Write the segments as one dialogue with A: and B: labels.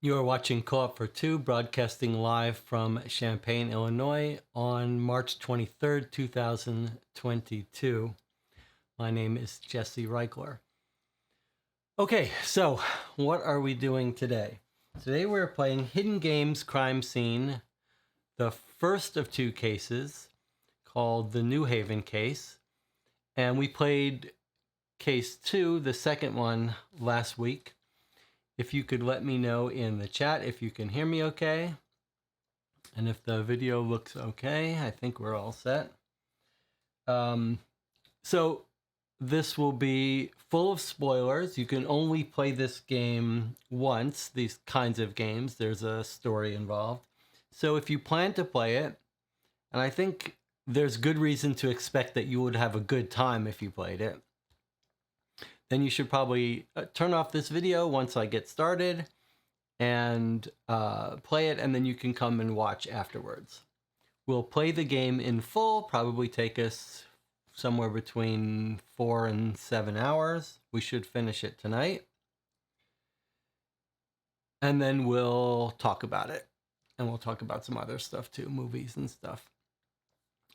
A: You are watching Co-op for Two, broadcasting live from Champaign, Illinois on March 23rd, 2022. My name is Jesse Reichler. Okay, so what are we doing today? Today we're playing Hidden Games Crime Scene, the first of two cases called the New Haven case. And we played case 2, the second one, last week. If you could let me know in the chat if you can hear me okay. And if the video looks okay, I think we're all set. So this will be full of spoilers. You can only play this game once, these kinds of games. There's a story involved. So if you plan to play it, and I think there's good reason to expect that you would have a good time if you played it, then you should probably turn off this video once I get started and play it, and then you can come and watch afterwards. We'll play the game in full, probably take us somewhere between 4 and 7 hours. We should finish it tonight. And then we'll talk about it. And we'll talk about some other stuff too, movies and stuff.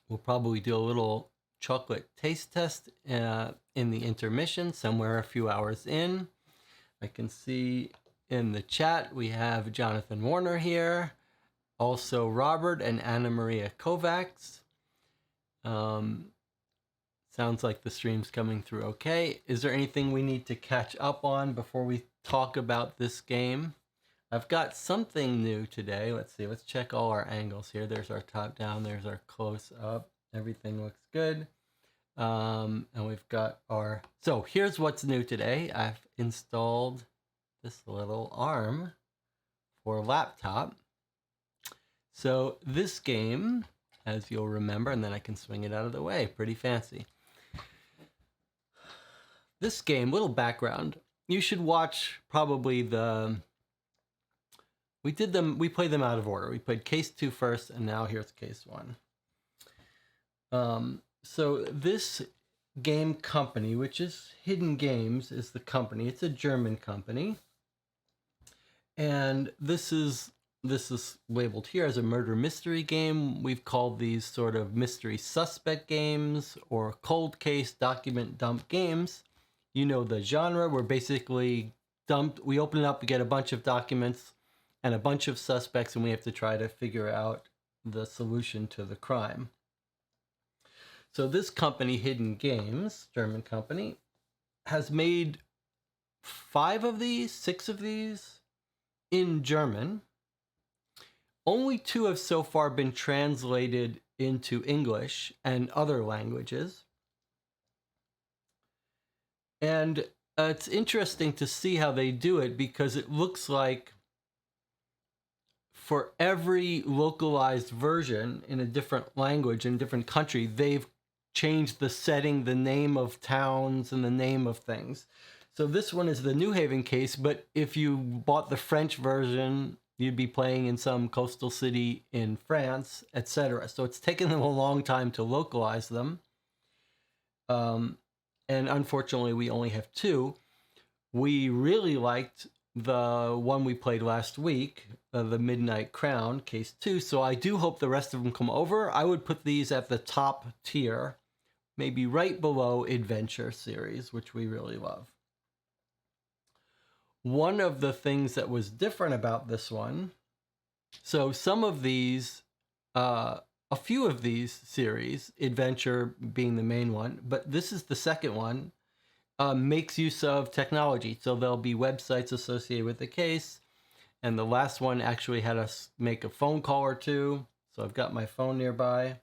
A: We'll probably do a little chocolate taste test in the intermission, somewhere a few hours in. I can see in the chat we have Jonathan Warner here, also Robert and Anna Maria Kovacs. Sounds like the stream's coming through okay. Is there anything we need to catch up on before we talk about this game? I've got something new today. Let's see, let's check all our angles here. There's our top down, there's our close up. Everything looks good. And we've got our, so here's what's new today. I've installed this little arm for laptop. So this game, as you'll remember, and then I can swing it out of the way, pretty fancy. This game, little background, you should watch probably we played them out of order. We played case 2 first, and now here's case 1. So this game company, which is Hidden Games, is the company. It's a German company. And this is labeled here as a murder mystery game. We've called these sort of mystery suspect games or cold case document dump games. You know the genre. We're basically we open it up, we get a bunch of documents and a bunch of suspects, and we have to try to figure out the solution to the crime. So this company, Hidden Games, German company, has made 6 of these in German. Only 2 have so far been translated into English and other languages. And it's interesting to see how they do it, because it looks like for every localized version in a different language, in a different country, they've changed the setting, the name of towns, and the name of things. So this one is the New Haven case, but if you bought the French version, you'd be playing in some coastal city in France, etc. So it's taken them a long time to localize them. And unfortunately, we only have 2. We really liked the one we played last week, the Midnight Crown, case 2. So I do hope the rest of them come over. I would put these at the top tier, maybe right below Adventure series, which we really love. One of the things that was different about this one, so some of these, a few of these series, Adventure being the main one, but this is the second one, makes use of technology. So there'll be websites associated with the case. And the last one actually had us make a phone call or 2. So I've got my phone nearby.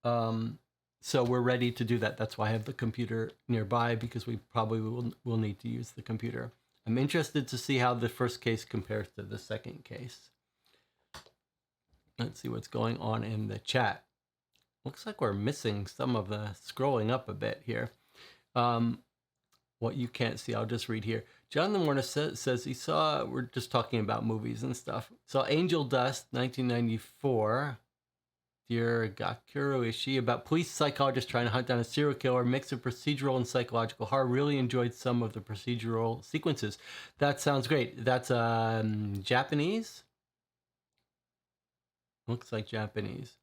A: So we're ready to do that. That's why I have the computer nearby, because we probably will need to use the computer. I'm interested to see how the first case compares to the second case. Let's see what's going on in the chat. Looks like we're missing some of the scrolling up a bit here. What you can't see, I'll just read here. Jonathan Warner says he saw, we're just talking about movies and stuff, saw Angel Dust, 1994. dear Gakuro Ishii, about police psychologists trying to hunt down a serial killer, mix of procedural and psychological horror. Really enjoyed some of the procedural sequences. That sounds great. That's Japanese. Looks like Japanese.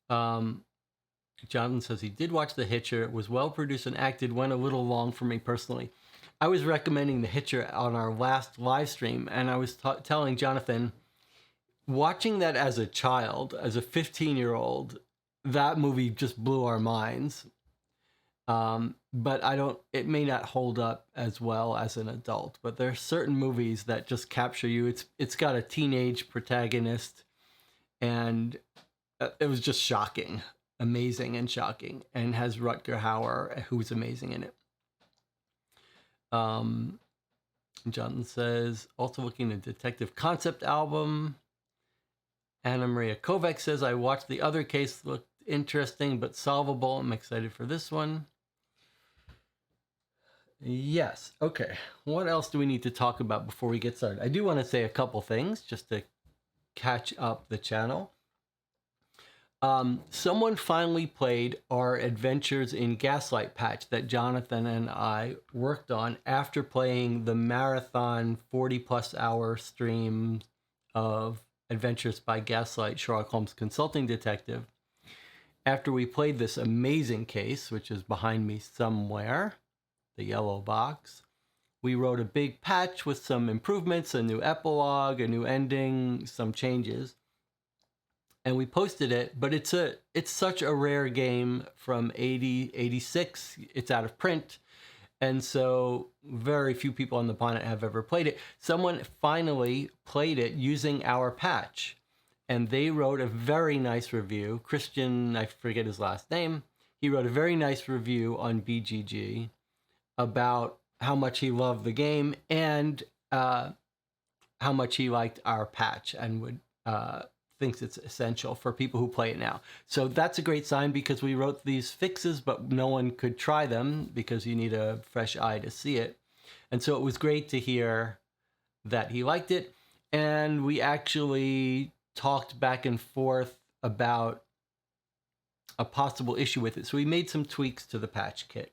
A: Jonathan says he did watch The Hitcher. It was well produced and acted. Went a little long for me personally. I was recommending The Hitcher on our last live stream, and I was telling Jonathan, watching that as a child, as a 15-year-old, that movie just blew our minds. But it may not hold up as well as an adult, but there are certain movies that just capture you. It's got a teenage protagonist, and it was just shocking, amazing and shocking, and has Rutger Hauer, who's amazing in it. Jonathan says, also looking at Detective Concept album. Anna Maria Kovac says, I watched the other case, looked interesting but solvable. I'm excited for this one. Yes. Okay. What else do we need to talk about before we get started? I do want to say a couple things just to catch up the channel. Someone finally played our Adventures in Gaslight patch that Jonathan and I worked on after playing the marathon 40-plus hour stream of Adventures by Gaslight, Sherlock Holmes Consulting Detective. After we played this amazing case, which is behind me somewhere, the yellow box, we wrote a big patch with some improvements, a new epilogue, a new ending, some changes. And we posted it, but it's such a rare game from 86. It's out of print. And so very few people on the planet have ever played it. Someone finally played it using our patch, and they wrote a very nice review. Christian, I forget his last name. He wrote a very nice review on BGG about how much he loved the game and how much he liked our patch and would thinks it's essential for people who play it now. So that's a great sign, because we wrote these fixes, but no one could try them because you need a fresh eye to see it. And so it was great to hear that he liked it. And we actually talked back and forth about a possible issue with it. So we made some tweaks to the patch kit.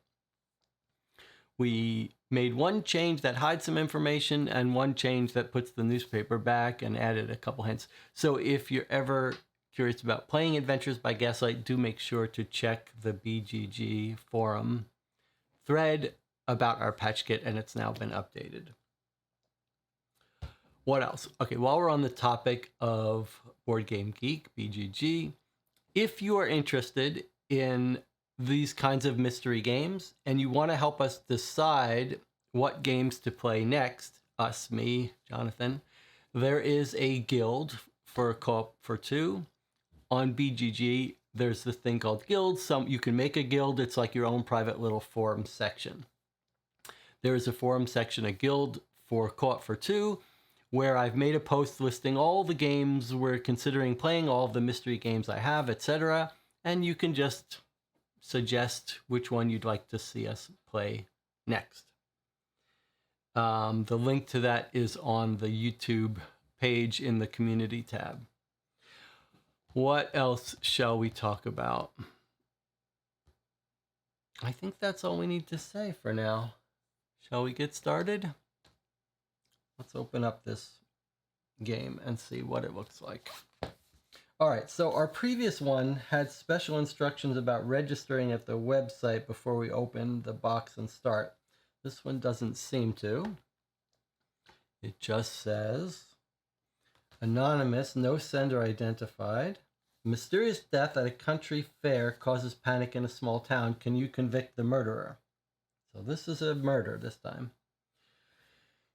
A: We made one change that hides some information and one change that puts the newspaper back and added a couple hints. So if you're ever curious about playing Adventures by Gaslight, do make sure to check the BGG forum thread about our patch kit, and it's now been updated. What else? Okay, while we're on the topic of Board Game Geek, BGG, if you are interested in these kinds of mystery games and you want to help us decide what games to play next, us, me, Jonathan, there is a guild for co-op for two on BGG. There's this thing called guilds. You can make a guild. It's like your own private little forum section. There is a forum section, a guild for co-op for two, where I've made a post listing all the games we're considering playing, all of the mystery games I have, etc. And you can just suggest which one you'd like to see us play next. The link to that is on the YouTube page in the community tab. What else shall we talk about? I think that's all we need to say for now. Shall we get started? Let's open up this game and see what it looks like. All right, so our previous one had special instructions about registering at the website before we open the box and start. This one doesn't seem to. It just says, anonymous, no sender identified. Mysterious death at a country fair causes panic in a small town. Can you convict the murderer? So this is a murder this time.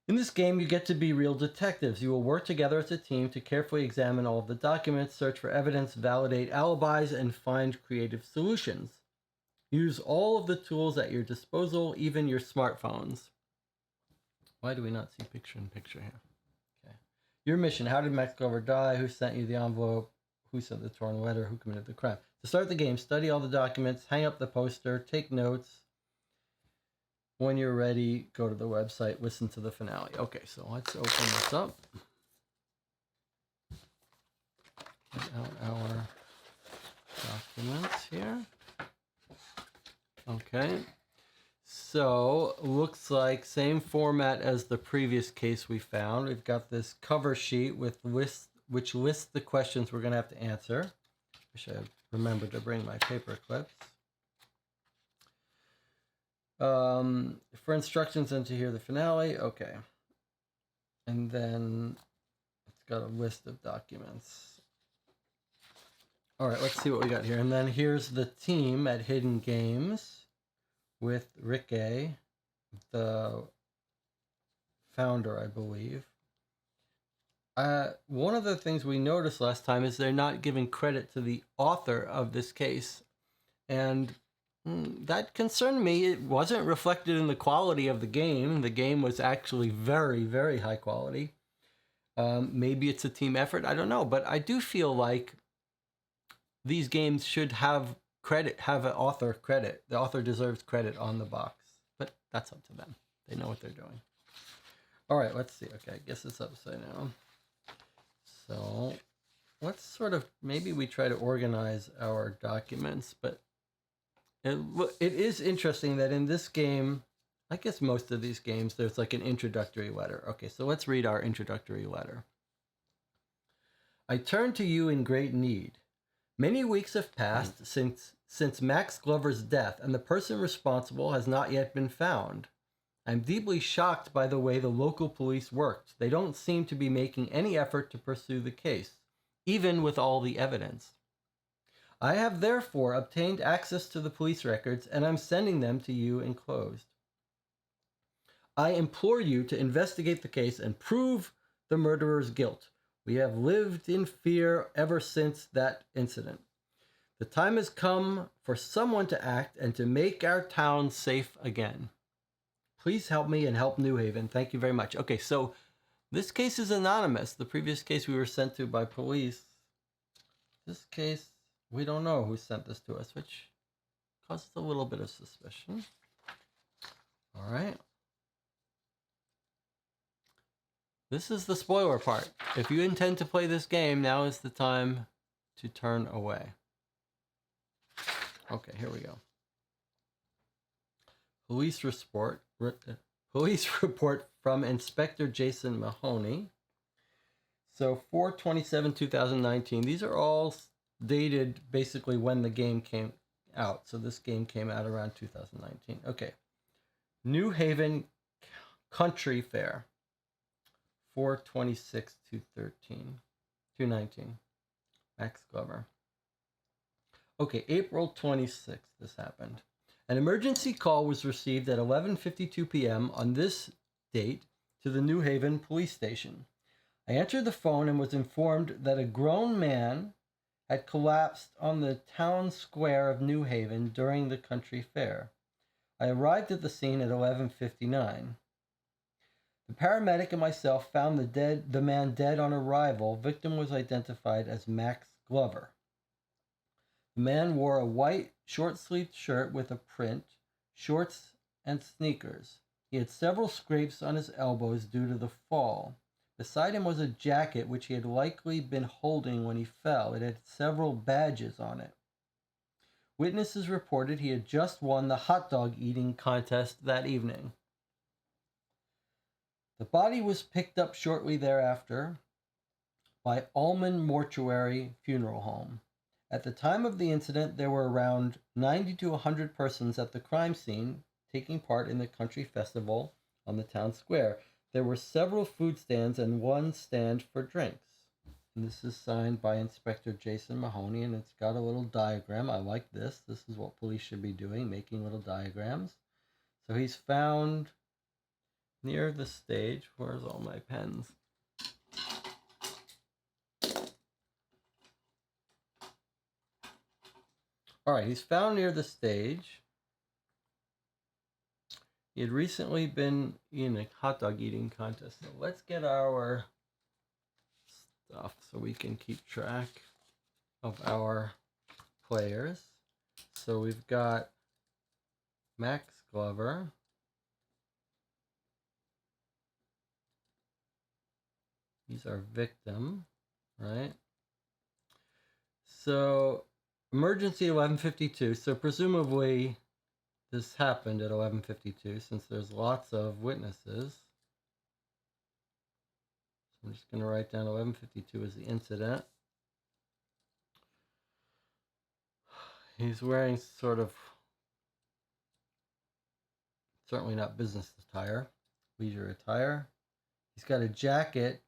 A: In this game, you get to be real detectives. You will work together as a team to carefully examine all of the documents, search for evidence, validate alibis, and find creative solutions. Use all of the tools at your disposal, even your smartphones. Why do we not see picture-in-picture here? Okay. Your mission: how did Max Glover die? Who sent you the envelope? Who sent the torn letter? Who committed the crime? To start the game, study all the documents, hang up the poster, take notes. When you're ready, go to the website, listen to the finale. Okay, so let's open this up. Get out our documents here. Okay. So, looks like same format as the previous case we found. We've got this cover sheet with which lists the questions we're going to have to answer. Wish I remembered to bring my paper clips. For instructions and to hear the finale, okay. And then it's got a list of documents. All right, let's see what we got here. And then here's the team at Hidden Games with Ricky, the founder, I believe. One of the things we noticed last time is they're not giving credit to the author of this case. And that concerned me. It wasn't reflected in the quality of the game. The game was actually very, very high quality. Maybe it's a team effort. I don't know. But I do feel like these games should have credit, have an author credit. The author deserves credit on the box. But that's up to them. They know what they're doing. All right, let's see. Okay, I guess it's upside down. So let's sort of, maybe we try to organize our documents, but it is interesting that in this game, I guess most of these games, there's like an introductory letter. Okay, so let's read our introductory letter. I turn to you in great need. Many weeks have passed since Max Glover's death, and the person responsible has not yet been found. I'm deeply shocked by the way the local police worked. They don't seem to be making any effort to pursue the case, even with all the evidence. I have therefore obtained access to the police records, and I'm sending them to you enclosed. I implore you to investigate the case and prove the murderer's guilt. We have lived in fear ever since that incident. The time has come for someone to act and to make our town safe again. Please help me and help New Haven. Thank you very much. Okay, so this case is anonymous. The previous case we were sent to by police. This case, we don't know who sent this to us, which causes a little bit of suspicion. All right. This is the spoiler part. If you intend to play this game, now is the time to turn away. Okay, here we go. Police report from Inspector Jason Mahoney. So 4/27/2019. These are all dated basically when the game came out. So this game came out around 2019. Okay. New Haven Country Fair. 4/26/2019. Max Glover. Okay, April 26th this happened. An emergency call was received at 11:52 p.m. on this date to the New Haven police station. I answered the phone and was informed that a grown man had collapsed on the town square of New Haven during the country fair. I arrived at the scene at 11:59. The paramedic and myself found the man dead on arrival. Victim was identified as Max Glover. The man wore a white short-sleeved shirt with a print, shorts, and sneakers. He had several scrapes on his elbows due to the fall. Beside him was a jacket which he had likely been holding when he fell. It had several badges on it. Witnesses reported he had just won the hot dog eating contest that evening. The body was picked up shortly thereafter by Almond Mortuary Funeral Home. At the time of the incident, there were around 90 to 100 persons at the crime scene taking part in the country festival on the town square. There were several food stands and one stand for drinks. And this is signed by Inspector Jason Mahoney, and it's got a little diagram. I like this. This is what police should be doing, making little diagrams. So he's found near the stage. Where's all my pens? All right, he's found near the stage. He had recently been in a hot dog eating contest. So let's get our stuff so we can keep track of our players. So we've got Max Glover. He's our victim, right? So emergency 11:52. So presumably this happened at 11:52 since there's lots of witnesses. So I'm just going to write down 11:52 as the incident. He's wearing sort of, certainly not business attire, leisure attire. He's got a jacket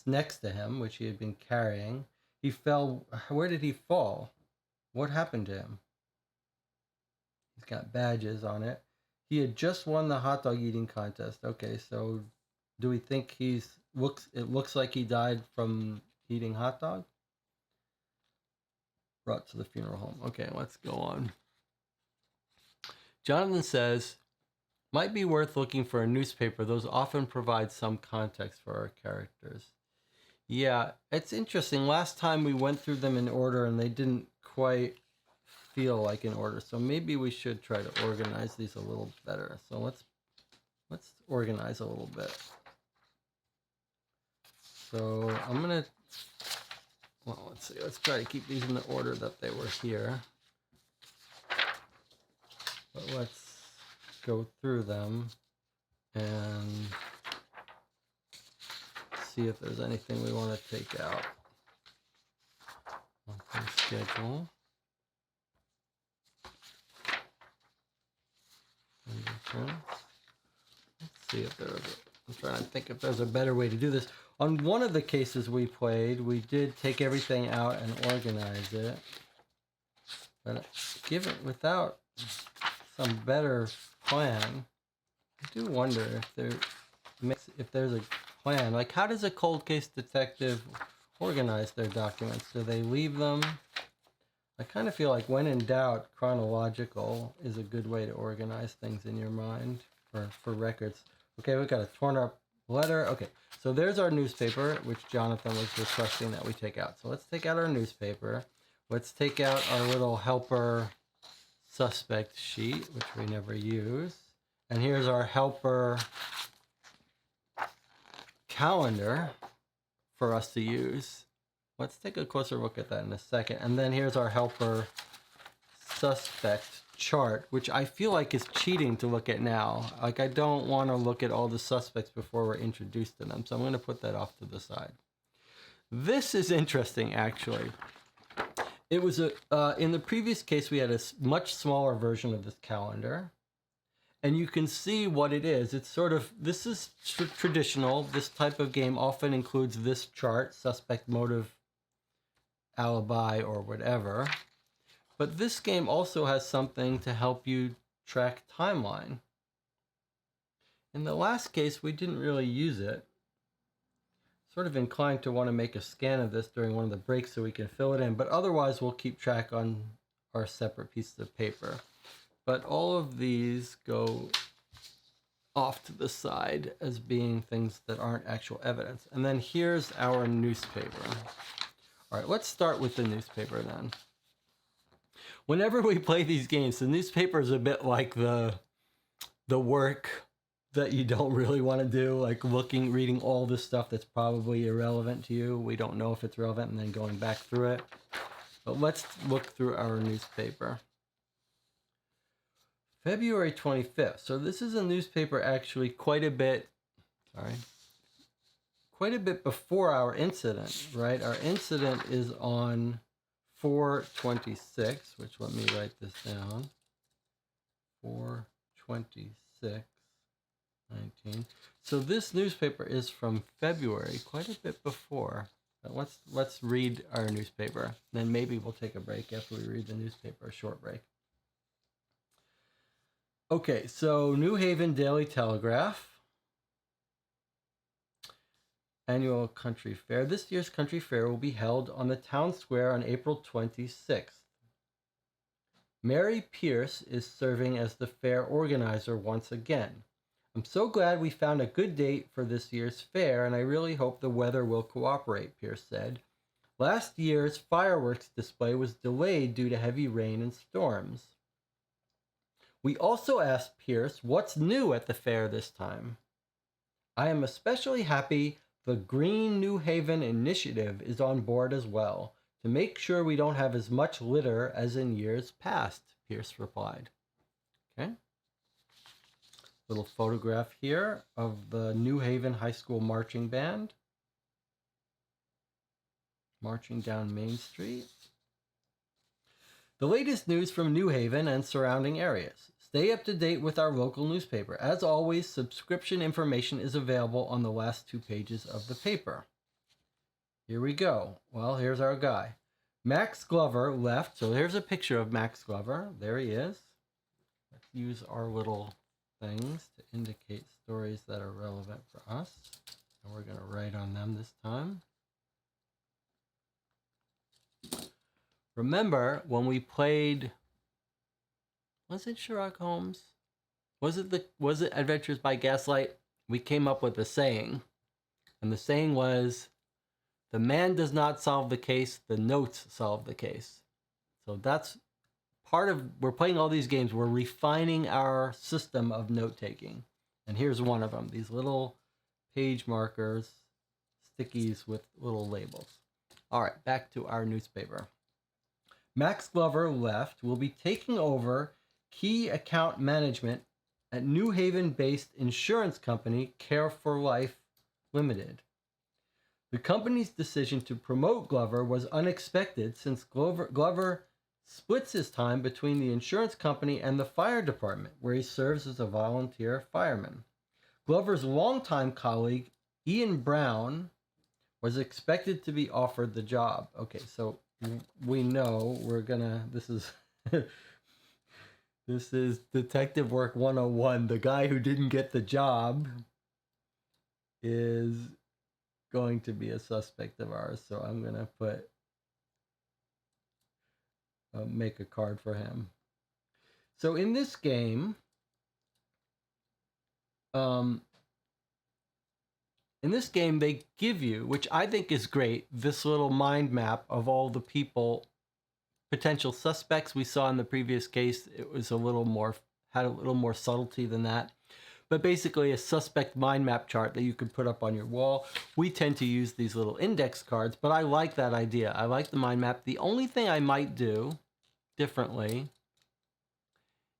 A: next to him, which he had been carrying. He fell. Where did he fall? What happened to him? He's got badges on it. He had just won the hot dog eating contest. Okay, so do we think it looks like he died from eating hot dog? Brought to the funeral home. Okay, let's go on. Jonathan says, might be worth looking for a newspaper. Those often provide some context for our characters. Yeah, it's interesting. Last time we went through them in order and they didn't quite feel like in order. So maybe we should try to organize these a little better. So let's organize a little bit. So I'm going to, well, let's see. Let's try to keep these in the order that they were here. But let's go through them and see if there's anything we want to take out. Monthly schedule. Let's see if there's I'm trying to think if there's a better way to do this. On one of the cases we played, we did take everything out and organize it. But given without some better plan, I do wonder if there's a plan. Like, how does a cold case detective organize their documents? Do they leave them? I kind of feel like when in doubt, chronological is a good way to organize things in your mind for records. Okay, we've got a torn up letter. Okay, so there's our newspaper, which Jonathan was requesting that we take out. So let's take out our newspaper. Let's take out our little helper suspect sheet, which we never use. And here's our helper calendar for us to use. Let's take a closer look at that in a second. And then here's our helper suspect chart, which I feel like is cheating to look at now. Like, I don't want to look at all the suspects before we're introduced to them. So I'm going to put that off to the side. This is interesting, actually. It was in the previous case, we had a much smaller version of this calendar. And you can see what it is. It's sort of, this is traditional. This type of game often includes this chart, suspect, motive, alibi, or whatever. But this game also has something to help you track timeline. In the last case, we didn't really use it. Sort of inclined to want to make a scan of this during one of the breaks so we can fill it in, but otherwise we'll keep track on our separate pieces of paper. But all of these go off to the side as being things that aren't actual evidence. And then here's our newspaper. All right, let's start with the newspaper then. Whenever we play these games, the newspaper is a bit like the work that you don't really want to do, like reading all this stuff that's probably irrelevant to you. We don't know if it's relevant, and then going back through it. But let's look through our newspaper. February 25th. So this is a newspaper actually quite a bit before our incident, right? Our incident is on 4/26, which, let me write this down. 4/26/19. So this newspaper is from February, quite a bit before. But let's read our newspaper. Then maybe we'll take a break after we read the newspaper, a short break. Okay, so New Haven Daily Telegraph. Annual Country Fair. This year's Country Fair will be held on the town square on April 26th. Mary Pierce is serving as the fair organizer once again. I'm so glad we found a good date for this year's fair, and I really hope the weather will cooperate, Pierce said. Last year's fireworks display was delayed due to heavy rain and storms. We also asked Pierce what's new at the fair this time. I am especially happy the Green New Haven Initiative is on board as well. to make sure we don't have as much litter as in years past, Pierce replied. Okay. Little photograph here of the New Haven High School marching band marching down Main Street. The latest news from New Haven and surrounding areas. Stay up to date with our local newspaper. As always, subscription information is available on the last 2 pages of the paper. Here we go. Well, here's our guy. Max Glover left. So here's a picture of Max Glover. There he is. Let's use our little things to indicate stories that are relevant for us. And we're going to write on them this time. Remember when we played, was it Sherlock Holmes? Was it Adventures by Gaslight? We came up with a saying. And the saying was, the man does not solve the case, the notes solve the case. So that's part of, we're playing all these games, we're refining our system of note-taking. And here's one of them, these little page markers, stickies with little labels. All right, back to our newspaper. Max Glover left, will be taking over key account management at New Haven-based insurance company Care for Life Limited. The company's decision to promote Glover was unexpected since Glover splits his time between the insurance company and the fire department, where he serves as a volunteer fireman. Glover's longtime colleague, Ian Brown, was expected to be offered the job. Okay, so we know we're gonna, this is this is Detective Work 101. The guy who didn't get the job is going to be a suspect of ours, so I'm gonna put make a card for him. So in this game, they give you, which I think is great, this little mind map of all the people, potential suspects we saw in the previous case. It was had a little more subtlety than that. But basically a suspect mind map chart that you could put up on your wall. We tend to use these little index cards, but I like that idea. I like the mind map. The only thing I might do differently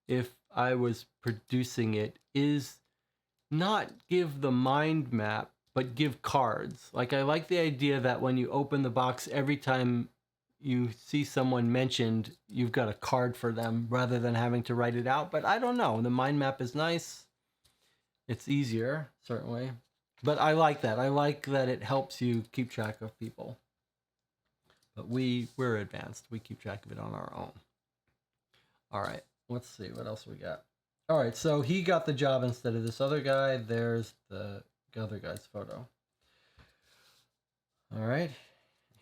A: if I was producing it is not give the mind map, but give cards. Like, I like the idea that when you open the box, every time you see someone mentioned, you've got a card for them rather than having to write it out. But I don't know. The mind map is nice. It's easier, certainly. But I like that. I like that it helps you keep track of people. But we're advanced. We keep track of it on our own. All right. Let's see. What else we got? All right. So he got the job instead of this other guy. There's the other guy's photo. All right.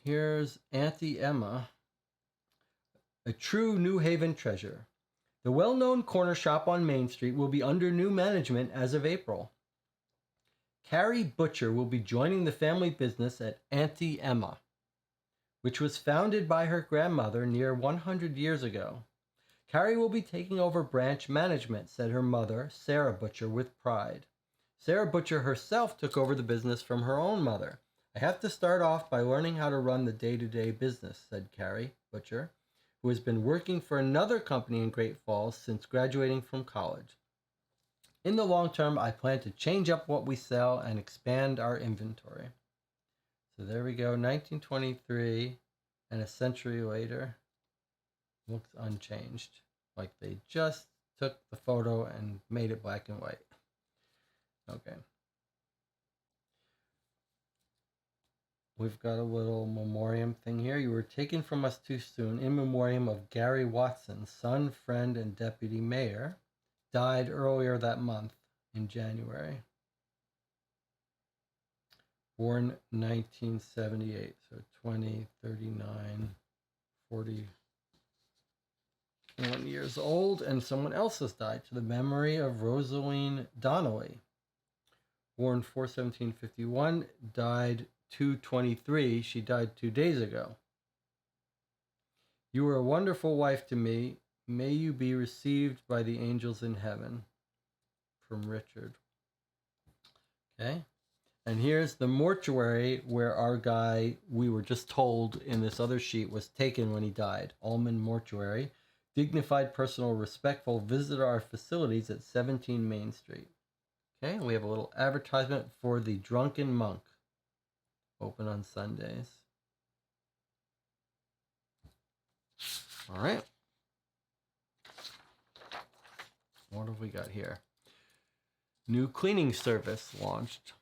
A: Here's Auntie Emma, a true New Haven treasure. The well-known corner shop on Main Street will be under new management as of April. Carrie Butcher will be joining the family business at Auntie Emma, which was founded by her grandmother near 100 years ago. Carrie will be taking over branch management, said her mother, Sarah Butcher, with pride. Sarah Butcher herself took over the business from her own mother. I have to start off by learning how to run the day-to-day business, said Carrie Butcher, who has been working for another company in Great Falls since graduating from college. In the long term, I plan to change up what we sell and expand our inventory. So there we go, 1923, and a century later, looks unchanged. Like they just took the photo and made it black and white. Okay. We've got a little memoriam thing here. You were taken from us too soon. In memoriam of Gary Watson, son, friend, and deputy mayor. Died earlier that month in January. Born 1978, so 20, 39, 41 years old. And someone else has died to the memory of Rosaline Donnelly. Born 4/17/51, died 2/23. She died 2 days ago. You were a wonderful wife to me. May you be received by the angels in heaven. From Richard. Okay. And here's the mortuary where our guy, we were just told in this other sheet, was taken when he died. Almond Mortuary. Dignified, personal, respectful. Visit our facilities at 17 Main Street. Okay, we have a little advertisement for the Drunken Monk. Open on Sundays. All right. What have we got here? New cleaning service launched.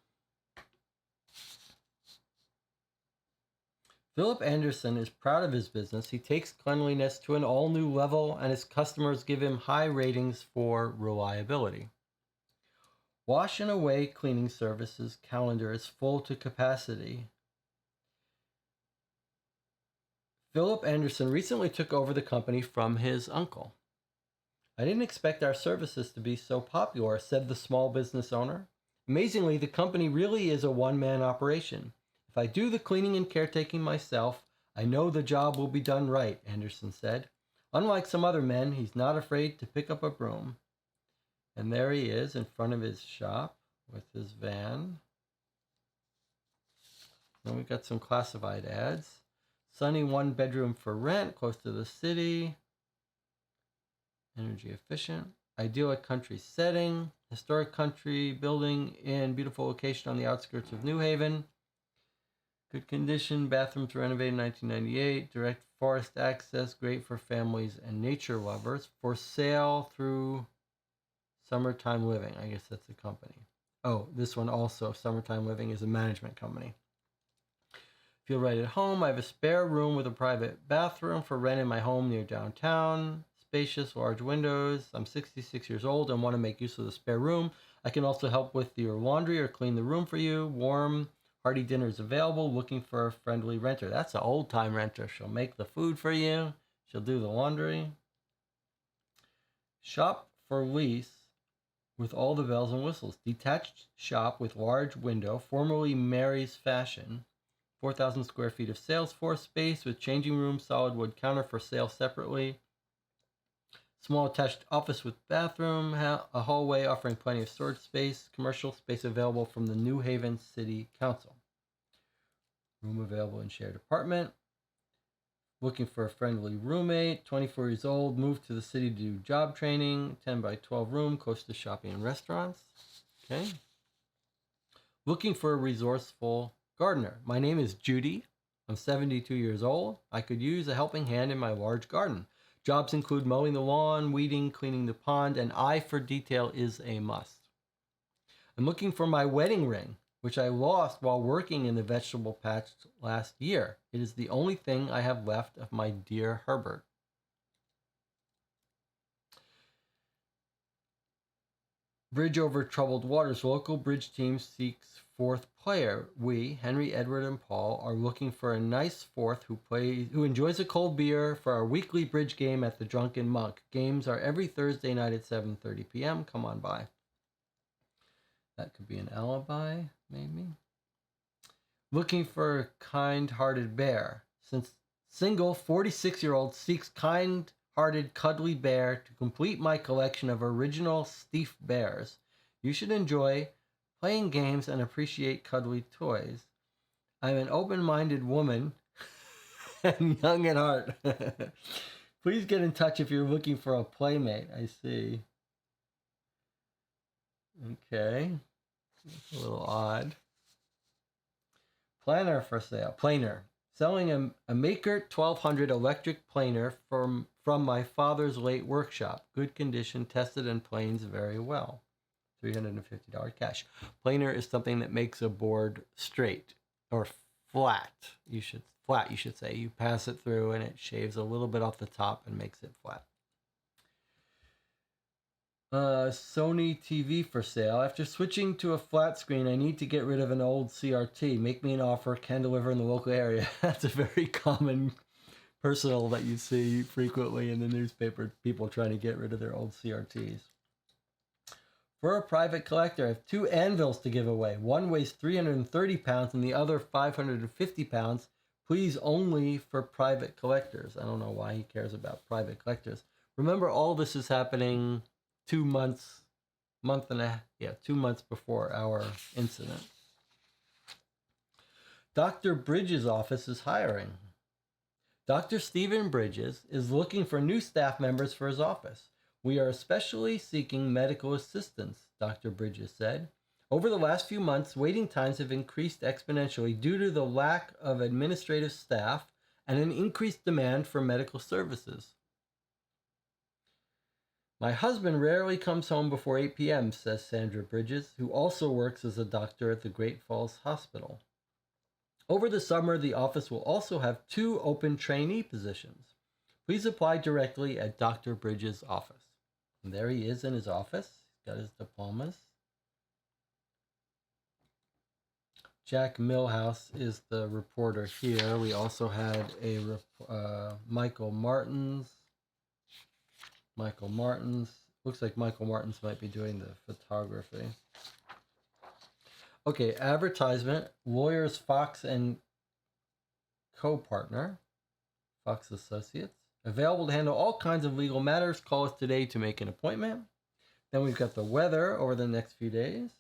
A: Philip Anderson is proud of his business. He takes cleanliness to an all-new level, and his customers give him high ratings for reliability. Wash and Away Cleaning Services calendar is full to capacity. Philip Anderson recently took over the company from his uncle. I didn't expect our services to be so popular, said the small business owner. Amazingly, the company really is a one-man operation. If I do the cleaning and caretaking myself, I know the job will be done right, Anderson said. Unlike some other men, he's not afraid to pick up a broom. And there he is in front of his shop with his van. Then we've got some classified ads. Sunny one-bedroom for rent, close to the city. Energy efficient. Ideal at country setting. Historic country building in beautiful location on the outskirts of New Haven. Good condition. Bathrooms renovated in 1998. Direct forest access. Great for families and nature lovers. For sale through Summertime Living. I guess that's a company. Oh, this one also. Summertime Living is a management company. Feel right at home. I have a spare room with a private bathroom for rent in my home near downtown. Spacious, large windows. I'm 66 years old and want to make use of the spare room. I can also help with your laundry or clean the room for you. Warm, hearty dinners available. Looking for a friendly renter. That's an old-time renter. She'll make the food for you. She'll do the laundry. Shop for lease with all the bells and whistles. Detached shop with large window. Formerly Mary's Fashion. 4,000 square feet of sales floor space with changing room, solid wood counter for sale separately. Small attached office with bathroom, a hallway offering plenty of storage space, commercial space available from the New Haven City Council. Room available in shared apartment. Looking for a friendly roommate, 24 years old, moved to the city to do job training, 10 by 12 room, close to shopping and restaurants. Okay. Looking for a resourceful gardener. My name is Judy. I'm 72 years old. I could use a helping hand in my large garden. Jobs include mowing the lawn, weeding, cleaning the pond, and eye for detail is a must. I'm looking for my wedding ring, which I lost while working in the vegetable patch last year. It is the only thing I have left of my dear Herbert. Bridge over troubled waters. Local bridge team seeks fourth player. We, Henry, Edward, and Paul, are looking for a nice fourth who enjoys a cold beer for our weekly bridge game at the Drunken Monk. Games are every Thursday night at 7:30 p.m. Come on by. That could be an alibi, maybe. Looking for a kind-hearted bear. Since single 46-year-old seeks kind-hearted cuddly bear to complete my collection of original Steve bears. You should enjoy playing games and appreciate cuddly toys. I'm an open-minded woman and young at heart. Please get in touch if you're looking for a playmate. I see. Okay. That's a little odd. Planer for sale. Planer. Selling a Maker 1200 electric planer from my father's late workshop. Good condition, tested and planes very well. $350 cash. Planer is something that makes a board straight or flat. You should say. You pass it through and it shaves a little bit off the top and makes it flat. Sony TV for sale. After switching to a flat screen, I need to get rid of an old CRT. Make me an offer. Can deliver in the local area. That's a very common personal that you see frequently in the newspaper. People trying to get rid of their old CRTs. For a private collector, I have 2 anvils to give away. One weighs 330 pounds and the other 550 pounds. Please only for private collectors. I don't know why he cares about private collectors. Remember, all this is happening 2 months, 2 months before our incident. Dr. Bridges' office is hiring. Dr. Stephen Bridges is looking for new staff members for his office. We are especially seeking medical assistants, Dr. Bridges said. Over the last few months, waiting times have increased exponentially due to the lack of administrative staff and an increased demand for medical services. My husband rarely comes home before 8 p.m., says Sandra Bridges, who also works as a doctor at the Great Falls Hospital. Over the summer, the office will also have 2 open trainee positions. Please apply directly at Dr. Bridges' office. And there he is in his office. He's got his diplomas. Jack Milhouse is the reporter here. We also had a Michael Martins. Looks like Michael Martins might be doing the photography. Okay, advertisement. Lawyers Fox and co-partner, Fox Associates. Available to handle all kinds of legal matters. Call us today to make an appointment. Then we've got the weather over the next few days.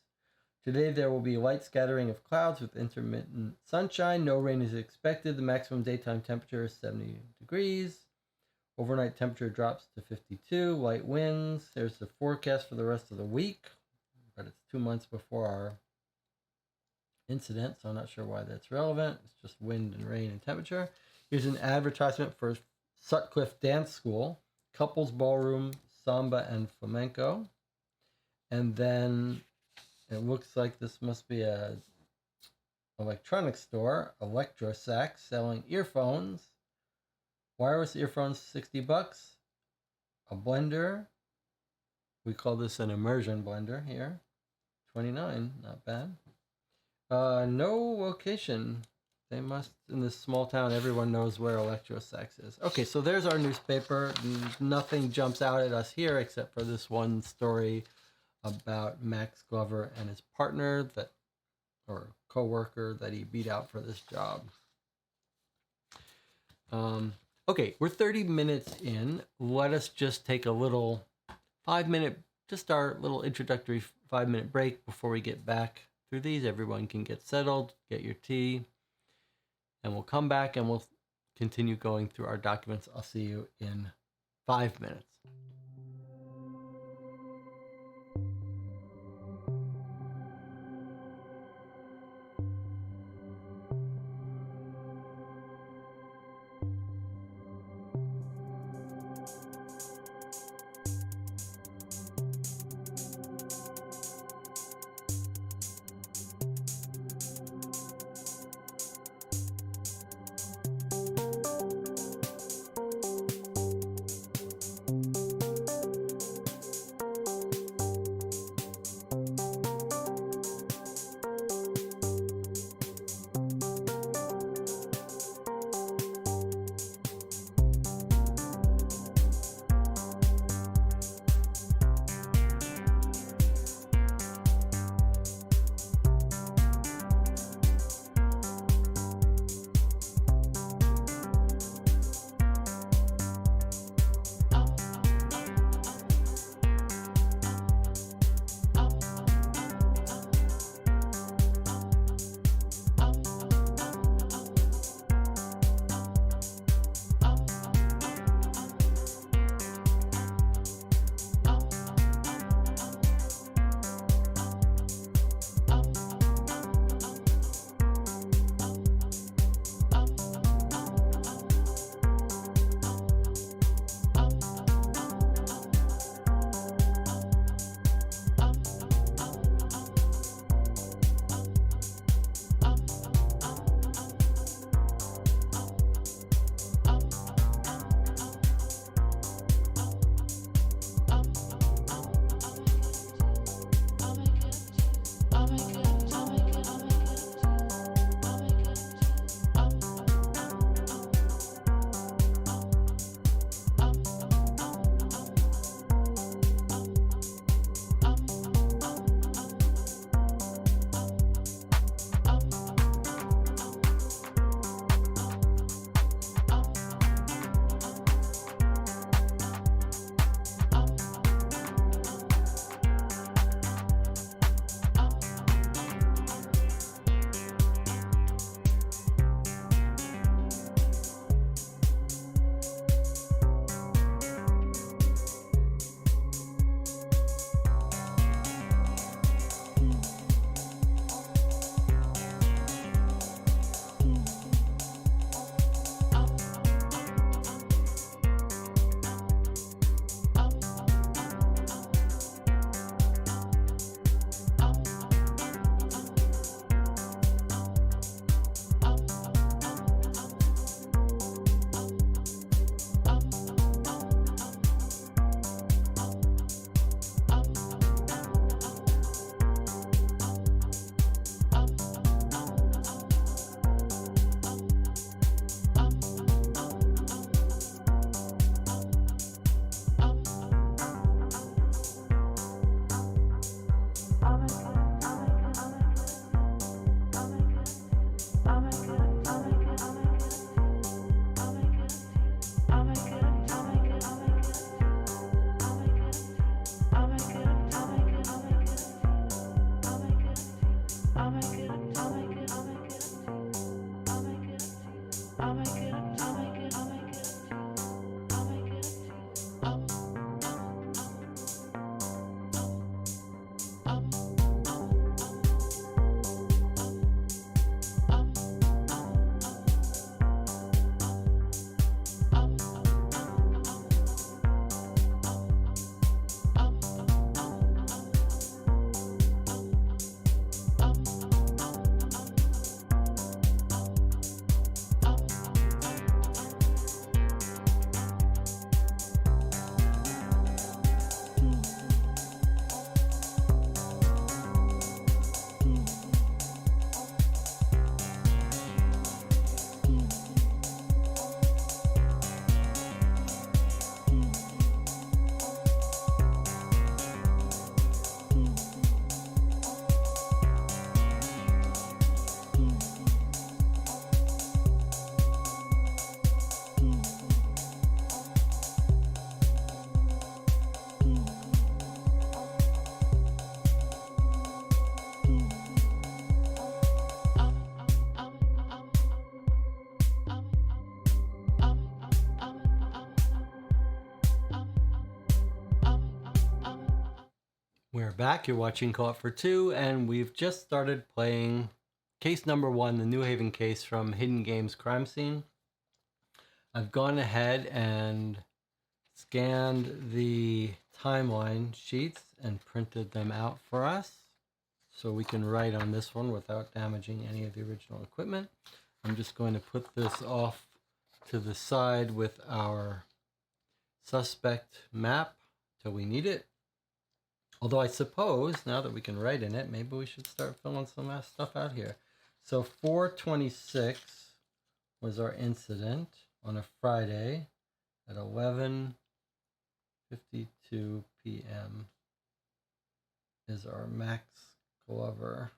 A: Today there will be light scattering of clouds with intermittent sunshine. No rain is expected. The maximum daytime temperature is 70 degrees. Overnight temperature drops to 52. Light winds. There's the forecast for the rest of the week, but it's 2 months before our incident, so I'm not sure why that's relevant. It's just wind and rain and temperature. Here's an advertisement for Sutcliffe Dance School, couples ballroom, samba and flamenco. And then it looks like this must be a electronics store, Electrosax, selling earphones, wireless earphones, $60, a blender. We call this an immersion blender here, $29, not bad. No location. They must, in this small town, everyone knows where Electrosax is. Okay, so there's our newspaper. Nothing jumps out at us here except for this one story about Max Glover and his partner or co-worker that he beat out for this job. Okay, we're 30 minutes in. Let us just take a little 5-minute, just our little introductory 5-minute break before we get back through these. Everyone can get settled, get your tea, and we'll come back and we'll continue going through our documents. I'll see you in 5 minutes. We're back. You're watching Co-op for Two, and we've just started playing case number 1, the New Haven case from Hidden Games Crime Scene. I've gone ahead and scanned the timeline sheets and printed them out for us so we can write on this one without damaging any of the original equipment. I'm just going to put this off to the side with our suspect map till we need it. Although I suppose, now that we can write in it, maybe we should start filling some stuff out here. So 4/26 was our incident on a Friday at 11:52 p.m. is our Max Glover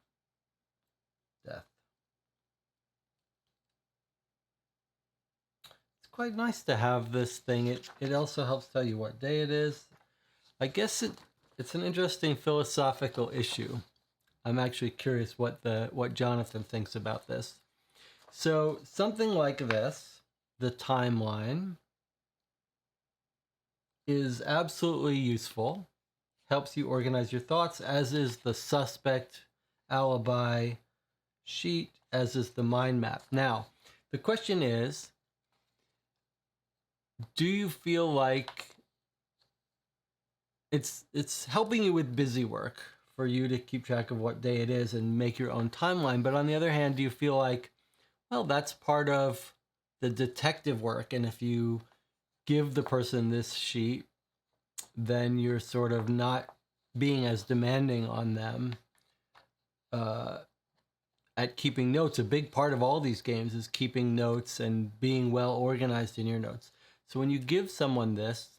A: death. It's quite nice to have this thing. It also helps tell you what day it is. I guess it's an interesting philosophical issue. I'm actually curious what Jonathan thinks about this. So something like this, the timeline, is absolutely useful. Helps you organize your thoughts, as is the suspect alibi sheet, as is the mind map. Now, the question is, do you feel like it's helping you with busy work for you to keep track of what day it is and make your own timeline? But on the other hand, do you feel like, well, that's part of the detective work, and if you give the person this sheet, then you're sort of not being as demanding on them at keeping notes? A big part of all these games is keeping notes and being well organized in your notes. So when you give someone this,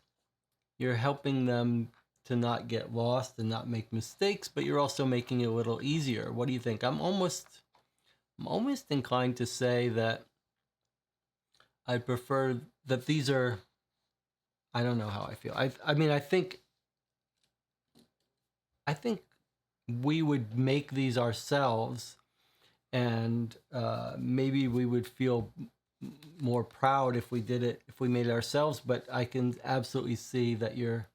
A: you're helping them to not get lost and not make mistakes, but you're also making it a little easier. What do you think? I'm almost inclined to say that I prefer that these are, I don't know how I feel. I mean, I think we would make these ourselves, and maybe we would feel more proud if we did it, if we made it ourselves. But I can absolutely see that you're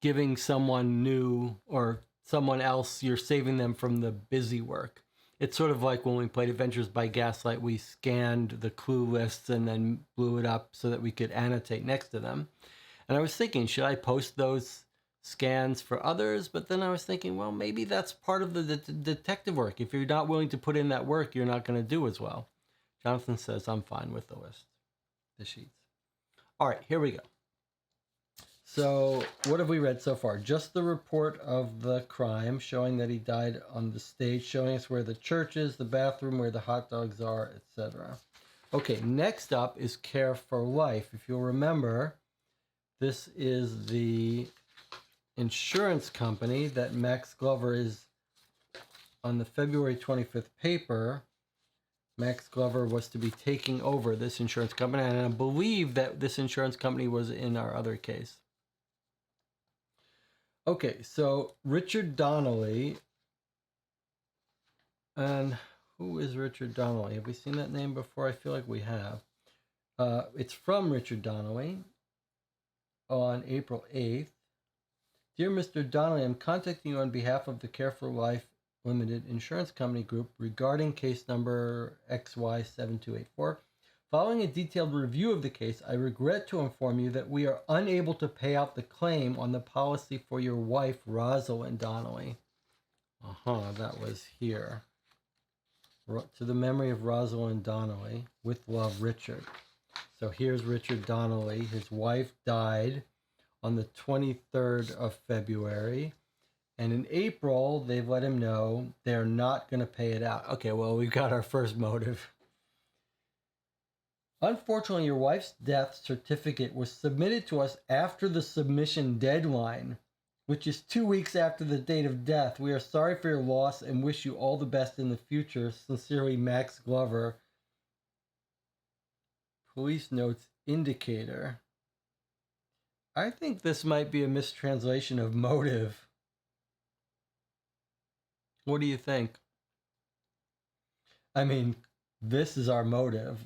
A: giving someone new or someone else, you're saving them from the busy work. It's sort of like when we played Adventures by Gaslight, we scanned the clue lists and then blew it up so that we could annotate next to them. And I was thinking, should I post those scans for others? But then I was thinking, well, maybe that's part of the detective work. If you're not willing to put in that work, you're not going to do as well. Jonathan says, I'm fine with the list, the sheets. All right, here we go. So what have we read so far? Just the report of the crime, showing that he died on the stage, showing us where the church is, the bathroom, where the hot dogs are, etc. Okay, next up is Care for Life. If you'll remember, this is the insurance company that Max Glover is on the February 25th paper. Max Glover was to be taking over this insurance company, and I believe that this insurance company was in our other case. Okay, so Richard Donnelly, and who is Richard Donnelly? Have we seen that name before? I feel like we have. It's from Richard Donnelly on April 8th. Dear Mr. Donnelly, I'm contacting you on behalf of the Care for Life Limited Insurance Company Group regarding case number XY7284. Following a detailed review of the case, I regret to inform you that we are unable to pay out the claim on the policy for your wife, Rosalind Donnelly. That was here. To the memory of Rosalind Donnelly, with love, Richard. So here's Richard Donnelly. His wife died on the 23rd of February. And in April, they've let him know they're not going to pay it out. Okay, well, we've got our first motive. Unfortunately, your wife's death certificate was submitted to us after the submission deadline, which is 2 weeks after the date of death. We are sorry for your loss and wish you all the best in the future. Sincerely, Max Glover. Police notes indicator. I think this might be a mistranslation of motive. What do you think? I mean, this is our motive.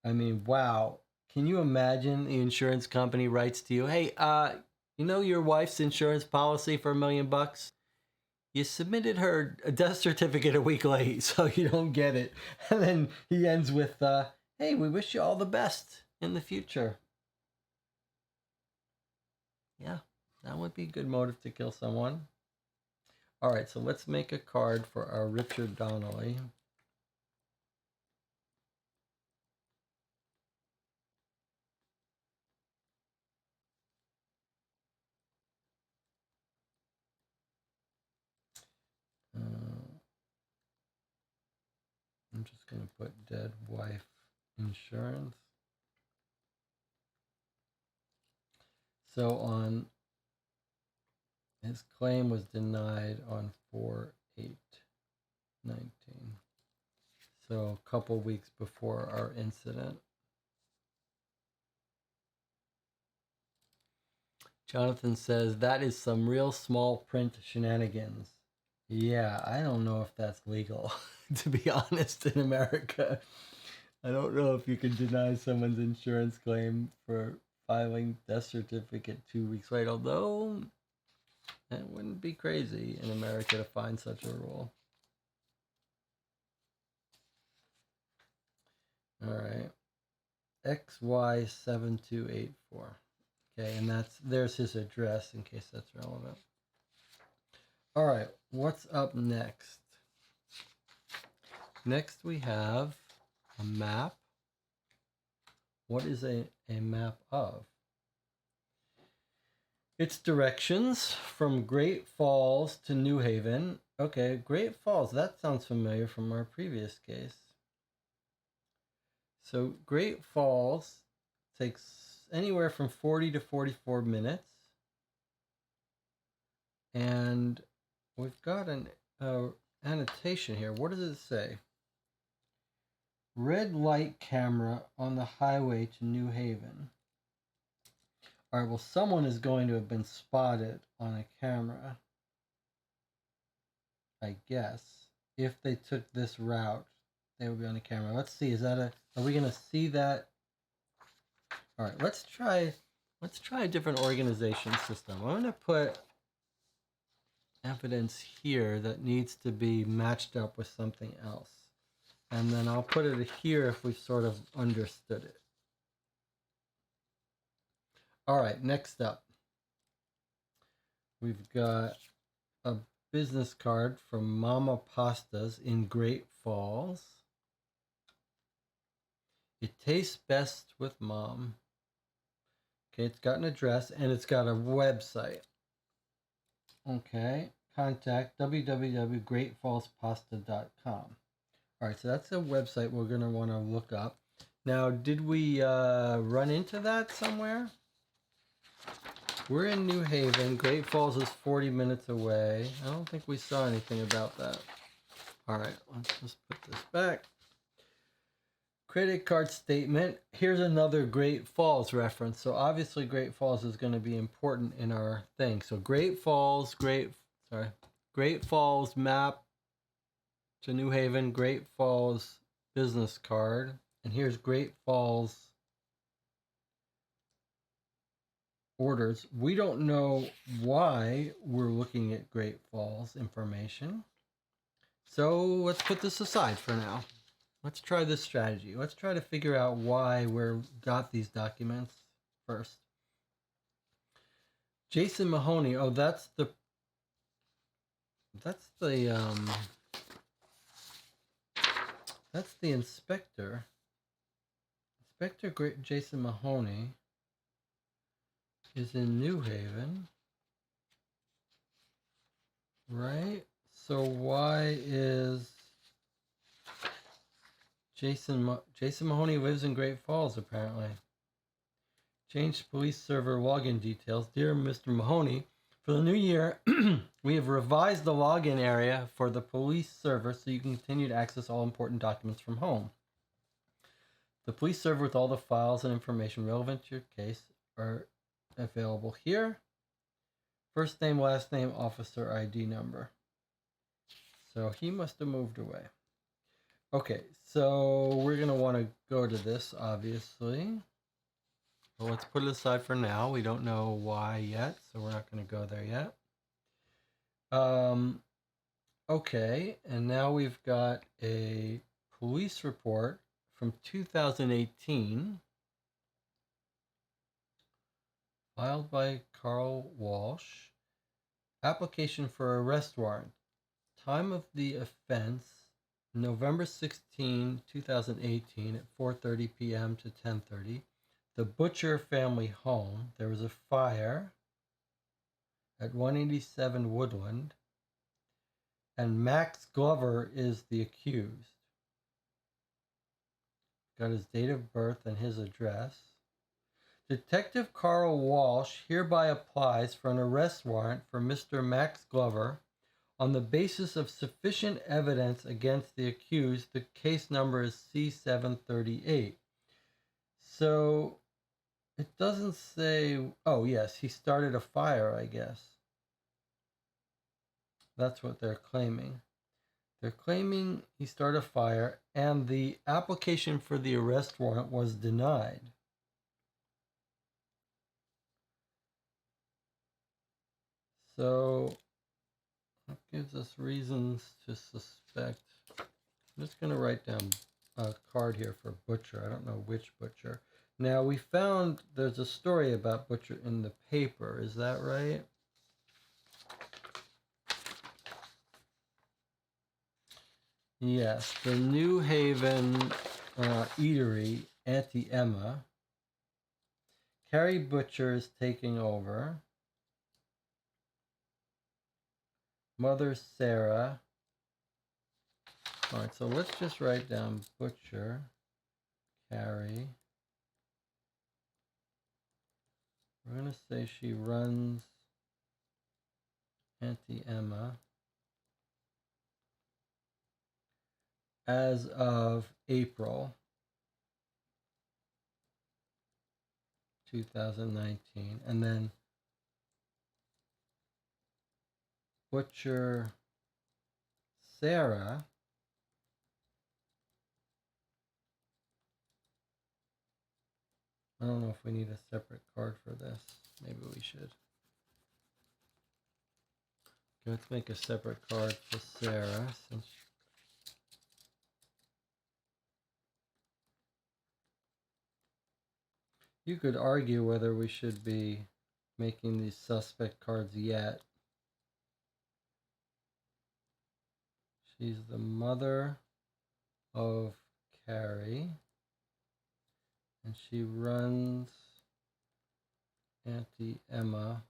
A: I mean, wow. Can you imagine the insurance company writes to you, hey, You know your wife's insurance policy for $1 million? You submitted her a death certificate a week late, so you don't get it. And then he ends with, hey, we wish you all the best in the future. Yeah, that would be a good motive to kill someone. All right, so let's make a card for our Richard Donnelly. I'm just going to put dead wife insurance. So on his claim was denied on 4/8/19. So a couple weeks before our incident. Jonathan says that is some real small print shenanigans. Yeah, I don't know if that's legal, to be honest, in America. I don't know if you can deny someone's insurance claim for filing death certificate 2 weeks late, although it wouldn't be crazy in America to find such a rule. All right. XY7284. Okay, and there's his address in case that's relevant. All right, what's up next? Next we have a map. What is a map of? It's directions from Great Falls to New Haven. Okay, Great Falls, that sounds familiar from our previous case. So Great Falls takes anywhere from 40 to 44 minutes. And we've got an annotation here. What does it say? Red light camera on the highway to New Haven. All right, well, someone is going to have been spotted on a camera, I guess. If they took this route, they would be on a camera. Let's see, are we going to see that? All right, let's try a different organization system. I'm going to put evidence here that needs to be matched up with something else. And then I'll put it here if we've sort of understood it. All right, next up. We've got a business card from Mama Pastas in Great Falls. It tastes best with Mom. Okay, it's got an address and it's got a website. Okay, contact www.greatfallspasta.com. All right, so that's a website we're going to want to look up. Now, did we run into that somewhere? We're in New Haven. Great Falls is 40 minutes away. I don't think we saw anything about that. All right, let's just put this back. Credit card statement. Here's another Great Falls reference. So obviously Great Falls is going to be important in our thing. So Great Falls map to New Haven, Great Falls business card. And here's Great Falls orders. We don't know why we're looking at Great Falls information. So let's put this aside for now. Let's try this strategy. Let's try to figure out why we've got these documents first. Jason Mahoney. Oh, that's the inspector. Inspector Jason Mahoney is in New Haven, right? So why is Jason Mahoney lives in Great Falls, apparently. Changed police server login details. Dear Mr. Mahoney, for the new year, we have revised the login area for the police server so you can continue to access all important documents from home. The police server with all the files and information relevant to your case are available here. First name, last name, officer ID number. So he must have moved away. Okay, so we're going to want to go to this, obviously. So let's put it aside for now. We don't know why yet, so we're not going to go there yet. Okay, and now we've got a police report from 2018 filed by Carl Walsh. Application for arrest warrant. Time of the offense, November 16, 2018 at 4:30 p.m. to 10:30. The Butcher family home. There was a fire at 187 Woodland. And Max Glover is the accused. Got his date of birth and his address. Detective Carl Walsh hereby applies for an arrest warrant for Mr. Max Glover on the basis of sufficient evidence against the accused. The case number is C738. So it doesn't say, oh yes, he started a fire, I guess. That's what they're claiming. They're claiming he started a fire and the application for the arrest warrant was denied. So that gives us reasons to suspect. I'm just going to write down a card here for Butcher. I don't know which Butcher. Now, we found there's a story about Butcher in the paper. Is that right? Yes, the New Haven eatery, Auntie Emma. Carrie Butcher is taking over. Mother Sarah. All right, so let's just write down Butcher, Carrie. We're going to say she runs Auntie Emma as of April 2019. And then Butcher Sarah I don't know if we need a separate card for this. Maybe we should. Okay, let's make a separate card for Sarah. Since you could argue whether we should be making these suspect cards yet. She's the mother of Carrie. And she runs Auntie Emma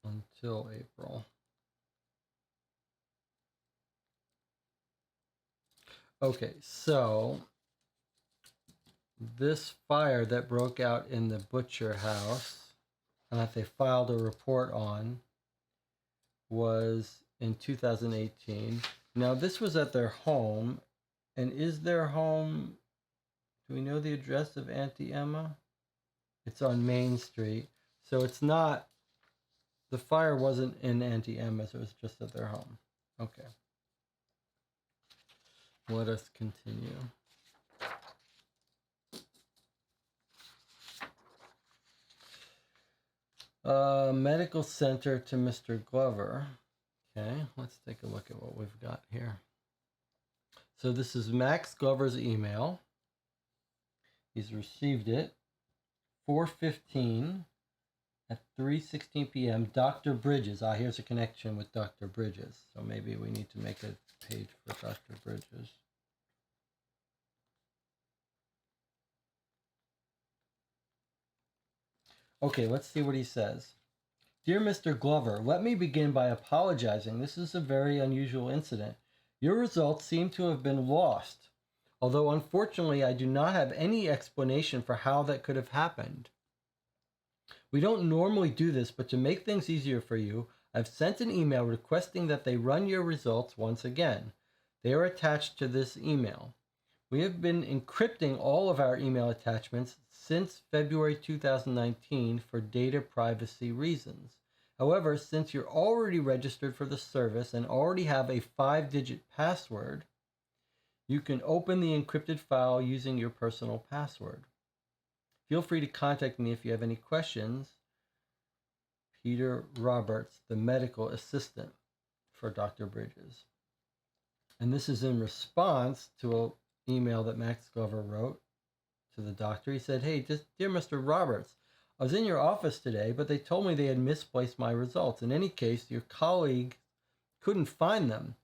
A: until April. Okay, so this fire that broke out in the Butcher house and that they filed a report on was in 2018. Now, this was at their home. And is their home, do we know the address of Auntie Emma? It's on Main Street. So it's not, the fire wasn't in Auntie Emma's, it was just at their home. Okay. Let us continue. Medical center to Mr. Glover. Okay, let's take a look at what we've got here. So this is Max Glover's email. He's received it 4:15 at 3:16 p.m. Dr. Bridges. Here's a connection with Dr. Bridges. So maybe we need to make a page for Dr. Bridges. Okay, let's see what he says. Dear Mr. Glover, let me begin by apologizing. This is a very unusual incident. Your results seem to have been lost, although unfortunately I do not have any explanation for how that could have happened. We don't normally do this, but to make things easier for you, I've sent an email requesting that they run your results once again. They are attached to this email. We have been encrypting all of our email attachments since February 2019 for data privacy reasons. However, since you're already registered for the service and already have a 5-digit password, You can open the encrypted file using your personal password. Feel free to contact me if you have any questions. Peter Roberts, the medical assistant for Dr. Bridges. And this is in response to an email that Max Glover wrote to the doctor. He said, "Hey, dear Mr. Roberts, I was in your office today, but they told me they had misplaced my results. In any case, your colleague couldn't find them.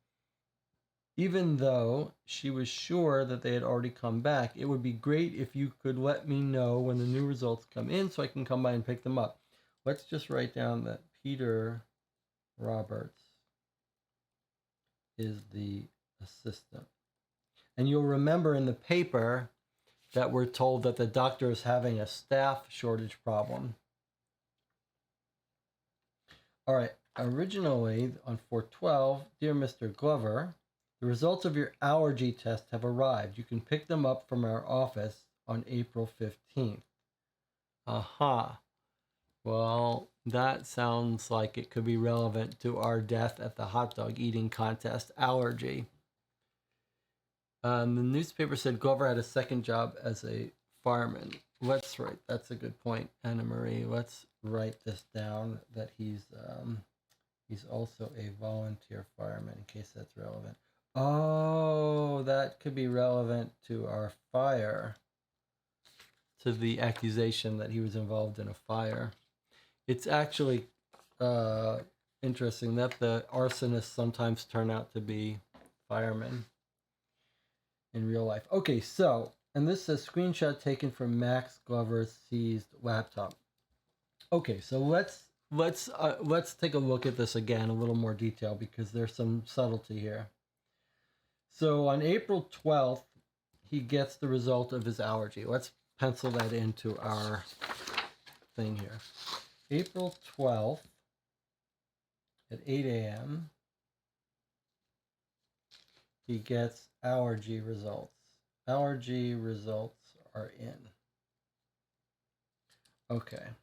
A: Even though she was sure that they had already come back, it would be great if you could let me know when the new results come in so I can come by and pick them up." Let's just write down that Peter Roberts is the assistant. And you'll remember in the paper that we're told that the doctor is having a staff shortage problem. All right, originally on 4/12, dear Mr. Glover, the results of your allergy test have arrived. You can pick them up from our office on April 15th. Aha. Well, that sounds like it could be relevant to our death at the hot dog eating contest allergy. The newspaper said Glover had a second job as a fireman. That's a good point, Anna Marie. Let's write this down, that he's also a volunteer fireman, in case that's relevant. Oh, that could be relevant to our fire, to the accusation that he was involved in a fire. It's actually interesting that the arsonists sometimes turn out to be firemen in real life. Okay, so, and this is a screenshot taken from Max Glover's seized laptop. Okay, so let's take a look at this again, a little more detail, because there's some subtlety here. So on April 12th, he gets the result of his allergy. Let's pencil that into our thing here. April 12th at 8 a.m., he gets allergy results. Allergy results are in. Okay.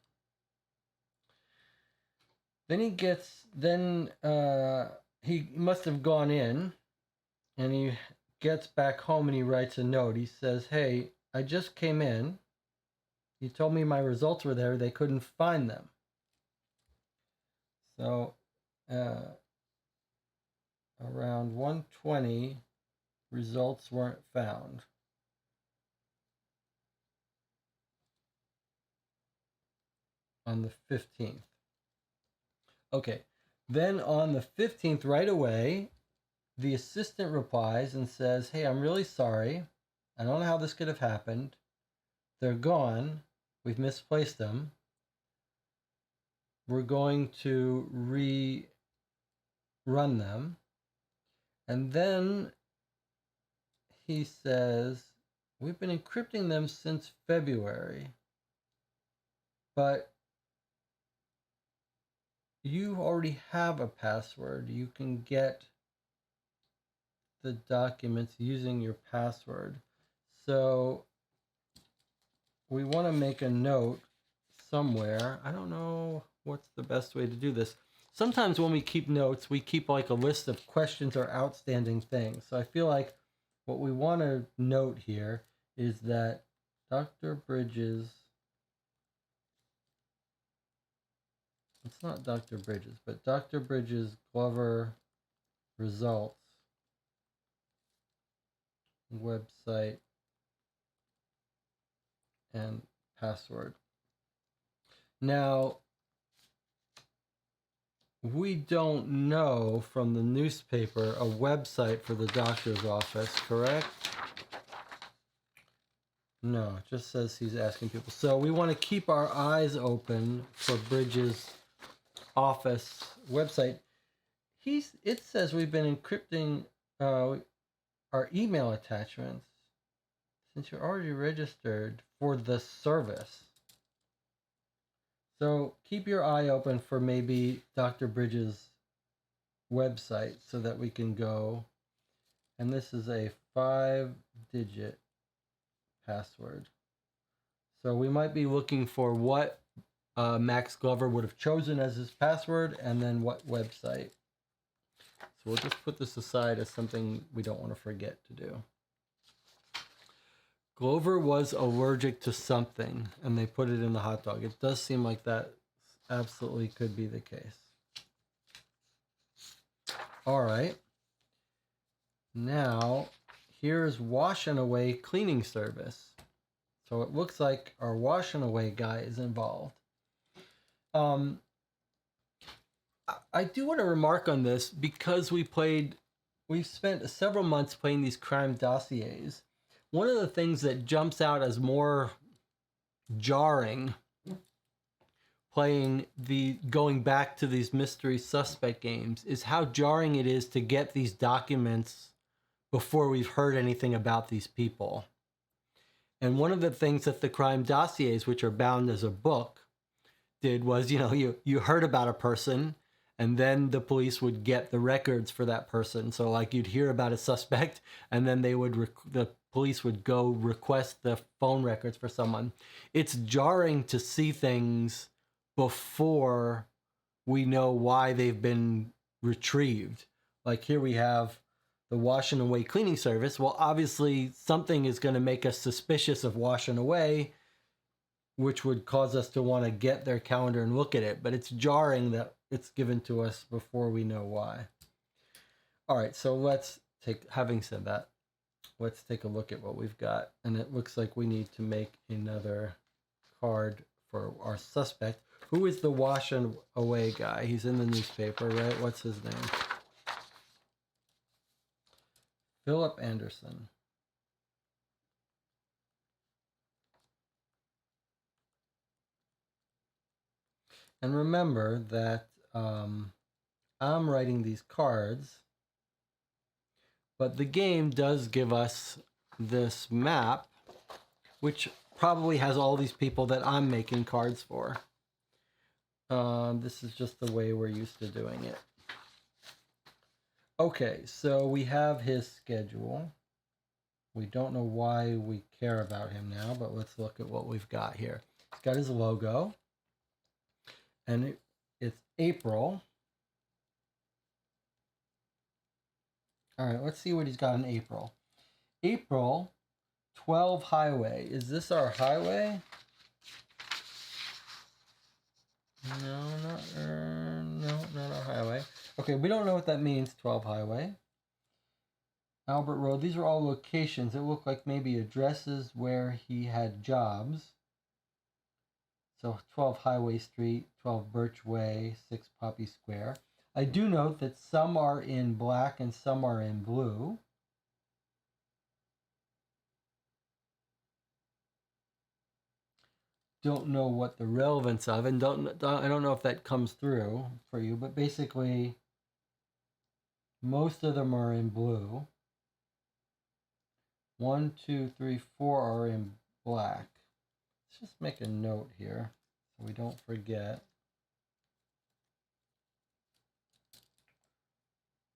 A: Then he must have gone in, and he gets back home and he writes a note. He says, "Hey, I just came in. He told me my results were there. They couldn't find them." So around 1:20, results weren't found. On the 15th. Okay, then on the 15th, right away, the assistant replies and says, "Hey, I'm really sorry. I don't know how this could have happened. They're gone. We've misplaced them. We're going to rerun them." And then he says, "We've been encrypting them since February, but you already have a password. You can get the documents using your password. So we want to make a note somewhere." I don't know what's the best way to do this. Sometimes when we keep notes, we keep like a list of questions or outstanding things. So I feel like what we want to note here is that Dr. Bridges, it's not Dr. Bridges, but Dr. Bridges Glover results website and password. Now, we don't know from the newspaper a website for the doctor's office, correct? No, it just says he's asking people. So we want to keep our eyes open for Bridges' office website. It says we've been encrypting our email attachments since you're already registered for the service. So keep your eye open for maybe Dr. Bridges' website so that we can go. And this is a 5-digit password. So we might be looking for what Max Glover would have chosen as his password, and then what website. So we'll just put this aside as something we don't want to forget to do. Glover was allergic to something, and they put it in the hot dog. It does seem like that absolutely could be the case. All right. Now, here's Wash and Away cleaning service. So it looks like our Wash and Away guy is involved. I do want to remark on this because we've spent several months playing these crime dossiers. One of the things that jumps out as more jarring going back to these mystery suspect games is how jarring it is to get these documents before we've heard anything about these people. And one of the things that the crime dossiers, which are bound as a book, did was, you heard about a person, and then the police would get the records for that person. So like you'd hear about a suspect, and then the police would go request the phone records for someone. It's jarring to see things before we know why they've been retrieved. Like here we have the Wash and Away cleaning service. Well, obviously something is going to make us suspicious of Wash and Away, which would cause us to want to get their calendar and look at it. But it's jarring that it's given to us before we know why. All right, so having said that, let's take a look at what we've got. And it looks like we need to make another card for our suspect. Who is the Wash and Away guy? He's in the newspaper, right? What's his name? Philip Anderson. And remember that I'm writing these cards, but the game does give us this map, which probably has all these people that I'm making cards for. This is just the way we're used to doing it. Okay, so we have his schedule. We don't know why we care about him now, but let's look at what we've got here. He's got his logo, and it's April. All right, let's see what he's got in April. April 12 highway. Is this our highway? No, not our highway. Okay, we don't know what that means, 12 highway. Albert Road. These are all locations. It looked like maybe addresses where he had jobs. So 12 Highway Street, 12 Birch Way, 6 Poppy Square. I do note that some are in black and some are in blue. Don't know what the relevance of, and I don't know if that comes through for you, but basically most of them are in blue. 1, 2, 3, 4 are in black. Let's just make a note here so we don't forget.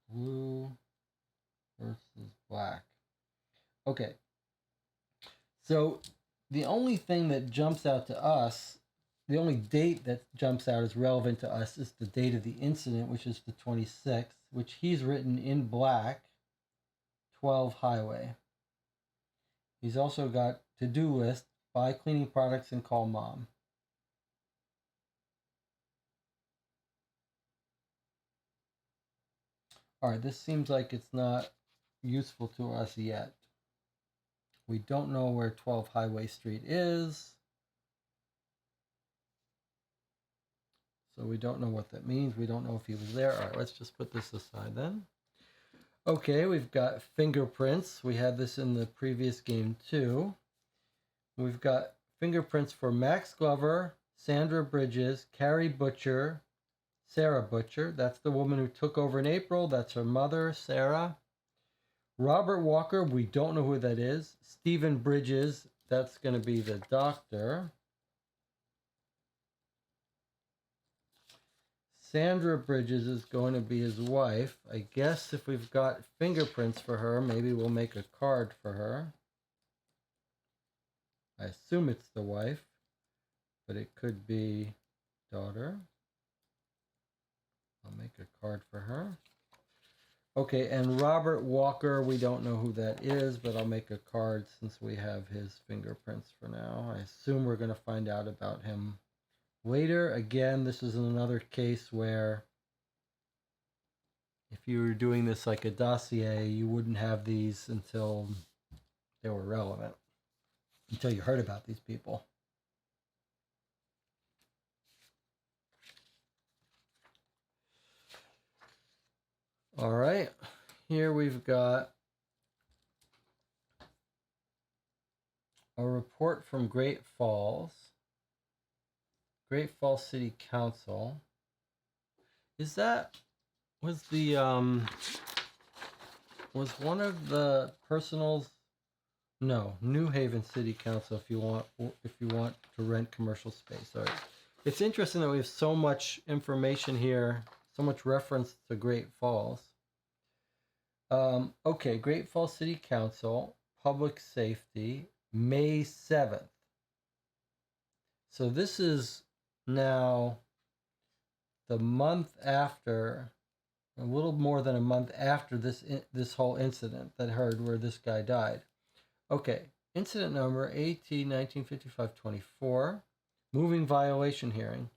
A: Blue versus black. Okay. So the only thing that jumps out to us, the only date that jumps out as relevant to us is the date of the incident, which is the 26th, which he's written in black, 12 Highway. He's also got to-do list, buy cleaning products and call mom. All right, this seems like it's not useful to us yet. We don't know where 12 Highway Street is. So we don't know what that means. We don't know if he was there. All right, let's just put this aside then. Okay, we've got fingerprints. We had this in the previous game too. We've got fingerprints for Max Glover, Sandra Bridges, Carrie Butcher, Sarah Butcher. That's the woman who took over in April. That's her mother, Sarah. Robert Walker, we don't know who that is. Stephen Bridges, that's going to be the doctor. Sandra Bridges is going to be his wife. I guess if we've got fingerprints for her, maybe we'll make a card for her. I assume it's the wife, but it could be daughter. I'll make a card for her. Okay, and Robert Walker, we don't know who that is, but I'll make a card since we have his fingerprints for now. I assume we're going to find out about him later. Again, this is another case where if you were doing this like a dossier, you wouldn't have these until they were relevant, until you heard about these people. All right, here we've got a report from Great Falls City Council. Was one of the personals? No, New Haven City Council. If you want to rent commercial space. All right. It's interesting that we have so much information here, so much reference to Great Falls. Okay, Great Falls City Council, Public Safety, May 7th. So this is now the month after, a little more than a month after this whole incident that heard where this guy died. Okay, incident number AT 1955-24, moving violation hearing.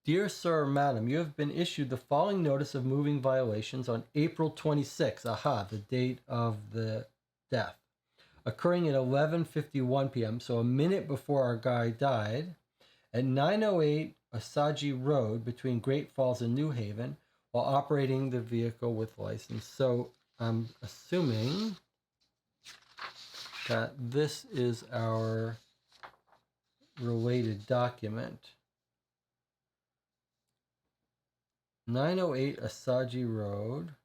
A: Dear Sir or Madam, you have been issued the following notice of moving violations on April 26, the date of the death, occurring at 11:51 p.m., so a minute before our guy died, at 908 Osage Road between Great Falls and New Haven while operating the vehicle with license. So I'm assuming that this is our related document. 908 Osage Road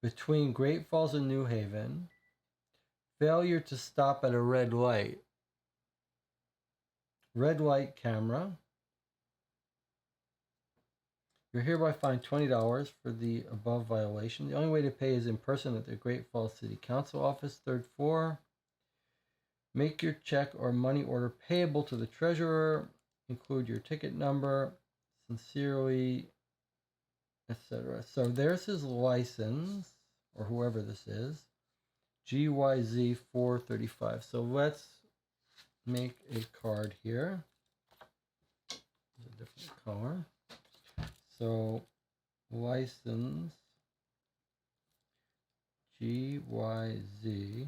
A: between Great Falls and New Haven. Failure to stop at a red light. Red light camera. You're hereby fined $20 for the above violation. The only way to pay is in person at the Great Falls City Council office, 3rd floor. Make your check or money order payable to the treasurer. Include your ticket number. Sincerely, etc. So there's his license, or whoever this is, GYZ 435. So let's make a card here. It's a different color. So license GYZ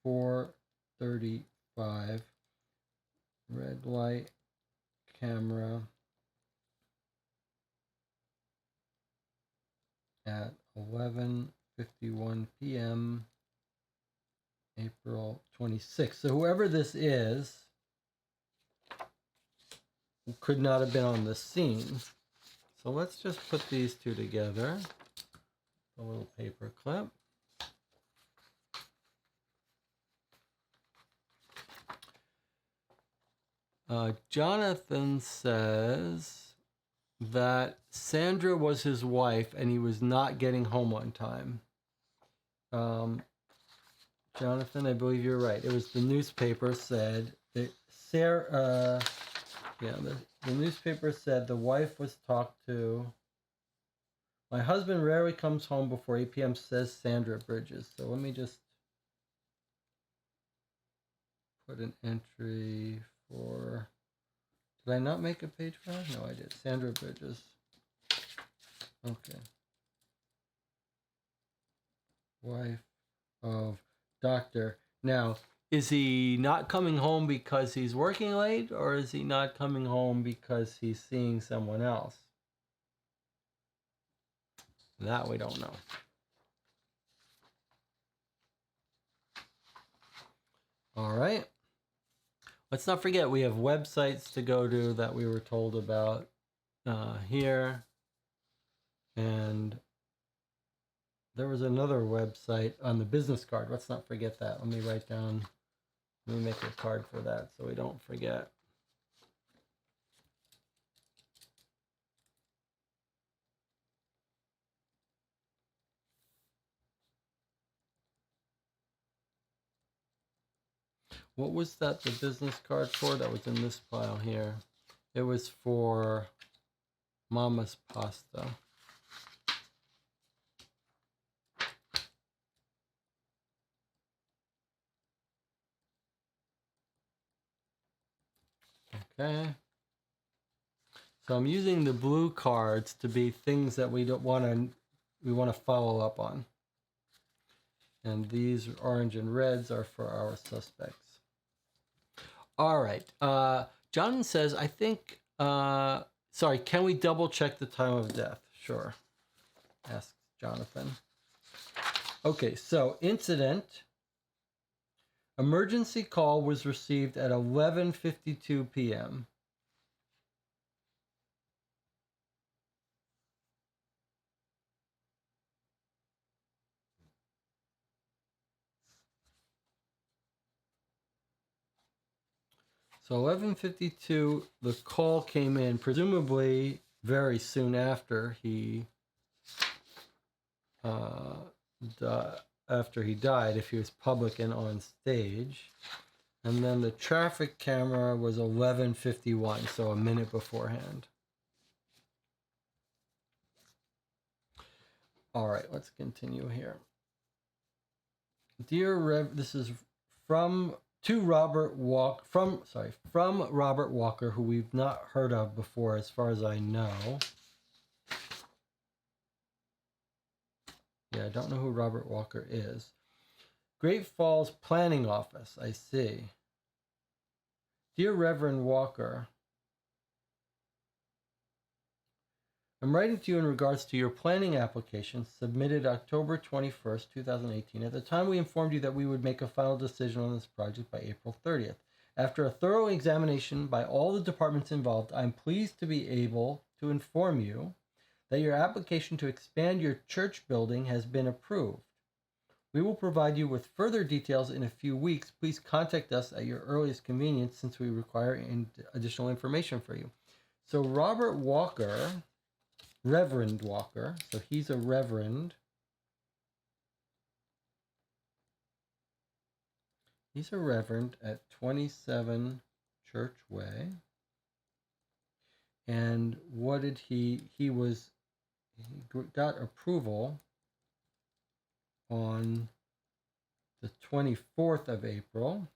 A: 435, red light camera at 11:51 p.m. April 26th. So whoever this is could not have been on the scene. So let's just put these two together. A little paper clip. Jonathan says that Sandra was his wife and he was not getting home on time. Jonathan, I believe you're right. It was the newspaper said that Sarah, the newspaper said the wife was talked to. My husband rarely comes home before 8 p.m., says Sandra Bridges. So let me just put an entry for... Did I not make a page for that? No, I did. Sandra Bridges. Okay. Wife of doctor. Now, is he not coming home because he's working late, or is he not coming home because he's seeing someone else? That we don't know. All right. Let's not forget we have websites to go to that we were told about here. And there was another website on the business card. Let's not forget that. Let me write down, let me make a card for that so we don't forget. What was that, the business card for? That was in this pile here. It was for Mama's Pasta. Okay. So I'm using the blue cards to be things that we want to follow up on. And these orange and reds are for our suspects. All right. Jonathan says, I think, sorry, can we double check the time of death? Sure. Asks Jonathan. Okay, so incident. Emergency call was received at 11:52 p.m. So 11:52, the call came in, presumably very soon after he died, if he was public and on stage. And then the traffic camera was 11:51, so a minute beforehand. All right, let's continue here. Dear Rev, this is from Robert Walker, who we've not heard of before, as far as I know. Yeah, I don't know who Robert Walker is. Great Falls Planning Office, I see. Dear Reverend Walker, I'm writing to you in regards to your planning application submitted October 21st, 2018. At the time, we informed you that we would make a final decision on this project by April 30th. After a thorough examination by all the departments involved, I'm pleased to be able to inform you that your application to expand your church building has been approved. We will provide you with further details in a few weeks. Please contact us at your earliest convenience since we require additional information for you. So Robert Walker, Reverend Walker, so he's a reverend. He's a reverend at 27 Church Way. And what did he got approval on the 24th of April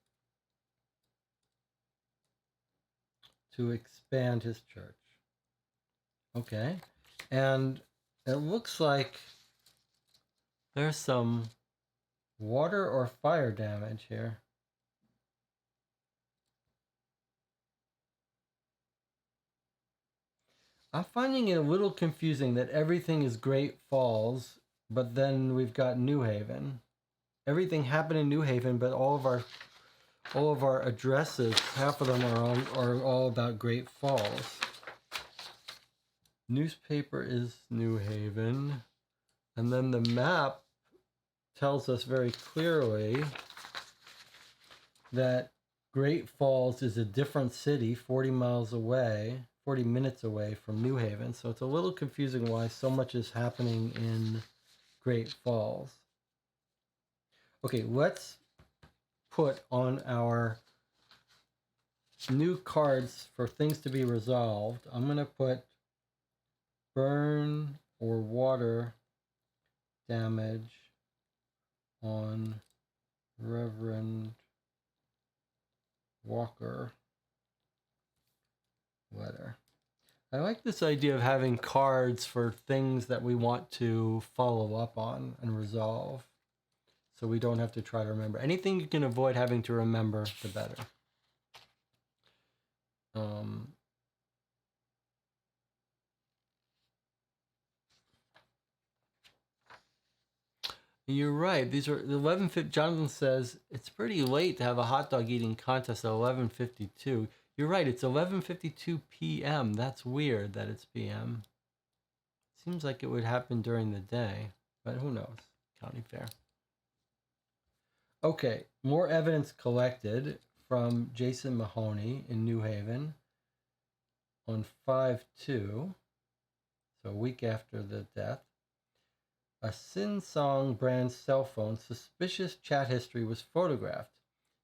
A: to expand his church. Okay. And it looks like there's some water or fire damage here. I'm finding it a little confusing that everything is Great Falls, but then we've got New Haven. Everything happened in New Haven, but all of our addresses, half of them are all about Great Falls. Newspaper is New Haven, and then the map tells us very clearly that Great Falls is a different city, 40 minutes away from New Haven. So it's a little confusing why so much is happening in Great Falls. Okay, let's put on our new cards for things to be resolved. I'm going to put burn or water damage on Reverend Walker letter. I like this idea of having cards for things that we want to follow up on and resolve, so we don't have to try to remember. Anything you can avoid having to remember, the better. You're right. These are 11:50. Jonathan says it's pretty late to have a hot dog eating contest at 11:52. You're right. It's 11:52 p.m. That's weird that it's p.m. Seems like it would happen during the day, but who knows? County Fair. Okay, more evidence collected from Jason Mahoney in New Haven on 5/2, so a week after the death. A Sinsong brand cell phone suspicious chat history was photographed.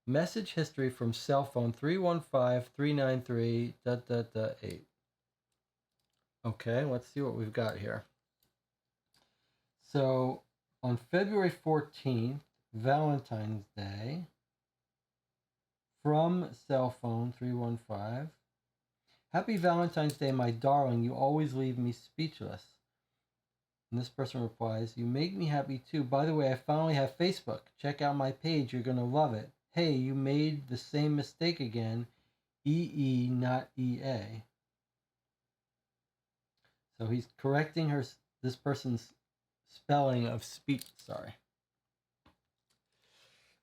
A: Message history from cell phone 315-393-8. Okay, let's see what we've got here. So on February 14th, Valentine's Day, from cell phone 315, Happy Valentine's Day, my darling. You always leave me speechless. And this person replies, you make me happy too. By the way, I finally have Facebook. Check out my page. You're going to love it. Hey, you made the same mistake again. EE, not EA. So he's correcting this person's spelling of speech. Sorry.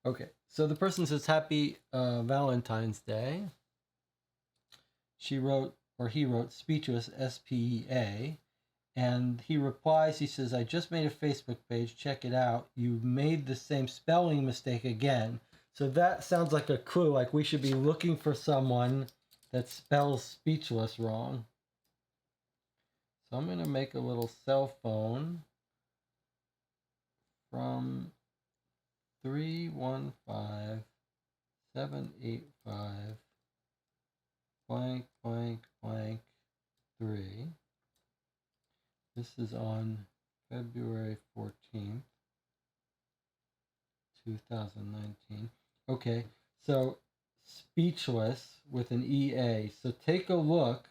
A: Okay, so the person says, happy Valentine's Day. She wrote, or he wrote, speechless, SPEA. And he replies, he says, I just made a Facebook page. Check it out. You made the same spelling mistake again. So that sounds like a clue, like we should be looking for someone that spells speechless wrong. So I'm going to make a little cell phone from 315-785 blank blank blank 3. This is on February 14th, 2019. Okay, so speechless with an EA. So take a look.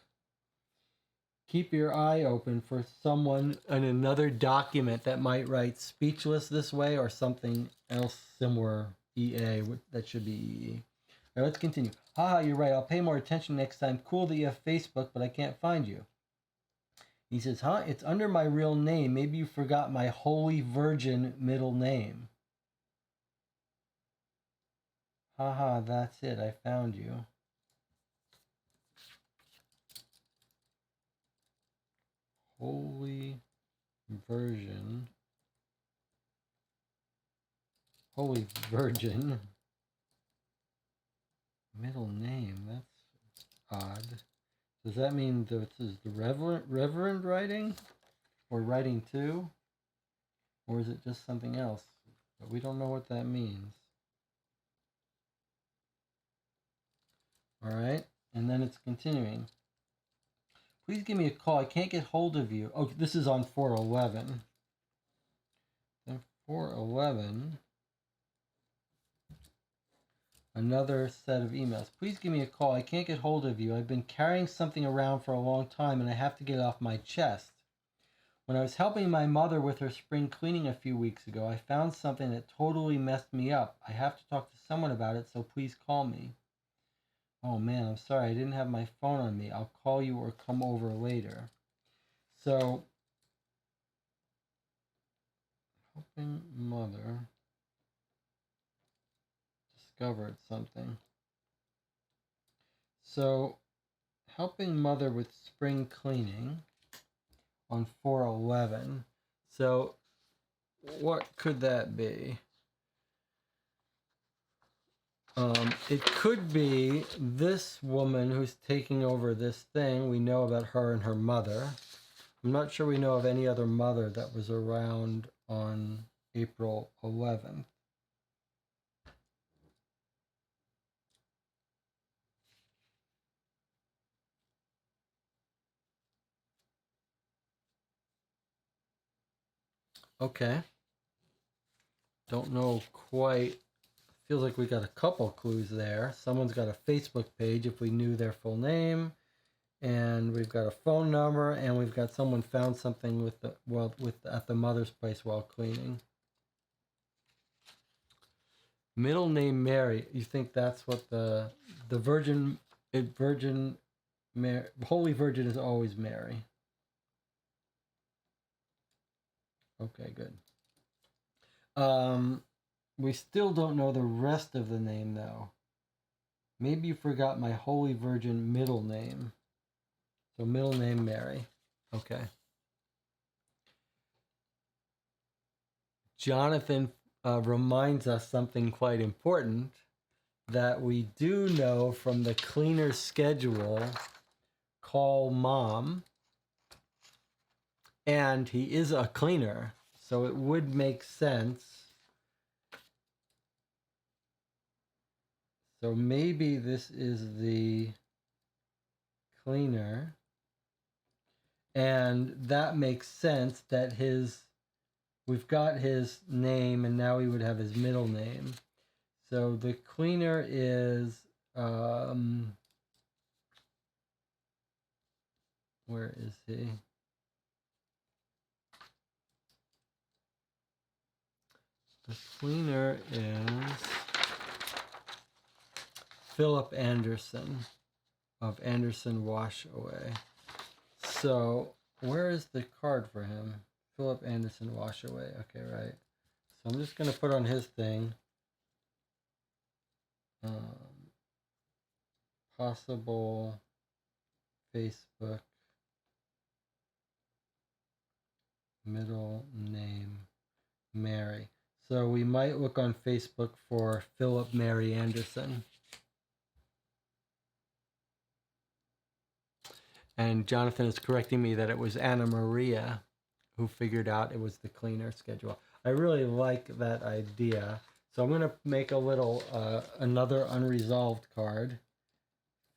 A: Keep your eye open for someone in another document that might write speechless this way or something else similar, EA, that should be EE. All right, let's continue. Haha, you're right. I'll pay more attention next time. Cool that you have Facebook, but I can't find you. He says, huh? It's under my real name. Maybe you forgot my Holy Virgin middle name. Haha, that's it. I found you. Holy Virgin. Holy Virgin. Middle name. That's odd. Does that mean this is the Reverend writing? Or writing too? Or is it just something else? But we don't know what that means. Alright, and then it's continuing. Please give me a call. I can't get hold of you. Oh, this is on 411. Then 411. Another set of emails. Please give me a call. I can't get hold of you. I've been carrying something around for a long time and I have to get it off my chest. When I was helping my mother with her spring cleaning a few weeks ago, I found something that totally messed me up. I have to talk to someone about it, so please call me. Oh man, I'm sorry. I didn't have my phone on me. I'll call you or come over later. So, helping mother discovered something. So, helping mother with spring cleaning on 411. So, what could that be? It could be this woman who's taking over this thing. We know about her and her mother. I'm not sure we know of any other mother that was around on April 11th. Okay. Don't know quite. Feels like we got a couple clues there. Someone's got a Facebook page if we knew their full name. And we've got a phone number, and we've got someone found something at the mother's place while cleaning. Middle name Mary. You think that's what the Holy Virgin is always Mary. Okay, good. We still don't know the rest of the name though. Maybe you forgot my Holy Virgin middle name. So middle name Mary. Okay. Jonathan reminds us something quite important that we do know from the cleaner schedule. Call mom. And he is a cleaner, so it would make sense. So maybe this is the cleaner. And that makes sense that we've got his name and now we would have his middle name. So the cleaner is Where is he? The cleaner is Philip Anderson of Anderson Wash Away. So where is the card for him? Philip Anderson Wash Away. Okay, right. So I'm just going to put on his thing. Possible Facebook middle name Mary. So we might look on Facebook for Philip Mary Anderson. And Jonathan is correcting me that it was Anna Maria who figured out it was the cleaner schedule. I really like that idea. So I'm going to make a little, another unresolved card.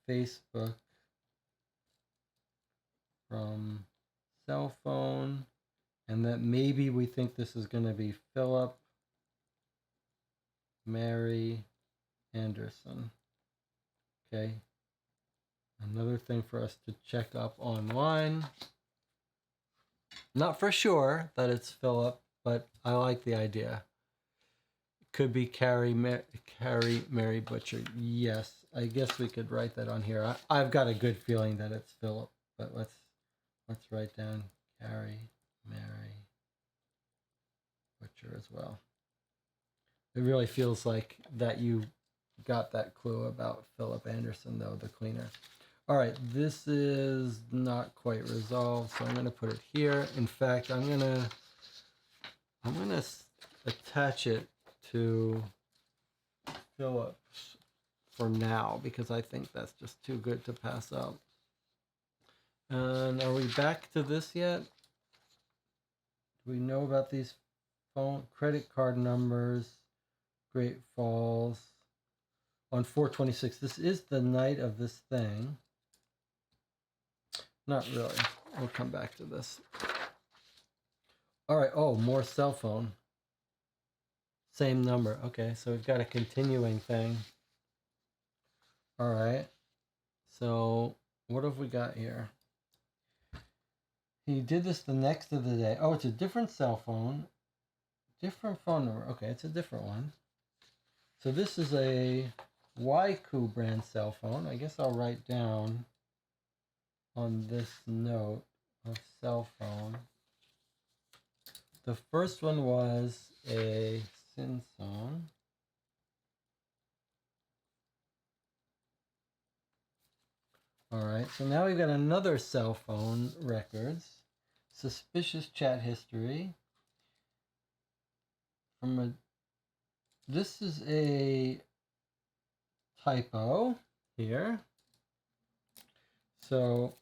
A: Facebook from cell phone. And that maybe we think this is going to be Philip Mary Anderson. Okay. Another thing for us to check up online. Not for sure that it's Philip, but I like the idea. Could be Carrie Mary Butcher. Yes, I guess we could write that on here. I've got a good feeling that it's Philip, but let's write down Carrie Mary Butcher as well. It really feels like that you got that clue about Philip Anderson, though, the cleaner. All right, this is not quite resolved, so I'm going to put it here. In fact, I'm going to attach it to Phillips for now because I think that's just too good to pass up. And are we back to this yet? Do we know about these phone credit card numbers? Great Falls on 4/26. This is the night of this thing. Not really. We'll come back to this. All right. Oh, more cell phone. Same number. Okay, so we've got a continuing thing. All right. So what have we got here? He did this the next of the day. Oh, it's a different cell phone. Different phone number. Okay, it's a different one. So this is a Waiku brand cell phone. I guess I'll write down on this note of cell phone. The first one was a Samsung. All right, so now we've got another cell phone records. Suspicious chat history. This is a typo here. So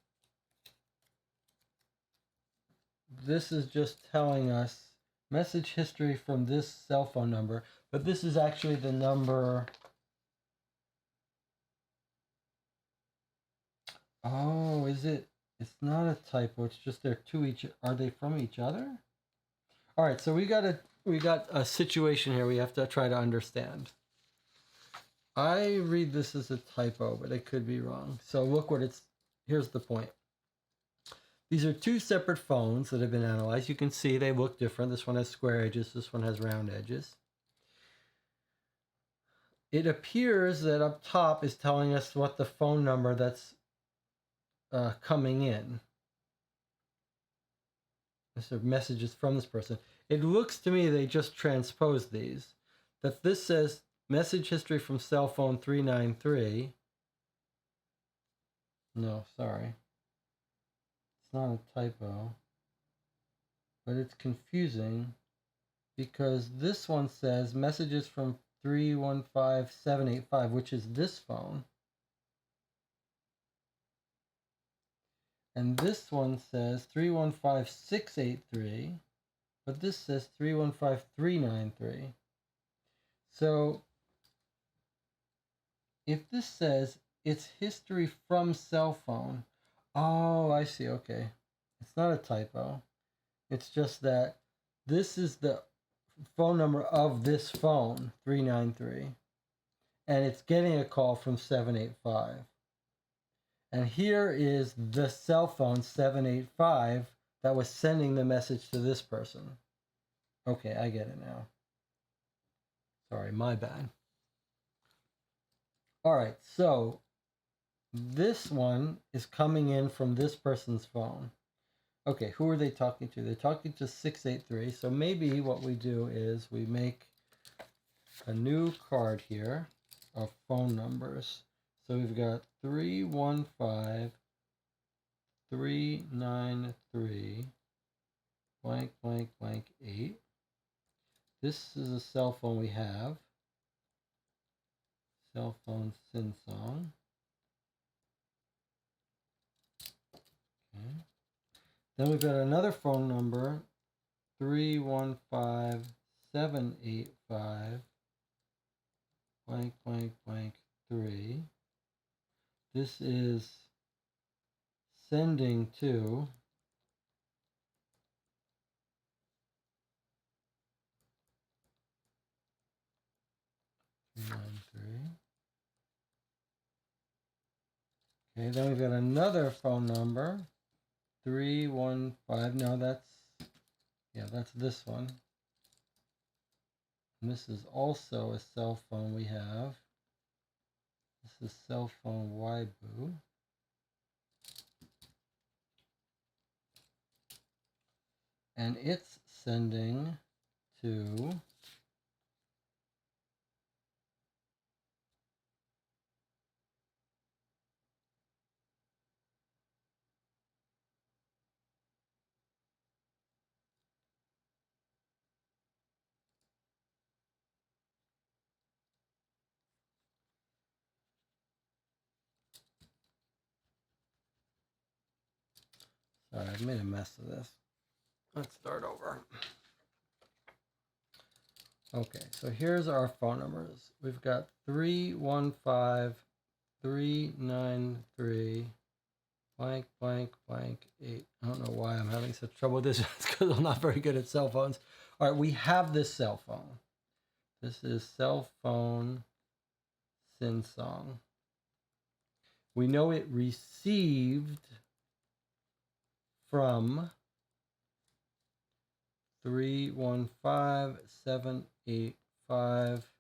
A: this is just telling us message history from this cell phone number, but this is actually the number. Oh, is it? It's not a typo. It's just they're to each. Are they from each other? All right. So we got a situation here. We have to try to understand. I read this as a typo, but it could be wrong. So look what it's. Here's the point. These are two separate phones that have been analyzed. You can see they look different. This one has square edges. This one has round edges. It appears that up top is telling us what the phone number that's coming in. These are messages from this person. It looks to me they just transposed these. That this says message history from cell phone 393. No, sorry. It's not a typo. But it's confusing because this one says messages from 315785, which is this phone. And this one says 315683, but this says 315393. So if this says it's history from cell phone, oh, I see, okay. It's not a typo. It's just that this is the phone number of this phone, 393, and it's getting a call from 785. And here is the cell phone 785 that was sending the message to this person. Okay, I get it now. Sorry, my bad. All right, so this one is coming in from this person's phone. Okay, who are they talking to? They're talking to 683. So maybe what we do is we make a new card here of phone numbers. So we've got 315 393 blank blank blank 8. This is a cell phone we have. Cell phone SinSong. Okay. Then we've got another phone number, 315 785 blank blank blank 3. This is sending to Okay, then we've got another phone number, 315. No, that's this one. And this is also a cell phone we have. This is cell phone Waibu. And it's sending to Sorry, I've made a mess of this. Let's start over. Okay, so here's our phone numbers. We've got 315 393 blank blank blank 8. I don't know why I'm having such trouble with this. It's because I'm not very good at cell phones. All right, we have this cell phone. This is cell phone SinSong. We know it received from 315 785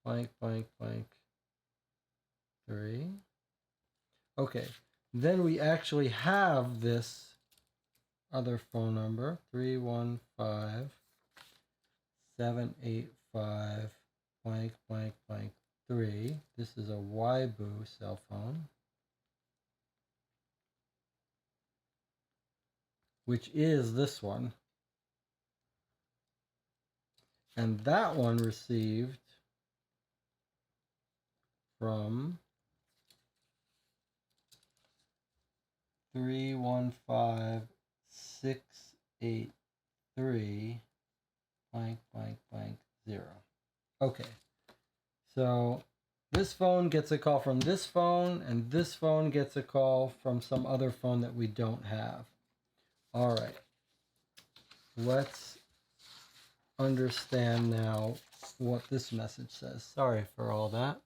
A: blank blank blank 3. Okay, then we actually have this other phone number, 315 785 blank blank blank 3. This is a Waibu cell phone, which is this one. And that one received from 315 683 blank blank blank 0. Okay, so this phone gets a call from this phone, and this phone gets a call from some other phone that we don't have. All right, let's understand now what this message says. Sorry for all that.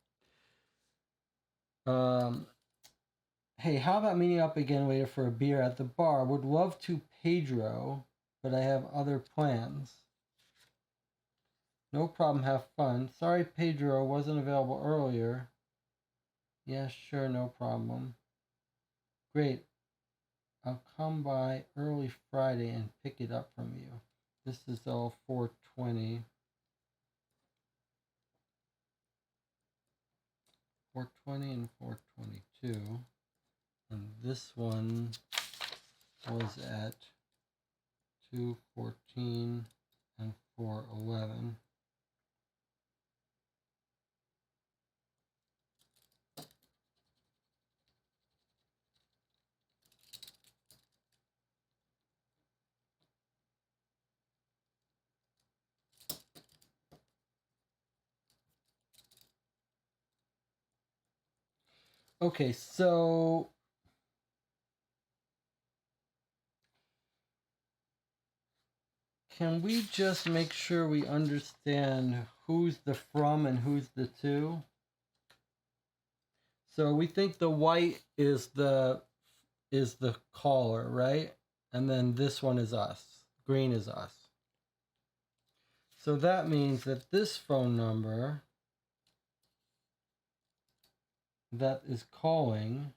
A: Hey, how about meeting up again later for a beer at the bar? Would love to, Pedro, but I have other plans. No problem, have fun. Sorry Pedro wasn't available earlier. Yeah, sure, no problem. Great. I'll come by early Friday and pick it up from you. This is all 420. 420 and 422. And this one was at 214 and 411. Okay, so can we just make sure we understand who's the from and who's the to? So we think the white is the caller, right? And then this one is us. Green is us. So that means that this phone number that is calling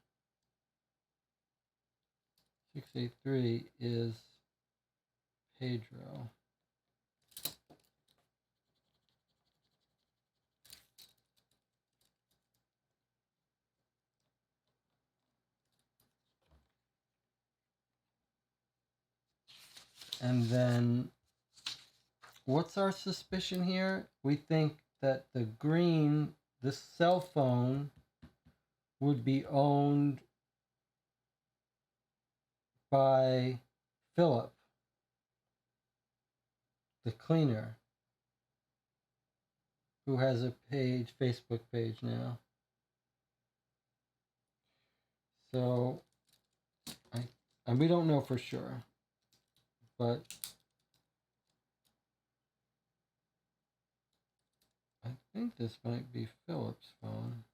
A: 683 is Pedro. And then what's our suspicion here? We think that the green, this cell phone, would be owned by Philip, the cleaner, who has a page, Facebook page now. So, and we don't know for sure, but I think this might be Philip's phone.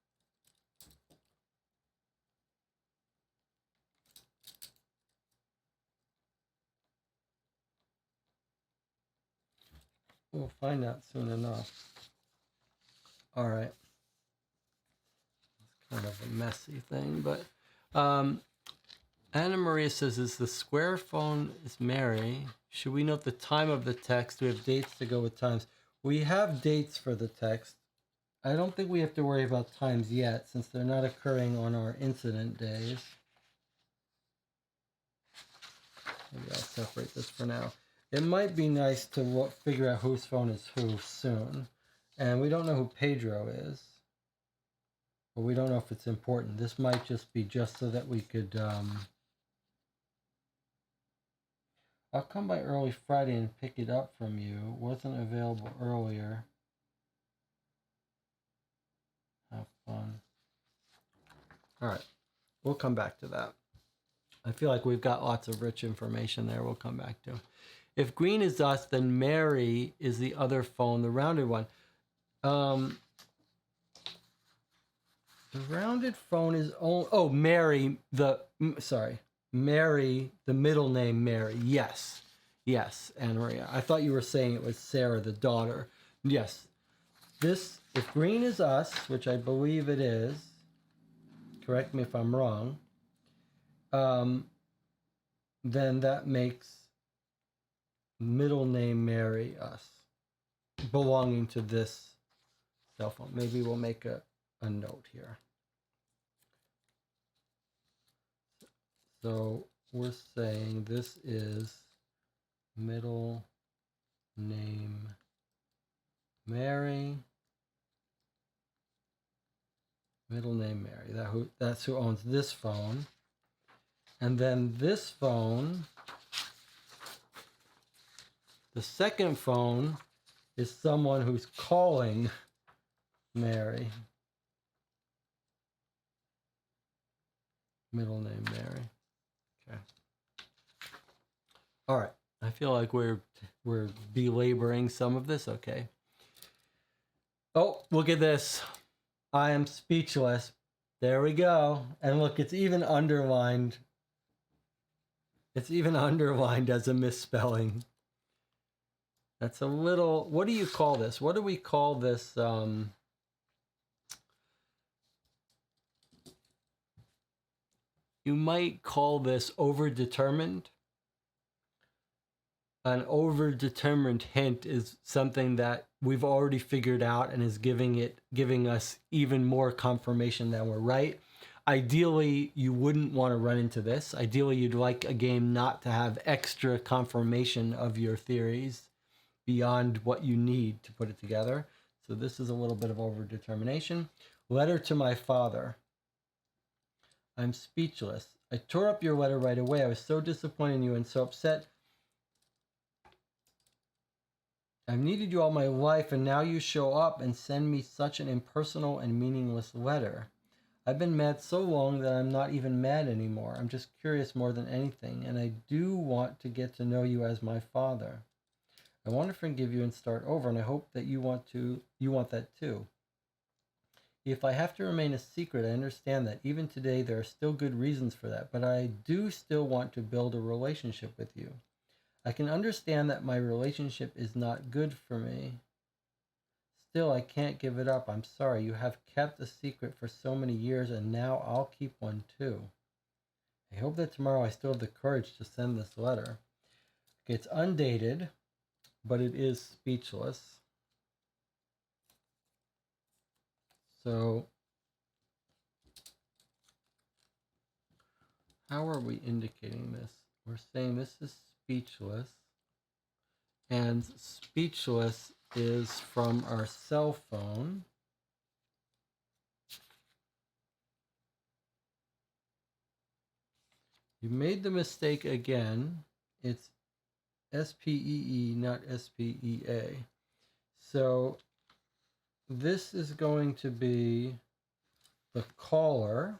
A: We'll find out soon enough. All right. It's kind of a messy thing, but Anna Maria says, is the square phone is Mary? Should we note the time of the text? We have dates to go with times. We have dates for the text. I don't think we have to worry about times yet, since they're not occurring on our incident days. Maybe I'll separate this for now. It might be nice to figure out whose phone is who soon. And we don't know who Pedro is. But we don't know if it's important. This might just be just so that we could... I'll come by early Friday and pick it up from you. Wasn't available earlier. Have fun. All right. We'll come back to that. I feel like we've got lots of rich information there we'll come back to. If green is us, then Mary is the other phone, the rounded one. The rounded phone is... Mary, Mary, the middle name Mary. Yes, Anna Maria. I thought you were saying it was Sarah, the daughter. Yes. This, if green is us, which I believe it is, correct me if I'm wrong, then that makes middle name Mary us, belonging to this cell phone. Maybe we'll make a note here. So we're saying this is middle name Mary. Middle name Mary. That's who owns this phone. And then this phone, the second phone, is someone who's calling Mary. Middle name Mary. Okay. All right. I feel like we're belaboring some of this. Okay. Oh, look at this. I am speechless. There we go. And look, it's even underlined. It's even underlined as a misspelling. That's a little... What do you call this? What do we call this? You might call this overdetermined. An overdetermined hint is something that we've already figured out and is giving us even more confirmation that we're right. Ideally, you wouldn't want to run into this. Ideally, you'd like a game not to have extra confirmation of your theories beyond what you need to put it together. So this is a little bit of overdetermination. Letter to my father. I'm speechless. I tore up your letter right away. I was so disappointed in you and so upset. I've needed you all my life, and now you show up and send me such an impersonal and meaningless letter. I've been mad so long that I'm not even mad anymore. I'm just curious more than anything, and I do want to get to know you as my father. I want to forgive you and start over, and I hope that you want that too. If I have to remain a secret, I understand that. Even today, there are still good reasons for that, but I do still want to build a relationship with you. I can understand that my relationship is not good for me. Still, I can't give it up. I'm sorry. You have kept a secret for so many years, and now I'll keep one too. I hope that tomorrow I still have the courage to send this letter. Okay, it's undated, but it is speechless. So, how are we indicating this? We're saying this is speechless, and speechless is from our cell phone. You made the mistake again. It's SPEE, not SPEA. So this is going to be the caller,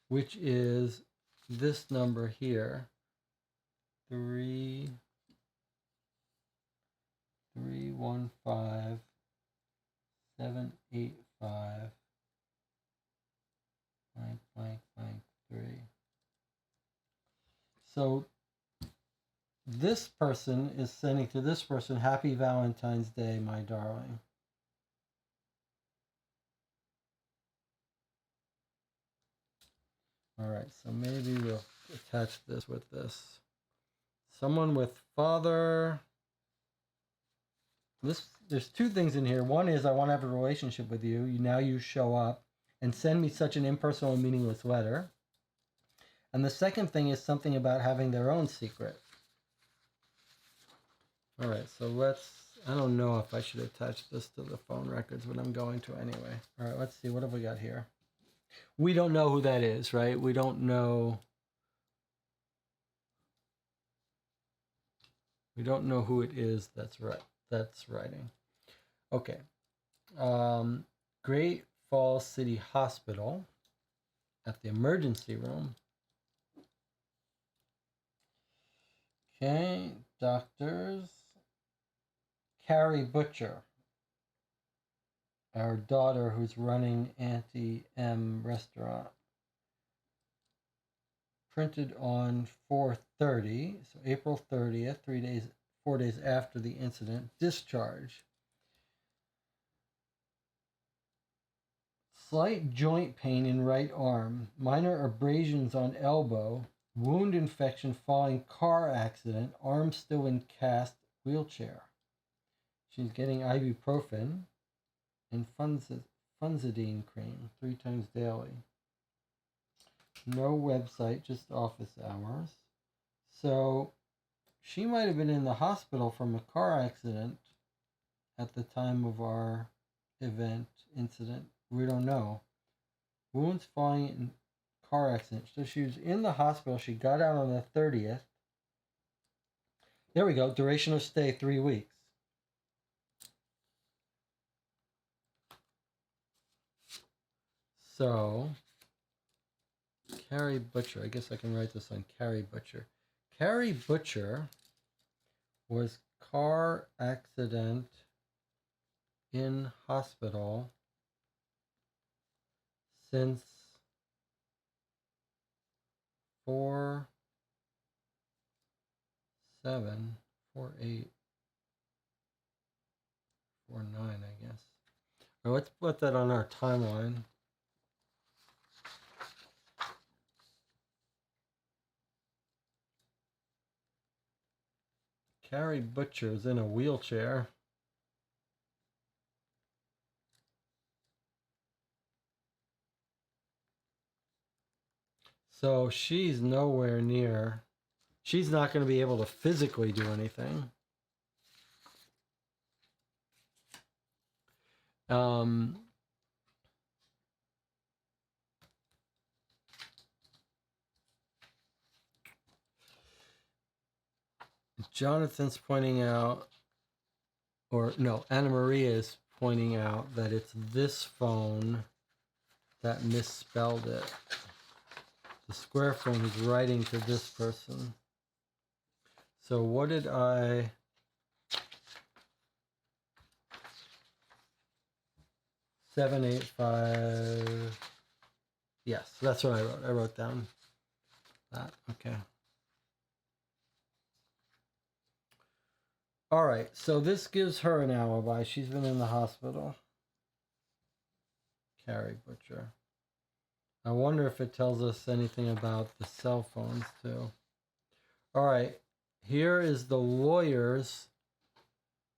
A: which is this number here, 315-785 blank blank blank 3. So this person is sending to this person, Happy Valentine's Day, my darling. All right, so maybe we'll attach this with this. Someone with father. There's two things in here. One is I want to have a relationship with you. Now you show up and send me such an impersonal and meaningless letter. And the second thing is something about having their own secret. All right, so I don't know if I should attach this to the phone records, but I'm going to anyway. All right, let's see. What have we got here? We don't know who that is, right? We don't know. We don't know who it is that's writing. Okay. Great Falls City Hospital at the emergency room. Okay, doctors. Carrie Butcher, our daughter who's running Auntie M restaurant. Printed on 4/30, so April 30th, 4 days after the incident. Discharge. Slight joint pain in right arm, minor abrasions on elbow, wound infection following car accident, arm still in cast, wheelchair. She's getting ibuprofen and Funzidine cream 3 times daily. No website, just office hours. So she might have been in the hospital from a car accident at the time of our incident. We don't know. Wounds following in car accident. So she was in the hospital. She got out on the 30th. There we go. Duration of stay, 3 weeks. So, Carrie Butcher. I guess I can write this on Carrie Butcher. Carrie Butcher was car accident in hospital since 4/7/48. Or 9, I guess. All right, let's put that on our timeline. Carrie Butcher's in a wheelchair. So she's nowhere near. She's not going to be able to physically do anything. Jonathan's pointing out, or no, Anna Maria is pointing out that it's this phone that misspelled it. The square phone is writing to this person. So what did I... 785. Yes, that's what I wrote. I wrote down that. Okay. All right, so this gives her an alibi. She's been in the hospital. Carrie Butcher. I wonder if it tells us anything about the cell phones, too. All right, here is the lawyer's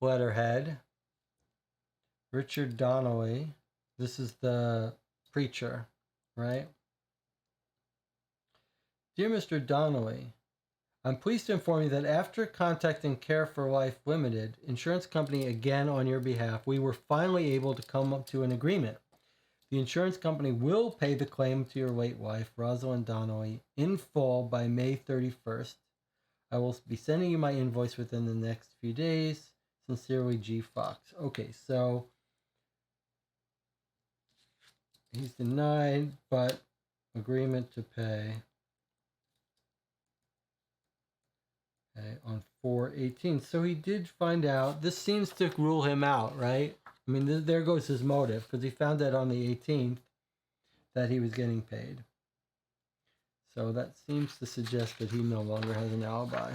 A: letterhead. Richard Donnelly. This is the preacher, right? Dear Mr. Donnelly, I'm pleased to inform you that after contacting Care for Life Limited, insurance company again on your behalf, we were finally able to come up to an agreement. The insurance company will pay the claim to your late wife, Rosalind Donnelly, in full by May 31st. I will be sending you my invoice within the next few days. Sincerely, G. Fox. Okay, so he's denied, but agreement to pay. Okay, on 4/18. So he did find out. This seems to rule him out, right? I mean, there goes his motive, because he found out on the 18th that he was getting paid. So that seems to suggest that he no longer has an alibi.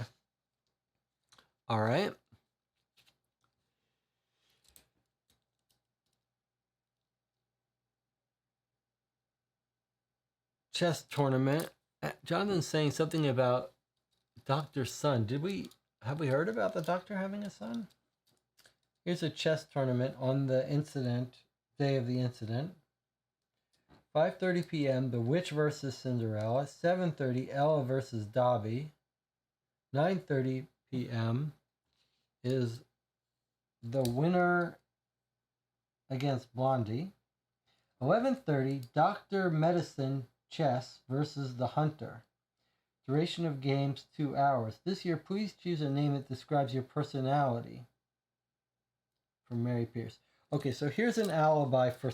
A: All right. Chess tournament. Jonathan's saying something about doctor's son. Have we heard about the doctor having a son? Here's a chess tournament on the day of the incident. 5:30 p.m. The Witch versus Cinderella. 7:30 Ella versus Dobby. 9:30 p.m. is the winner against Blondie. 11:30 Dr. Medicine Chess versus the Hunter. Duration of games 2 hours. This year, please choose a name that describes your personality. From Mary Pierce. Okay, so here's an alibi for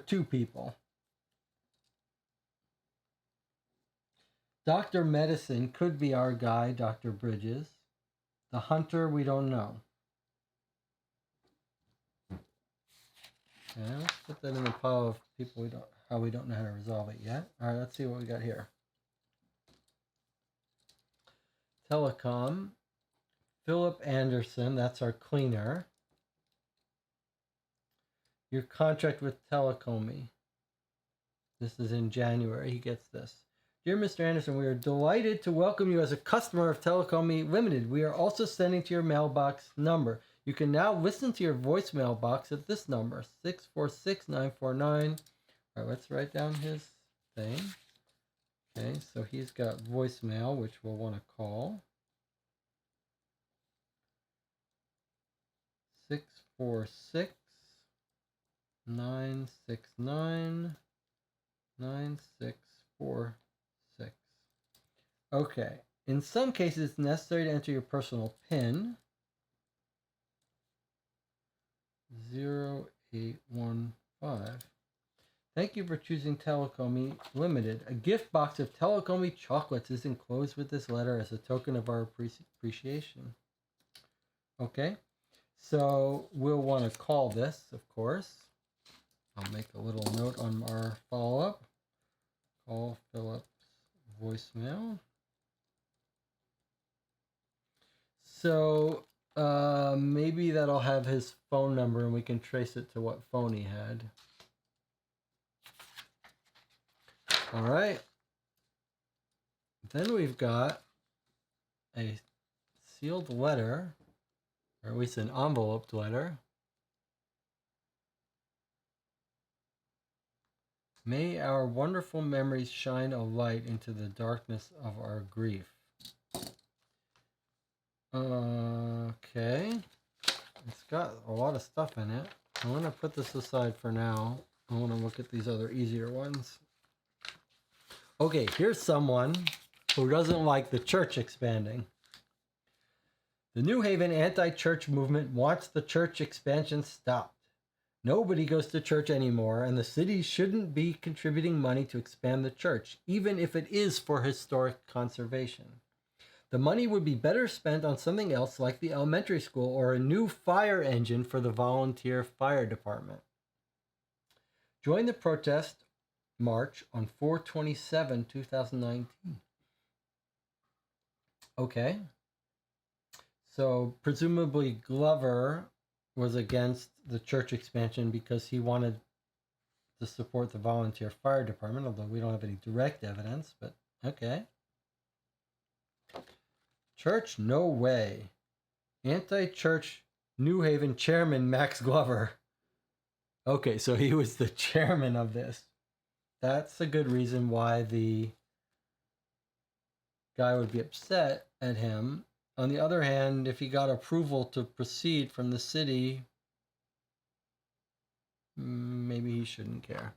A: two people. Dr. Medicine could be our guy, Dr. Bridges. The Hunter, we don't know. Okay, let's put that in the pile of people we don't know how to resolve it yet. All right, let's see what we got here. Telecom. Philip Anderson, that's our cleaner. Your contract with Telecomi. This is in January. He gets this. Dear Mr. Anderson, we are delighted to welcome you as a customer of Telecomi Limited. We are also sending to your mailbox number. You can now listen to your voicemail box at this number, 646-949. All right, let's write down his thing. Okay, so he's got voicemail, which we'll want to call. 646-969-9646. Okay. In some cases, it's necessary to enter your personal PIN. 0815. Thank you for choosing Telecomi Limited. A gift box of Telecomi chocolates is enclosed with this letter as a token of our appreciation. Okay. So we'll want to call this, of course. I'll make a little note on our follow-up. Call Philip's voicemail. So maybe that'll have his phone number and we can trace it to what phone he had. All right. Then we've got a sealed letter, or at least an enveloped letter. May our wonderful memories shine a light into the darkness of our grief. Okay. It's got a lot of stuff in it. I'm going to put this aside for now. I want to look at these other easier ones. Okay, here's someone who doesn't like the church expanding. The New Haven anti-church movement wants the church expansion stopped. Nobody goes to church anymore, and the city shouldn't be contributing money to expand the church, even if it is for historic conservation. The money would be better spent on something else like the elementary school or a new fire engine for the volunteer fire department. Join the protest march on 4/27/2019. Okay. So presumably Glover was against the church expansion because he wanted to support the volunteer fire department, although we don't have any direct evidence, but okay. Church, no way. Anti-church New Haven chairman Max Glover. Okay, so he was the chairman of this. That's a good reason why the guy would be upset at him. On the other hand, if he got approval to proceed from the city, maybe he shouldn't care.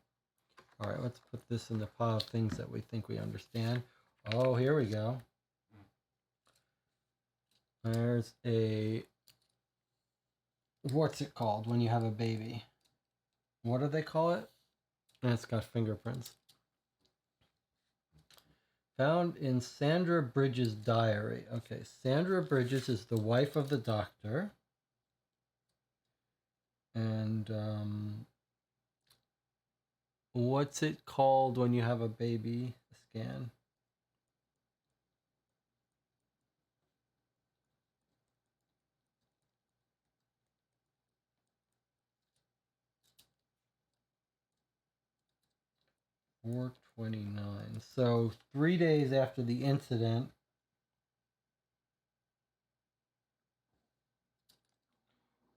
A: All right, let's put this in the pile of things that we think we understand. Oh, here we go. There's a, what's it called when you have a baby? What do they call it? And it's got fingerprints. Found in Sandra Bridges' diary. Okay, Sandra Bridges is the wife of the doctor. And what's it called when you have a baby scan? $429. So 3 days after the incident,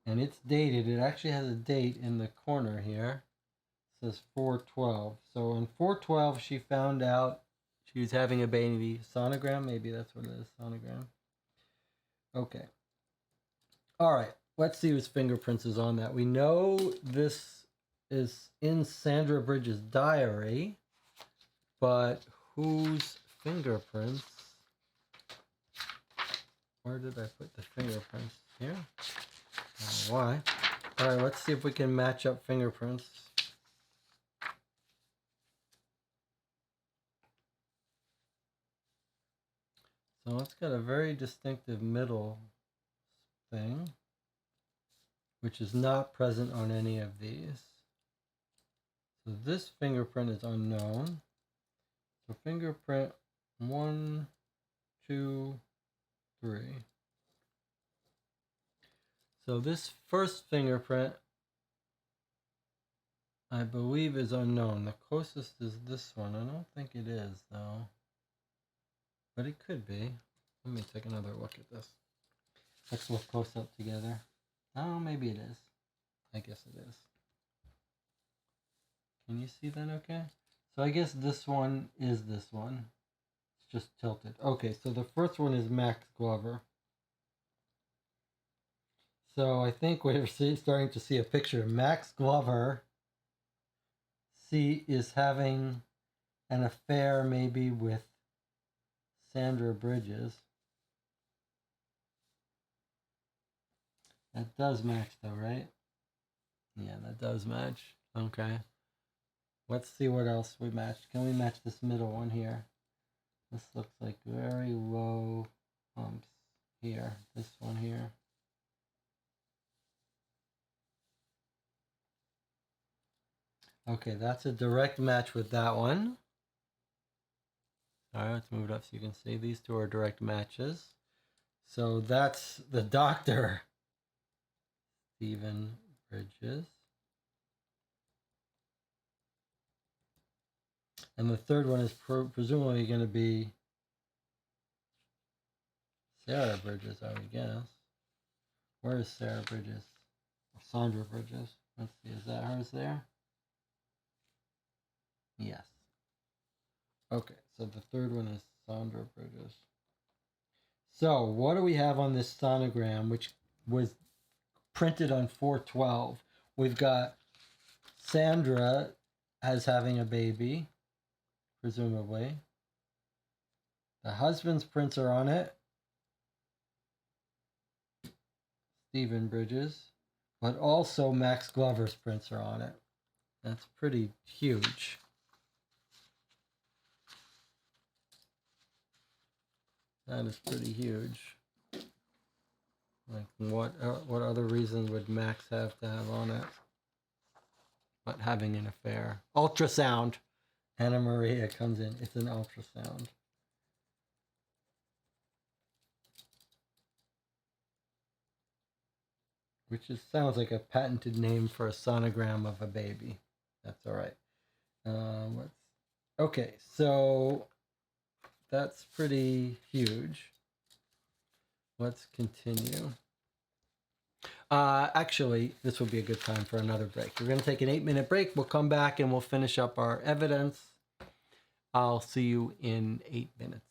A: and it's dated. It actually has a date in the corner here. It says 4/12. So on 4/12, she found out she was having a baby. Sonogram, maybe that's what it is. Sonogram. Okay. All right. Let's see whose fingerprints is on that. We know this is in Sandra Bridges' diary, but whose fingerprints? Where did I put the fingerprints? Here? I don't know why. All right, let's see if we can match up fingerprints. So it's got a very distinctive middle thing, which is not present on any of these. So this fingerprint is unknown. So fingerprint 1, 2, 3. So this first fingerprint, I believe, is unknown. The closest is this one. I don't think it is, though. But it could be. Let me take another look at this. Let's look close up together. Oh, maybe it is. I guess it is. Can you see that okay? So I guess this one is this one. It's just tilted. Okay, so the first one is Max Glover. So I think we're starting to see a picture. Max Glover is having an affair maybe with Sandra Bridges. That does match though, right? Yeah, that does match. Okay. Let's see what else we matched. Can we match this middle one here? This looks like very low humps here. This one here. Okay, that's a direct match with that one. All right, let's move it up so you can see. These two are direct matches. So that's the doctor, Stephen Bridges. And the third one is presumably going to be Sarah Bridges, I would guess. Where is Sarah Bridges? Or Sandra Bridges? Let's see, is that hers there? Yes. Okay, so the third one is Sandra Bridges. So what do we have on this sonogram, which was printed on 4/12? We've got Sandra as having a baby, presumably. The husband's prints are on it, Stephen Bridges, but also Max Glover's prints are on it. That's pretty huge. That is pretty huge. Like, what other reason would Max have to have on it? But having an affair. Ultrasound. Anna Maria comes in. It's an ultrasound. Which sounds like a patented name for a sonogram of a baby. That's all right. Okay, so that's pretty huge. Let's continue. Actually, this will be a good time for another break. We're going to take an 8-minute break. We'll come back and we'll finish up our evidence. I'll see you in 8 minutes.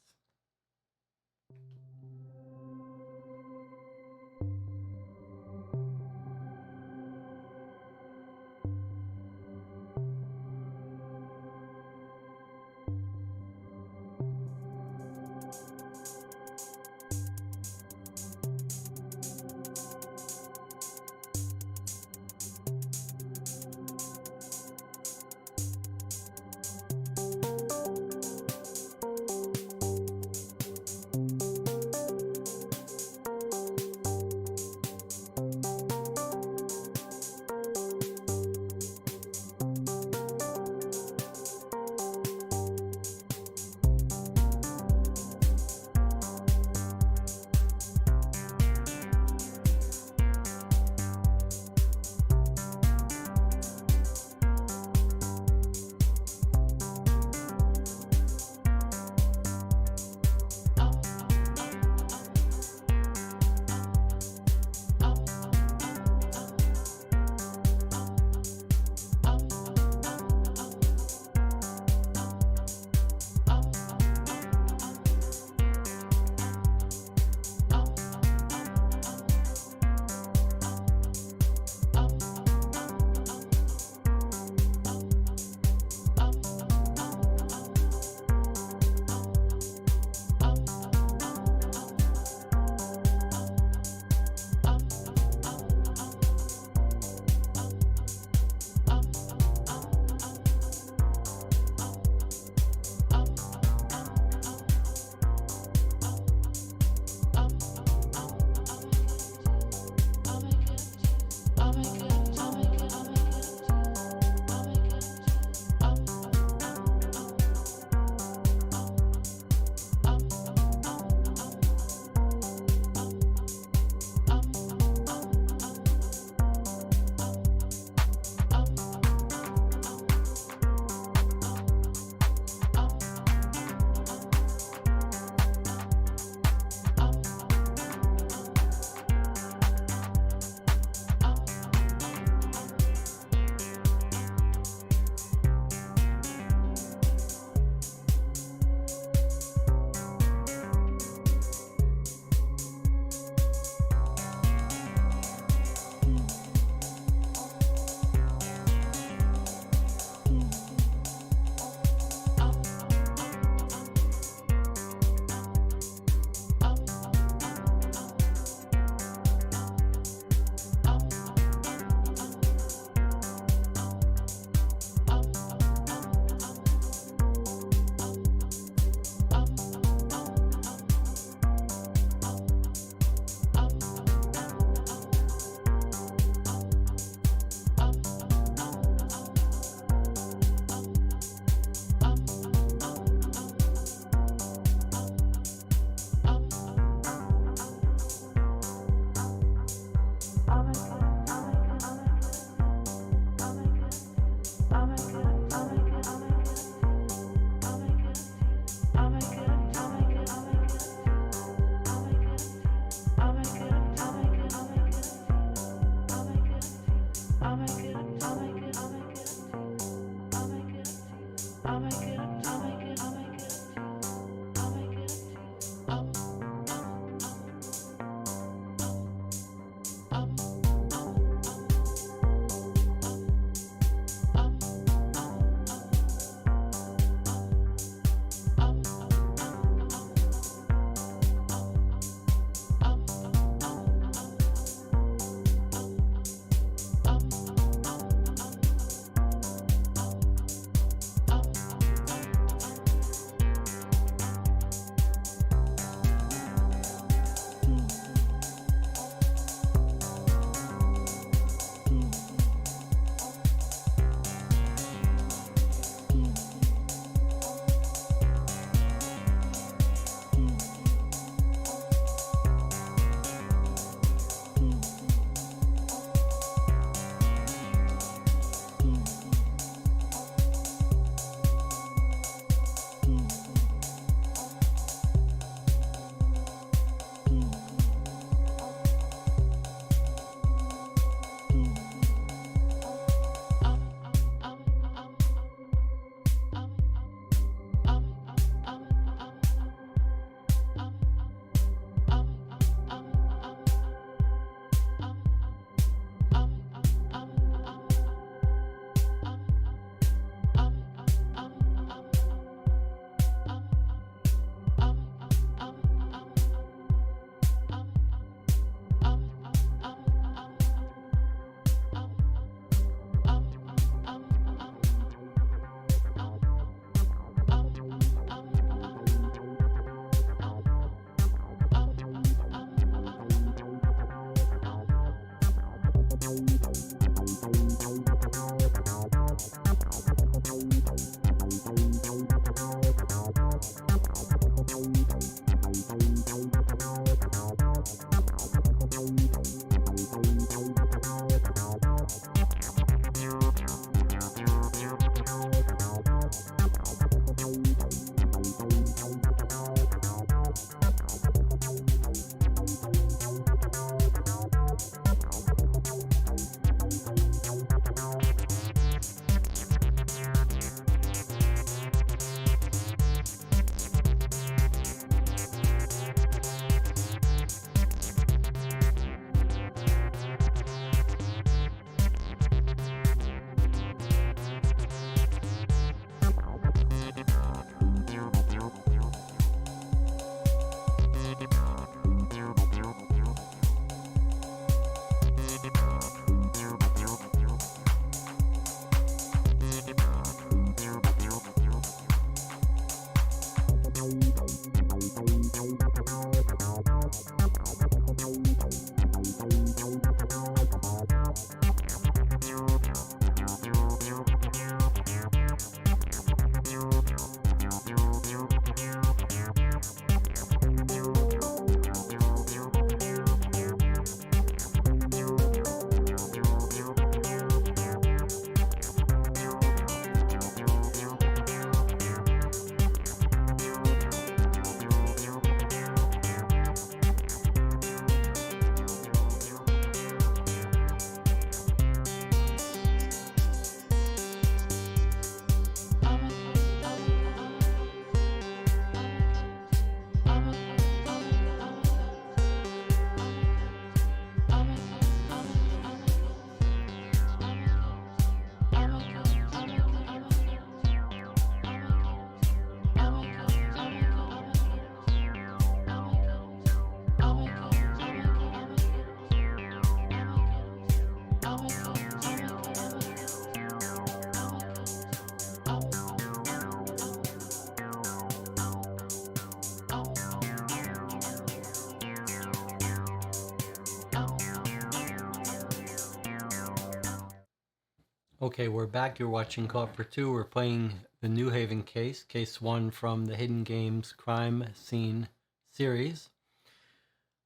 A: Okay, we're back. You're watching Caught for Two. We're playing the New Haven case, case 1 from the Hidden Games Crime Scene series.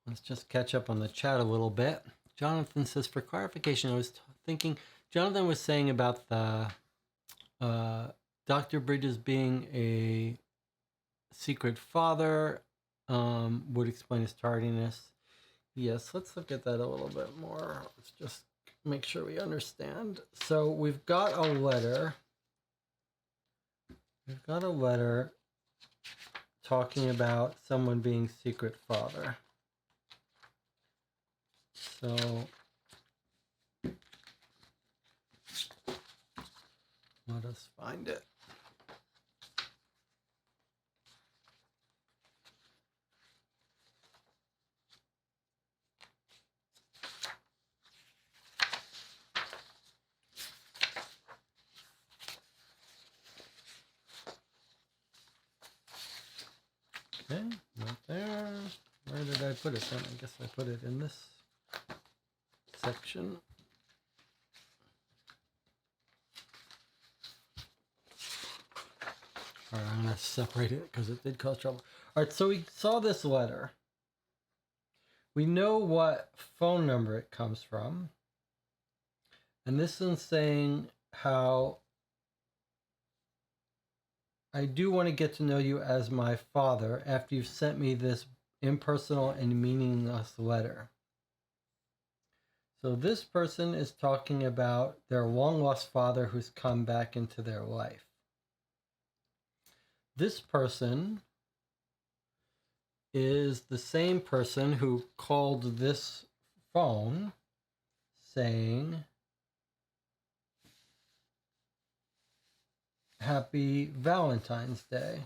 A: Let's just catch up on the chat a little bit. Jonathan says, for clarification, I was thinking, Jonathan was saying about the Dr. Bridges being a secret father, would explain his tardiness. Yes, let's look at that a little bit more. Let's just make sure we understand. So we've got a letter. We've got a letter talking about someone being secret father. So let us find it. Okay, not there. Where did I put it then? I guess I put it in this section. All right, I'm going to separate it because it did cause trouble. All right, so we saw this letter. We know what phone number it comes from. And this is saying how I do want to get to know you as my father after you've sent me this impersonal and meaningless letter. So this person is talking about their long-lost father who's come back into their life. This person is the same person who called this phone saying, Happy Valentine's Day.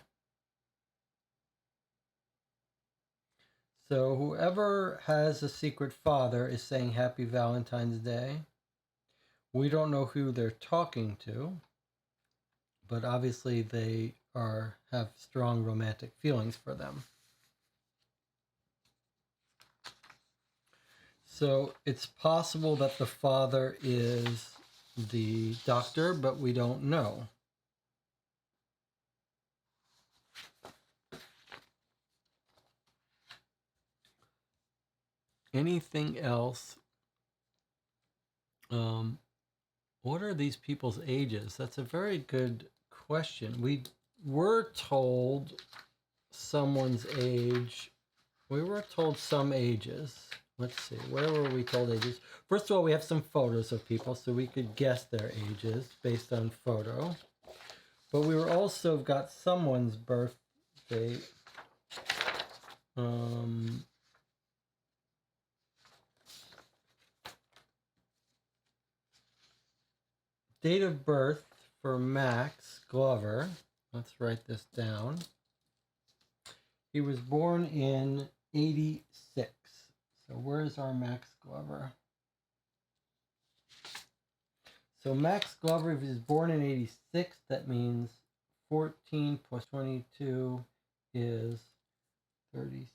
A: So whoever has a secret father is saying Happy Valentine's Day. We don't know who they're talking to, but obviously they have strong romantic feelings for them. So it's possible that the father is the doctor, but we don't know. Anything else? What are these people's ages? That's a very good question. We were told someone's age. We were told some ages. Let's see, where were we told ages? First of all, we have some photos of people, so we could guess their ages based on photo. But we were also got someone's birth date. Date of birth for Max Glover. Let's write this down. He was born in 86. So where's our Max Glover? So Max Glover, if he's born in 86, that means 14 plus 22 is 36.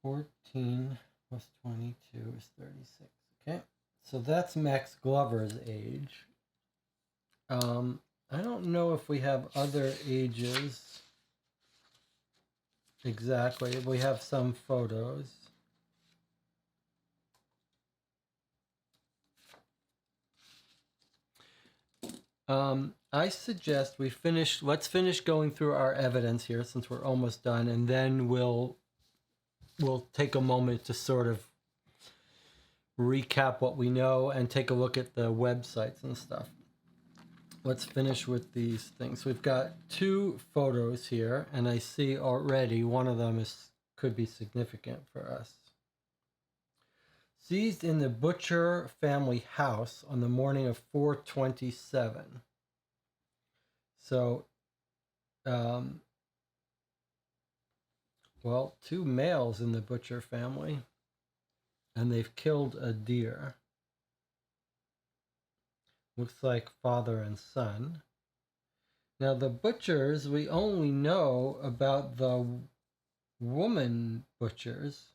A: 14 plus 22 is 36. Okay, so that's Max Glover's age. I don't know if we have other ages exactly. We have some photos. I suggest let's finish going through our evidence here since we're almost done, and then we'll take a moment to sort of recap what we know and take a look at the websites and stuff. Let's finish with these things. We've got two photos here, and I see already one of them could be significant for us. Seized in the Butcher family house on the morning of 4/27. So, well, two males in the Butcher family, and they've killed a deer. Looks like father and son. Now, the Butchers, we only know about the woman Butchers,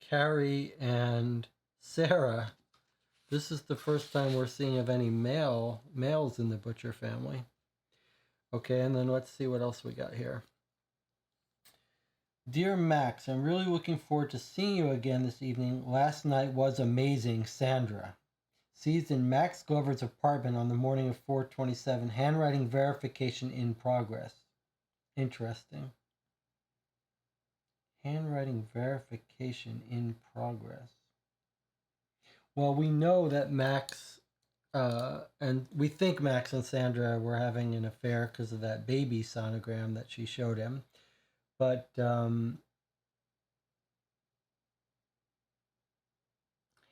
A: Carrie and Sarah. This is the first time we're seeing of any males in the Butcher family. Okay, and then let's see what else we got here. Dear Max, I'm really looking forward to seeing you again this evening. Last night was amazing, Sandra. Seized in Max Glover's apartment on the morning of 4/27. Handwriting verification in progress. Interesting. Handwriting verification in progress. Well, we know that Max, and we think Max and Sandra were having an affair because of that baby sonogram that she showed him. But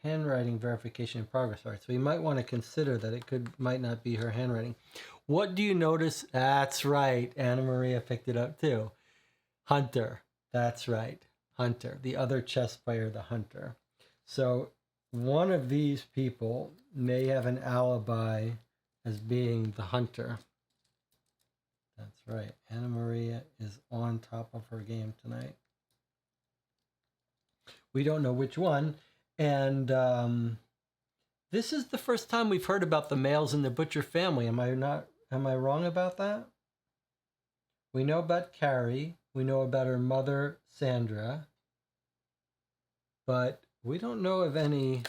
A: handwriting verification in progress. All right, so you might want to consider that it might not be her handwriting. What do you notice? That's right. Anna Maria picked it up too. Hunter. That's right. Hunter. The other chess player, the Hunter. So one of these people may have an alibi as being the Hunter. That's right. Anna Maria is on top of her game tonight. We don't know which one. And this is the first time we've heard about the males in the Butcher family. Am I wrong about that? We know about Carrie. We know about her mother, Sandra. But we don't know of any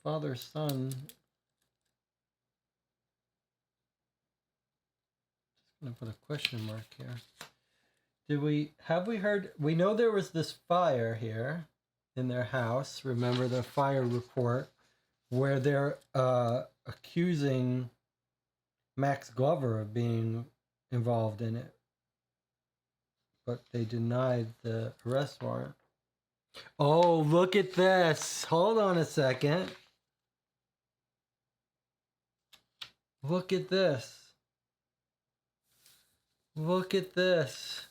A: father-son. Just gonna put a question mark here. Have we heard? We know there was this fire here in their house. Remember the fire report where they're accusing Max Glover of being involved in it, but they denied the arrest warrant. Oh, look at this. Hold on a second. Look at this. Look at this.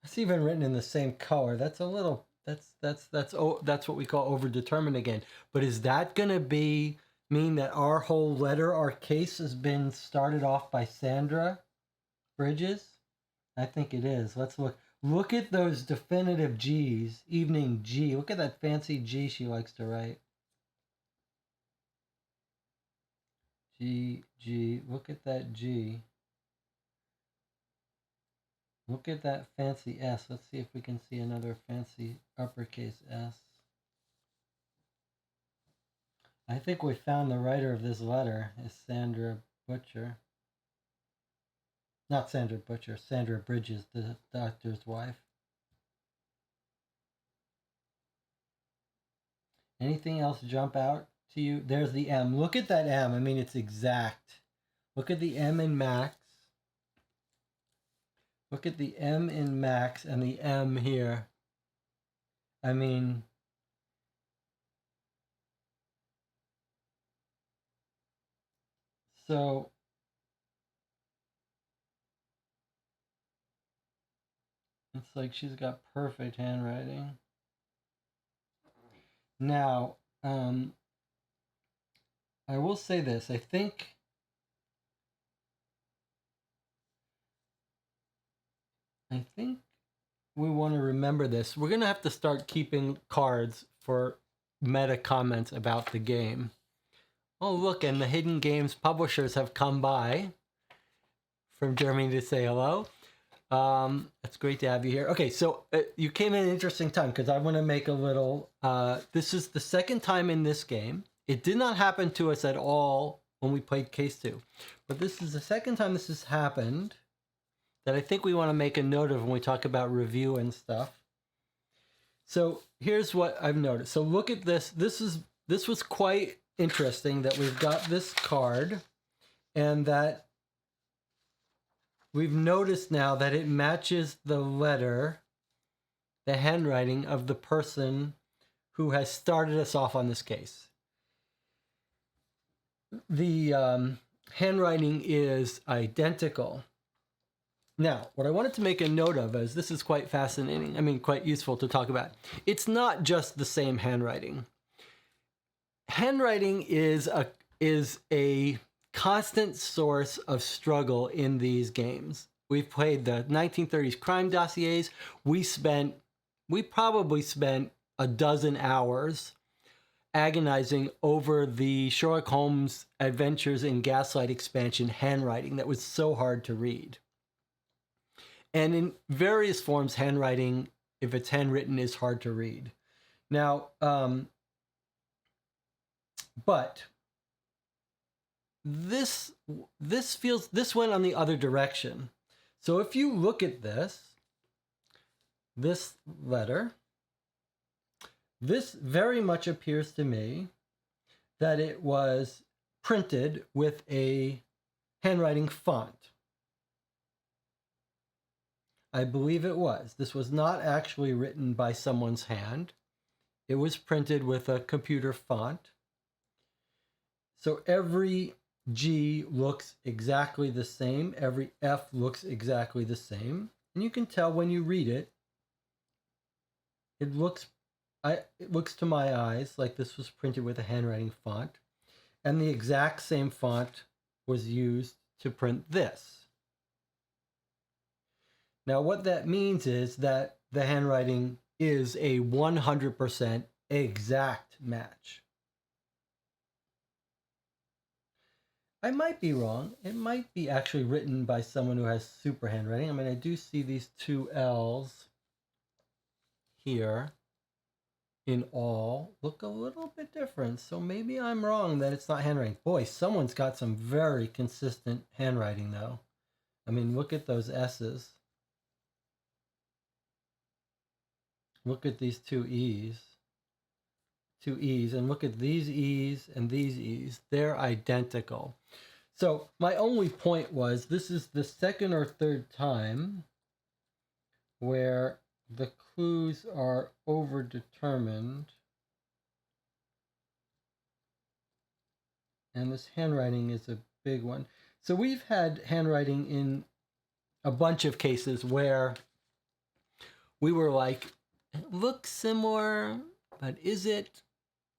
A: It's even written in the same color. That's a little, that's what we call overdetermined again. But is that gonna mean that our whole letter, our case has been started off by Sandra Bridges? I think it is. Let's look. Look at those definitive G's. Evening G. Look at that fancy G she likes to write. G, G. Look at that G. Look at that fancy S. Let's see if we can see another fancy uppercase S. I think we found the writer of this letter is Sandra Butcher. Not Sandra Butcher, Sandra Bridges, the doctor's wife. Anything else jump out to you? There's the M. Look at that M. I mean, it's exact. Look at the M in Max. Look at the M in Max and the M here. I mean, so it's like she's got perfect handwriting. Now, I will say this. I think we want to remember this. We're going to have to start keeping cards for meta comments about the game. Oh, look, and the Hidden Games publishers have come by from Germany to say hello. It's great to have you here. Okay, so you came in an interesting time because I want to make a little. This is the second time in this game. It did not happen to us at all when we played Case 2, but this is the second time this has happened that I think we want to make a note of when we talk about review and stuff. So here's what I've noticed. So look at this. This was quite interesting that we've got this card and that we've noticed now that it matches the letter, the handwriting of the person who has started us off on this case. The handwriting is identical. Now, what I wanted to make a note of is this is quite fascinating. I mean, quite useful to talk about. It's not just the same handwriting. Handwriting is a constant source of struggle in these games. We've played the 1930s crime dossiers. We probably spent a dozen hours agonizing over the Sherlock Holmes Adventures in Gaslight expansion handwriting that was so hard to read. And in various forms, handwriting, if it's handwritten, is hard to read. Now, but this went on the other direction. So if you look at this letter, this very much appears to me that it was printed with a handwriting font. I believe it was. This was not actually written by someone's hand. It was printed with a computer font. So every G looks exactly the same. Every F looks exactly the same. And you can tell when you read it, it looks to my eyes like this was printed with a handwriting font. And the exact same font was used to print this. Now, what that means is that the handwriting is a 100% exact match. I might be wrong. It might be actually written by someone who has super handwriting. I mean, I do see these two L's here in all look a little bit different. So maybe I'm wrong that it's not handwriting. Boy, someone's got some very consistent handwriting, though. I mean, look at those S's. Look at these two E's. Two E's, and look at these E's and these E's. They're identical. So my only point was this is the second or third time where the clues are overdetermined. And this handwriting is a big one. So we've had handwriting in a bunch of cases where we were like, it looks similar, but is it?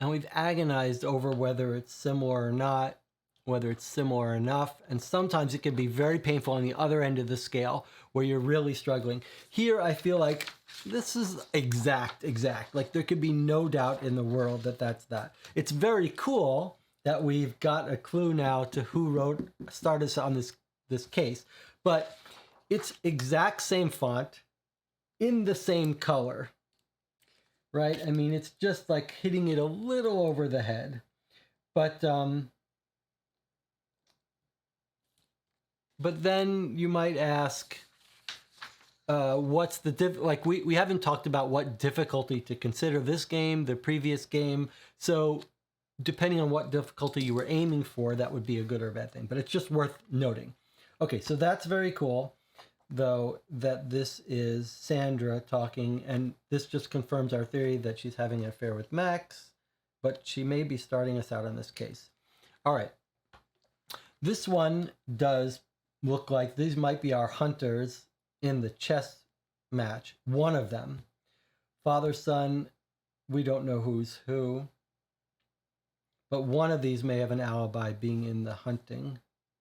A: And we've agonized over whether it's similar or not, whether it's similar enough. And sometimes it can be very painful on the other end of the scale where you're really struggling. Here, I feel like this is exact. Like there could be no doubt in the world that that's that. It's very cool that we've got a clue now to who started us on this case, but it's exact same font in the same color, right? I mean, it's just like hitting it a little over the head, but then you might ask, what's the like we haven't talked about what difficulty to consider this game, the previous game. So depending on what difficulty you were aiming for, that would be a good or bad thing, but it's just worth noting. Okay, so that's very cool, though, that this is Sandra talking, and this just confirms our theory that she's having an affair with Max, but she may be starting us out on this case. All right. This one does look like these might be our hunters in the chess match. One of them. Father, son, we don't know who's who. But one of these may have an alibi being in the hunting,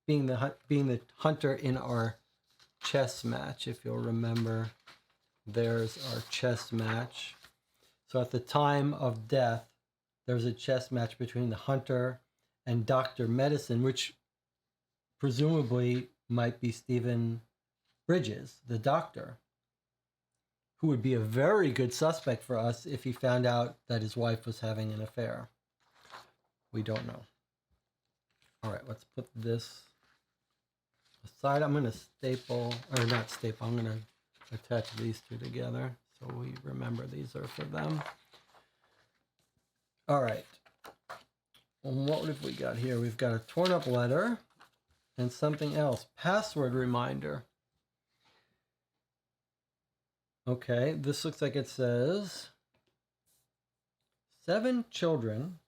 A: being the hunter in our chess match. If you'll remember, there's our chess match. So at the time of death, there's a chess match between the hunter and Dr. Medicine, which presumably might be Stephen Bridges, the doctor, who would be a very good suspect for us if he found out that his wife was having an affair. We don't know. All right, let's put this aside. I'm going to I'm going to attach these two together so we remember these are for them. All right. And what have we got here? We've got a torn up letter and something else. Password reminder. Okay, this looks like it says 7 children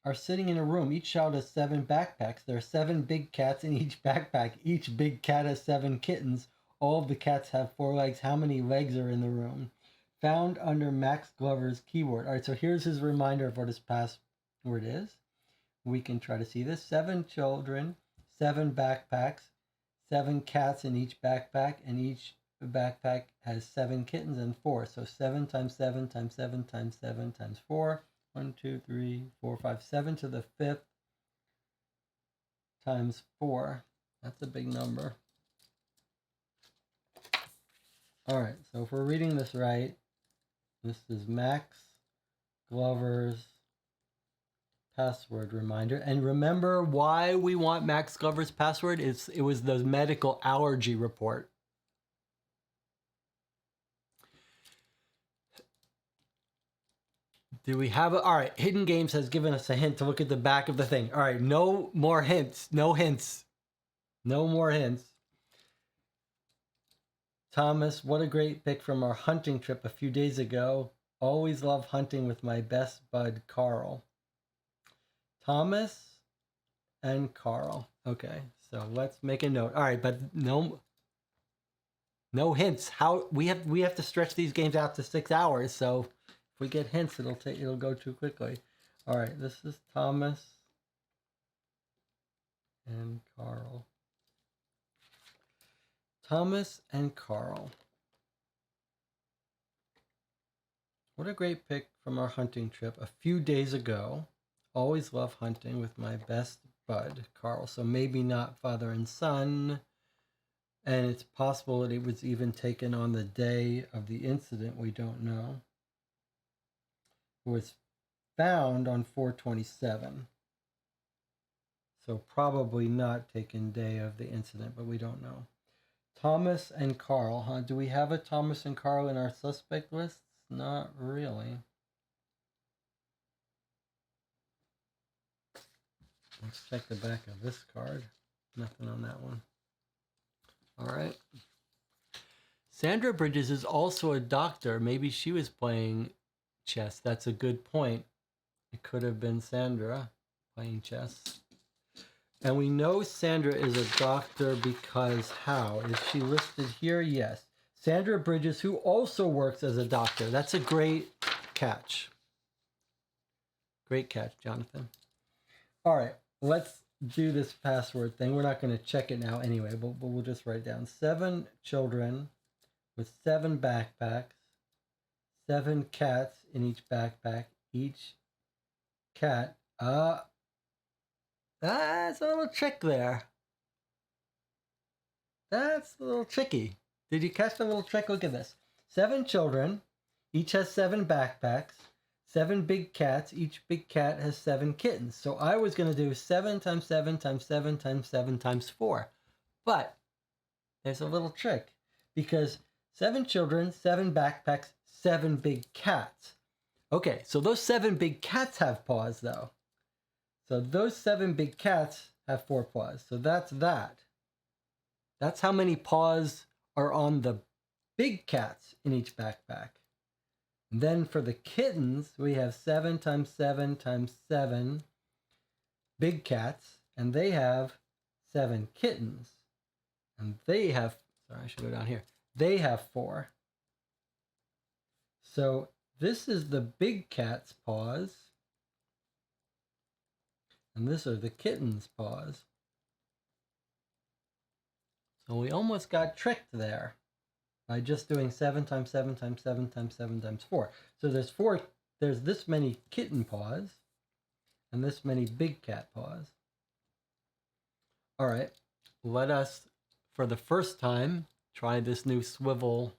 A: are sitting in a room. Each child has 7 backpacks. There are 7 big cats in each backpack. Each big cat has 7 kittens. All of the cats have 4 legs. How many legs are in the room? Found under Max Glover's keyboard. All right, so here's his reminder of what his password is. We can try to see this. 7 children, 7 backpacks, 7 cats in each backpack, and each backpack has 7 kittens and 4. So 7 times 7 times 7 times 7 times 4. 1, 2, 3, 4, 5, 7 to the 5th times 4. That's a big number. All right, so if we're reading this right, this is Max Glover's password reminder. And remember why we want Max Glover's password? It was the medical allergy report. Do we have all right, Hidden Games has given us a hint to look at the back of the thing. All right, no more hints. No hints. No more hints. Thomas, what a great pick from our hunting trip a few days ago. Always love hunting with my best bud, Carl. Thomas and Carl. Okay, so let's make a note. All right, but no hints. How we have to stretch these games out to 6 hours, so if we get hints, it'll go too quickly. All right, this is Thomas and Carl. Thomas and Carl. What a great pick from our hunting trip a few days ago. Always love hunting with my best bud, Carl. So maybe not father and son. And it's possible that it was even taken on the day of the incident. We don't know. It was found on 4/27. So probably not taken day of the incident, but we don't know. Thomas and Carl, huh? Do we have a Thomas and Carl in our suspect lists? Not really. Let's check the back of this card. Nothing on that one. All right. Sandra Bridges is also a doctor. Maybe she was playing chess. That's a good point. It could have been Sandra playing chess. And we know Sandra is a doctor because how? Is she listed here? Yes. Sandra Bridges, who also works as a doctor. That's a great catch. Great catch, Jonathan. All right, let's do this password thing. We're not going to check it now anyway, but we'll just write down 7 children with 7 backpacks, 7 cats in each backpack. Each cat, that's a little trick there. That's a little tricky. Did you catch the little trick? Look at this. 7 children, each has 7 backpacks, 7 big cats, each big cat has 7 kittens. So I was going to do 7 times 7 times 7 times 7 times 4. But there's a little trick because 7 children, 7 backpacks, 7 big cats. Okay, so those 7 big cats have paws though. So those 7 big cats have 4 paws. So that's that. That's how many paws are on the big cats in each backpack. And then for the kittens, we have 7 times 7 times 7 big cats, and they have 7 kittens. And they have, sorry, I should go down here. They have 4. So this is the big cat's paws. And this are the kitten's paws. So we almost got tricked there by just doing 7 times 7 times 7 times 7 times 4. So there's this many kitten paws and this many big cat paws. All right, let us, for the first time, try this new swivel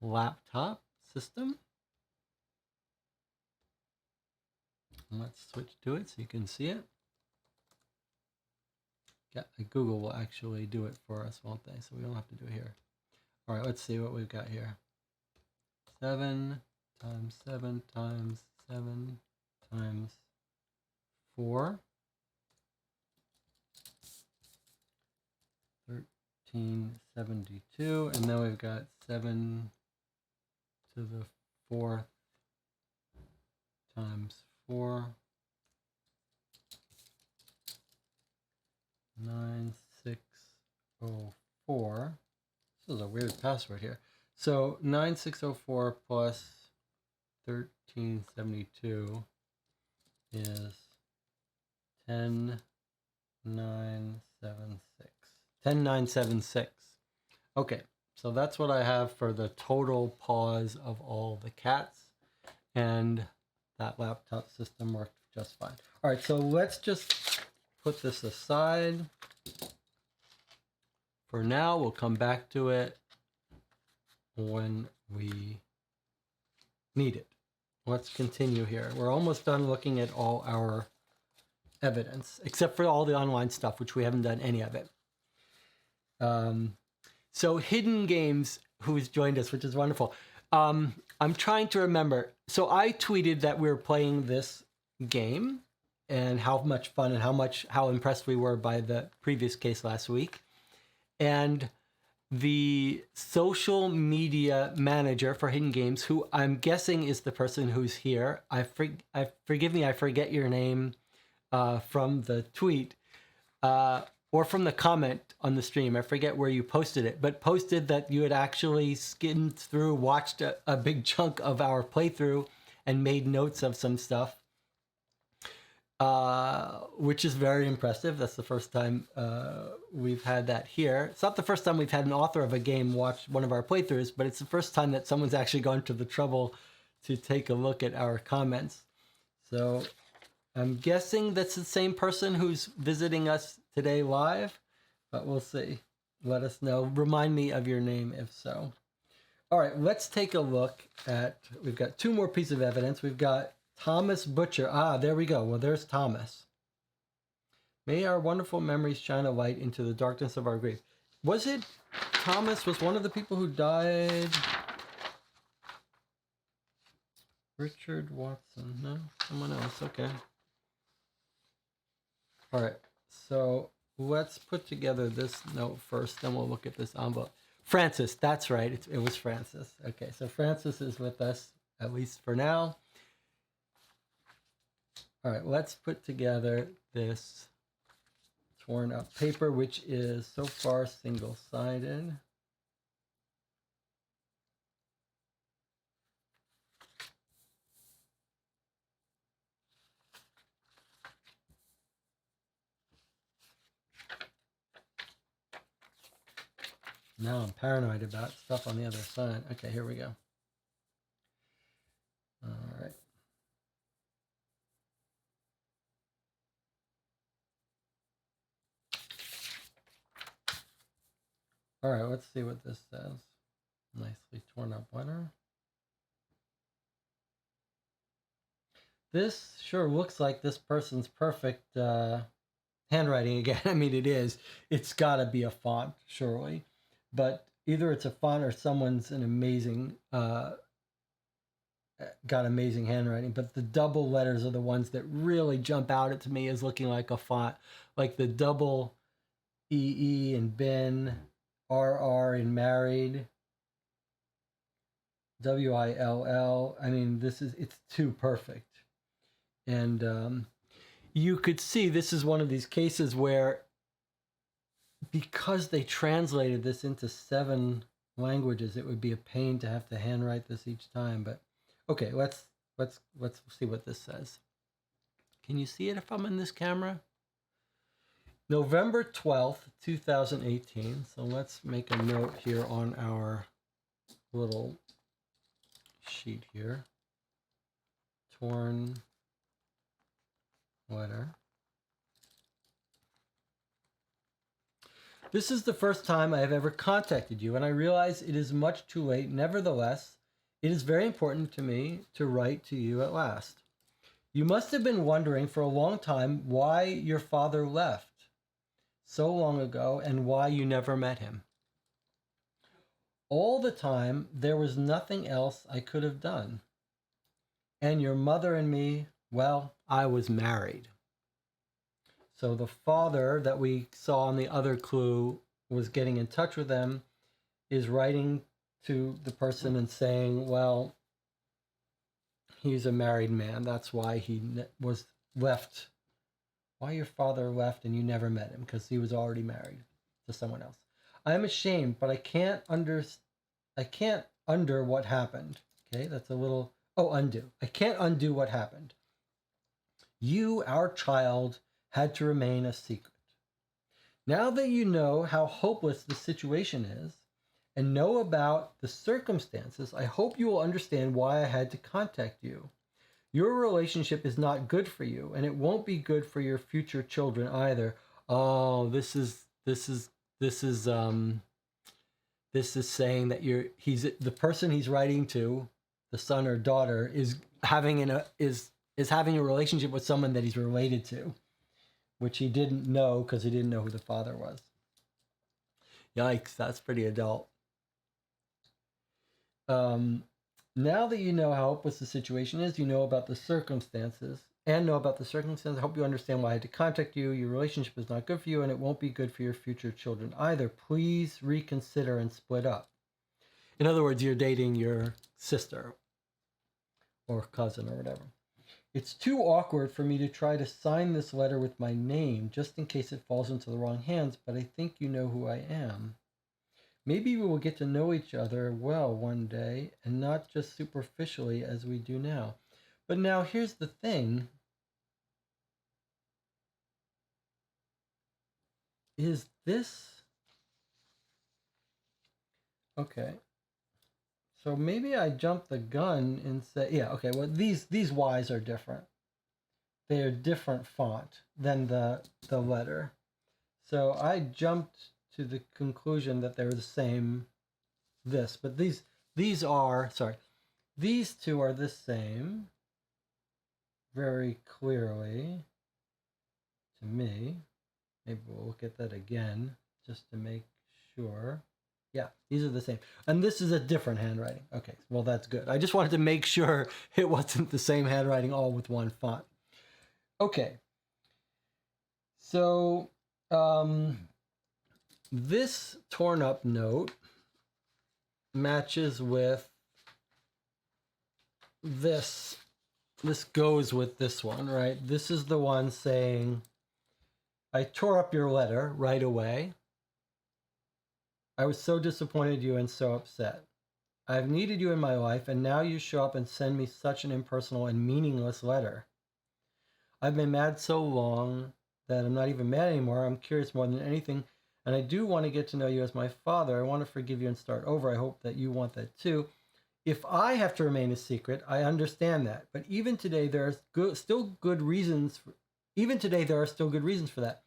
A: laptop system. Let's switch to it so you can see it. Google will actually do it for us, won't they? So we don't have to do it here. All right, let's see what we've got here. 7 times 7 times 7 times 4. 1372. And then we've got 7 to the 4th times 4. 9604. This is a weird password here. So 9604 plus 1372 is 10976. 10976. Okay, so that's what I have for the total paws of all the cats, and that laptop system worked just fine. All right, so let's just put this aside for now. We'll come back to it when we need it. Let's continue here. We're almost done looking at all our evidence, except for all the online stuff, which we haven't done any of it. So Hidden Games, who's joined us, which is wonderful. I'm trying to remember. So I tweeted that we were playing this game and how much fun and how impressed we were by the previous case last week. And the social media manager for Hidden Games, who I'm guessing is the person who's here, forgive me, I forget your name from the tweet or from the comment on the stream. I forget where you posted it, but posted that you had actually skimmed through, watched a big chunk of our playthrough and made notes of some stuff. Which is very impressive. That's the first time we've had that here. It's not the first time we've had an author of a game watch one of our playthroughs, but it's the first time that someone's actually gone to the trouble to take a look at our comments. So I'm guessing that's the same person who's visiting us today live, but we'll see. Let us know. Remind me of your name if so. All right, let's take a look at, we've got 2 more pieces of evidence. We've got Thomas Butcher. Ah, there we go. Well, there's Thomas. May our wonderful memories shine a light into the darkness of our grief. Was it Thomas was one of the people who died? Richard Watson. No, someone else. Okay. All right. So let's put together this note first, then we'll look at this envelope. Francis. That's right. It was Francis. Okay. So Francis is with us, at least for now. All right, let's put together this torn up paper, which is so far single-sided. Now I'm paranoid about stuff on the other side. Okay, here we go. All right. All right, let's see what this says. Nicely torn up letter. This sure looks like this person's perfect handwriting again. I mean, it is. It's got to be a font, surely. But either it's a font or someone's an amazing, got amazing handwriting. But the double letters are the ones that really jump out to me as looking like a font. Like the double EE in bin, RR in married, WILL. I mean, it's too perfect. And you could see this is one of these cases where, because they translated this into 7 languages, it would be a pain to have to handwrite this each time. But okay, let's see what this says. Can you see it if I'm in this camera? November 12th, 2018. So let's make a note here on our little sheet here. Torn letter. This is the first time I have ever contacted you, and I realize it is much too late. Nevertheless, it is very important to me to write to you at last. You must have been wondering for a long time why your father left so long ago and why you never met him. All the time, there was nothing else I could have done. And your mother and me, well, I was married. So the father that we saw on the other clue was getting in touch with them, is writing to the person and saying, well, he's a married man. That's why he was left. Why your father left and you never met him, because he was already married to someone else. I am ashamed, but I can't undo what happened. Okay, that's a little, undo. I can't undo what happened. You, our child, had to remain a secret. Now that you know how hopeless the situation is and know about the circumstances, I hope you will understand why I had to contact you. Your relationship is not good for you, and it won't be good for your future children either. Oh, this is saying that the person he's writing to, the son or daughter, is having a relationship with someone that he's related to, which he didn't know because he didn't know who the father was. Yikes, that's pretty adult. Now that you know how hopeless the situation is, you know about the circumstances, I hope you understand why I had to contact you. Your relationship is not good for you, and it won't be good for your future children either. Please reconsider and split up. In other words, you're dating your sister or cousin or whatever. It's too awkward for me to try to sign this letter with my name just in case it falls into the wrong hands, but I think you know who I am. Maybe we will get to know each other well one day and not just superficially as we do now. But now here's the thing. Is this... Okay. So maybe I jumped the gun and said, yeah, okay, well, these Y's are different. They are different font than the letter. So I jumped to the conclusion that they're the same but these two are the same very clearly to me. Maybe we'll look at that again just to make sure. Yeah, these are the same. And this is a different handwriting. Okay, well, that's good. I just wanted to make sure it wasn't the same handwriting all with one font. Okay. So, this torn up note matches with this. This goes with this one, right? This is the one saying, I tore up your letter right away. I was so disappointed in you and so upset. I've needed you in my life, and now you show up and send me such an impersonal and meaningless letter. I've been mad so long that I'm not even mad anymore. I'm curious more than anything, and I do want to get to know you as my father. I want to forgive you and start over. I hope that you want that too. If I have to remain a secret, I understand that. But even today, there are still good reasons. Even today, there are still good reasons for that.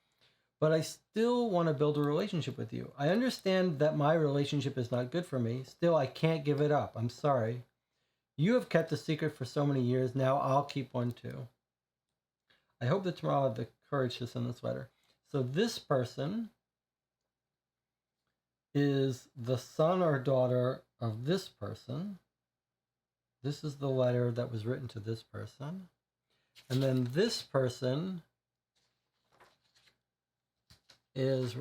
A: But I still want to build a relationship with you. I understand that my relationship is not good for me. Still, I can't give it up. I'm sorry. You have kept a secret for so many years. Now I'll keep one too. I hope that tomorrow I'll have the courage to send this letter. So this person is the son or daughter of this person. This is the letter that was written to this person. And then this person is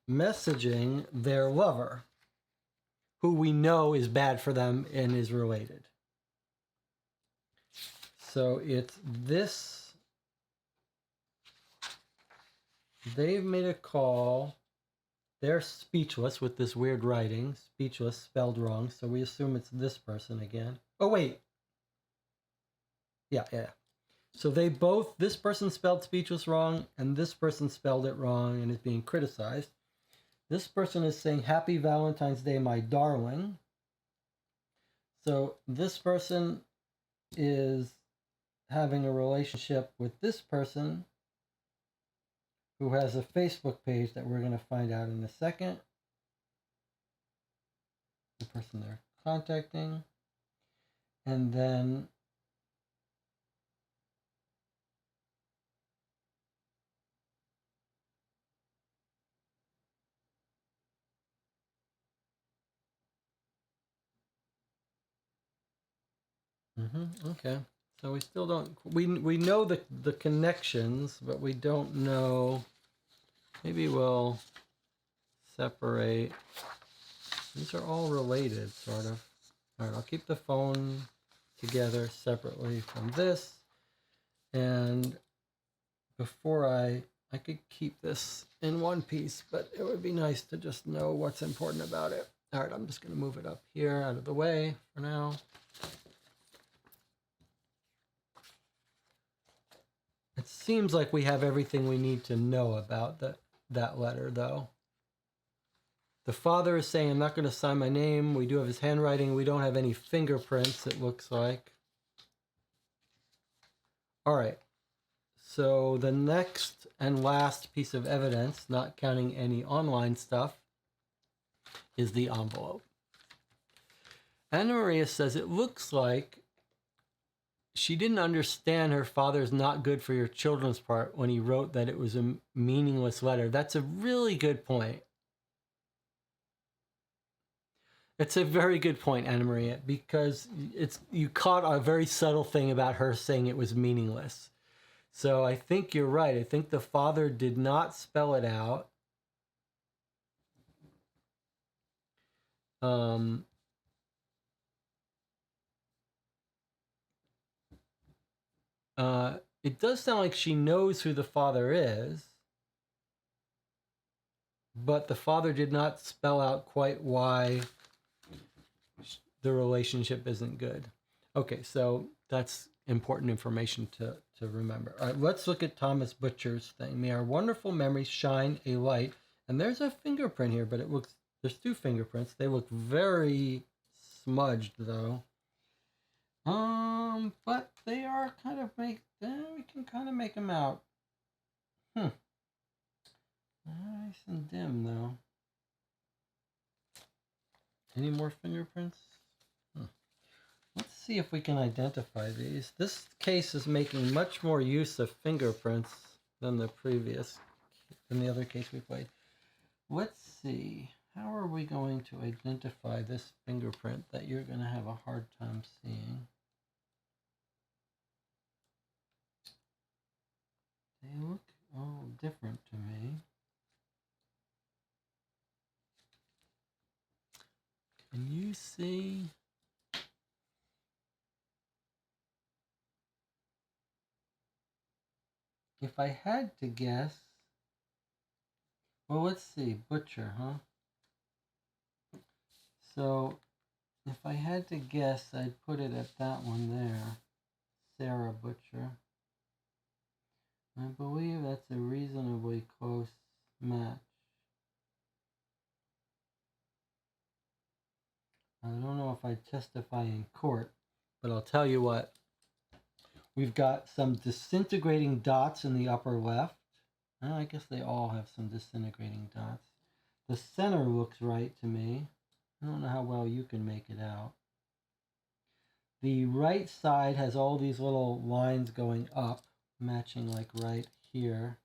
A: messaging their lover, who we know is bad for them and is related. So it's this. They've made a call. They're speechless with this weird writing. Speechless spelled wrong. So we assume it's this person again. Oh, wait. Yeah. So they both, this person spelled speechless wrong, and this person spelled it wrong and is being criticized. This person is saying, Happy Valentine's Day, my darling. So this person is having a relationship with this person who has a Facebook page that we're going to find out in a second. The person they're contacting. And then okay. So we still don't, we know the connections, but we don't know. Maybe we'll separate. These are all related, sort of. All right, I'll keep the phone together separately from this. And before I could keep this in one piece, but it would be nice to just know what's important about it. All right, I'm just going to move it up here out of the way for now. It seems like we have everything we need to know about that letter, though. The father is saying, I'm not going to sign my name. We do have his handwriting. We don't have any fingerprints, it looks like. All right. So the next and last piece of evidence, not counting any online stuff, is the envelope. Anna Maria says it looks like she didn't understand her father's not good for your children's part when he wrote that it was a meaningless letter. That's a really good point. It's a very good point, Anna Maria, because you caught a very subtle thing about her saying it was meaningless. So I think you're right. I think the father did not spell it out. It does sound like she knows who the father is, but the father did not spell out quite why the relationship isn't good. Okay, so that's important information to remember. All right, let's look at Thomas Butcher's thing. May our wonderful memories shine a light. And there's a fingerprint here, but there's two fingerprints. They look very smudged, though. But they are kind of we can kind of make them out. Nice and dim, though. Any more fingerprints? Let's see if we can identify these. This case is making much more use of fingerprints than the other case we played. Let's see. How are we going to identify this fingerprint that you're going to have a hard time seeing? They look all different to me. Can you see? if I had to guess, well, let's see, Butcher, huh? So if I had to guess, I'd put it at that one there, Sarah Butcher. I believe that's a reasonably close match. I don't know if I testify in court, but I'll tell you what. We've got some disintegrating dots in the upper left. I guess they all have some disintegrating dots. The center looks right to me. I don't know how well you can make it out. The right side has all these little lines going up, matching like right here.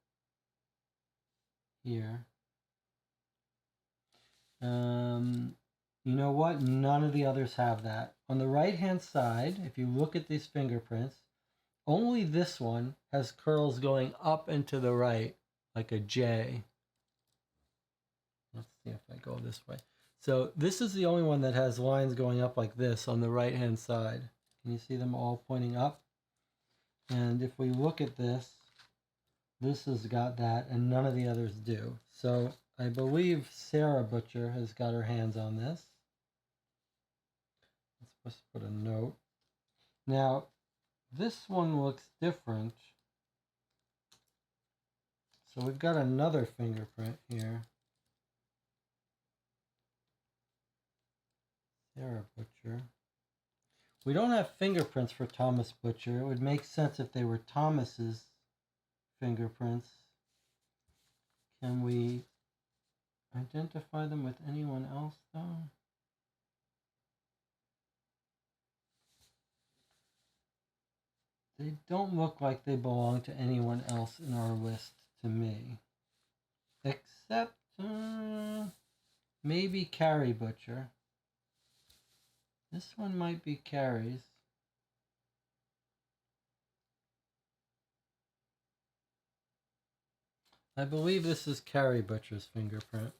A: Here. You know what? None of the others have that. On the right-hand side, if you look at these fingerprints, only this one has curls going up and to the right, like a J. Let's see if I go this way. So this is the only one that has lines going up like this on the right-hand side. Can you see them all pointing up? And if we look at this, this has got that, and none of the others do. So I believe Sarah Butcher has got her hands on this. Let's put a note. Now, this one looks different. So we've got another fingerprint here. Sarah Butcher. We don't have fingerprints for Thomas Butcher. It would make sense if they were Thomas's fingerprints. Can we identify them with anyone else, though? They don't look like they belong to anyone else in our list to me. Except maybe Carrie Butcher. This one might be Carrie's. I believe this is Carrie Butcher's fingerprint.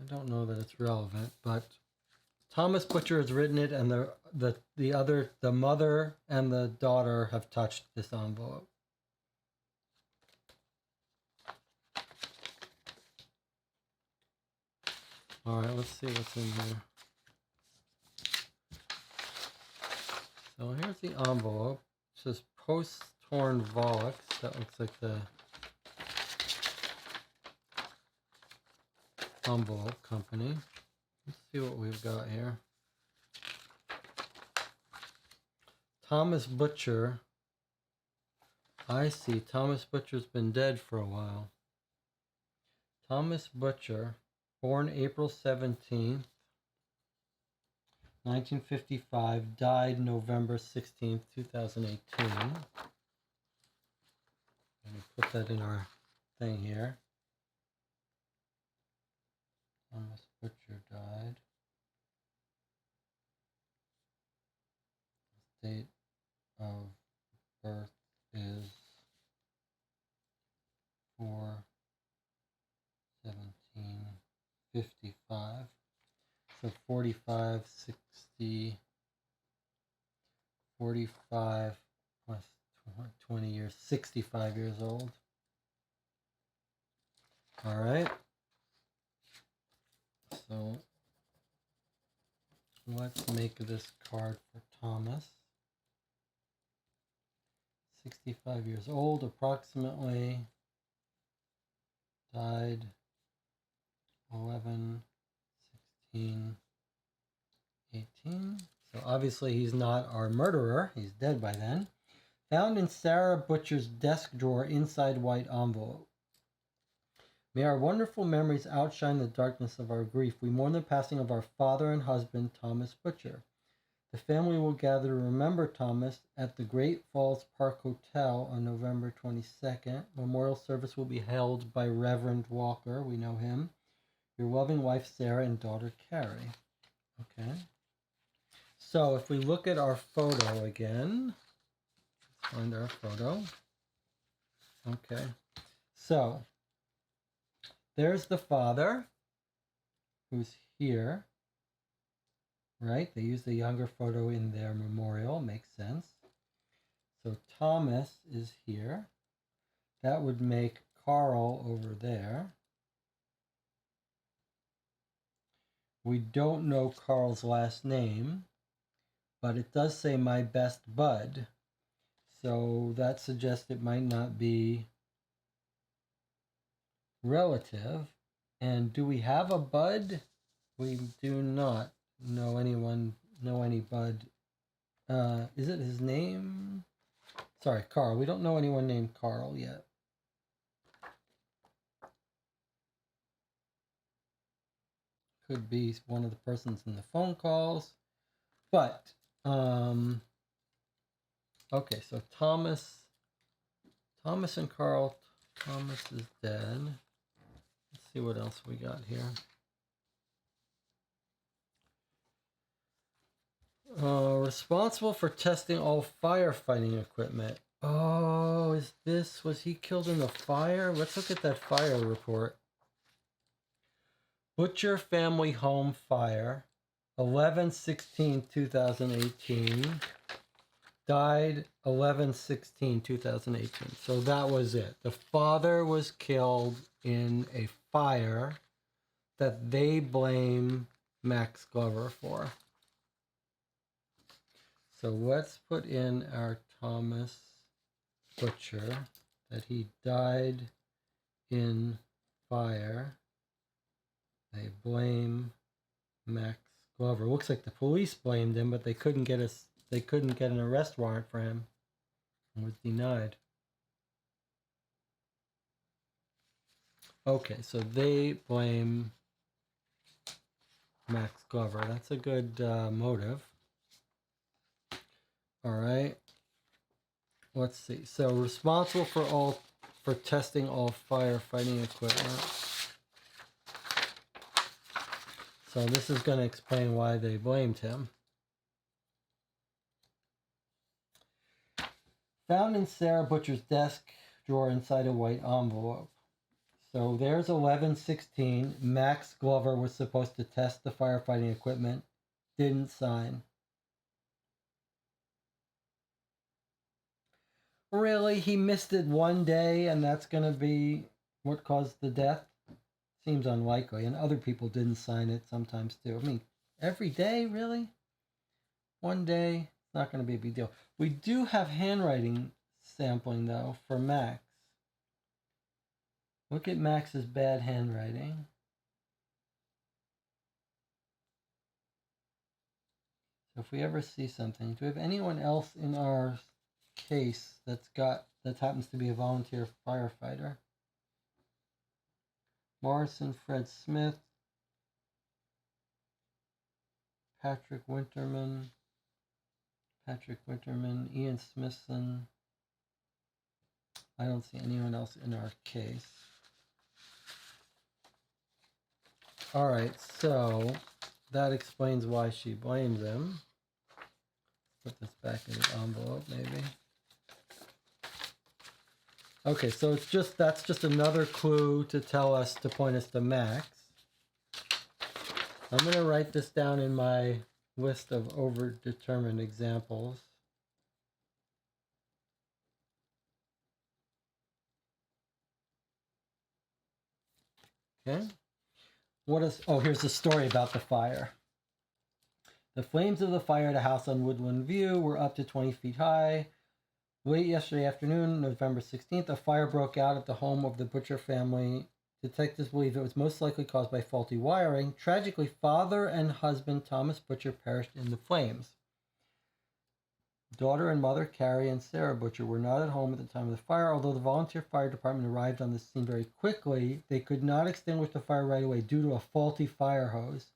A: I don't know that it's relevant, but Thomas Butcher has written it, and the mother and the daughter have touched this envelope. All right, let's see what's in here. So here's the envelope. It says Post Torn Volux. That looks like the envelope company. Let's see what we've got here. Thomas Butcher. I see. Thomas Butcher's been dead for a while. Thomas Butcher, born April 17th, 1955, died November 16th, 2018. Let me put that in our thing here. Thomas Butcher died. Date of birth is 4/17/55. So 45, 60, 45 plus 20 years, 65 years old. All right. So let's make this card for Thomas. 65 years old, approximately. Died 11/16/18. So obviously he's not our murderer. He's dead by then. Found in Sarah Butcher's desk drawer inside white envelope. May our wonderful memories outshine the darkness of our grief. We mourn the passing of our father and husband, Thomas Butcher. The family will gather to remember Thomas at the Great Falls Park Hotel on November 22nd. Memorial service will be held by Reverend Walker. We know him. Your loving wife, Sarah, and daughter, Carrie. Okay. So if we look at our photo again, let's find our photo. Okay. So there's the father who's here, right? They use the younger photo in their memorial. Makes sense. So Thomas is here. That would make Carl over there. We don't know Carl's last name, but it does say my best bud. So that suggests it might not be relative. And do we have a bud? We do not know any bud. Is it his name? Sorry, Carl. We don't know anyone named Carl yet. Could be one of the persons in the phone calls. But, okay, so Thomas and Carl. Thomas is dead. Let's see what else we got here. Responsible for testing all firefighting equipment. Oh, was he killed in the fire? Let's look at that fire report. Butcher Family Home Fire, 11/16/2018. Died 11/16/2018. So that was it. The father was killed in a fire that they blame Max Glover for. So let's put in our Thomas Butcher that he died in fire. They blame Max Glover. Looks like the police blamed him, but they couldn't get an arrest warrant for him. It was denied. Okay, so they blame Max Glover. That's a good motive. All right. Let's see. So responsible for testing all firefighting equipment. So this is going to explain why they blamed him. Found in Sarah Butcher's desk drawer inside a white envelope. So there's 11/16. Max Glover was supposed to test the firefighting equipment. Didn't sign. Really? He missed it one day and that's going to be what caused the death? Seems unlikely. And other people didn't sign it sometimes too. I mean, every day, really? One day, it's not going to be a big deal. We do have handwriting sampling, though, for Max. Look at Max's bad handwriting. So if we ever see something, do we have anyone else in our case that happens to be a volunteer firefighter? Morrison, Fred Smith, Patrick Winterman, Ian Smithson. I don't see anyone else in our case. All right, so that explains why she blames him. Put this back in the envelope, maybe. Okay, so that's just another clue to point us to Max. I'm going to write this down in my list of overdetermined examples. Okay. Here's the story about the fire. The flames of the fire at a house on Woodland View were up to 20 feet high. Late yesterday afternoon, November 16th, a fire broke out at the home of the Butcher family. Detectives believe it was most likely caused by faulty wiring. Tragically, father and husband Thomas Butcher perished in the flames. Daughter and mother, Carrie and Sarah Butcher, were not at home at the time of the fire. Although the volunteer fire department arrived on the scene very quickly, they could not extinguish the fire right away due to a faulty fire hose.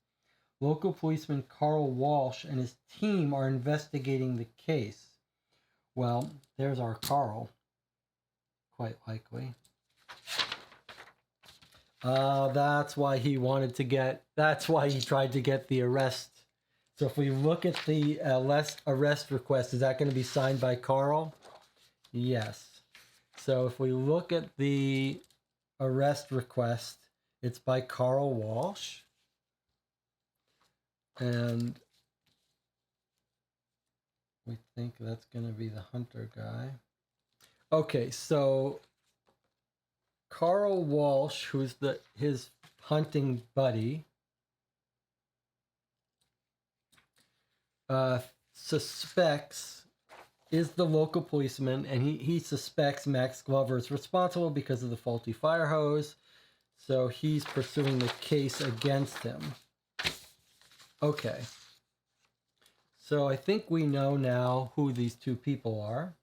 A: Local policeman Carl Walsh and his team are investigating the case. Well, there's our Carl, quite likely. That's why he tried to get the arrest. So if we look at the arrest request, is that going to be signed by Carl? Yes. So if we look at the arrest request. It's by Carl Walsh. And we think that's going to be the hunter guy. Okay, so Carl Walsh, who's his hunting buddy, suspects, is the local policeman, and he suspects Max Glover is responsible because of the faulty fire hose. So he's pursuing the case against him. Okay. So I think we know now who these two people are.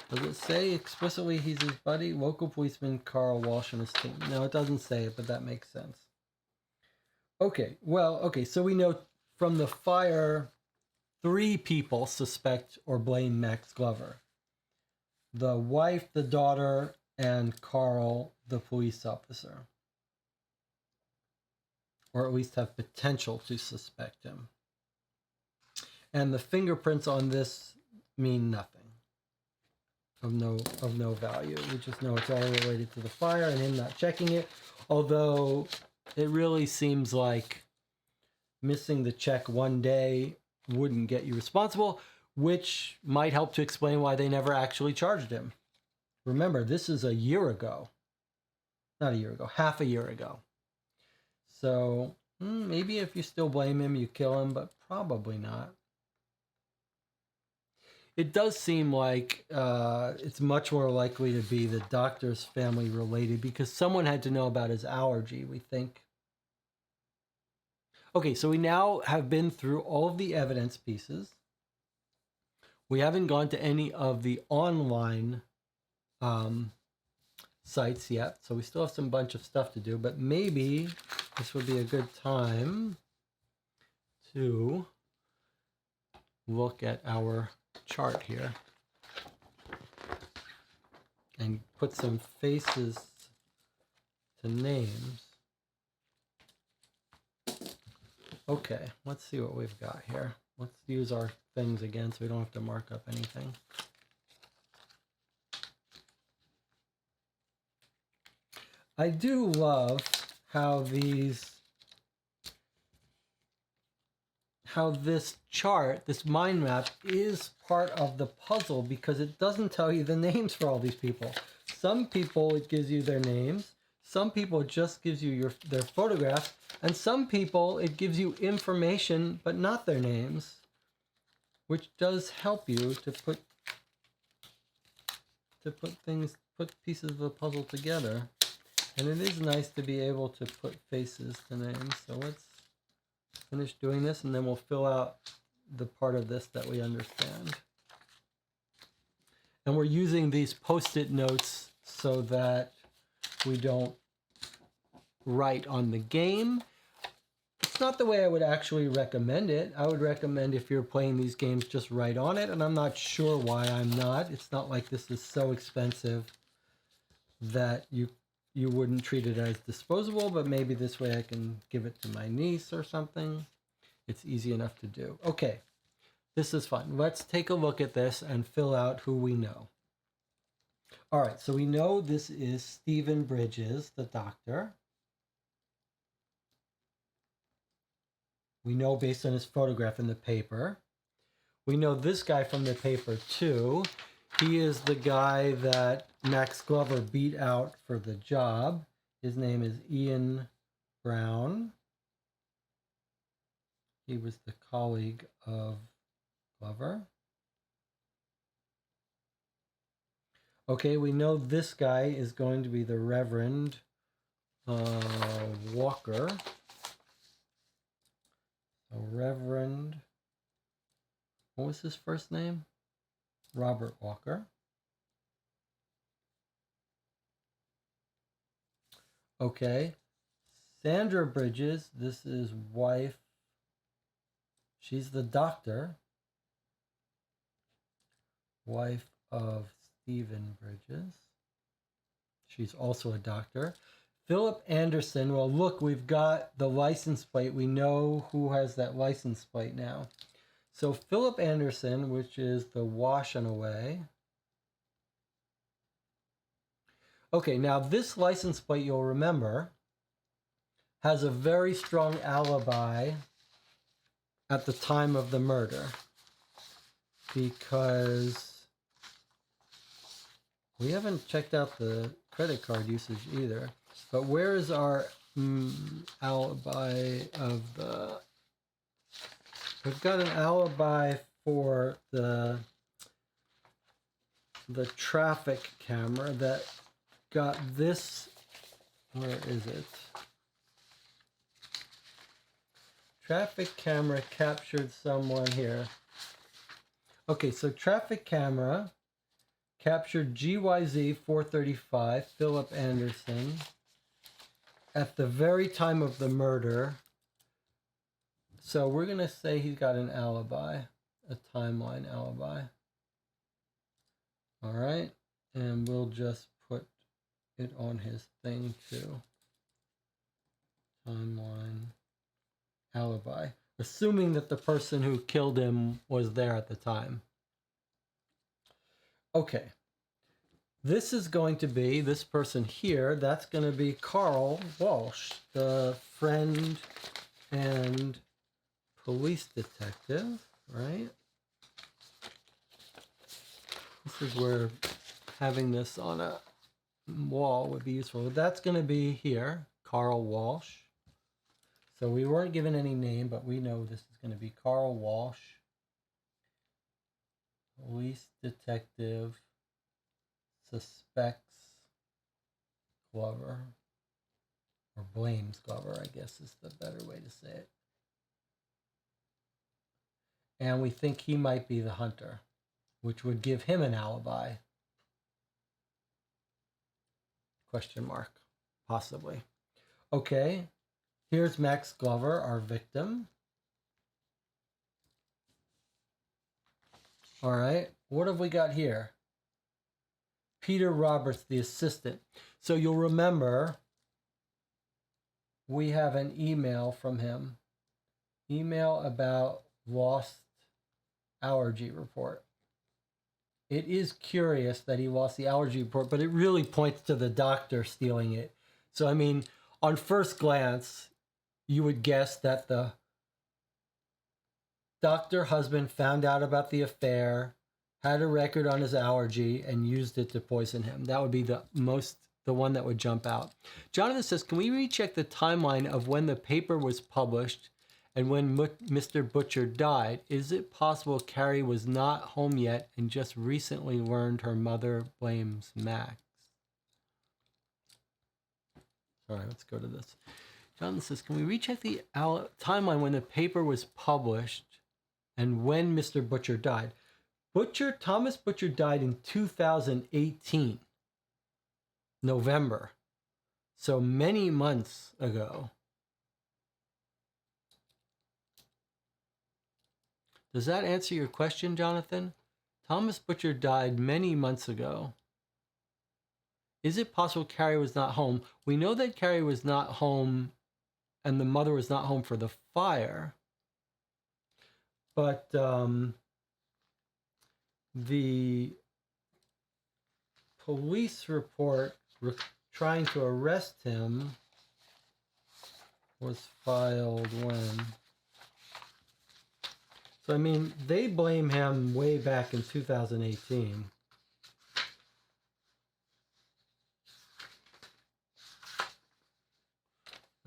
A: Does it say explicitly he's his buddy? Local policeman Carl Walsh and his team. No, it doesn't say it, but that makes sense. Okay, well, okay, so we know from the fire, 3 people suspect or blame Max Glover. The wife, the daughter, and Carl, the police officer. Or at least have potential to suspect him. And the fingerprints on this mean nothing. Of no value. We just know it's all related to the fire and him not checking it. Although it really seems like missing the check one day wouldn't get you responsible, which might help to explain why they never actually charged him. Remember, this is a year ago. Not a year ago, half a year ago. So maybe if you still blame him, you kill him, but probably not. It does seem like it's much more likely to be the doctor's family related because someone had to know about his allergy, we think. Okay, so we now have been through all of the evidence pieces. We haven't gone to any of the online sites yet, so we still have some bunch of stuff to do, but maybe this would be a good time to look at our chart here and put some faces to names. Okay, let's see what we've got here. Let's use our things again so we don't have to mark up anything. I do love how this chart, this mind map, is part of the puzzle because it doesn't tell you the names for all these people. Some people, it gives you their names. Some people, it just gives you their photographs. And some people, it gives you information, but not their names, which does help you to put pieces of the puzzle together. And it is nice to be able to put faces to names. So let's finish doing this, and then we'll fill out the part of this that we understand. And we're using these post-it notes so that we don't write on the game. It's not the way I would actually recommend it. I would recommend if you're playing these games, just write on it, and I'm not sure why I'm not. It's not like this is so expensive that you wouldn't treat it as disposable, but maybe this way I can give it to my niece or something. It's easy enough to do. Okay, this is fun. Let's take a look at this and fill out who we know. All right, so we know this is Stephen Bridges, the doctor. We know based on his photograph in the paper. We know this guy from the paper too. He is the guy that Max Glover beat out for the job. His name is Ian Brown. He was the colleague of Glover. Okay, we know this guy is going to be the Reverend Walker. So Reverend, what was his first name? Robert Walker. Okay. Sandra Bridges, this is wife. She's the doctor. Wife of Stephen Bridges. She's also a doctor. Philip Anderson, well, look, we've got the license plate. We know who has that license plate now. So Philip Anderson, which is the Wash and Away. Okay, now this license plate, you'll remember, has a very strong alibi at the time of the murder, because we haven't checked out the credit card usage either. But where is our alibi of the... We've got an alibi for the traffic camera that got this. Where is it? Traffic camera captured someone here. Okay, so traffic camera captured GYZ 435, Philip Anderson, at the very time of the murder. So we're going to say he's got an alibi, a timeline alibi. All right, and we'll just put it on his thing too. Timeline alibi, assuming that the person who killed him was there at the time. Okay, this is going to be, this person here, that's going to be Carl Walsh, the friend and police detective, right? This is where having this on a wall would be useful. That's going to be here, Carl Walsh. So we weren't given any name, but we know this is going to be Carl Walsh, police detective, suspects Glover, or blames Glover, I guess is the better way to say it. And we think he might be the hunter, which would give him an alibi. Question mark, possibly. Okay. Here's Max Glover, our victim. All right, what have we got here? Peter Roberts, the assistant. So you'll remember we have an email from him. Email about lost allergy report. It is curious that he lost the allergy report, but it really points to the doctor stealing it. So, I mean, on first glance, you would guess that the doctor husband found out about the affair, had a record on his allergy, and used it to poison him. That would be the one that would jump out. Jonathan says, can we recheck the timeline of when the paper was published and when Mr. Butcher died? Is it possible Carrie was not home yet and just recently learned her mother blames Max? All right, let's go to this. Jonathan says, can we recheck the timeline when the paper was published and when Mr. Butcher died? Thomas Butcher died in 2018, November. So many months ago. Does that answer your question, Jonathan? Thomas Butcher died many months ago. Is it possible Carrie was not home? We know that Carrie was not home and the mother was not home for the fire. But the police report trying to arrest him was filed when? So, I mean, they blame him way back in 2018.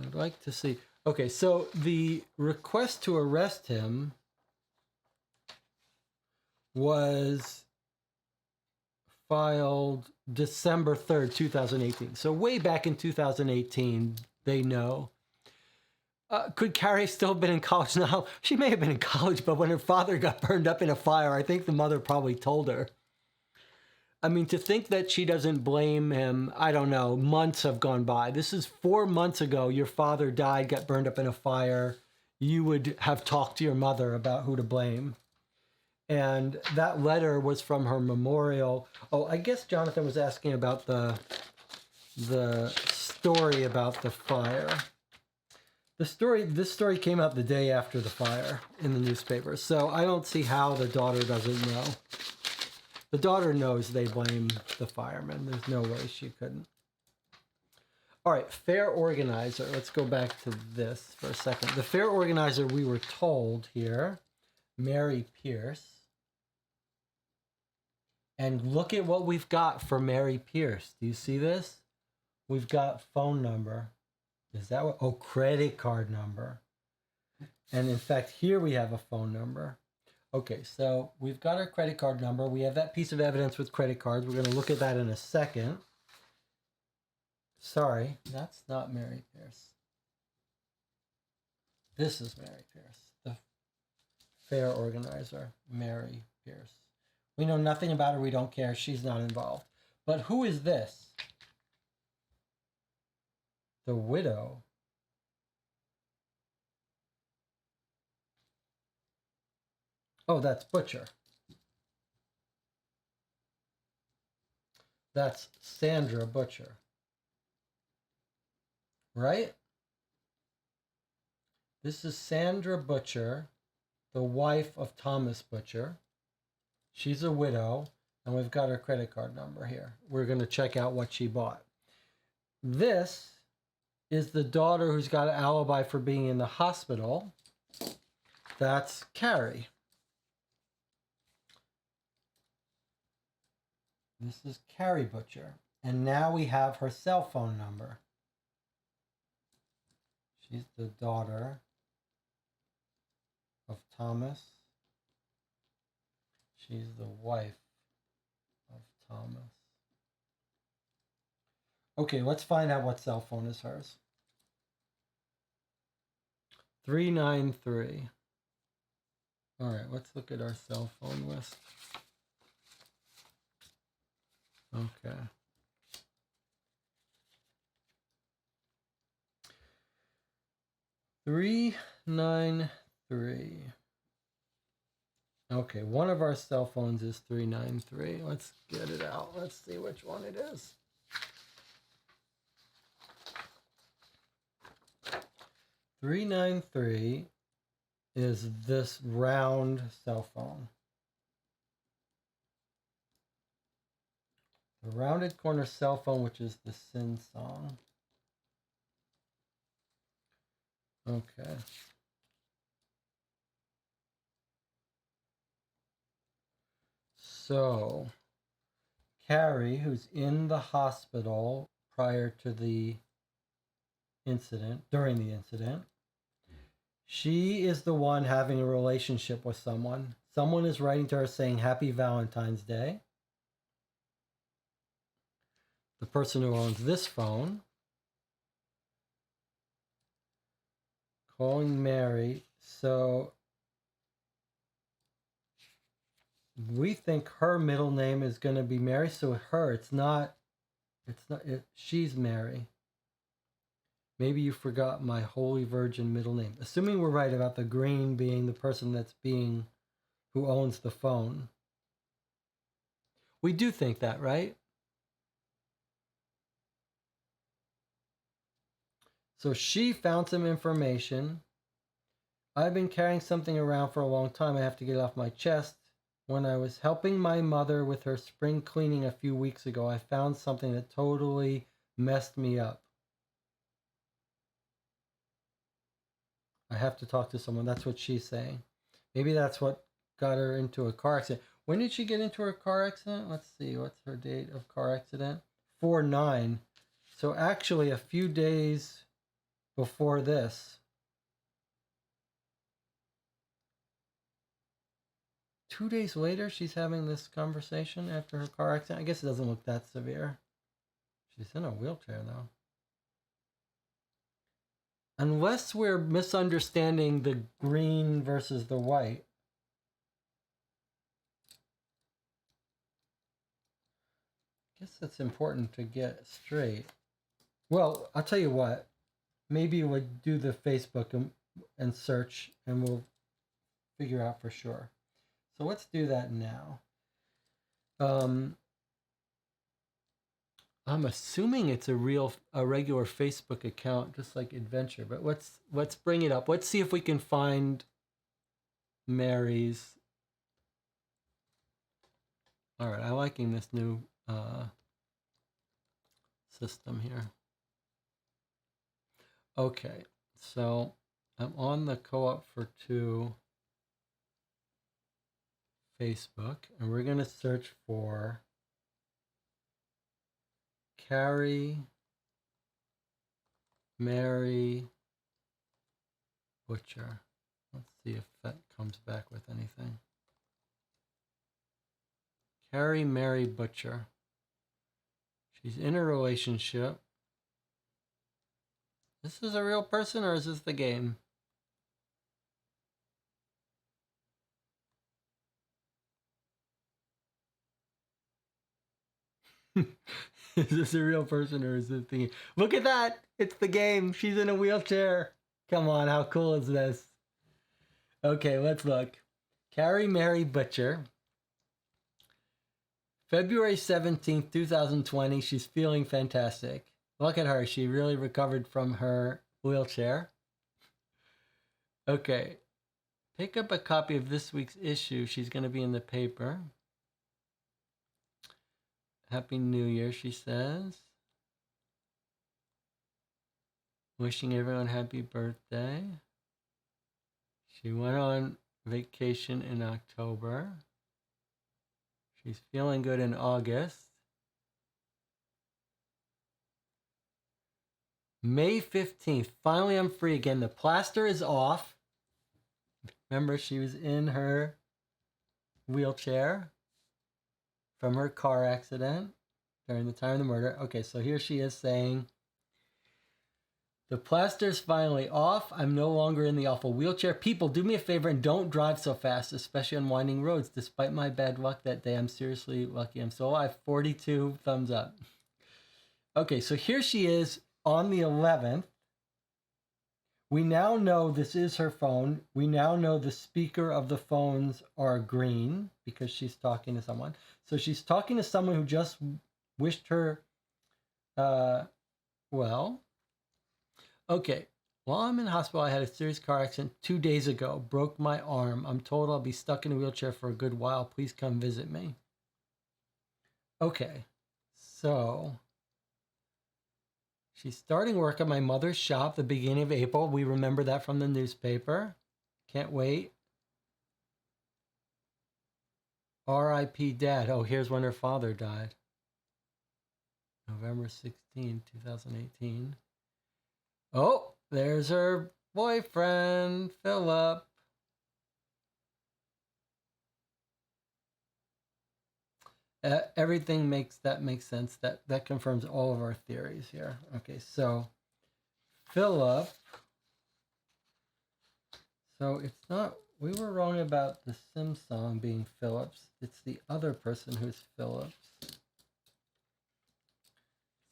A: I'd like to see. Okay, so the request to arrest him was filed December 3rd, 2018. So way back in 2018, they know. Could Carrie still have been in college now? She may have been in college, but when her father got burned up in a fire, I think the mother probably told her. I mean, to think that she doesn't blame him, I don't know, months have gone by. This is 4 months ago. Your father died, got burned up in a fire. You would have talked to your mother about who to blame. And that letter was from her memorial. Oh, I guess Jonathan was asking about the story about the fire. This story came out the day after the fire in the newspaper. So I don't see how the daughter doesn't know. The daughter knows they blame the firemen. There's no way she couldn't. All right, fair organizer. Let's go back to this for a second. The fair organizer, we were told here, Mary Pierce. And look at what we've got for Mary Pierce. Do you see this? We've got phone number. Is that what? Oh, credit card number. And in fact, here we have a phone number. Okay, so we've got our credit card number. We have that piece of evidence with credit cards. We're going to look at that in a second. Sorry, that's not Mary Pierce. This is Mary Pierce, the fair organizer, Mary Pierce. We know nothing about her. We don't care. She's not involved. But who is this? The widow. Oh, that's Butcher. That's Sandra Butcher. Right? This is Sandra Butcher, the wife of Thomas Butcher. She's a widow, and we've got her credit card number here. We're going to check out what she bought. This is the daughter who's got an alibi for being in the hospital. That's Carrie. This is Carrie Butcher. And now we have her cell phone number. She's the daughter of Thomas. She's the wife of Thomas. Okay, let's find out what cell phone is hers. 393. All right, let's look at our cell phone list. Okay. 393. Okay, one of our cell phones is 393. Let's get it out. Let's see which one it is. 393 is this round cell phone. The rounded corner cell phone, which is the Sin Song. Okay. So, Carrie, who's in the hospital prior to the incident, during the incident, she is the one having a relationship with someone. Someone is writing to her saying Happy Valentine's Day. The person who owns this phone, calling Mary. So we think her middle name is going to be Mary. So she's Mary. Maybe you forgot my Holy Virgin middle name. Assuming we're right about the green being the person who owns the phone. We do think that, right? So she found some information. I've been carrying something around for a long time. I have to get it off my chest. When I was helping my mother with her spring cleaning a few weeks ago, I found something that totally messed me up. I have to talk to someone. That's what she's saying. Maybe that's what got her into a car accident. When did she get into a car accident? Let's see. What's her date of car accident? 4/9. So actually a few days before this. 2 days later, she's having this conversation after her car accident. I guess it doesn't look that severe. She's in a wheelchair, though. Unless we're misunderstanding the green versus the white. I guess that's important to get straight. Well, I'll tell you what. Maybe we'll do the Facebook and search, and we'll figure out for sure. So let's do that now. I'm assuming it's a regular Facebook account, just like Adventure. But let's bring it up. Let's see if we can find Mary's. All right, I'm liking this new system here. Okay, so I'm on the Co-op for Two Facebook, and we're going to search for Carrie Mary Butcher. Let's see if that comes back with anything. Carrie Mary Butcher. She's in a relationship. This is a real person, or is this the game? Is this a real person, or is this the game? Look at that! It's the game. She's in a wheelchair. Come on, how cool is this? Okay, let's look. Carrie Mary Butcher. February 17th, 2020. She's feeling fantastic. Look at her. She really recovered from her wheelchair. Okay. Pick up a copy of this week's issue. She's going to be in the paper. Happy New Year, she says. Wishing everyone happy birthday. She went on vacation in October. She's feeling good in August. May 15th, finally I'm free again. The plaster is off. Remember, she was in her wheelchair from her car accident during the time of the murder. Okay, so here she is saying, the plaster's finally off. I'm no longer in the awful wheelchair. People, do me a favor and don't drive so fast, especially on winding roads. Despite my bad luck that day, I'm seriously lucky I'm still alive. 42 thumbs up. Okay, so here she is on the 11th. We now know this is her phone. We now know the speaker of the phones are green because she's talking to someone. So she's talking to someone who just wished her well. Okay, while I'm in hospital, I had a serious car accident 2 days ago. Broke my arm. I'm told I'll be stuck in a wheelchair for a good while. Please come visit me. Okay, so she's starting work at my mother's shop the beginning of April. We remember that from the newspaper. Can't wait. R.I.P. Dad. Oh, here's when her father died. November 16, 2018. Oh, there's her boyfriend, Philip. Everything makes sense. That confirms all of our theories here. Okay, so Philip. So it's not. We were wrong about the Sims song being Phillips. It's the other person who's Phillips.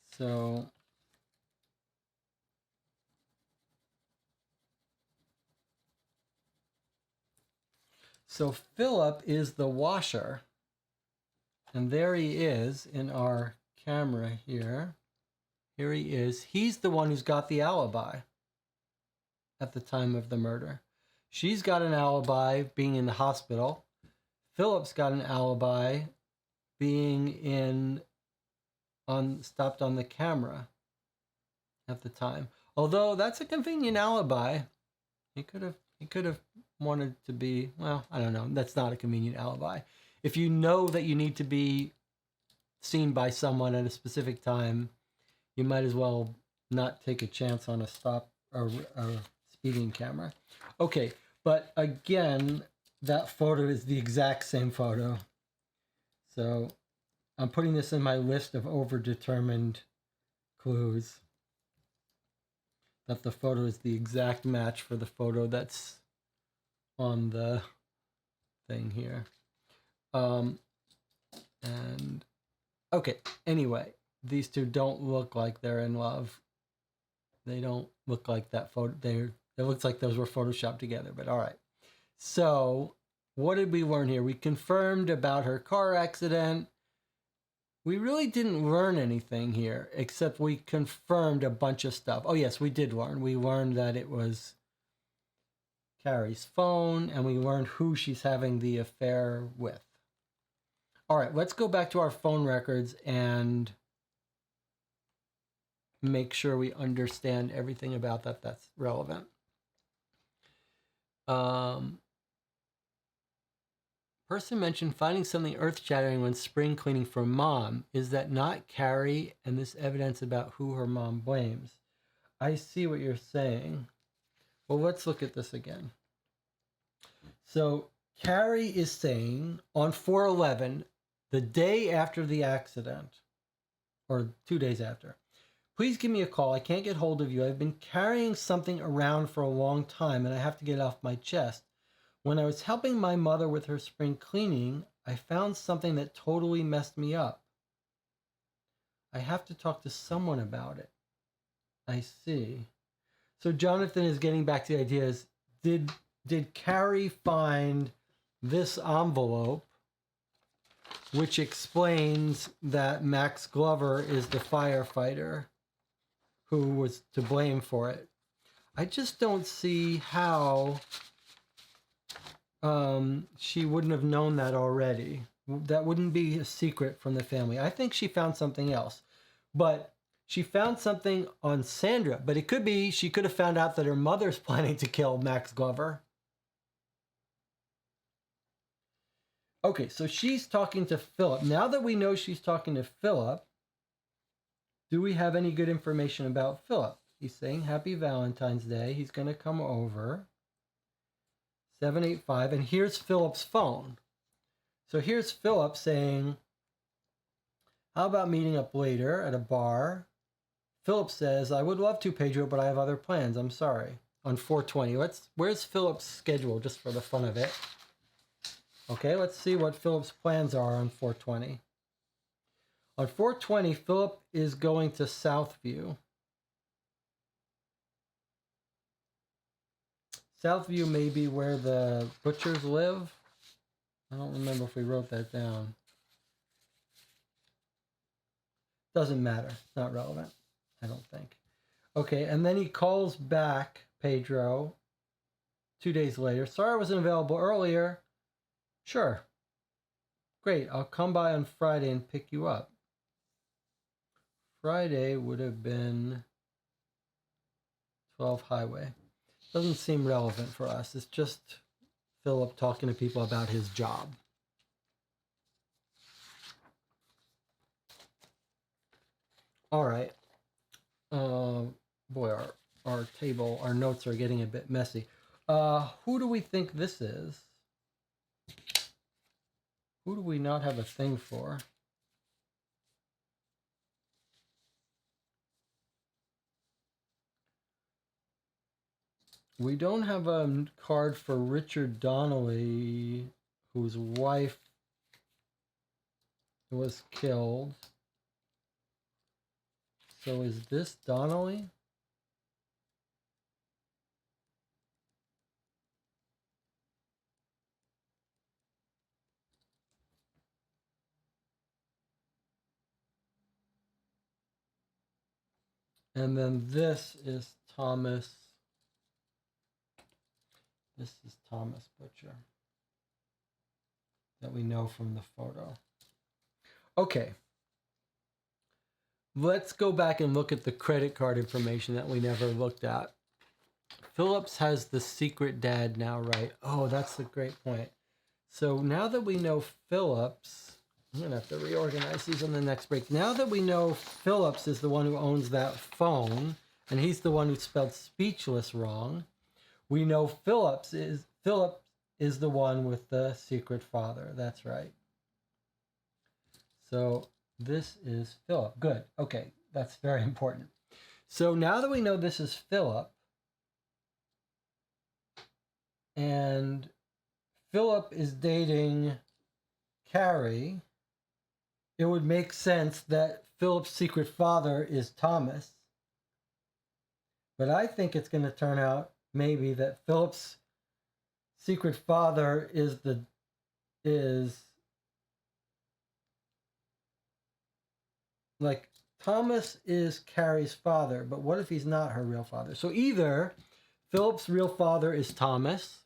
A: So Philip is the washer. And there he is in our camera here. Here he is. He's the one who's got the alibi at the time of the murder. She's got an alibi being in the hospital. Philip's got an alibi being stopped on the camera at the time. Although that's a convenient alibi. He could have wanted to be, well, I don't know. That's not a convenient alibi. If you know that you need to be seen by someone at a specific time, you might as well not take a chance on a stop or speeding camera. Okay, but again, that photo is the exact same photo. So I'm putting this in my list of overdetermined clues that the photo is the exact match for the photo that's on the thing here. And okay, anyway, these two don't look like they're in love. They don't look like that photo. It looks like those were photoshopped together, but all right. So what did we learn here? We confirmed about her car accident. We really didn't learn anything here, except we confirmed a bunch of stuff. Oh yes, we did learn. We learned that it was Carrie's phone, and we learned who she's having the affair with. All right, let's go back to our phone records and make sure we understand everything about that that's relevant. Person mentioned finding something earth-shattering when spring cleaning for mom. Is that not Carrie and this evidence about who her mom blames? I see what you're saying. Well, let's look at this again. So Carrie is saying on 4/11, the day after the accident, or 2 days after, please give me a call. I can't get hold of you. I've been carrying something around for a long time and I have to get it off my chest. When I was helping my mother with her spring cleaning, I found something that totally messed me up. I have to talk to someone about it. I see. So Jonathan is getting back to the idea is, did Carrie find this envelope, which explains that Max Glover is the firefighter who was to blame for it? I just don't see how she wouldn't have known that already. That wouldn't be a secret from the family. I think she found something else. But she found something on Sandra. But it could be she could have found out that her mother's planning to kill Max Glover. Okay, so she's talking to Philip. Now that we know she's talking to Philip, do we have any good information about Philip? He's saying Happy Valentine's Day. He's going to come over. 785. And here's Philip's phone. So here's Philip saying, how about meeting up later at a bar? Philip says, I would love to, Pedro, but I have other plans. I'm sorry. On 420. Where's Philip's schedule, just for the fun of it? Okay, let's see what Philip's plans are on 420. On 420, Philip is going to Southview. Southview may be where the butchers live. I don't remember if we wrote that down. Doesn't matter. It's not relevant, I don't think. Okay, and then he calls back Pedro 2 days later. Sorry I wasn't available earlier. Sure. Great, I'll come by on Friday and pick you up. Friday would have been 12 Highway. Doesn't seem relevant for us. It's just Philip talking to people about his job. All right. Boy, our notes are getting a bit messy. Who do we think this is? Who do we not have a thing for? We don't have a card for Richard Donnelly, whose wife was killed. So is this Donnelly? And then this is Thomas. This is Thomas Butcher that we know from the photo. Okay. Let's go back and look at the credit card information that we never looked at. Phillips has the secret dad now, right? Oh, that's a great point. So now that we know Phillips, I'm going to have to reorganize these on the next break. Now that we know Phillips is the one who owns that phone, and he's the one who spelled speechless wrong, we know Philip is the one with the secret father. That's right. So this is Philip. Good. Okay, that's very important. So now that we know this is Philip, and Philip is dating Carrie, it would make sense that Philip's secret father is Thomas. But I think it's going to turn out maybe that Philip's secret father is like Thomas is Carrie's father, but what if he's not her real father? So either Philip's real father is Thomas,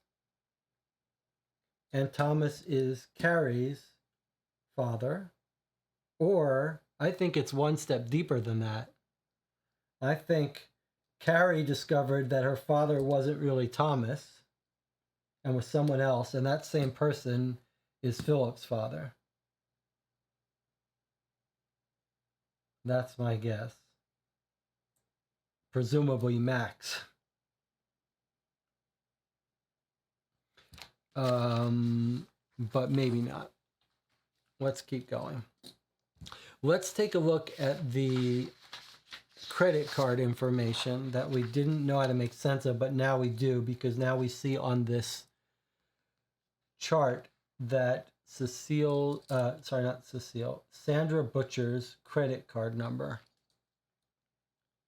A: and Thomas is Carrie's father, or I think it's one step deeper than that. I think Carrie discovered that her father wasn't really Thomas and was someone else, and that same person is Philip's father. That's my guess. Presumably Max. But maybe not. Let's keep going. Let's take a look at the credit card information that we didn't know how to make sense of, but now we do, because now we see on this chart that Sandra Butcher's credit card number.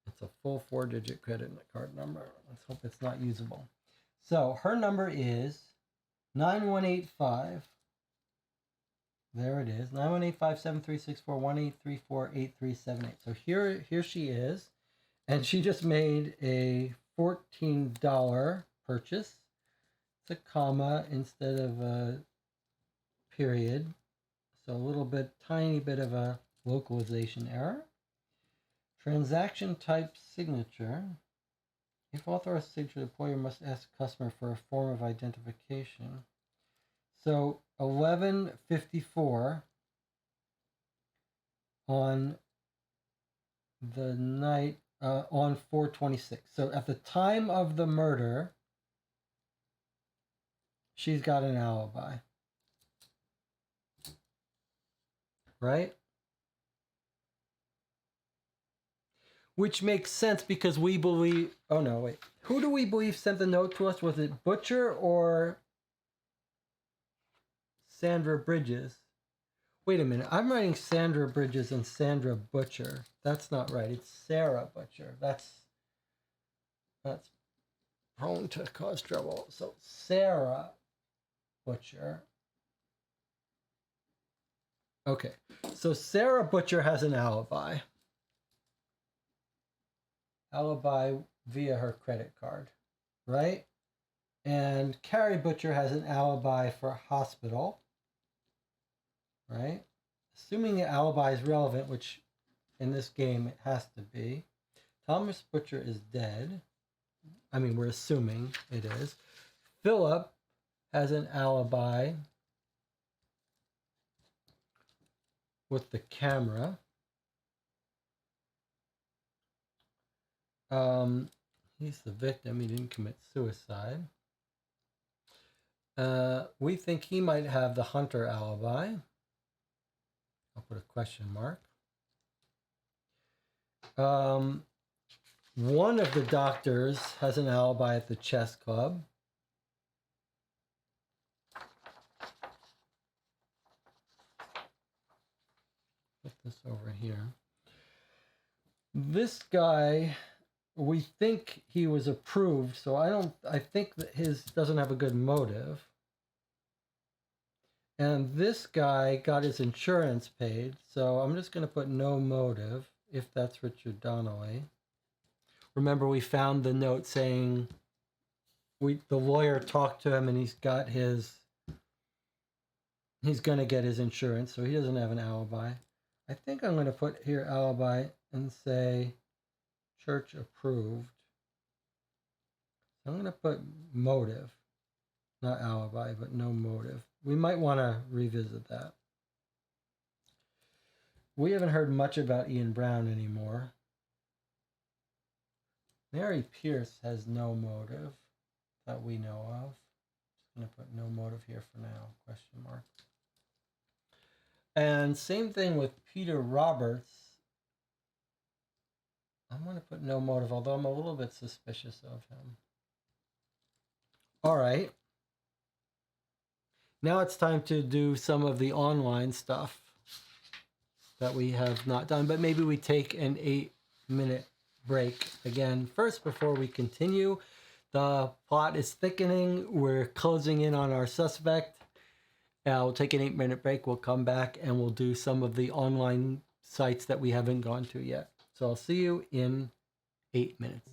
A: It's a full 4-digit credit card number. Let's hope it's not usable. So her number is 9185. There it is, 9185-7364-1834-8378. So here she is, and she just made a $14 purchase. It's a comma instead of a period, so a little bit, tiny bit of a localization error. Transaction type signature. If authorized signature, the employer must ask the customer for a form of identification. So 11:54 on the night on 4/26. So at the time of the murder, she's got an alibi, right? Which makes sense because we believe. Oh no, wait. Who do we believe sent the note to us? Was it Butcher or Sandra Bridges? Wait a minute. I'm writing Sandra Bridges and Sandra Butcher. That's not right. It's Sarah Butcher. That's prone to cause trouble. So Sarah Butcher. Okay. So Sarah Butcher has an alibi. Alibi via her credit card, right? And Carrie Butcher has an alibi for hospital, right? Assuming the alibi is relevant, which in this game it has to be. Thomas Butcher is dead. I mean, we're assuming it is. Philip has an alibi with the camera. He's the victim. He didn't commit suicide. We think he might have the Hunter alibi. I'll put a question mark. One of the doctors has an alibi at the chess club. Put this over here. This guy, we think he was approved, so I think that his doesn't have a good motive. And this guy got his insurance paid, so I'm just going to put no motive, if that's Richard Donnelly. Remember, we found the note saying the lawyer talked to him and he's going to get his insurance, so he doesn't have an alibi. I think I'm going to put here alibi and say church approved. So I'm going to put motive, not alibi, but no motive. We might want to revisit that. We haven't heard much about Ian Brown anymore. Mary Pierce has no motive that we know of. Just going to put no motive here for now, question mark. And same thing with Peter Roberts. I'm going to put no motive, although I'm a little bit suspicious of him. All right. Now it's time to do some of the online stuff that we have not done, but maybe we take an 8-minute break again. First, before we continue, the plot is thickening. We're closing in on our suspect. We'll take an 8-minute break. We'll come back and we'll do some of the online sites that we haven't gone to yet. So I'll see you in 8 minutes.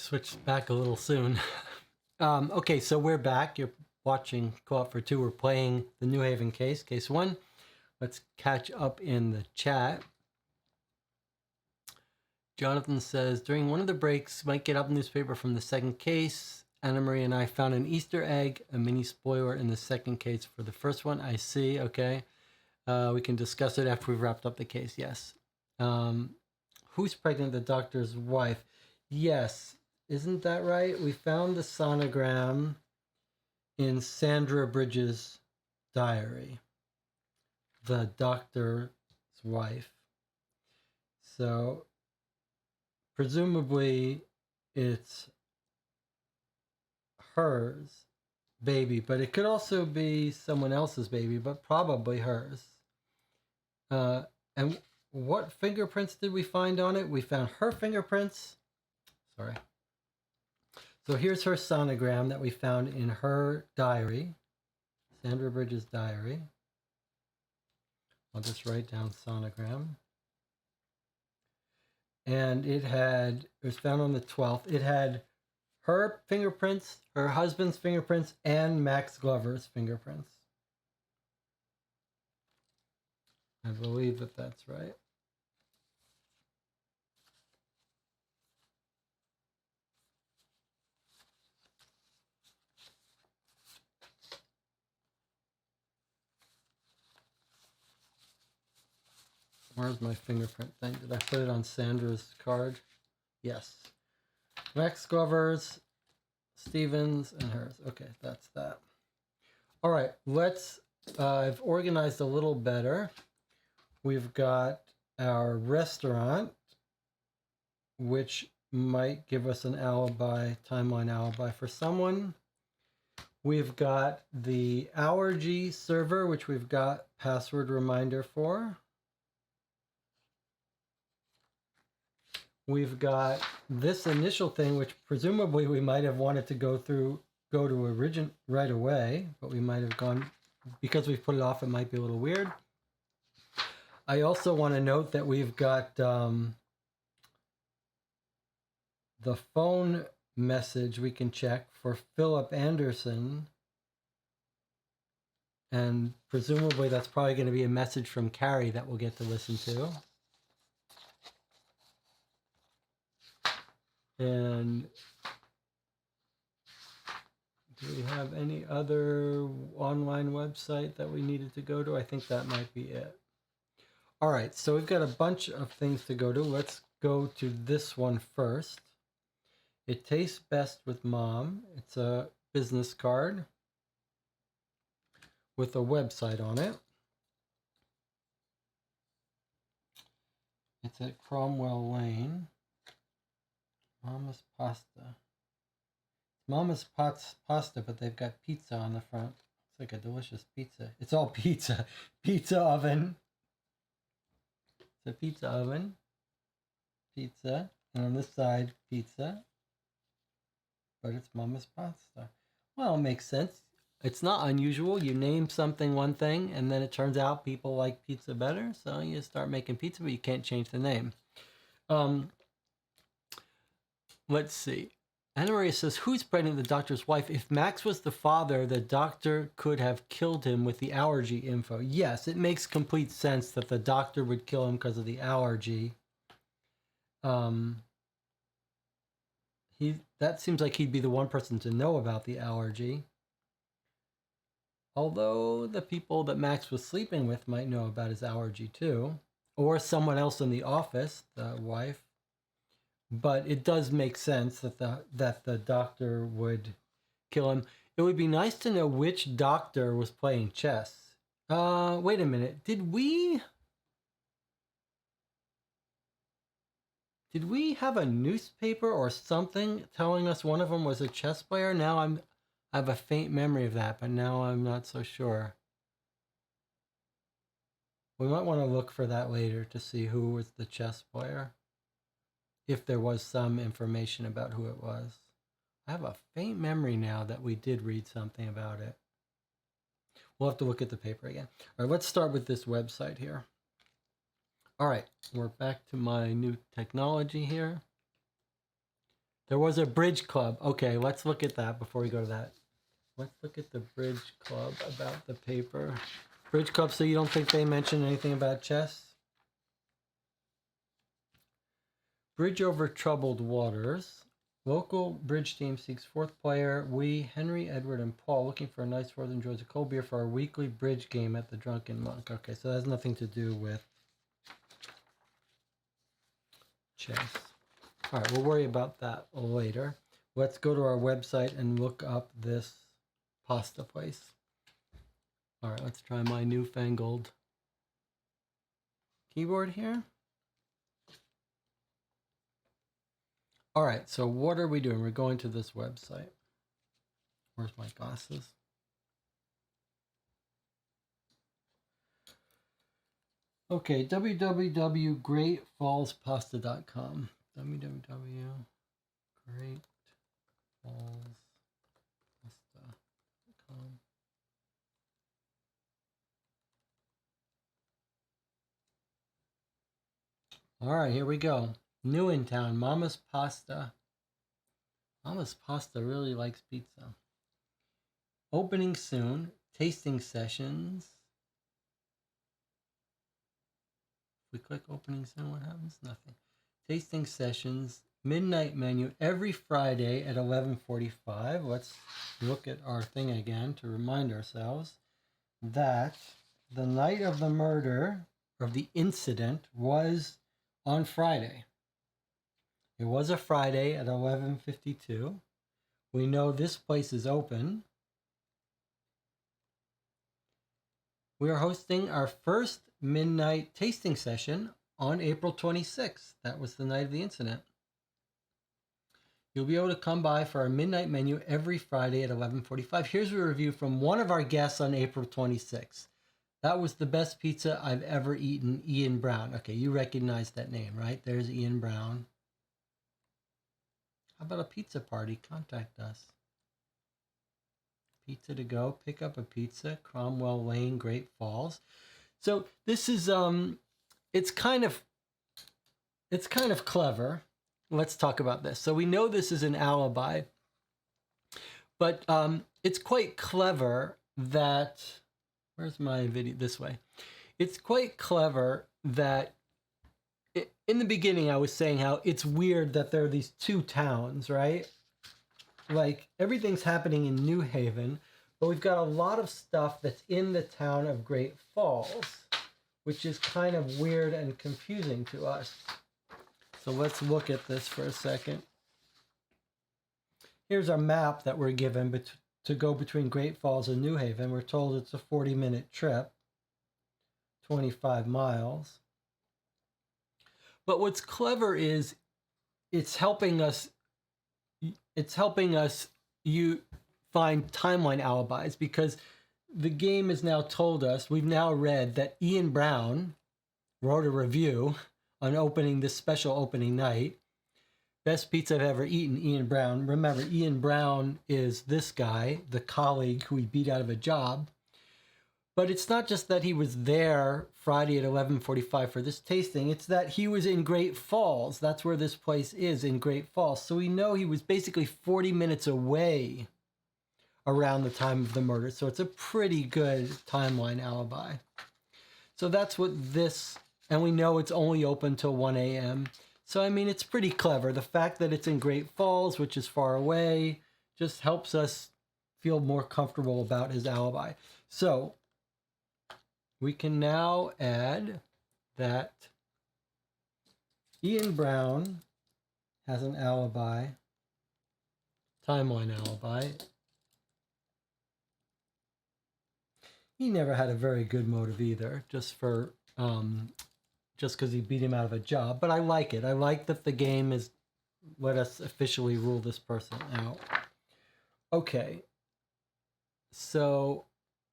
A: switched back a little soon. Okay, so we're back. You're watching Co-op for Two. We're playing the New Haven case, case 1. Let's catch up in the chat. Jonathan says, during one of the breaks, might get up newspaper from the second case. Anna Marie and I found an Easter egg, a mini spoiler in the second case for the first one. I see, okay. We can discuss it after we've wrapped up the case, yes. Who's pregnant? The doctor's wife. Yes, isn't that right? We found the sonogram in Sandra Bridges' diary, the doctor's wife. So presumably it's hers baby, but it could also be someone else's baby, but probably hers. And what fingerprints did we find on it? We found her fingerprints. Sorry. So here's her sonogram that we found in her diary, Sandra Bridges' diary. I'll just write down sonogram. And it was found on the 12th. It had her fingerprints, her husband's fingerprints, and Max Glover's fingerprints. I believe that that's right. Where's my fingerprint thing? Did I put it on Sandra's card? Yes. Max Glover's, Stevens, and hers. Okay, that's that. All right, I've organized a little better. We've got our restaurant, which might give us an alibi, timeline alibi for someone. We've got the allergy server, which we've got password reminder for. We've got this initial thing, which presumably we might have wanted to go to origin right away, but we might have gone, because we've put it off, it might be a little weird. I also want to note that we've got the phone message we can check for Philip Anderson. And presumably that's probably going to be a message from Carrie that we'll get to listen to. And do we have any other online website that we needed to go to? I think that might be it. All right, so we've got a bunch of things to go to. Let's go to this one first. It tastes best with mom. It's a business card with a website on it. It's at Cromwell Lane. Mama's Pasta. Mama's Pasta, but they've got pizza on the front. It's like a delicious pizza. It's all pizza. Pizza oven. It's a pizza oven. Pizza. And on this side, pizza. But it's Mama's Pasta. Well, it makes sense. It's not unusual. You name something one thing, and then it turns out people like pizza better. So you start making pizza, but you can't change the name. Let's see. Anna Maria says, who's pregnant? The doctor's wife. If Max was the father, the doctor could have killed him with the allergy info. Yes, it makes complete sense that the doctor would kill him because of the allergy. That seems like he'd be the one person to know about the allergy. Although the people that Max was sleeping with might know about his allergy too. Or someone else in the office, the wife. But it does make sense that the doctor would kill him. It would be nice to know which doctor was playing chess. Wait a minute. Did we have a newspaper or something telling us one of them was a chess player? Now I have a faint memory of that, but now I'm not so sure. We might want to look for that later to see who was the chess player. If there was some information about who it was. I have a faint memory now that we did read something about it. We'll have to look at the paper again. All right, let's start with this website here. All right, we're back to my new technology here. There was a bridge club. Okay, let's look at that before we go to that. Let's look at the bridge club about the paper. Bridge club, so you don't think they mentioned anything about chess? Bridge over troubled waters. Local bridge team seeks fourth player. We, Henry, Edward, and Paul, looking for a nice fourth, enjoys a cold beer for our weekly bridge game at the Drunken Monk. Okay, so that has nothing to do with chess. All right, we'll worry about that later. Let's go to our website and look up this pasta place. All right, let's try my newfangled keyboard here. All right, so what are we doing? We're going to this website. Where's my glasses? Okay, www.greatfallspasta.com. www.greatfallspasta.com. All right, here we go. New in town, Mama's Pasta. Mama's Pasta really likes pizza. Opening soon. Tasting sessions. If we click opening soon, what happens? Nothing. Tasting sessions. Midnight menu every Friday at 11:45. Let's look at our thing again to remind ourselves that the night of the murder, of the incident, was on Friday. It was a Friday at 11:52. We know this place is open. We are hosting our first midnight tasting session on April 26th. That was the night of the incident. You'll be able to come by for our midnight menu every Friday at 11:45. Here's a review from one of our guests on April 26th. That was the best pizza I've ever eaten, Ian Brown. Okay, you recognize that name, right? There's Ian Brown. How about a pizza party? Contact us. Pizza to go. Pick up a pizza. Cromwell Lane, Great Falls. So this is it's kind of clever. Let's talk about this. So we know this is an alibi, but it's quite clever that, where's my video? This way. It's quite clever that in the beginning I was saying how it's weird that there are these two towns, right? Like everything's happening in New Haven, but we've got a lot of stuff that's in the town of Great Falls, which is kind of weird and confusing to us. So let's look at this for a second. Here's our map that we're given to go between Great Falls and New Haven. We're told it's a 40-minute trip, 25 miles. But what's clever is it's helping us you find timeline alibis, because the game has now told us, we've now read that Ian Brown wrote a review on opening this special opening night. Best pizza I've ever eaten, Ian Brown. Remember, Ian Brown is this guy, the colleague who he beat out of a job. But it's not just that he was there Friday at 11:45 for this tasting. It's that he was in Great Falls. That's where this place is, in Great Falls. So we know he was basically 40 minutes away around the time of the murder. So it's a pretty good timeline alibi. So that's what this, and we know it's only open till 1 a.m. So, I mean, it's pretty clever. The fact that it's in Great Falls, which is far away, just helps us feel more comfortable about his alibi. So we can now add that Ian Brown has an alibi, timeline alibi. He never had a very good motive either, just because he beat him out of a job. But I like it. I like that the game has let us officially rule this person out. Okay. So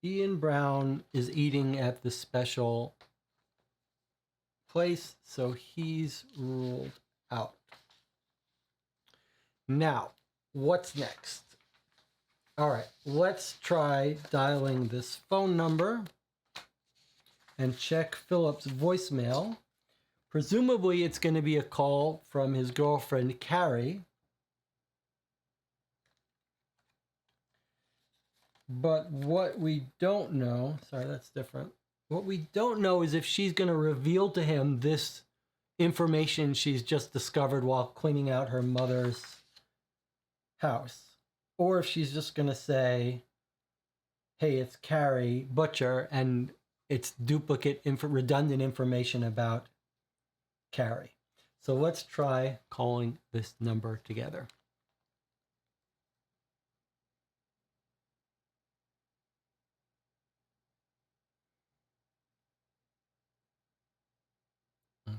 A: Ian Brown is eating at the special place, so he's ruled out. Now, what's next? All right, let's try dialing this phone number and check Philip's voicemail. Presumably, it's going to be a call from his girlfriend, Carrie. But what we don't know, sorry, that's different. What we don't know is if she's going to reveal to him this information she's just discovered while cleaning out her mother's house. Or if she's just going to say, hey, it's Carrie Butcher, and it's duplicate, redundant information about Carrie. So let's try calling this number together.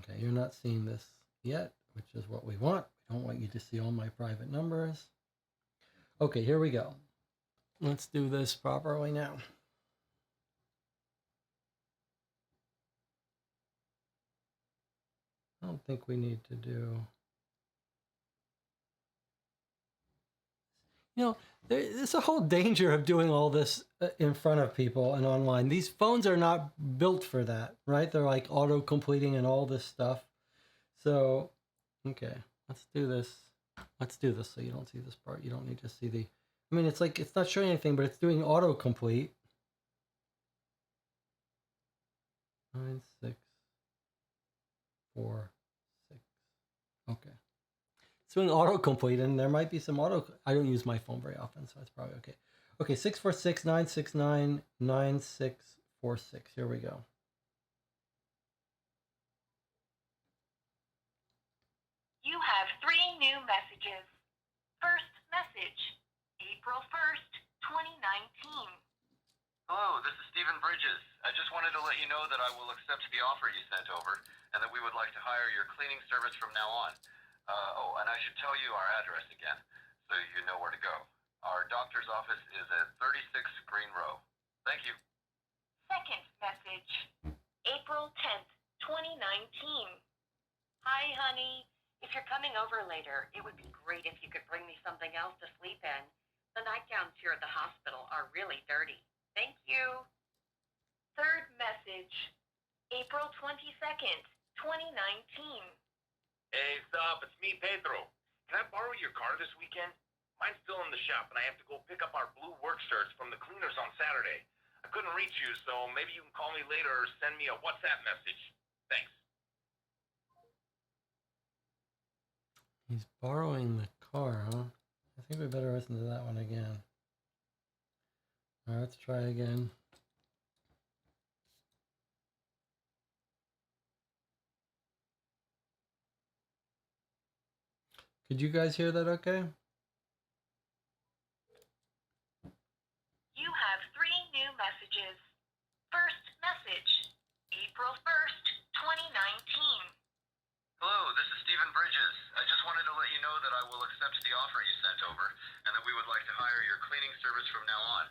A: Okay, you're not seeing this yet, which is what we want. We don't want you to see all my private numbers. Okay, here we go. Let's do this properly now. I don't think we need to do... You know, there's a whole danger of doing all this in front of people and online. These phones are not built for that, right? They're like auto-completing and all this stuff. So, okay, let's do this. Let's do this so you don't see this part. You don't need to see the... I mean, it's like, it's not showing anything, but it's doing autocomplete. 9, 6, 4, 6. Okay. It's doing autocomplete, and there might be some I don't use my phone very often, so that's probably okay. Okay, 646 969 9646. Here we go.
B: You have 3 new messages. First message, April 1st, 2019.
C: Hello, this is Stephen Bridges. I just wanted to let you know that I will accept the offer you sent over and that we would like to hire your cleaning service from now on. And I should tell you our address again so you know where to go. Our doctor's office is at 36 Green Row. Thank you.
B: Second message, April 10th, 2019. Hi, honey. If you're coming over later, it would be great if you could bring me something else to sleep in. The nightgowns here at the hospital are really dirty. Thank you. Third message, April 22nd, 2019.
D: Hey, stop. It's me, Pedro. Can I borrow your car this weekend? Mine's still in the shop, and I have to go pick up our blue work shirts from the cleaners on Saturday. I couldn't reach you, so maybe you can call me later or send me a WhatsApp message. Thanks.
A: He's borrowing the car, huh? I think we better listen to that one again. All right, let's try again. Could you guys hear that okay?
B: You have 3 new messages. First message, April 1st, 2019.
C: Hello, this is Stephen Bridges. I just wanted to let you know that I will accept the offer you sent over and that we would like to hire your cleaning service from now on.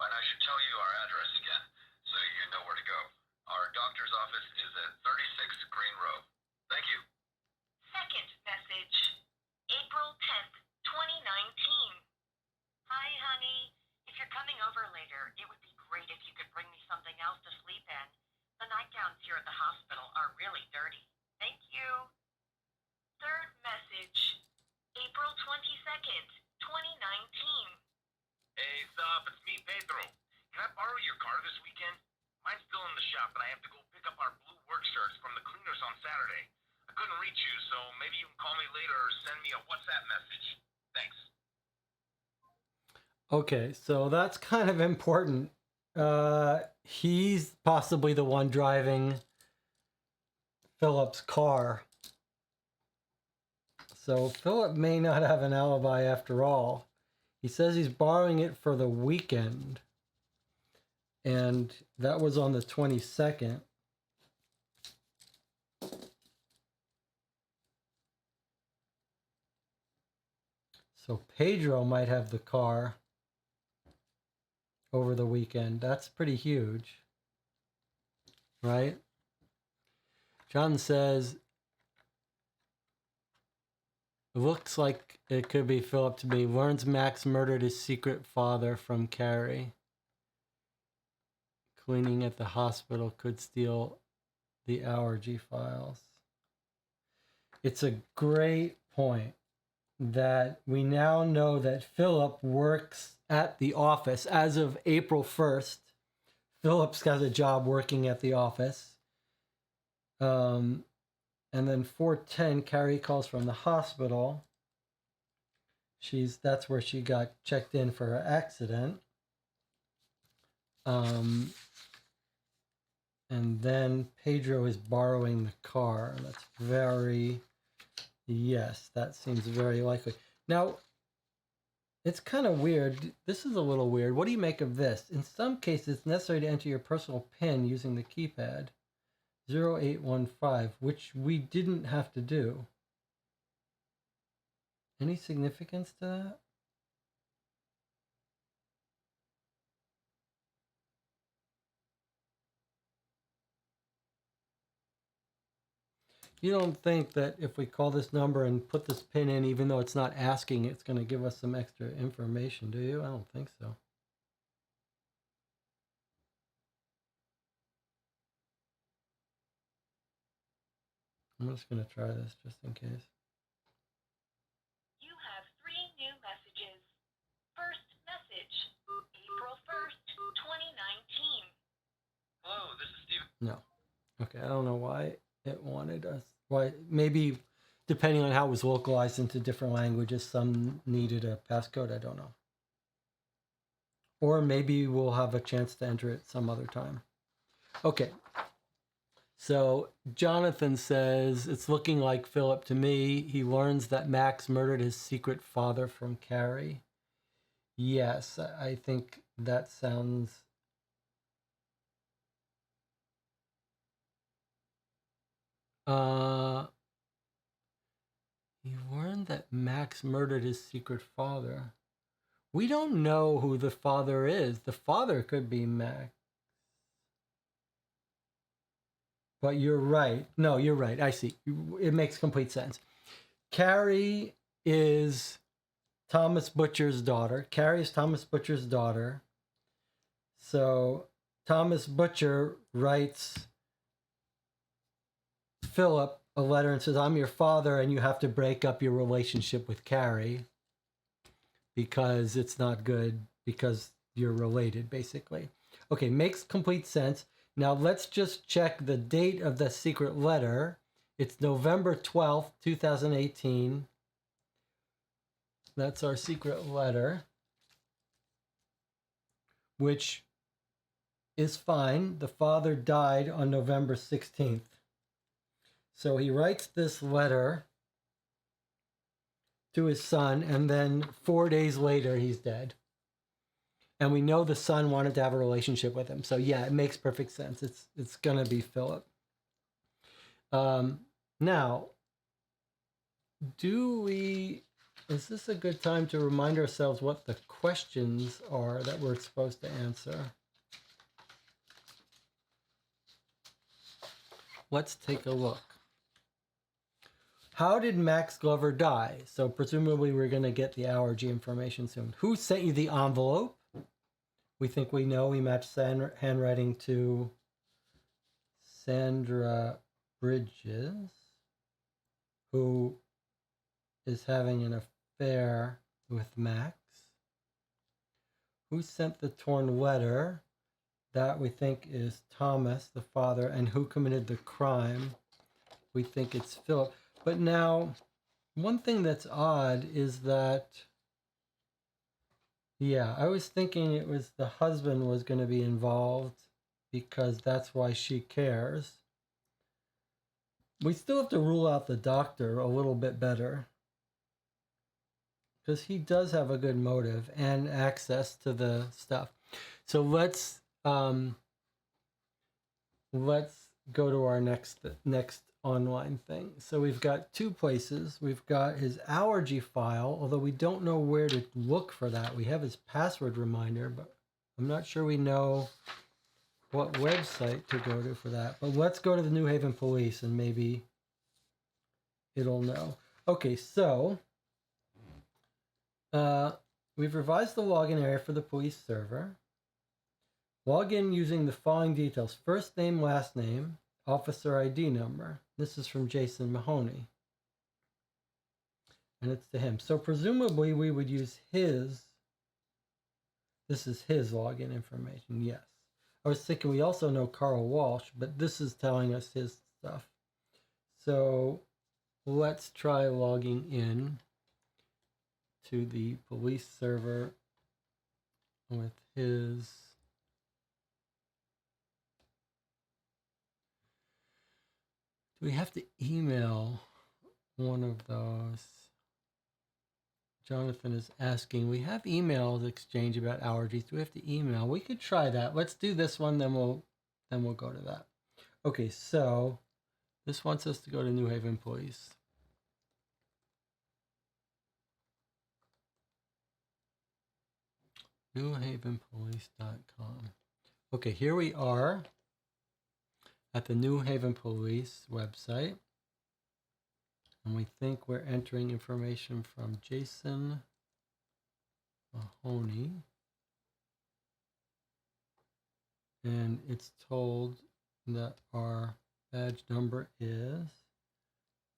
C: And I should tell you our address again so you know where to go. Our doctor's office is at 36 Green Row. Thank you.
B: Second message, April 10th, 2019. Hi, honey. If you're coming over later, it would be great if you could bring me something else to sleep in. The nightgowns here at the hospital are really dirty. Thank you. Third message, April 22nd, 2019.
D: Hey, stop. It's me, Pedro. Can I borrow your car this weekend? Mine's still in the shop, and I have to go pick up our blue work shirts from the cleaners on Saturday. I couldn't reach you, so maybe you can call me later or send me a WhatsApp message. Thanks.
A: Okay, so that's kind of important. He's possibly the one driving Philip's car. So Philip may not have an alibi after all. He says he's borrowing it for the weekend. And that was on the 22nd. So Pedro might have the car over the weekend. That's pretty huge, right? John says, it looks like it could be Philip to me. Learns Max murdered his secret father from Carrie. Cleaning at the hospital could steal the allergy files. It's a great point. that we now know that Philip works at the office as of April 1st. Philip's got a job working at the office. And then 4:10, Carrie calls from the hospital. That's where she got checked in for her accident. And then Pedro is borrowing the car. Yes, that seems very likely. Now, it's kind of weird. This is a little weird. What do you make of this? In some cases, it's necessary to enter your personal PIN using the keypad. 0815, which we didn't have to do. Any significance to that? You don't think that if we call this number and put this pin in, even though it's not asking, it's going to give us some extra information, do you? I don't think so. I'm just going to try this just in case.
B: You have 3 new messages. First message, April 1st, 2019.
C: Hello, this is Steven.
A: No. Okay, I don't know why it wanted us. Why? Maybe depending on how it was localized into different languages, some needed a passcode. I don't know. Or maybe we'll have a chance to enter it some other time. Okay. So Jonathan says, it's looking like Philip to me. He learns that Max murdered his secret father from Carrie. Yes, I think that sounds... He learned that Max murdered his secret father. We don't know who the father is. The father could be Max. But you're right. No, you're right. I see. It makes complete sense. Carrie is Thomas Butcher's daughter. Carrie is Thomas Butcher's daughter. So Thomas Butcher writes Philip a letter and says, I'm your father and you have to break up your relationship with Carrie because it's not good because you're related, basically. Okay, makes complete sense. Now let's just check the date of the secret letter. It's November 12th, 2018. That's our secret letter, which is fine. The father died on November 16th. So he writes this letter to his son, and then 4 days later, he's dead. And we know the son wanted to have a relationship with him. So yeah, it makes perfect sense. It's going to be Philip. Now, is this a good time to remind ourselves what the questions are that we're supposed to answer? Let's take a look. How did Max Glover die? So presumably we're going to get the allergy information soon. Who sent you the envelope? We think we know. We matched handwriting to Sandra Bridges, who is having an affair with Max. Who sent the torn letter? That we think is Thomas, the father. And who committed the crime? We think it's Philip. But now, one thing that's odd is that, yeah, I was thinking it was the husband was going to be involved because that's why she cares. We still have to rule out the doctor a little bit better because he does have a good motive and access to the stuff. So let's go to our next online thing. So we've got 2 places. We've got his allergy file, although we don't know where to look for that. We have his password reminder, but I'm not sure we know what website to go to for that. But let's go to the New Haven Police and maybe it'll know. Okay, so we've revised the login area for the police server. Log in using the following details: first name, last name, officer ID number. This is from Jason Mahoney. and it's to him. So presumably we would use his. This is his login information. Yes. I was thinking we also know Carl Walsh, but this is telling us his stuff. So let's try logging in to the police server with his. Do we have to email one of those? Jonathan is asking, we have emails exchange about allergies. Do we have to email? We could try that. Let's do this one, then we'll go to that. Okay, so this wants us to go to New Haven Police. newhavenpolice.com. Okay, here we are at the New Haven Police website. And we think we're entering information from Jason Mahoney. And it's told that our badge number is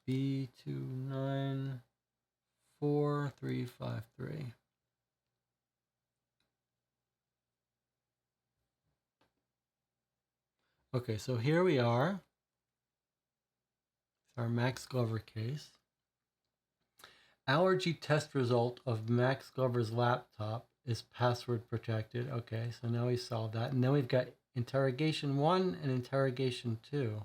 A: B294353. Okay, so here we are. It's our Max Glover case. Allergy test result of Max Glover's laptop is password protected. Okay, so now we solved that. And then we've got interrogation 1 and interrogation 2.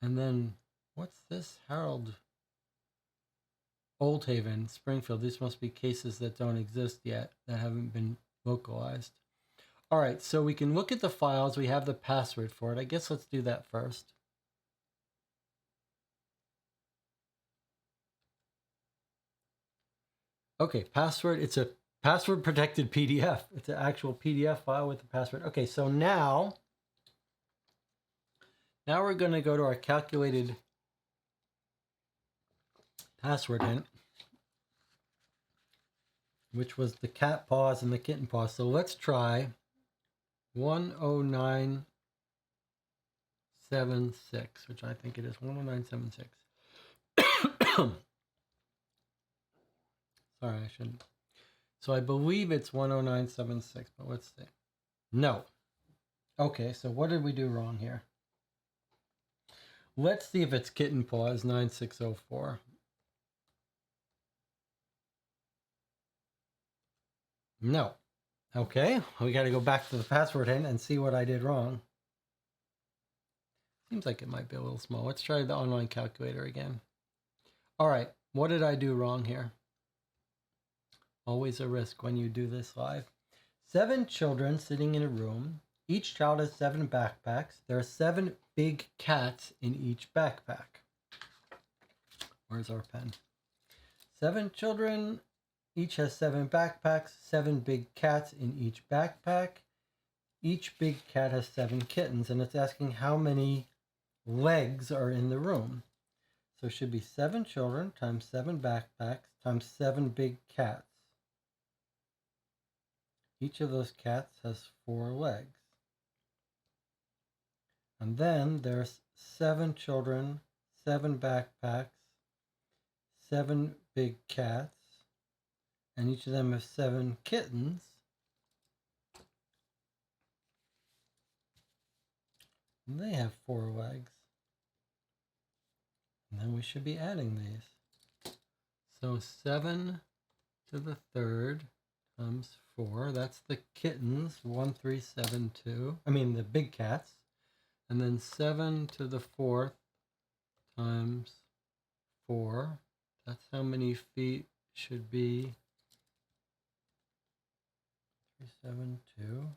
A: And then, what's this? Harold Old Haven, Springfield. These must be cases that don't exist yet, that haven't been localized. All right, so we can look at the files. We have the password for it. I guess let's do that first. Okay, password. It's a password protected PDF. It's an actual PDF file with the password. Okay, so now we're going to go to our calculated password hint, which was the cat paws and the kitten paws. So let's try 10976, which I think it is 10976. Sorry, I shouldn't. So I believe it's 10976, but let's see. No. Okay, so what did we do wrong here? Let's see if it's kitten paws 9604. No. Okay, we got to go back to the password hint and see what I did wrong. Seems like it might be a little small. Let's try the online calculator again. All right, what did I do wrong here? Always a risk when you do this live. 7 children sitting in a room. Each child has 7 backpacks. There are 7 big cats in each backpack. Where's our pen? 7 children. Each has 7 backpacks, 7 big cats in each backpack. Each big cat has 7 kittens, and it's asking how many legs are in the room. So it should be 7 children times 7 backpacks times 7 big cats. Each of those cats has 4 legs. And then there's 7 children, 7 backpacks, 7 big cats, and each of them has 7 kittens. And they have 4 legs. And then we should be adding these. So 7 to the 3rd times 4. That's the kittens, 1372. I mean the big cats. And then 7 to the 4th times 4. That's how many feet should be. 372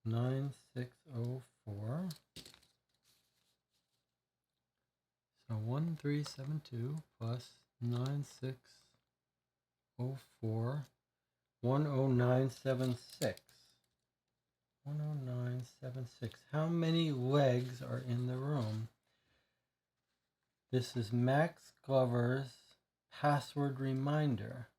A: 9604. So 1372 plus 9604, 10976. 10976. How many legs are in the room? This is Max Glover's password reminder.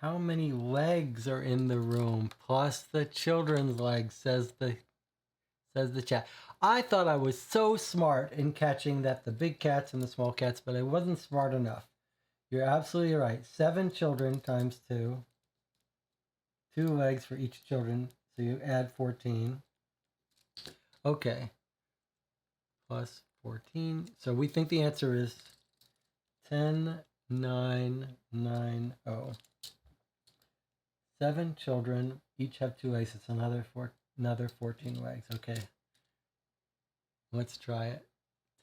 A: How many legs are in the room? Plus the children's legs, says the chat. I thought I was so smart in catching that the big cats and the small cats, but I wasn't smart enough. You're absolutely right. 7 children times 2. 2 legs for each children, so you add 14. Okay. Plus 14. So we think the answer is 10,990. 7 children, each have 2 legs. It's another 14 legs. Okay. Let's try it.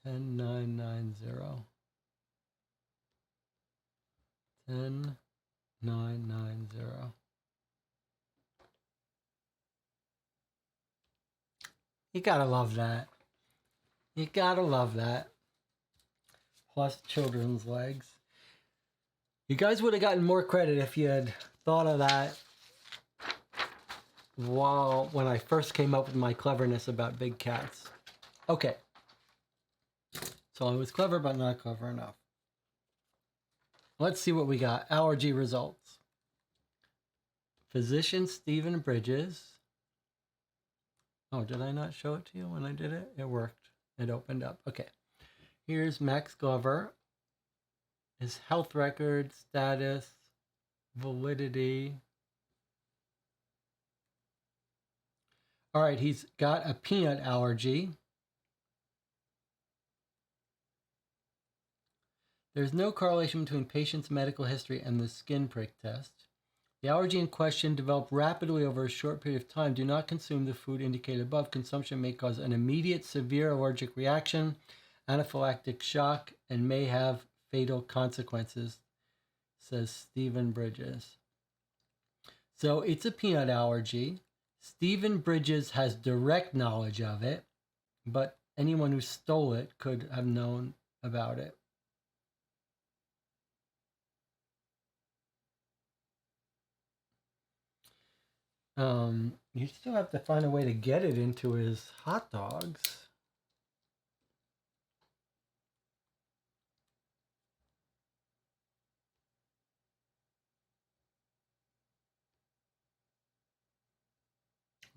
A: 10,990. 10,990. You gotta love that. You gotta love that. Plus children's legs. You guys would have gotten more credit if you had thought of that when I first came up with my cleverness about big cats. Okay. So I was clever, but not clever enough. Let's see what we got. Allergy results. Physician Stephen Bridges. Oh, did I not show it to you when I did it? It worked. It opened up. Okay. Here's Max Glover. His health record, status, validity. All right, he's got a peanut allergy. There's no correlation between patient's medical history and the skin prick test. The allergy in question developed rapidly over a short period of time. Do not consume the food indicated above. Consumption may cause an immediate severe allergic reaction, anaphylactic shock, and may have fatal consequences, says Stephen Bridges. So it's a peanut allergy. Stephen Bridges has direct knowledge of it, but anyone who stole it could have known about it. You still have to find a way to get it into his hot dogs.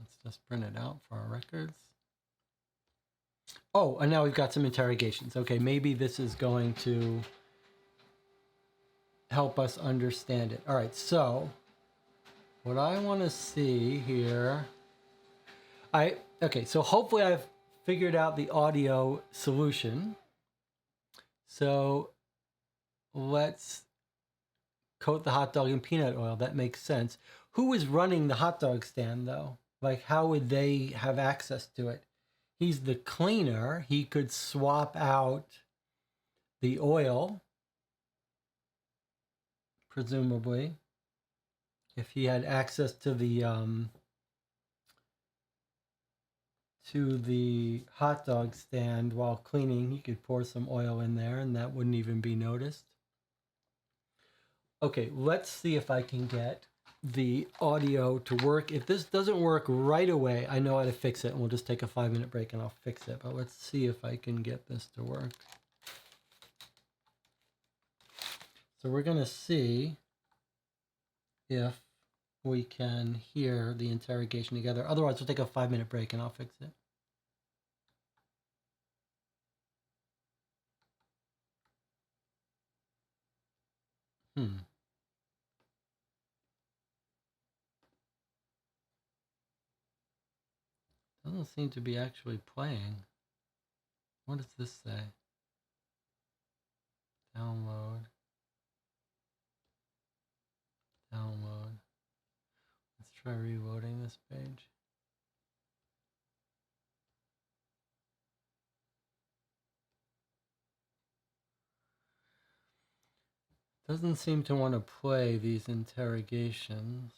A: Let's just print it out for our records. Oh, and now we've got some interrogations. Okay, maybe this is going to help us understand it. All right, so what I want to see here, okay, so hopefully I've figured out the audio solution. So let's coat the hot dog in peanut oil. That makes sense. Who is running the hot dog stand though? Like, how would they have access to it? He's the cleaner. He could swap out the oil, presumably, if he had access to the hot dog stand while cleaning. He could pour some oil in there and that wouldn't even be noticed. Okay, let's see if I can get the audio to work. If this doesn't work right away, I know how to fix it, and we'll just take a 5-minute break and I'll fix it. But let's see if I can get this to work. So we're going to see if we can hear the interrogation together. Otherwise, we'll take a 5-minute break and I'll fix it. Doesn't seem to be actually playing. What does this say? Download. Download. Let's try reloading this page. Doesn't seem to want to play these interrogations.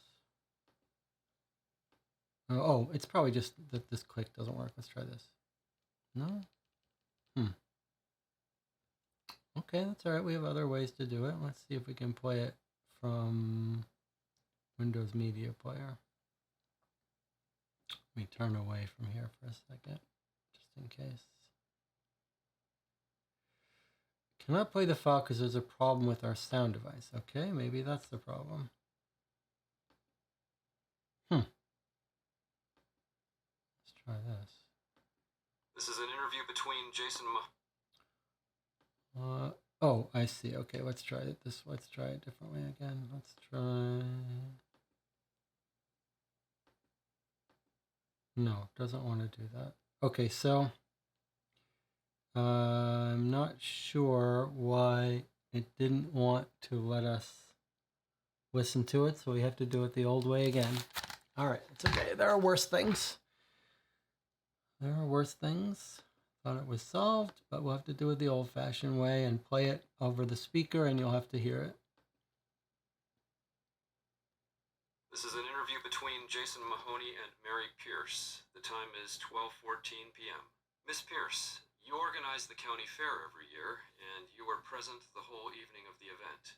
A: Oh, it's probably just that this click doesn't work. Let's try this. No? Okay, that's all right. We have other ways to do it. Let's see if we can play it from Windows Media Player. Let me turn away from here for a second, just in case. Cannot play the file because there's a problem with our sound device. Okay, maybe that's the problem. try this.
E: This is an interview between Jason
A: Oh, I see. Okay, let's try it let's try it differently again. Let's try. No, doesn't want to do that. Okay, so I'm not sure why it didn't want to let us listen to it, so we have to do it the old way again. All right, it's okay. There are worse things. There are worse things. Thought it was solved, but we'll have to do it the old-fashioned way and play it over the speaker, and you'll have to hear it.
E: This is an interview between Jason Mahoney and Mary Pierce. The time is 12:14 p.m. Miss Pierce, you organize the county fair every year, and you were present the whole evening of the event.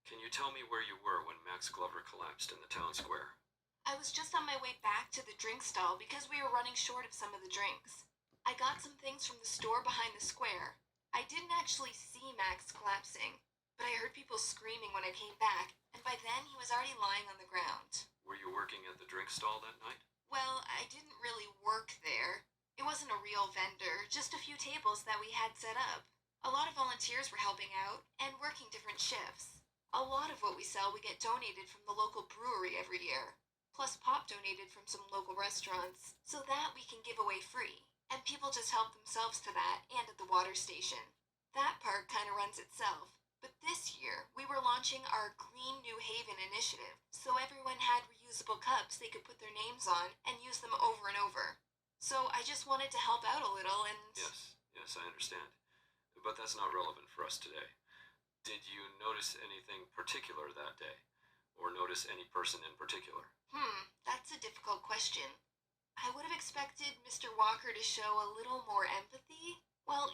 E: Can you tell me where you were when Max Glover collapsed in the town square?
F: I was just on my way back to the drink stall because we were running short of some of the drinks. I got some things from the store behind the square. I didn't actually see Max collapsing, but I heard people screaming when I came back, and by then he was already lying on the ground.
E: Were you working at the drink stall that night?
F: Well, I didn't really work there. It wasn't a real vendor, just a few tables that we had set up. A lot of volunteers were helping out and working different shifts. A lot of what we sell we get donated from the local brewery every year. Plus Pop donated from some local restaurants, so that we can give away free. And people just help themselves to that and at the water station. That part kind of runs itself. But this year, we were launching our Green New Haven initiative, so everyone had reusable cups they could put their names on and use them over and over. So I just wanted to help out a little and...
E: Yes, I understand. But that's not relevant for us today. Did you notice anything particular that day? Or notice any person in particular?
F: That's a difficult question. I would have expected Mr. Walker to show a little more empathy. Well,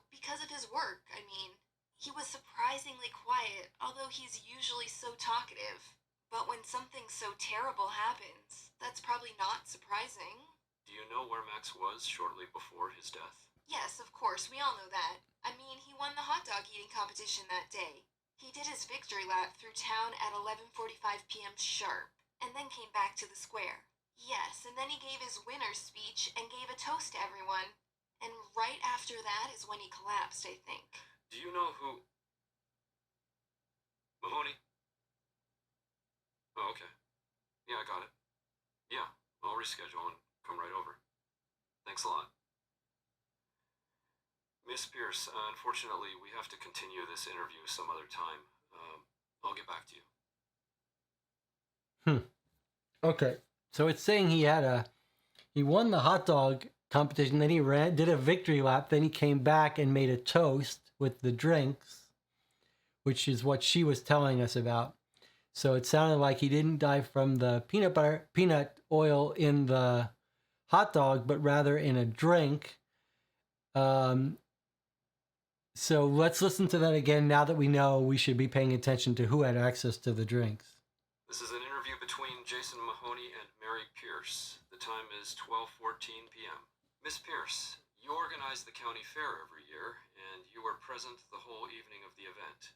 F: because of his work, I mean. He was surprisingly quiet, although he's usually so talkative. But when something so terrible happens, that's probably not surprising.
E: Do you know where Max was shortly before his death?
F: Yes, of course, we all know that. I mean, he won the hot dog eating competition that day. He did his victory lap through town at 11:45 p.m. sharp, and then came back to the square. Yes, and then he gave his winner's speech and gave a toast to everyone. And right after that is when he collapsed, I think.
E: Do you know who... Mahoney? Oh, okay. Yeah, I got it. Yeah, I'll reschedule and come right over. Thanks a lot. Miss Pierce, unfortunately, we have to continue this interview some other time. I'll get back to you.
A: Okay. So it's saying he won the hot dog competition, then he did a victory lap, then he came back and made a toast with the drinks, which is what she was telling us about. So it sounded like he didn't die from the peanut oil in the hot dog, but rather in a drink. So let's listen to that again now that we know we should be paying attention to who had access to the drinks.
E: This is an interview between Jason Mahoney and Mary Pierce. The time is 12:14 p.m. Miss Pierce, you organize the county fair every year, and you were present the whole evening of the event.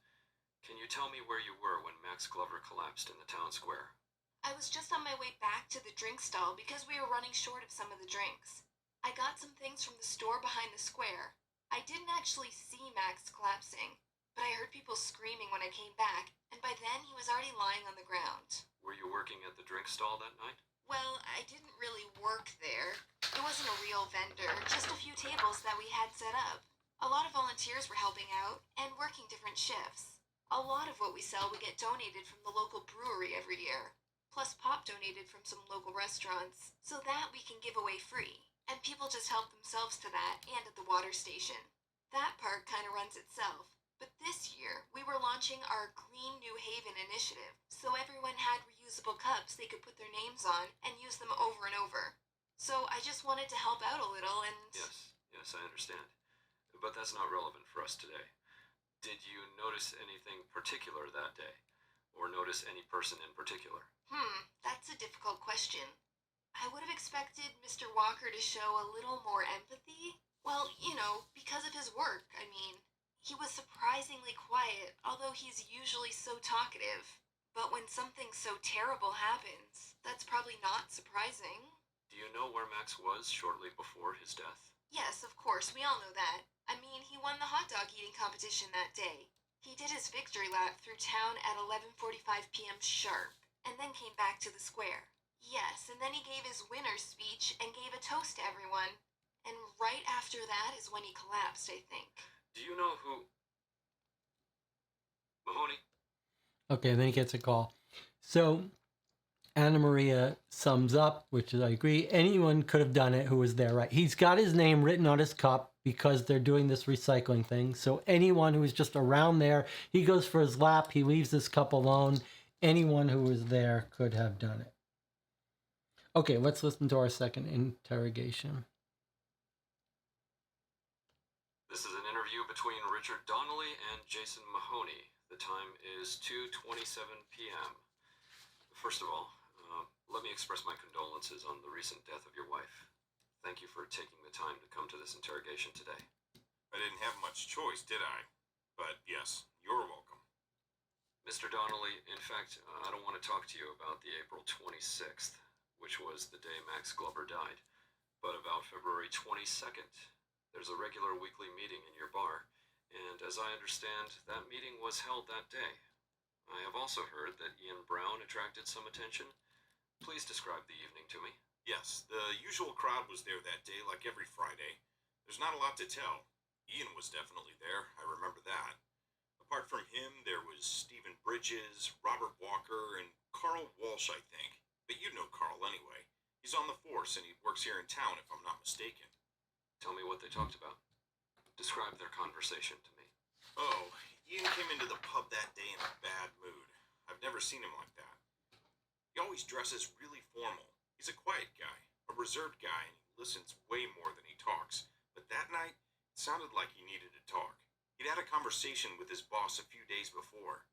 E: Can you tell me where you were when Max Glover collapsed in the town square?
F: I was just on my way back to the drink stall because we were running short of some of the drinks. I got some things from the store behind the square. I didn't actually see Max collapsing, but I heard people screaming when I came back, and by then he was already lying on the ground.
E: Were you working at the drink stall that night?
F: Well, I didn't really work there. It wasn't a real vendor, just a few tables that we had set up. A lot of volunteers were helping out and working different shifts. A lot of what we sell we get donated from the local brewery every year. Plus Pop donated from some local restaurants, so that we can give away free. And people just help themselves to that and at the water station. That part kind of runs itself. But this year, we were launching our Green New Haven initiative, so everyone had reusable cups they could put their names on and use them over and over. So I just wanted to help out a little and...
E: Yes, I understand. But that's not relevant for us today. Did you notice anything particular that day? Or notice any person in particular?
F: That's a difficult question. I would have expected Mr. Walker to show a little more empathy. Well, because of his work, I mean. He was surprisingly quiet, although he's usually so talkative. But when something so terrible happens, that's probably not surprising.
E: Do you you know where Max was shortly before his death?
F: Yes, of course, we all know that. I mean, he won the hot dog eating competition that day. He did his victory lap through town at 11:45 p.m. sharp, and then came back to the square. Yes, and then he gave his winner's speech and gave a toast to everyone. And right after that is when he collapsed, I think.
E: Do you know who... Mahoney?
A: Okay, then he gets a call. So Anna Maria sums up, which is, I agree, anyone could have done it who was there, right? He's got his name written on his cup because they're doing this recycling thing. So anyone who was just around there, he goes for his lap, he leaves his cup alone. Anyone who was there could have done it. Okay, let's listen to our second interrogation.
E: This is an interview between Richard Donnelly and Jason Mahoney. The time is 2:27 p.m. First of all, let me express my condolences on the recent death of your wife. Thank you for taking the time to come to this interrogation today.
D: I didn't have much choice, did I? But yes, you're welcome.
E: Mr. Donnelly, in fact, I don't want to talk to you about the April 26th, which was the day Max Glover died, but about February 22nd. There's a regular weekly meeting in your bar, and as I understand, that meeting was held that day. I have also heard that Ian Brown attracted some attention. Please describe the evening to me.
G: Yes, the usual crowd was there that day like every Friday. There's not a lot to tell. Ian was definitely there, I remember that. Apart from him, there was Stephen Bridges, Robert Walker, and Carl Walsh, I think. But you know Carl anyway. He's on the force and he works here in town if I'm not mistaken.
E: Tell me what they talked about. Describe their conversation to me.
G: Oh, Ian came into the pub that day in a bad mood. I've never seen him like that. He always dresses really formal. He's a quiet guy, a reserved guy, and he listens way more than he talks. But that night, it sounded like he needed to talk. He'd had a conversation with his boss a few days before.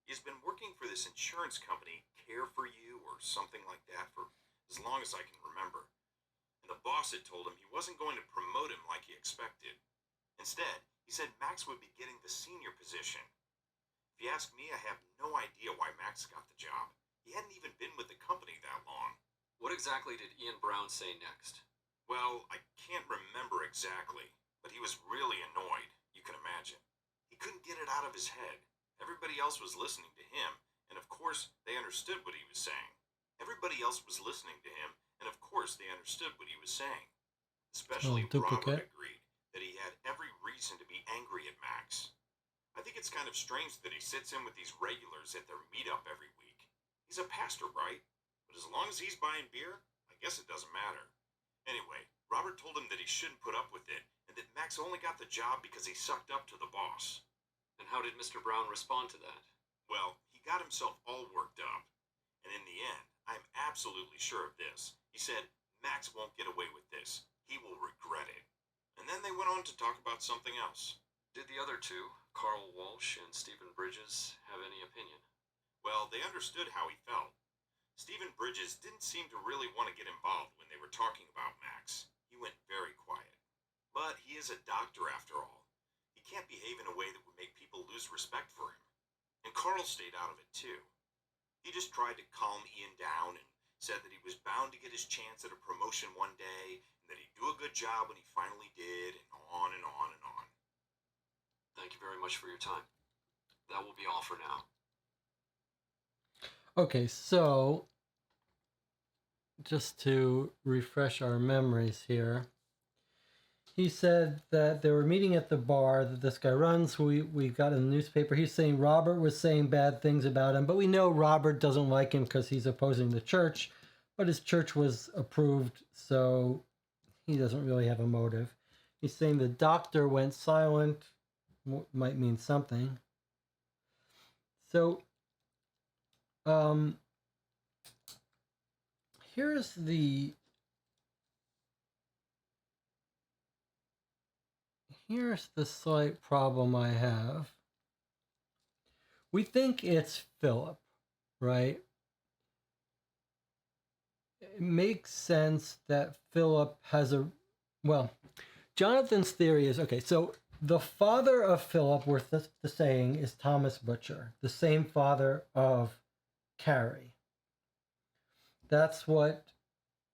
G: He's been working for this insurance company, Care for You, or something like that, for as long as I can remember. And the boss had told him he wasn't going to promote him like he expected. Instead, he said Max would be getting the senior position. If you ask me, I have no idea why Max got the job. He hadn't even been with the company that long.
E: What exactly did Ian Brown say next?
G: Well, I can't remember exactly, but he was really annoyed, you can imagine. He couldn't get it out of his head. Everybody else was listening to him, and of course, they understood what he was saying. Everybody else was listening to him, and of course, they understood what he was saying. Especially Robert agreed that he had every reason to be angry at Max. I think it's kind of strange that he sits in with these regulars at their meetup every week. He's a pastor, right? But as long as he's buying beer, I guess it doesn't matter. Anyway, Robert told him that he shouldn't put up with it, and that Max only got the job because he sucked up to the boss.
E: And how did Mr. Brown respond to that?
G: Well, he got himself all worked up. And in the end, I'm absolutely sure of this. He said, Max won't get away with this. He will regret it. And then they went on to talk about something else.
E: Did the other two, Carl Walsh and Stephen Bridges, have any opinion?
G: Well, they understood how he felt. Stephen Bridges didn't seem to really want to get involved when they were talking about Max. He went very quiet. But he is a doctor after all. He can't behave in a way that would make people lose respect for him. And Carl stayed out of it too. He just tried to calm Ian down and said that he was bound to get his chance at a promotion one day, and that he'd do a good job when he finally did, and on and on and on.
E: Thank you very much for your time. That will be all for now.
A: Okay, so just to refresh our memories here, he said that they were meeting at the bar that this guy runs, who we got in the newspaper. He's saying Robert was saying bad things about him, but we know Robert doesn't like him because he's opposing the church, but his church was approved, so he doesn't really have a motive. He's saying the doctor went silent, might mean something. So, here's the slight problem I have. We think it's Philip, right? It makes sense that Philip has Jonathan's theory is, okay, so the father of Philip, worth the saying, is Thomas Butcher, the same father of Carrie. That's what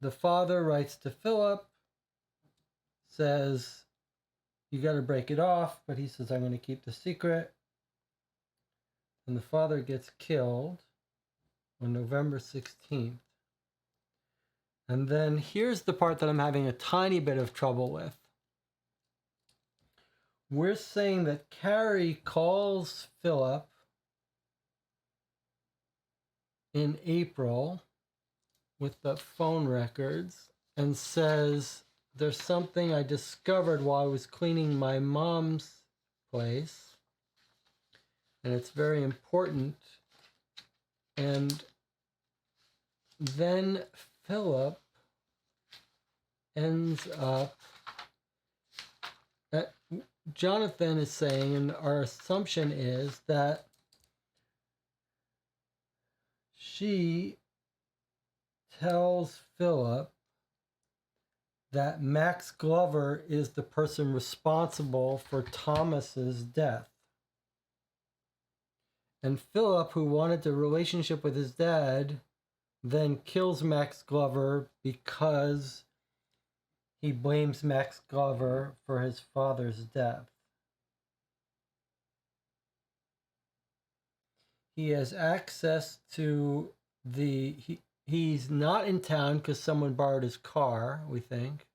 A: the father writes to Philip, says, you got to break it off, but he says, I'm going to keep the secret. And the father gets killed on November 16th. And then here's the part that I'm having a tiny bit of trouble with. We're saying that Carrie calls Philip in April with the phone records and says, there's something I discovered while I was cleaning my mom's place, and it's very important. And then Philip ends up Jonathan is saying, and our assumption is that she tells Philip that Max Glover is the person responsible for Thomas's death. And Philip, who wanted a relationship with his dad, then kills Max Glover because he blames Max Glover for his father's death. He has access to he's not in town because someone borrowed his car, we think.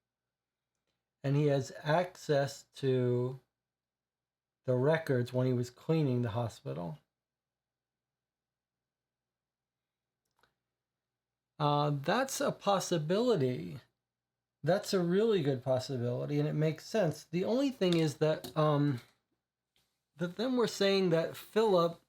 A: And he has access to the records when he was cleaning the hospital. That's a possibility. That's a really good possibility, and it makes sense. The only thing is that then we're saying that Philip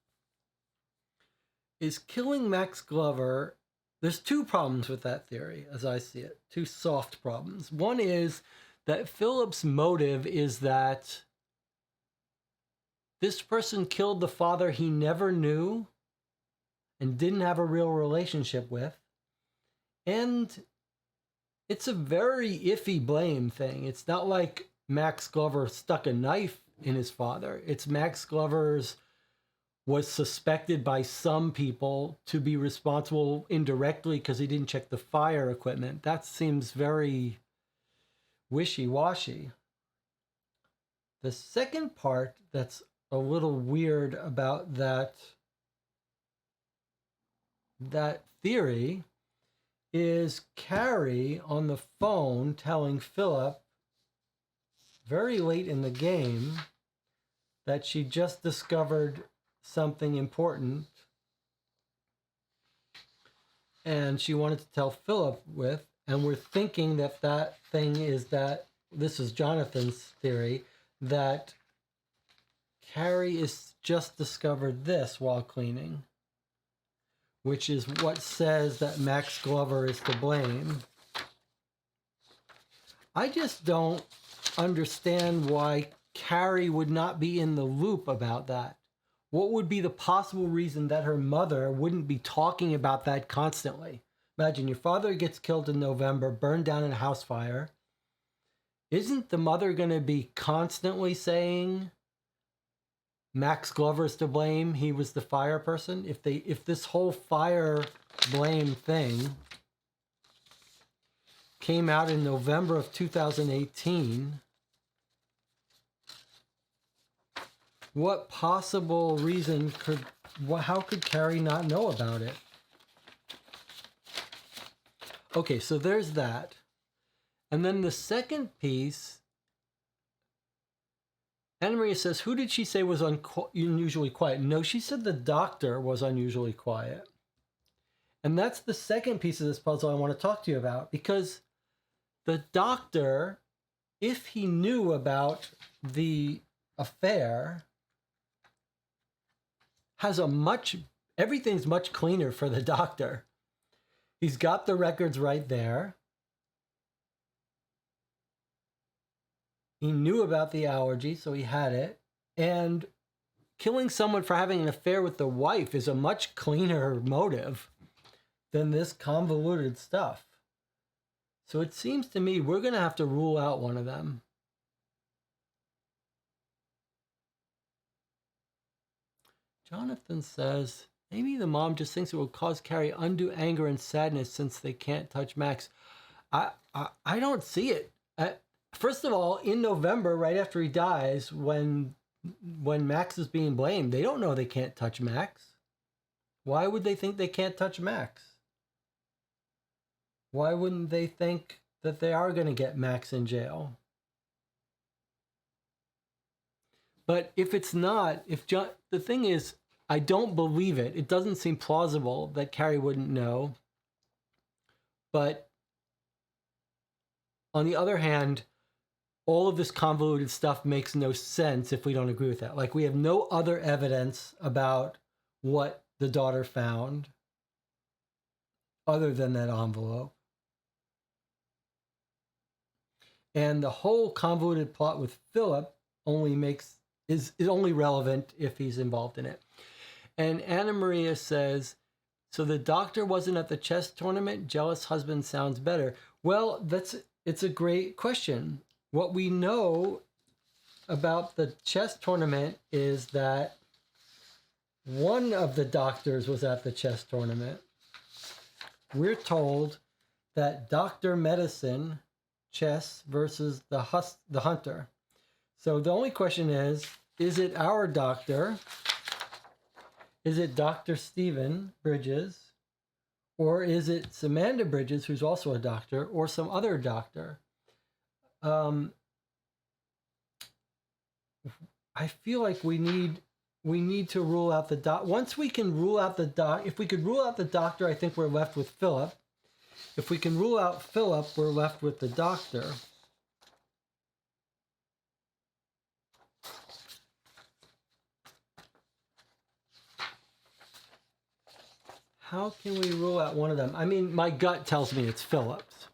A: is killing Max Glover. There's two problems with that theory, as I see it. Two soft problems. One is that Philip's motive is that this person killed the father he never knew and didn't have a real relationship with. And it's a very iffy blame thing. It's not like Max Glover stuck a knife in his father. It's Max Glover's was suspected by some people to be responsible indirectly because he didn't check the fire equipment. That seems very wishy-washy. The second part that's a little weird about that theory is Carrie on the phone telling Philip very late in the game that she just discovered something important and she wanted to tell Philip with, and we're thinking that that thing is that, this is Jonathan's theory, that Carrie is just discovered this while cleaning, which is what says that Max Glover is to blame. I just don't understand why Carrie would not be in the loop about that. What would be the possible reason that her mother wouldn't be talking about that constantly? Imagine your father gets killed in November, burned down in a house fire. Isn't the mother going to be constantly saying Max Glover's to blame, he was the fire person? If this whole fire blame thing came out in November of 2018, what possible reason how could Carrie not know about it? Okay, so there's that. And then the second piece, Anna Maria says, who did she say was unusually quiet? No, she said the doctor was unusually quiet. And that's the second piece of this puzzle I want to talk to you about, because the doctor, if he knew about the affair, has everything's much cleaner for the doctor. He's got the records right there. He knew about the allergy, so he had it. And killing someone for having an affair with the wife is a much cleaner motive than this convoluted stuff. So it seems to me we're going to have to rule out one of them. Jonathan says, maybe the mom just thinks it will cause Carrie undue anger and sadness since they can't touch Max. I don't see it. First of all, in November, right after he dies, when Max is being blamed, they don't know they can't touch Max. Why would they think they can't touch Max? Why wouldn't they think that they are going to get Max in jail? But if it's not, if John, the thing is, I don't believe it. It doesn't seem plausible that Carrie wouldn't know. But on the other hand, all of this convoluted stuff makes no sense if we don't agree with that. Like, we have no other evidence about what the daughter found other than that envelope. And the whole convoluted plot with Philip is only relevant if he's involved in it. And Anna Maria says, so the doctor wasn't at the chess tournament? Jealous husband sounds better. Well, it's a great question. What we know about the chess tournament is that one of the doctors was at the chess tournament. We're told that Dr. Medicine, chess versus the hunter. So the only question is it our doctor? Is it Dr. Stephen Bridges? Or is it Samantha Bridges, who's also a doctor, or some other doctor? I feel like we need to rule out the doc. Once we can rule out the doc, if we could rule out the doctor, I think we're left with Philip. If we can rule out Philip, we're left with the doctor. How can we rule out one of them? I mean, my gut tells me it's Philip's.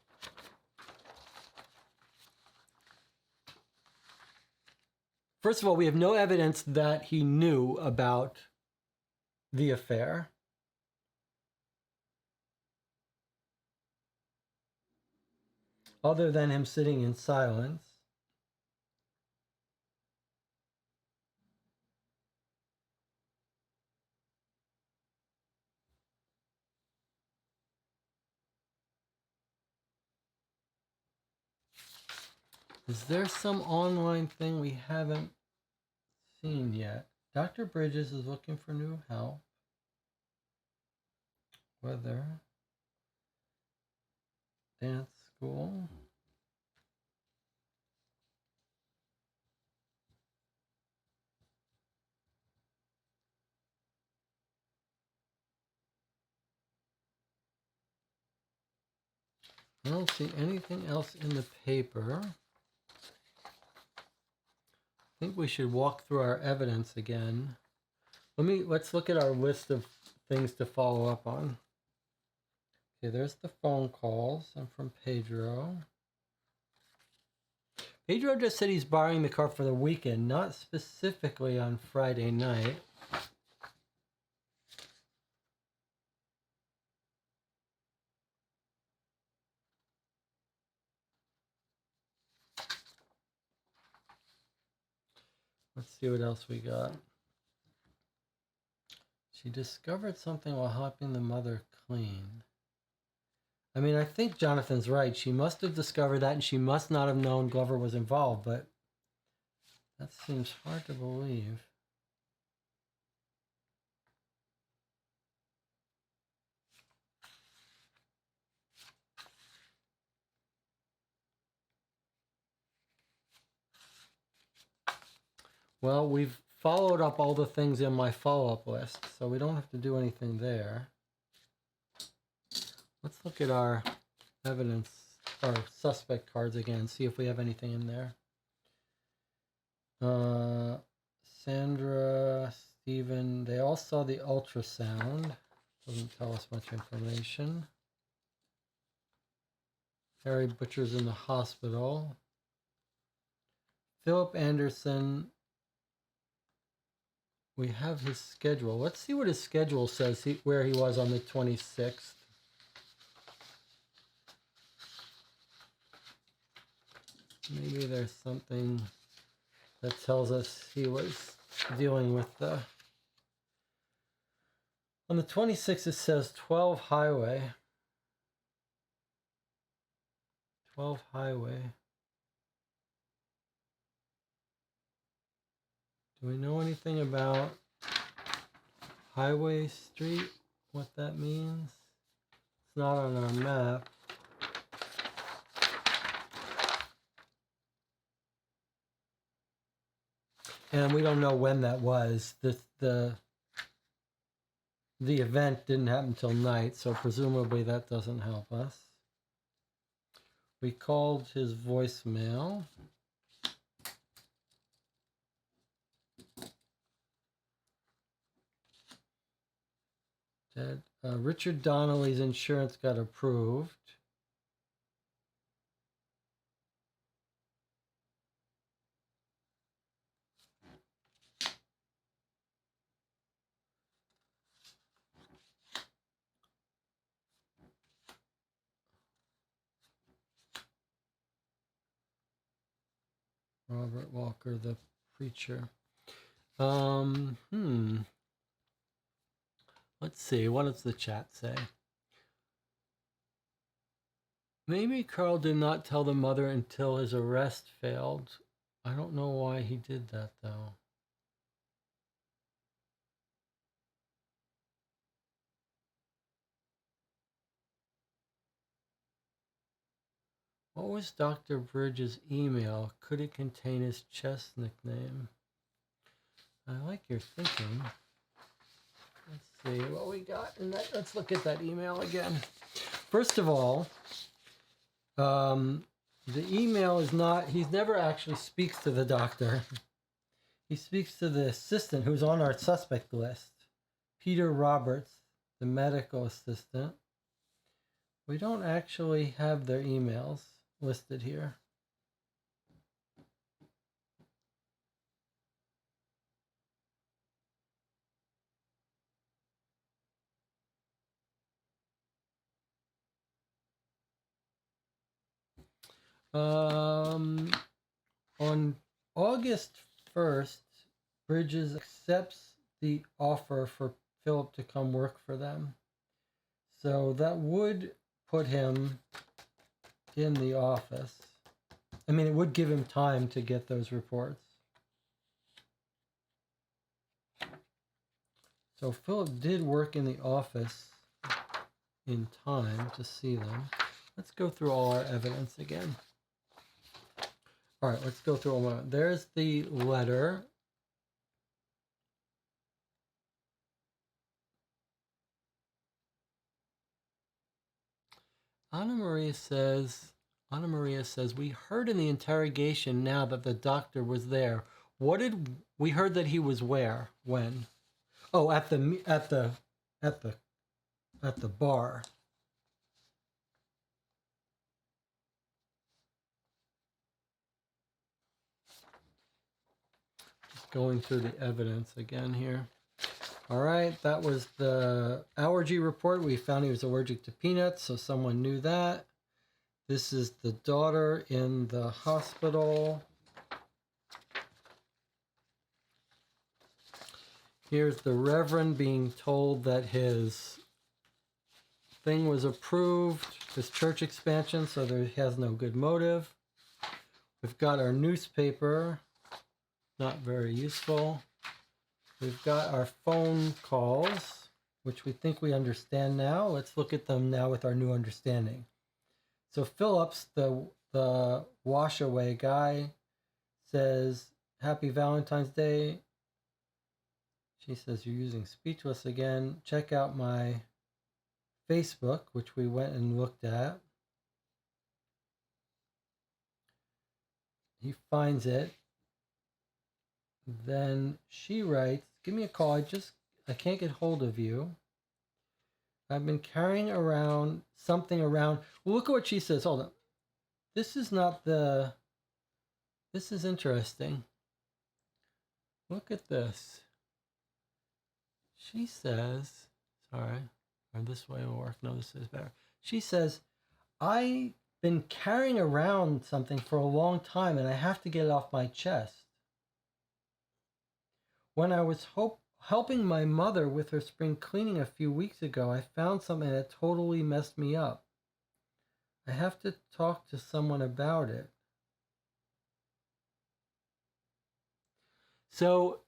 A: First of all, we have no evidence that he knew about the affair. Other than him sitting in silence. Is there some online thing we haven't seen yet? Dr. Bridges is looking for new help. Weather. Dance school. I don't see anything else in the paper. I think we should walk through our evidence again. Let's look at our list of things to follow up on. Okay, there's the phone calls. I'm from Pedro. Pedro just said he's borrowing the car for the weekend, not specifically on Friday night. Let's see what else we got. She discovered something while helping the mother clean. I mean, I think Jonathan's right. She must have discovered that, and she must not have known Glover was involved, but that seems hard to believe. Well, we've followed up all the things in my follow-up list, so we don't have to do anything there. Let's look at our evidence, our suspect cards again, see if we have anything in there. Sandra, Stephen, they all saw the ultrasound. Doesn't tell us much information. Harry Butcher's in the hospital. Philip Anderson, we have his schedule. Let's see what his schedule says, where he was on the 26th. Maybe there's something that tells us he was dealing with the... On the 26th, it says 12 highway. 12 Highway. Do we know anything about Highway Street? What that means? It's not on our map. And we don't know when that was. The event didn't happen till night, so presumably that doesn't help us. We called his voicemail. That Richard Donnelly's insurance got approved. Robert Walker, the preacher. Let's see. What does the chat say? Maybe Carl did not tell the mother until his arrest failed. I don't know why he did that, though. What was Dr. Bridges' email? Could it contain his chess nickname? I like your thinking. Let's see what we got in that. Let's look at that email again. First of all, the email is not, he never actually speaks to the doctor. He speaks to the assistant who's on our suspect list, Peter Roberts, the medical assistant. We don't actually have their emails listed here. On August 1st, Bridges accepts the offer for Philip to come work for them. So that would put him in the office. I mean, it would give him time to get those reports. So Philip did work in the office in time to see them. Let's go through all our evidence again. All right, let's go through all. There's the letter. Anna Maria says, we heard in the interrogation now that the doctor was there. We heard that he was where? When? Oh, at the bar. Just going through the evidence again here. All right, that was the allergy report. We found he was allergic to peanuts, so someone knew that. This is the daughter in the hospital. Here's the Reverend being told that his thing was approved, his church expansion, so he has no good motive. We've got our newspaper, not very useful. We've got our phone calls, which we think we understand now. Let's look at them now with our new understanding. So Phillips, the wash-away guy, says, "Happy Valentine's Day." She says, "You're using Speechless again. Check out my Facebook," which we went and looked at. He finds it. Then she writes, "Give me a call. I can't get hold of you. I've been carrying around something around." Well, look at what she says. Hold on. This is interesting. Look at this. She says, sorry, or this way will work. No, this is better. She says, "I've been carrying around something for a long time and I have to get it off my chest. When I was helping my mother with her spring cleaning a few weeks ago, I found something that totally messed me up. I have to talk to someone about it. So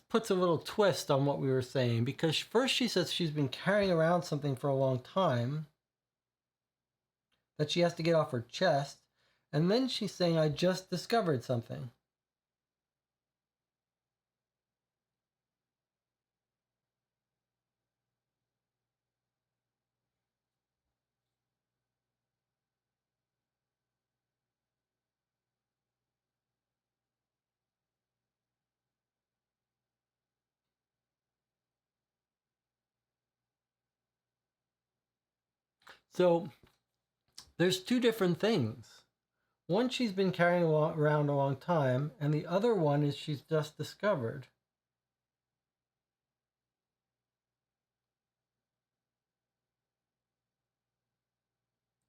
A: puts a little twist on what we were saying, because first she says she's been carrying around something for a long time that she has to get off her chest, and then she's saying, I just discovered something. So there's two different things. One she's been carrying around a long time, and the other one is she's just discovered.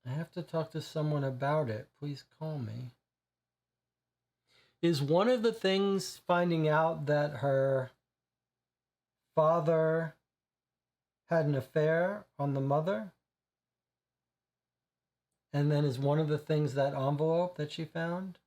A: I have to talk to someone about it. Please call me. Is one of the things finding out that her father had an affair on the mother? And then is one of the things that envelope that she found?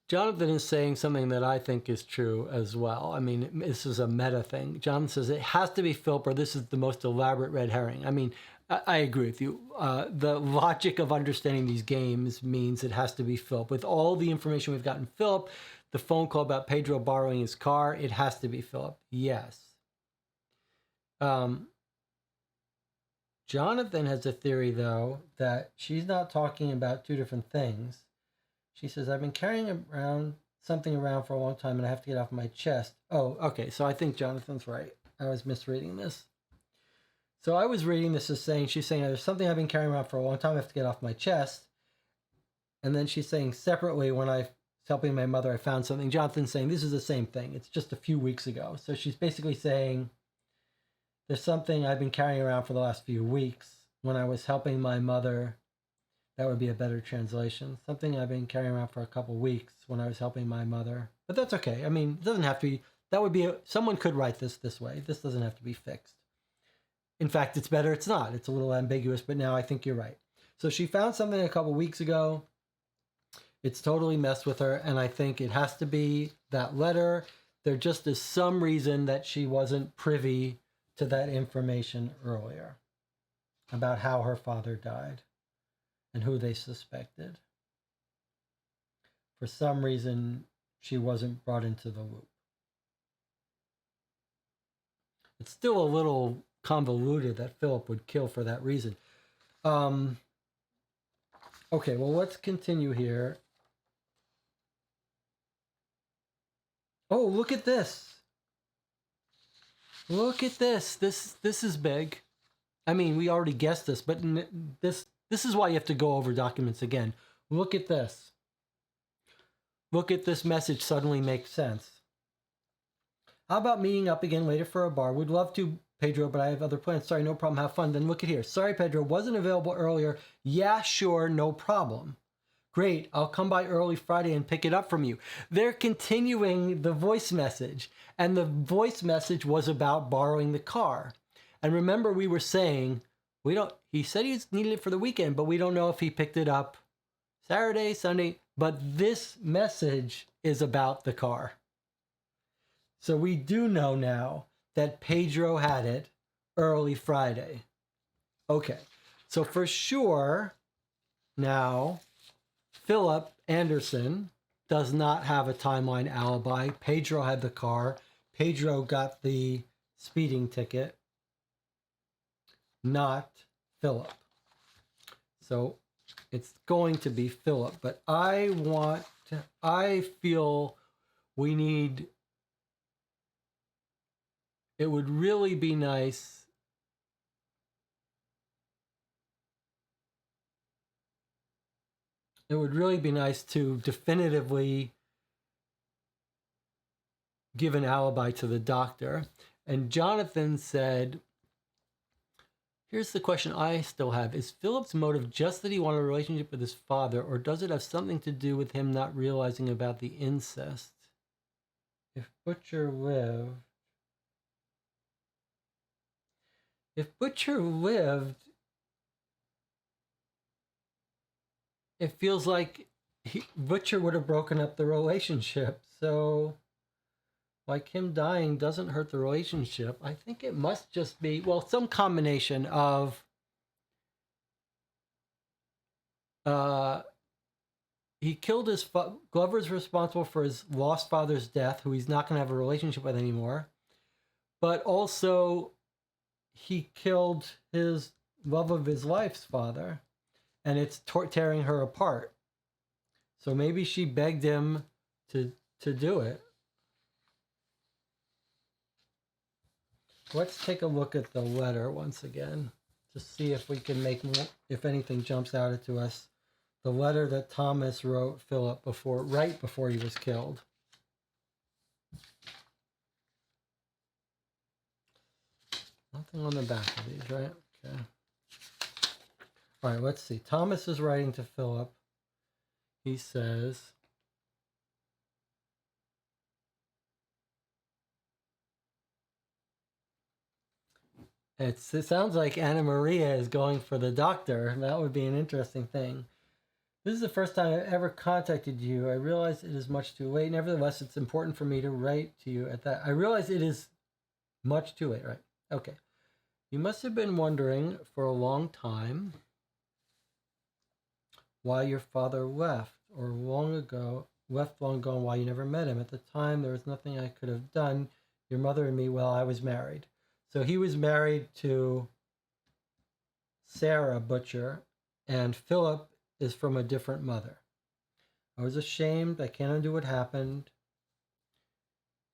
A: Jonathan is saying something that I think is true as well. I mean, this is a meta thing. Jonathan says it has to be Philip, or this is the most elaborate red herring. I mean, I agree with you. The logic of understanding these games means it has to be Philip. With all the information we've gotten, Philip, the phone call about Pedro borrowing his car, it has to be Philip. Yes. Jonathan has a theory, though, that she's not talking about two different things. She says, I've been carrying something around for a long time and I have to get off my chest. Oh, okay. So I think Jonathan's right. I was misreading this. So I was reading this as saying, she's saying, there's something I've been carrying around for a long time. I have to get off my chest. And then she's saying separately, when I was helping my mother, I found something. Jonathan's saying, this is the same thing. It's just a few weeks ago. So she's basically saying, there's something I've been carrying around for the last few weeks. When I was helping my mother, that would be a better translation. Something I've been carrying around for a couple weeks when I was helping my mother. But that's okay. I mean, it doesn't have to be, that would be, someone could write this way. This doesn't have to be fixed. In fact, it's better it's not. It's a little ambiguous, but now I think you're right. So she found something a couple weeks ago. It's totally messed with her, and I think it has to be that letter. There just is some reason that she wasn't privy to that information earlier about how her father died and who they suspected. For some reason, she wasn't brought into the loop. It's still a little convoluted that Philip would kill for that reason. Okay, well, let's continue here. Oh, look at this. Look at this. This is big. I mean, we already guessed this, but this is why you have to go over documents again. Look at this. Look at this message suddenly makes sense. How about meeting up again later for a bar? Would love to, Pedro, but I have other plans. Sorry, no problem. Have fun. Then look at here. Sorry, Pedro, wasn't available earlier. Yeah, sure, no problem. Great, I'll come by early Friday and pick it up from you. They're continuing the voice message, and the voice message was about borrowing the car. And remember, we were saying, he said he needed it for the weekend, but we don't know if he picked it up Saturday, Sunday, but this message is about the car. So we do know now that Pedro had it early Friday. Okay, so for sure, now, Philip Anderson does not have a timeline alibi. Pedro had the car. Pedro got the speeding ticket, not Philip. So it's going to be Philip, but I feel we need, it would really be nice to definitively give an alibi to the doctor. And Jonathan said, here's the question I still have. Is Philip's motive just that he wanted a relationship with his father, or does it have something to do with him not realizing about the incest? If Butcher lived, it feels like Butcher would have broken up the relationship. So, like, him dying doesn't hurt the relationship. I think it must just be, well, some combination of he killed his Glover's responsible for his lost father's death, who he's not going to have a relationship with anymore. But also, he killed his love of his life's father, and it's tearing her apart. So maybe she begged him to do it. Let's take a look at the letter once again to see if we can make more, if anything jumps out to us. The letter that Thomas wrote Philip right before he was killed. Nothing on the back of these, right? Okay. All right, let's see. Thomas is writing to Philip. He says, it sounds like Anna Maria is going for the doctor. That would be an interesting thing. This is the first time I've ever contacted you. I realize it is much too late. Nevertheless, it's important for me to write to you at that. I realize it is much too late, right? Okay. You must have been wondering for a long time why your father left, or left long ago, and why you never met him. At the time, there was nothing I could have done, your mother and me, while I was married. So he was married to Sarah Butcher, and Philip is from a different mother. I was ashamed. I can't undo what happened.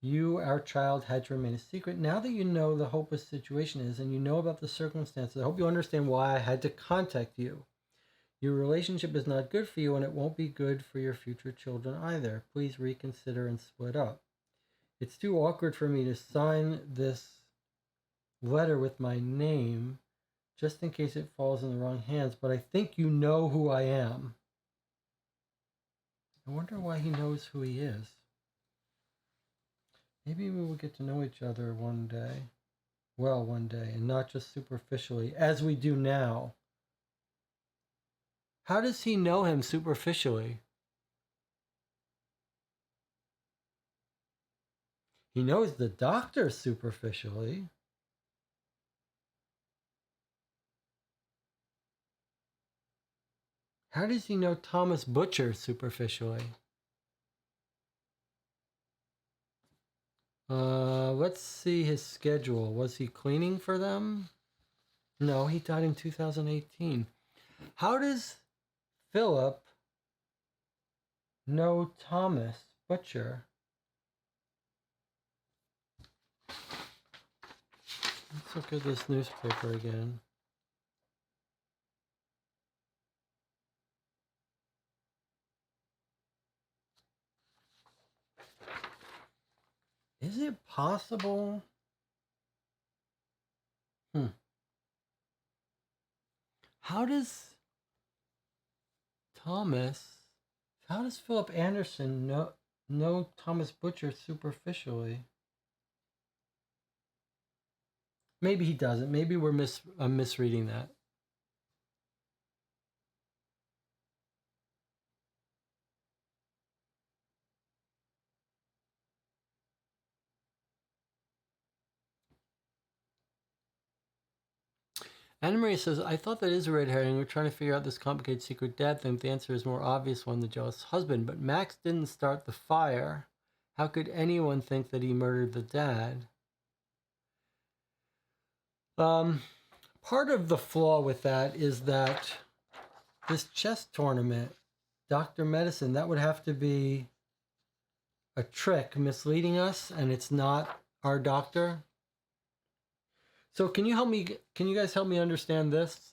A: You, our child, had to remain a secret. Now that you know the hopeless situation is, and you know about the circumstances, I hope you understand why I had to contact you. Your relationship is not good for you, and it won't be good for your future children either. Please reconsider and split up. It's too awkward for me to sign this letter with my name, just in case it falls in the wrong hands, but I think you know who I am. I wonder why he knows who he is. Maybe we will get to know each other one day. Well, one day, and not just superficially, as we do now. How does he know him superficially? He knows the doctor superficially. How does he know Thomas Butcher superficially? Let's see his schedule. Was he cleaning for them? No, he died in 2018. How does Philip know Thomas Butcher? Let's look at this newspaper again. Is it possible? How does Philip Anderson know Thomas Butcher superficially? Maybe he doesn't. Maybe I'm misreading that. Anna Maria says, I thought that is a red herring. We're trying to figure out this complicated secret dad thing. The answer is more obvious one, the jealous husband. But Max didn't start the fire. How could anyone think that he murdered the dad? Part of the flaw with that is that this chess tournament, Dr. Medicine, that would have to be a trick misleading us, and it's not our doctor. So can you guys help me understand this?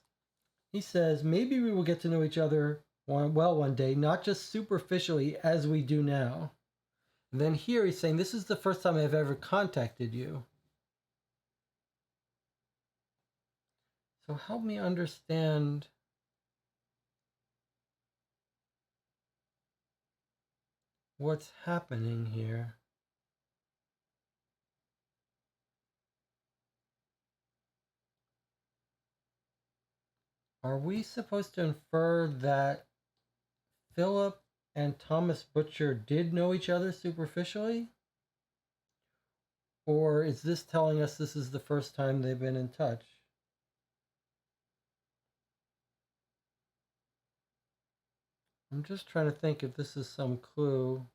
A: He says, maybe we will get to know each other one day, not just superficially as we do now. And then here he's saying, this is the first time I've ever contacted you. So help me understand what's happening here. Are we supposed to infer that Philip and Thomas Butcher did know each other superficially? Or is this telling us this is the first time they've been in touch? I'm just trying to think if this is some clue.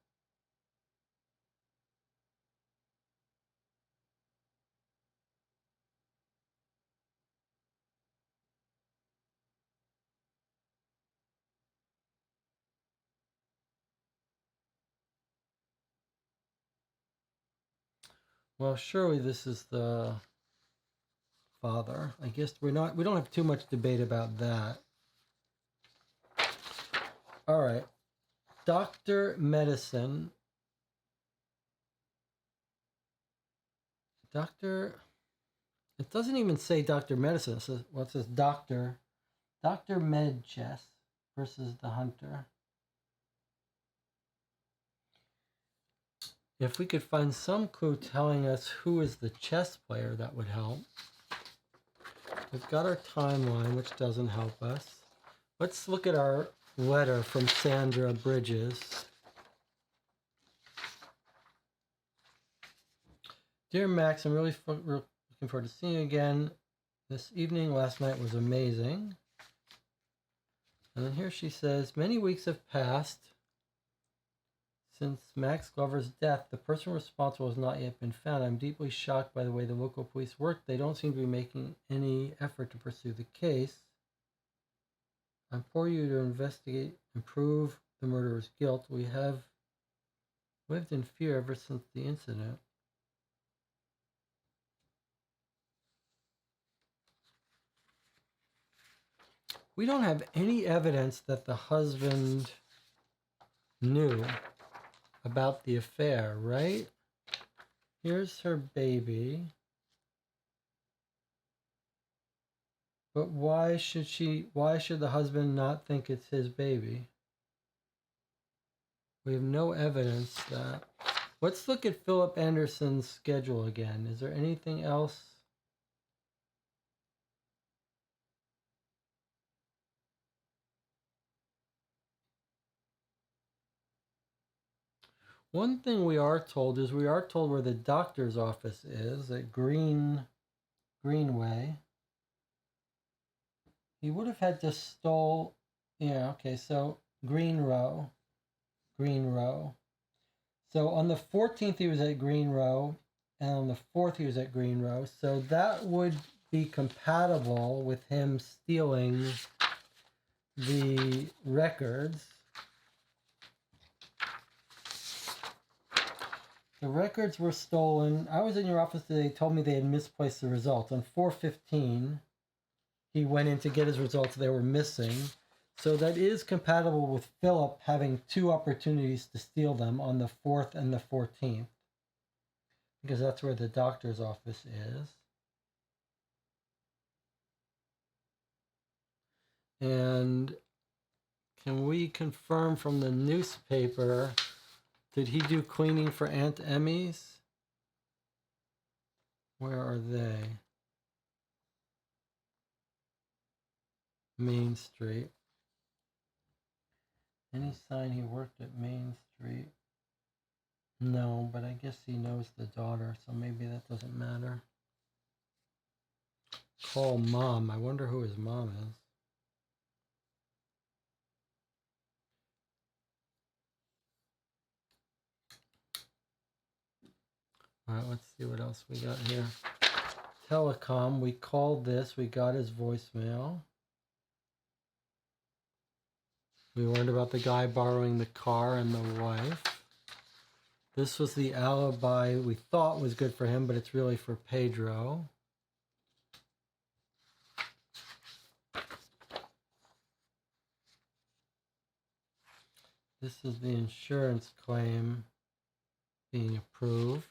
A: Well, surely this is the father. I guess we don't have too much debate about that. All right. Dr. Medicine. It doesn't even say Dr. Medicine. It says, well, it says Dr. Medchess versus the Hunter. If we could find some clue telling us who is the chess player, that would help. We've got our timeline, which doesn't help us. Let's look at our letter from Sandra Bridges. Dear Max, I'm really looking forward to seeing you again this evening. Last night was amazing. And then here she says, many weeks have passed since Max Glover's death. The person responsible has not yet been found. I'm deeply shocked by the way the local police work. They don't seem to be making any effort to pursue the case. I implore you to investigate and prove the murderer's guilt. We have lived in fear ever since the incident. We don't have any evidence that the husband knew about the affair, right? Here's her baby. But why should the husband not think it's his baby? We have no evidence that. Let's look at Philip Anderson's schedule again. Is there anything else? One thing we are told where the doctor's office is at Greenway. He would have had to stole, yeah, okay, so Green Row. So on the 14th he was at Green Row, and on the 4th he was at Green Row. So that would be compatible with him stealing the records. The records were stolen. I was in your office today. They told me they had misplaced the results. On 4/15, he went in to get his results. They were missing. So that is compatible with Philip having two opportunities to steal them on the 4th and the 14th. Because that's where the doctor's office is. And can we confirm from the newspaper, did he do cleaning for Aunt Emmy's? Where are they? Main Street. Any sign he worked at Main Street? No, but I guess he knows the daughter, so maybe that doesn't matter. Call mom. I wonder who his mom is. All right, let's see what else we got here. Telecom, we called this, we got his voicemail. We learned about the guy borrowing the car and the wife. This was the alibi we thought was good for him, but it's really for Pedro. This is the insurance claim being approved.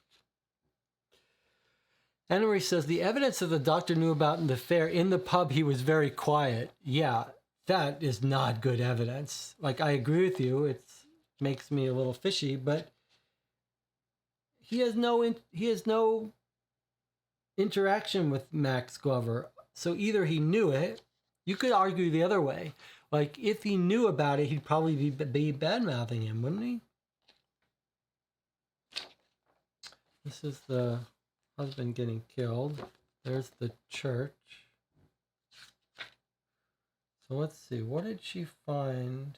A: Anna Marie says the evidence that the doctor knew about in the fair in the pub, he was very quiet. Yeah, that is not good evidence. Like, I agree with you. It makes me a little fishy, but he has no interaction with Max Glover. So either he knew it. You could argue the other way. Like, if he knew about it, he'd probably be bad-mouthing him, wouldn't he? This is the husband getting killed. There's the church. So let's see. What did she find?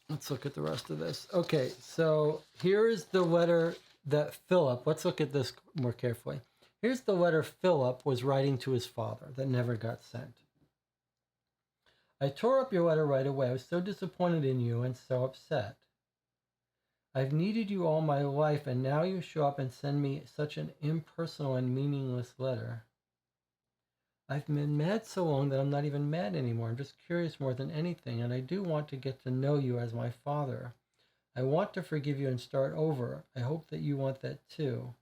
A: Let's look at the rest of this. Okay, so here's the letter that Philip, let's look at this more carefully. Here's the letter Philip was writing to his father that never got sent. I tore up your letter right away. I was so disappointed in you and so upset. I've needed you all my life, and now you show up and send me such an impersonal and meaningless letter. I've been mad so long that I'm not even mad anymore. I'm just curious more than anything, and I do want to get to know you as my father. I want to forgive you and start over. I hope that you want that too.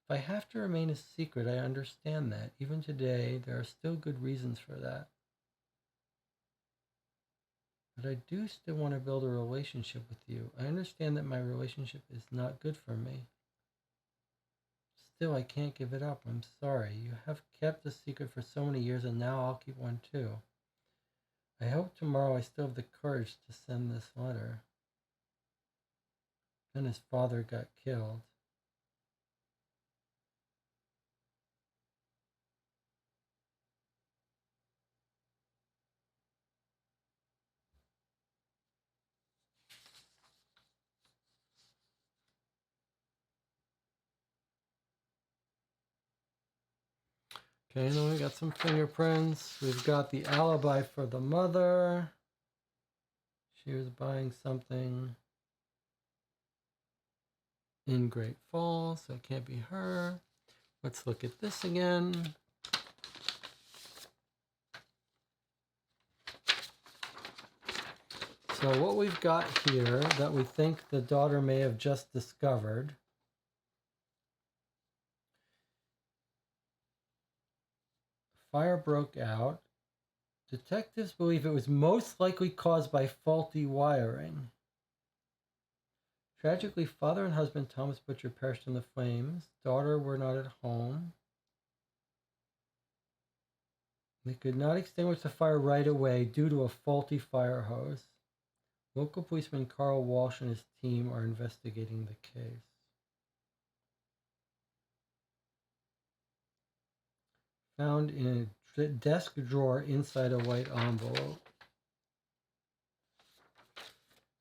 A: If I have to remain a secret, I understand that. Even today, there are still good reasons for that. But I do still want to build a relationship with you. I understand that my relationship is not good for me. Still, I can't give it up. I'm sorry. You have kept the secret for so many years, and now I'll keep one too. I hope tomorrow I still have the courage to send this letter. Then his father got killed. Okay, and then we got some fingerprints. We've got the alibi for the mother. She was buying something in Great Falls, so it can't be her. Let's look at this again. So what we've got here that we think the daughter may have just discovered. Fire broke out. Detectives believe it was most likely caused by faulty wiring. Tragically, father and husband Thomas Butcher perished in the flames. Daughter were not at home. They could not extinguish the fire right away due to a faulty fire hose. Local policeman Carl Walsh and his team are investigating the case. Found in a desk drawer inside a white envelope.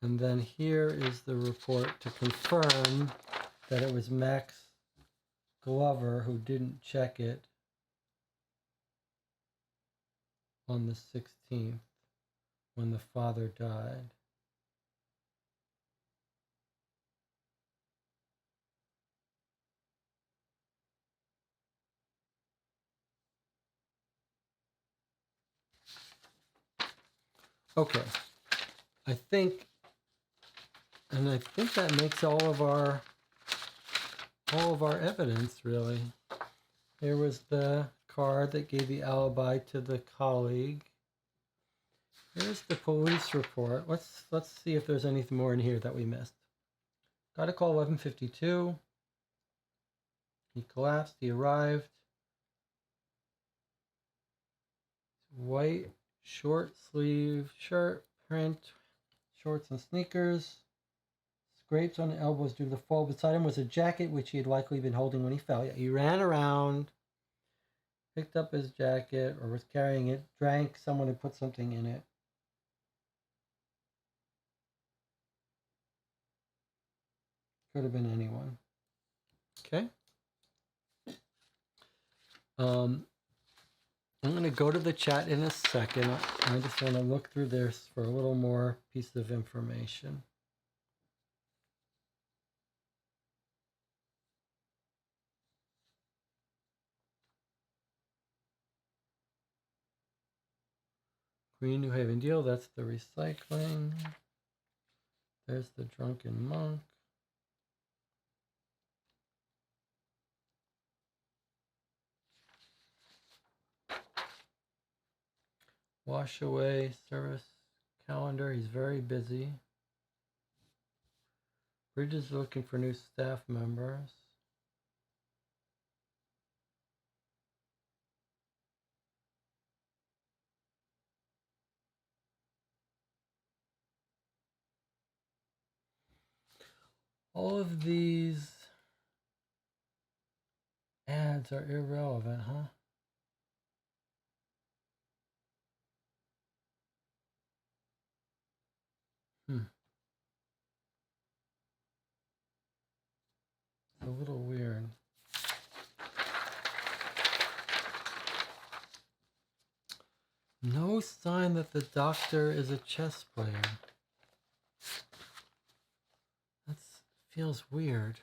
A: And then here is the report to confirm that it was Max Glover who didn't check it on the 16th when the father died. Okay, I think that makes all of our evidence, really. Here was the card that gave the alibi to the colleague. Here's the police report. Let's see if there's anything more in here that we missed. Got a call 11:52. He collapsed. He arrived. White short sleeve shirt, print, shorts and sneakers. Scrapes on the elbows due to the fall. Beside him was a jacket which he had likely been holding when he fell. He ran around, picked up his jacket or was carrying it, drank, someone had put something in it. Could have been anyone. Okay. I'm going to go to the chat in a second. I just want to look through this for a little more piece of information. Queen New Haven deal. That's the recycling. There's the drunken monk. Wash away service calendar. He's very busy. Bridges is looking for new staff members. All of these ads are irrelevant, huh? It's a little weird. No sign that the doctor is a chess player. That feels weird.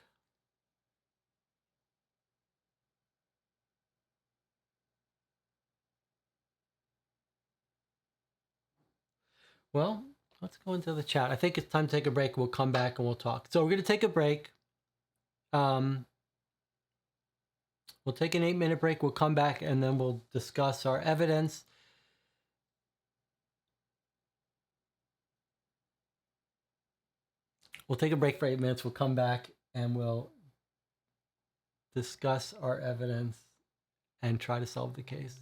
A: Well, let's go into the chat. I think it's time to take a break. We'll come back and we'll talk. So we're going to take a break. We'll take an 8-minute break. We'll come back and then we'll discuss our evidence. We'll take a break for 8 minutes. We'll come back and we'll discuss our evidence and try to solve the case.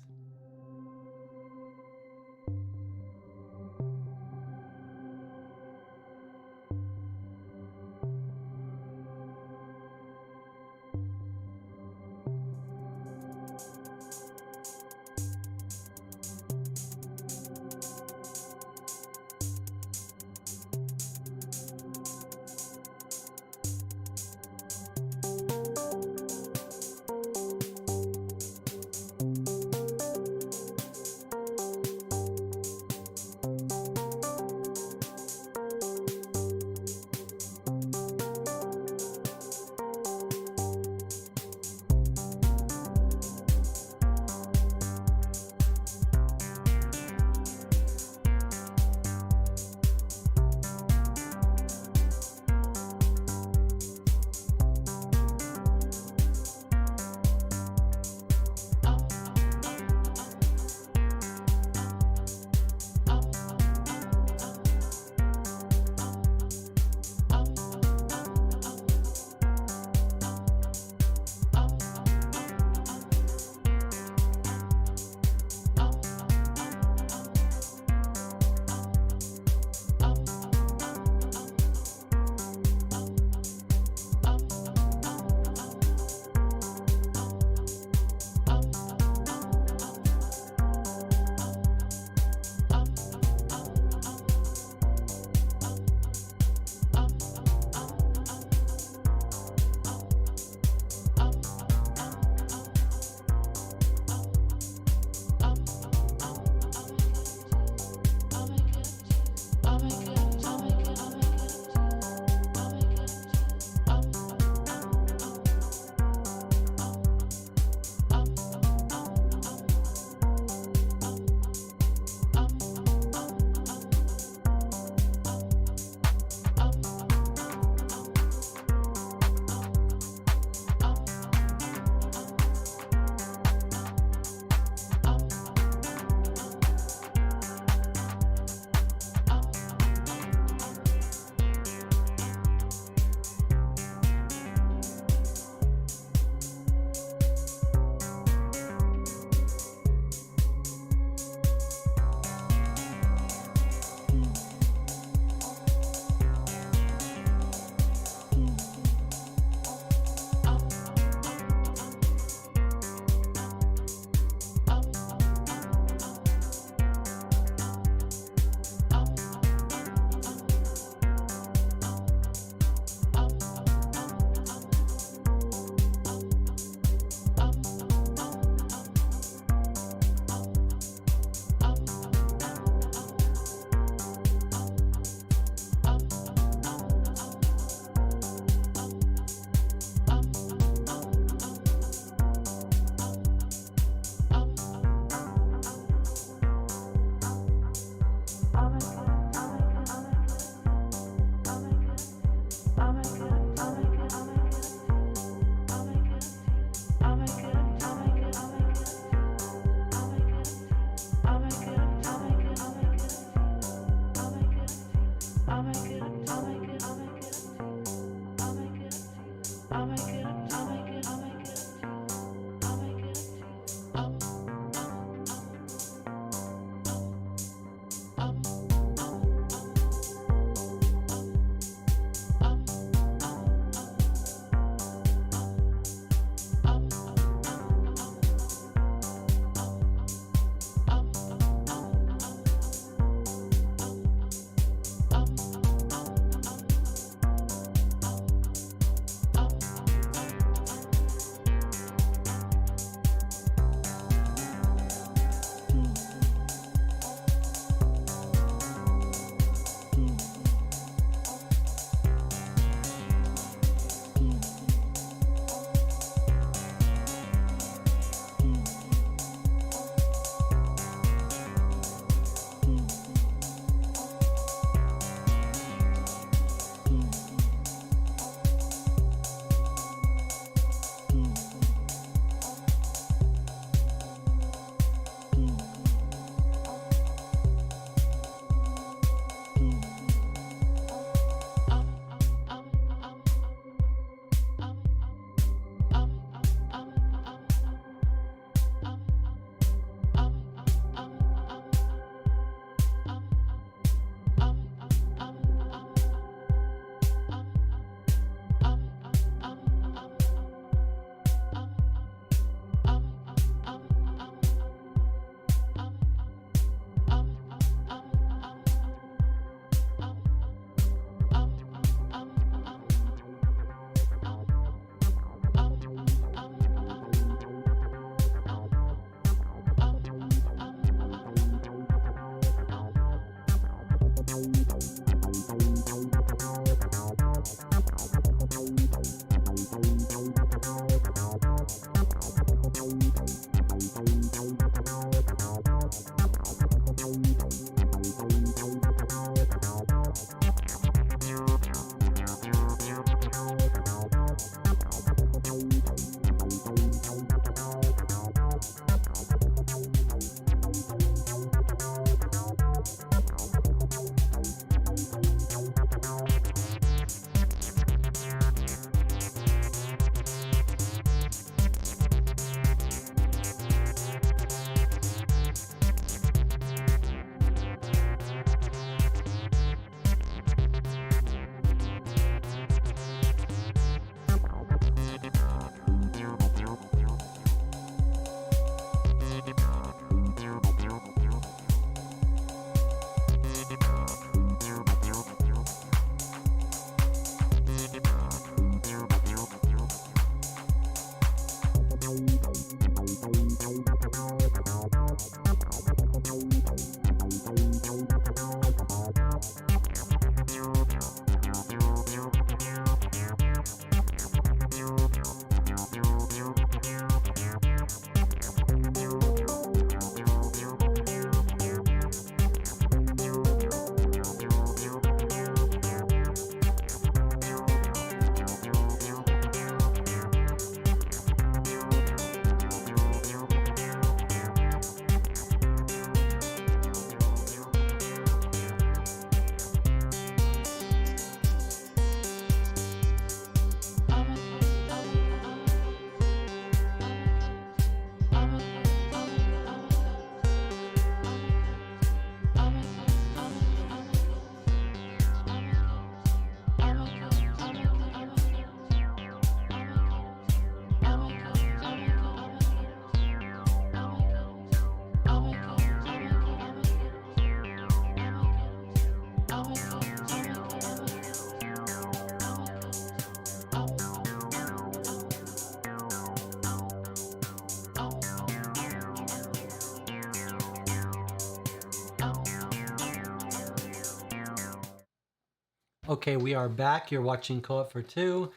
A: Okay, we are back. You're watching Co-op for Two.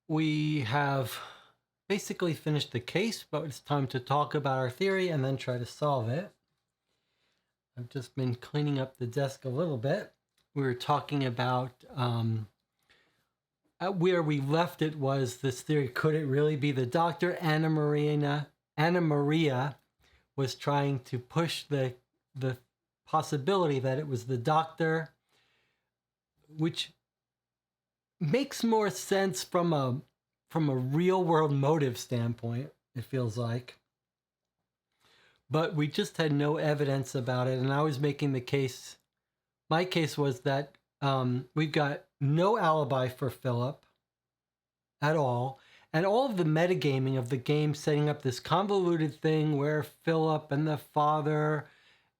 A: We have basically finished the case, but it's time to talk about our theory and then try to solve it. I've just been cleaning up the desk a little bit. We were talking about where we left it was this theory. Could it really be the doctor? Anna Maria was trying to push the possibility that it was the doctor, which makes more sense from a real world motive standpoint, it feels like. But we just had no evidence about it, and I was making the case. My case was that we've got no alibi for Philip at all, and all of the metagaming of the game setting up this convoluted thing where Philip and the father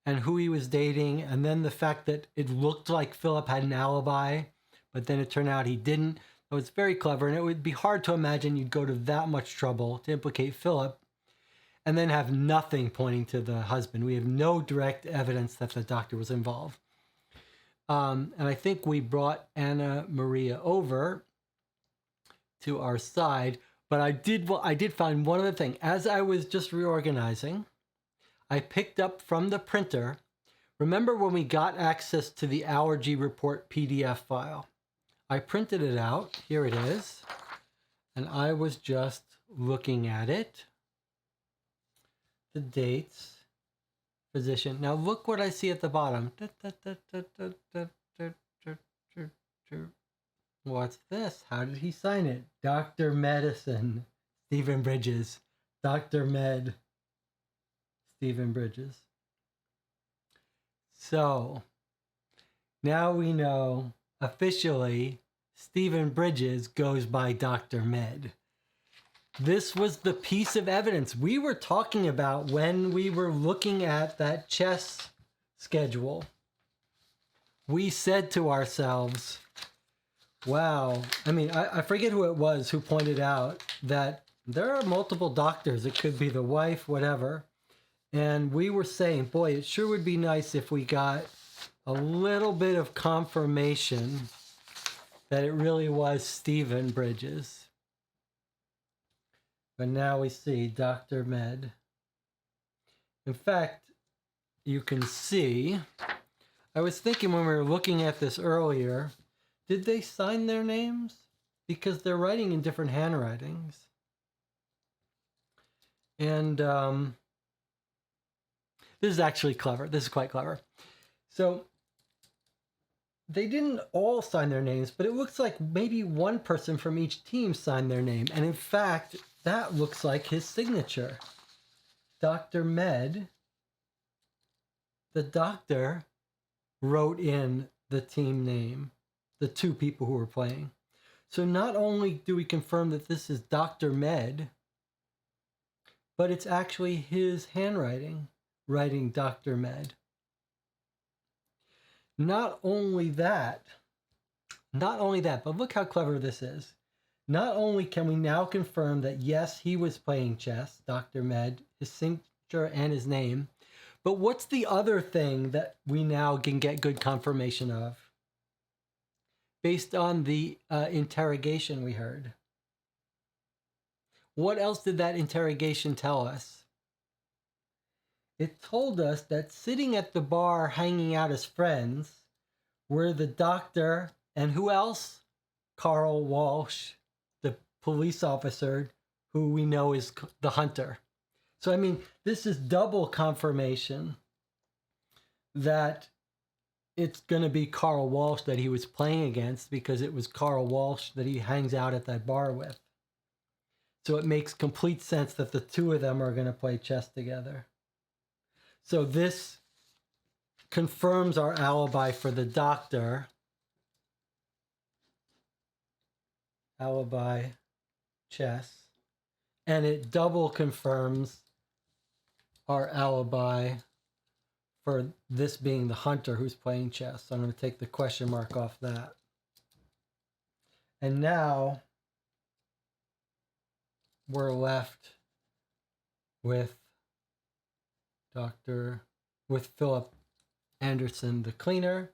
A: and who he was dating, and then the fact that it looked like Philip had an alibi, but then it turned out he didn't. It was very clever, and it would be hard to imagine you'd go to that much trouble to implicate Philip and then have nothing pointing to the husband. We have no direct evidence that the doctor was involved. And I think we brought Anna Maria over to our side, but I did find one other thing. As I was just reorganizing, I picked up from the printer. Remember when we got access to the allergy report PDF file? I printed it out. Here it is. And I was just looking at it. The dates, physician. Now look what I see at the bottom. What's this? How did he sign it? Dr. Medicine, Stephen Bridges. Dr. Med, Stephen Bridges. So now we know officially Stephen Bridges goes by Dr. Med. This was the piece of evidence we were talking about when we were looking at that chess schedule. We said to ourselves, wow, I mean, I forget who it was who pointed out that there are multiple doctors. It could be the wife, whatever. And we were saying, boy, it sure would be nice if we got a little bit of confirmation that it really was Stephen Bridges. But now we see Dr. Med. In fact, you can see, I was thinking when we were looking at this earlier, did they sign their names? Because they're writing in different handwritings. And this is actually clever. This is quite clever. So they didn't all sign their names, but it looks like maybe one person from each team signed their name. And in fact, that looks like his signature. Dr. Med, the doctor, wrote in the team name, the two people who were playing. So not only do we confirm that this is Dr. Med, but it's actually his handwriting, writing Dr. Med. Not only that, but look how clever this is. Not only can we now confirm that, yes, he was playing chess, Dr. Med, his signature and his name, but what's the other thing that we now can get good confirmation of? Based on the interrogation we heard. What else did that interrogation tell us? It told us that sitting at the bar hanging out as friends were the doctor and who else? Carl Walsh, the police officer who we know is the hunter. So, I mean, this is double confirmation that it's going to be Carl Walsh that he was playing against, because it was Carl Walsh that he hangs out at that bar with. So it makes complete sense that the two of them are going to play chess together. So this confirms our alibi for the doctor. Alibi, chess. And it double confirms our alibi for this being the hunter who's playing chess. So I'm going to take the question mark off that. And now we're left with Philip Anderson, the cleaner.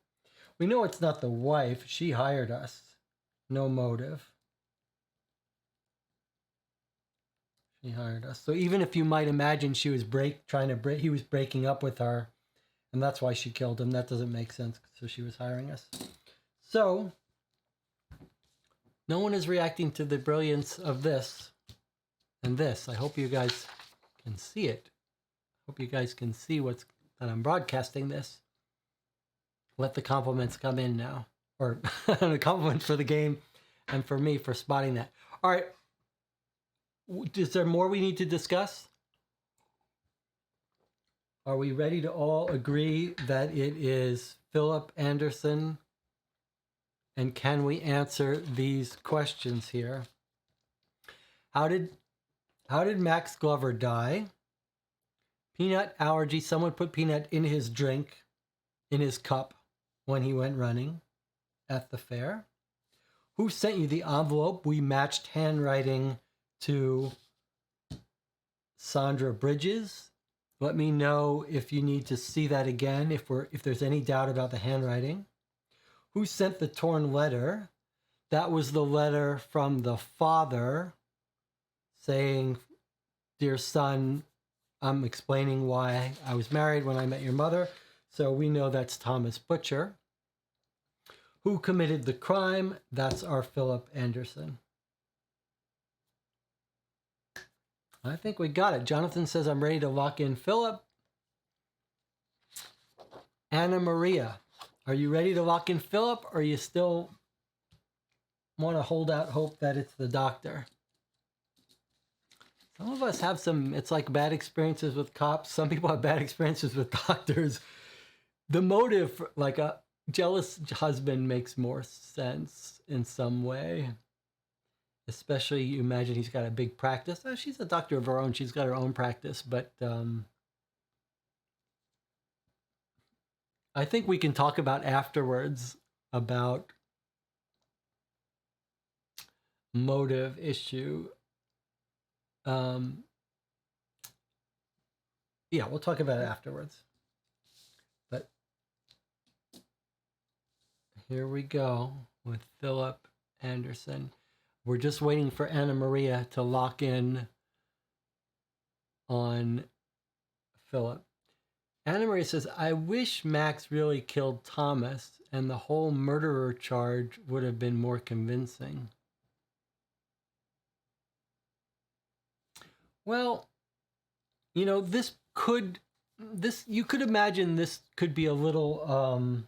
A: We know it's not the wife. She hired us. No motive. She hired us. So even if you might imagine she was he was breaking up with her, and that's why she killed him, that doesn't make sense. So she was hiring us. So no one is reacting to the brilliance of this and this. I hope you guys can see it. Hope you guys can see that I'm broadcasting this. Let the compliments come in now. Or the compliments for the game and for me for spotting that. All right. Is there more we need to discuss? Are we ready to all agree that it is Philip Anderson? And can we answer these questions here? How did Max Glover die? Peanut allergy. Someone put peanut in his drink, in his cup, when he went running at the fair. Who sent you the envelope? We matched handwriting to Sandra Bridges. Let me know if you need to see that again, if there's any doubt about the handwriting. Who sent the torn letter? That was the letter from the father saying, "Dear son, I'm explaining why I was married when I met your mother." So we know that's Thomas Butcher. Who committed the crime? That's our Philip Anderson. I think we got it. Jonathan says, I'm ready to lock in Philip. Anna Maria, are you ready to lock in Philip, or you still want to hold out hope that it's the doctor? Some of us have it's like bad experiences with cops. Some people have bad experiences with doctors. The motive, like a jealous husband, makes more sense in some way. Especially, you imagine he's got a big practice. Oh, she's a doctor of her own. She's got her own practice. But I think we can talk about afterwards about motive issue. Yeah, we'll talk about it afterwards. But here we go with Philip Anderson. We're just waiting for Anna Maria to lock in on Philip. Anna Maria says, I wish Max really killed Thomas and the whole murderer charge would have been more convincing. Well, you know, you could imagine this could be a little,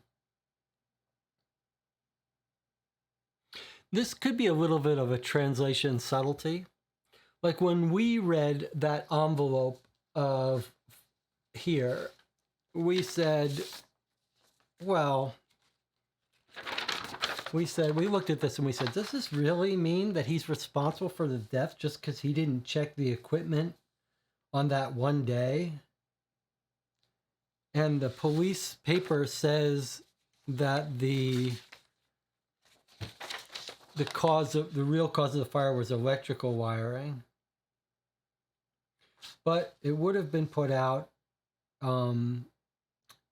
A: this could be a little bit of a translation subtlety. Like when we read that envelope of here, we said, well, we looked at this and we said, does this really mean that he's responsible for the death just because he didn't check the equipment on that one day? And the police paper says that the real cause of the fire was electrical wiring. But it would have been put out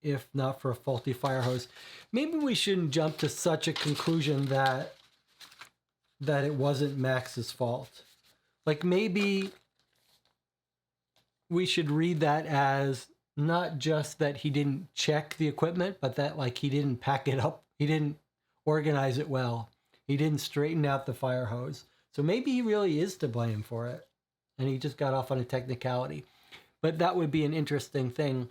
A: if not for a faulty fire hose. Maybe we shouldn't jump to such a conclusion that it wasn't Max's fault. Like maybe we should read that as not just that he didn't check the equipment, but that like he didn't pack it up. He didn't organize it well. He didn't straighten out the fire hose. So maybe he really is to blame for it. And he just got off on a technicality. But that would be an interesting thing.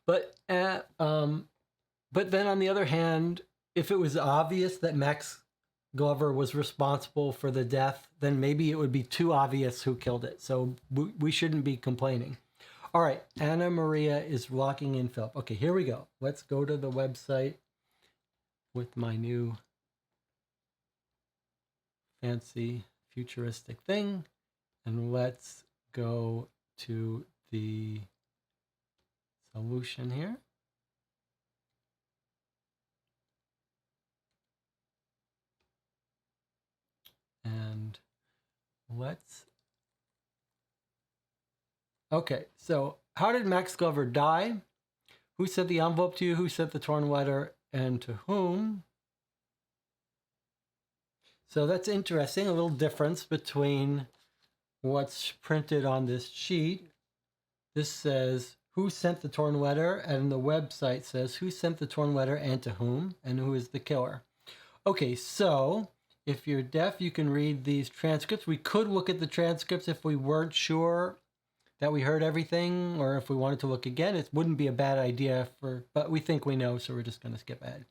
A: But then on the other hand, if it was obvious that Max Glover was responsible for the death, then maybe it would be too obvious who killed it. So we shouldn't be complaining. All right, Anna Maria is locking in Philip. Okay, here we go. Let's go to the website with my new fancy futuristic thing. And let's go to the solution here. And okay, so how did Max Glover die? Who sent the envelope to you? Who sent the torn letter? and to whom. So that's interesting, a little difference between what's printed on this sheet. This says, who sent the torn letter? And the website says, who sent the torn letter and to whom? And who is the killer? Okay, so if you're deaf, you can read these transcripts. We could look at the transcripts if we weren't sure that we heard everything, or if we wanted to look again. It wouldn't be a bad idea, but we think we know, so we're just going to skip ahead.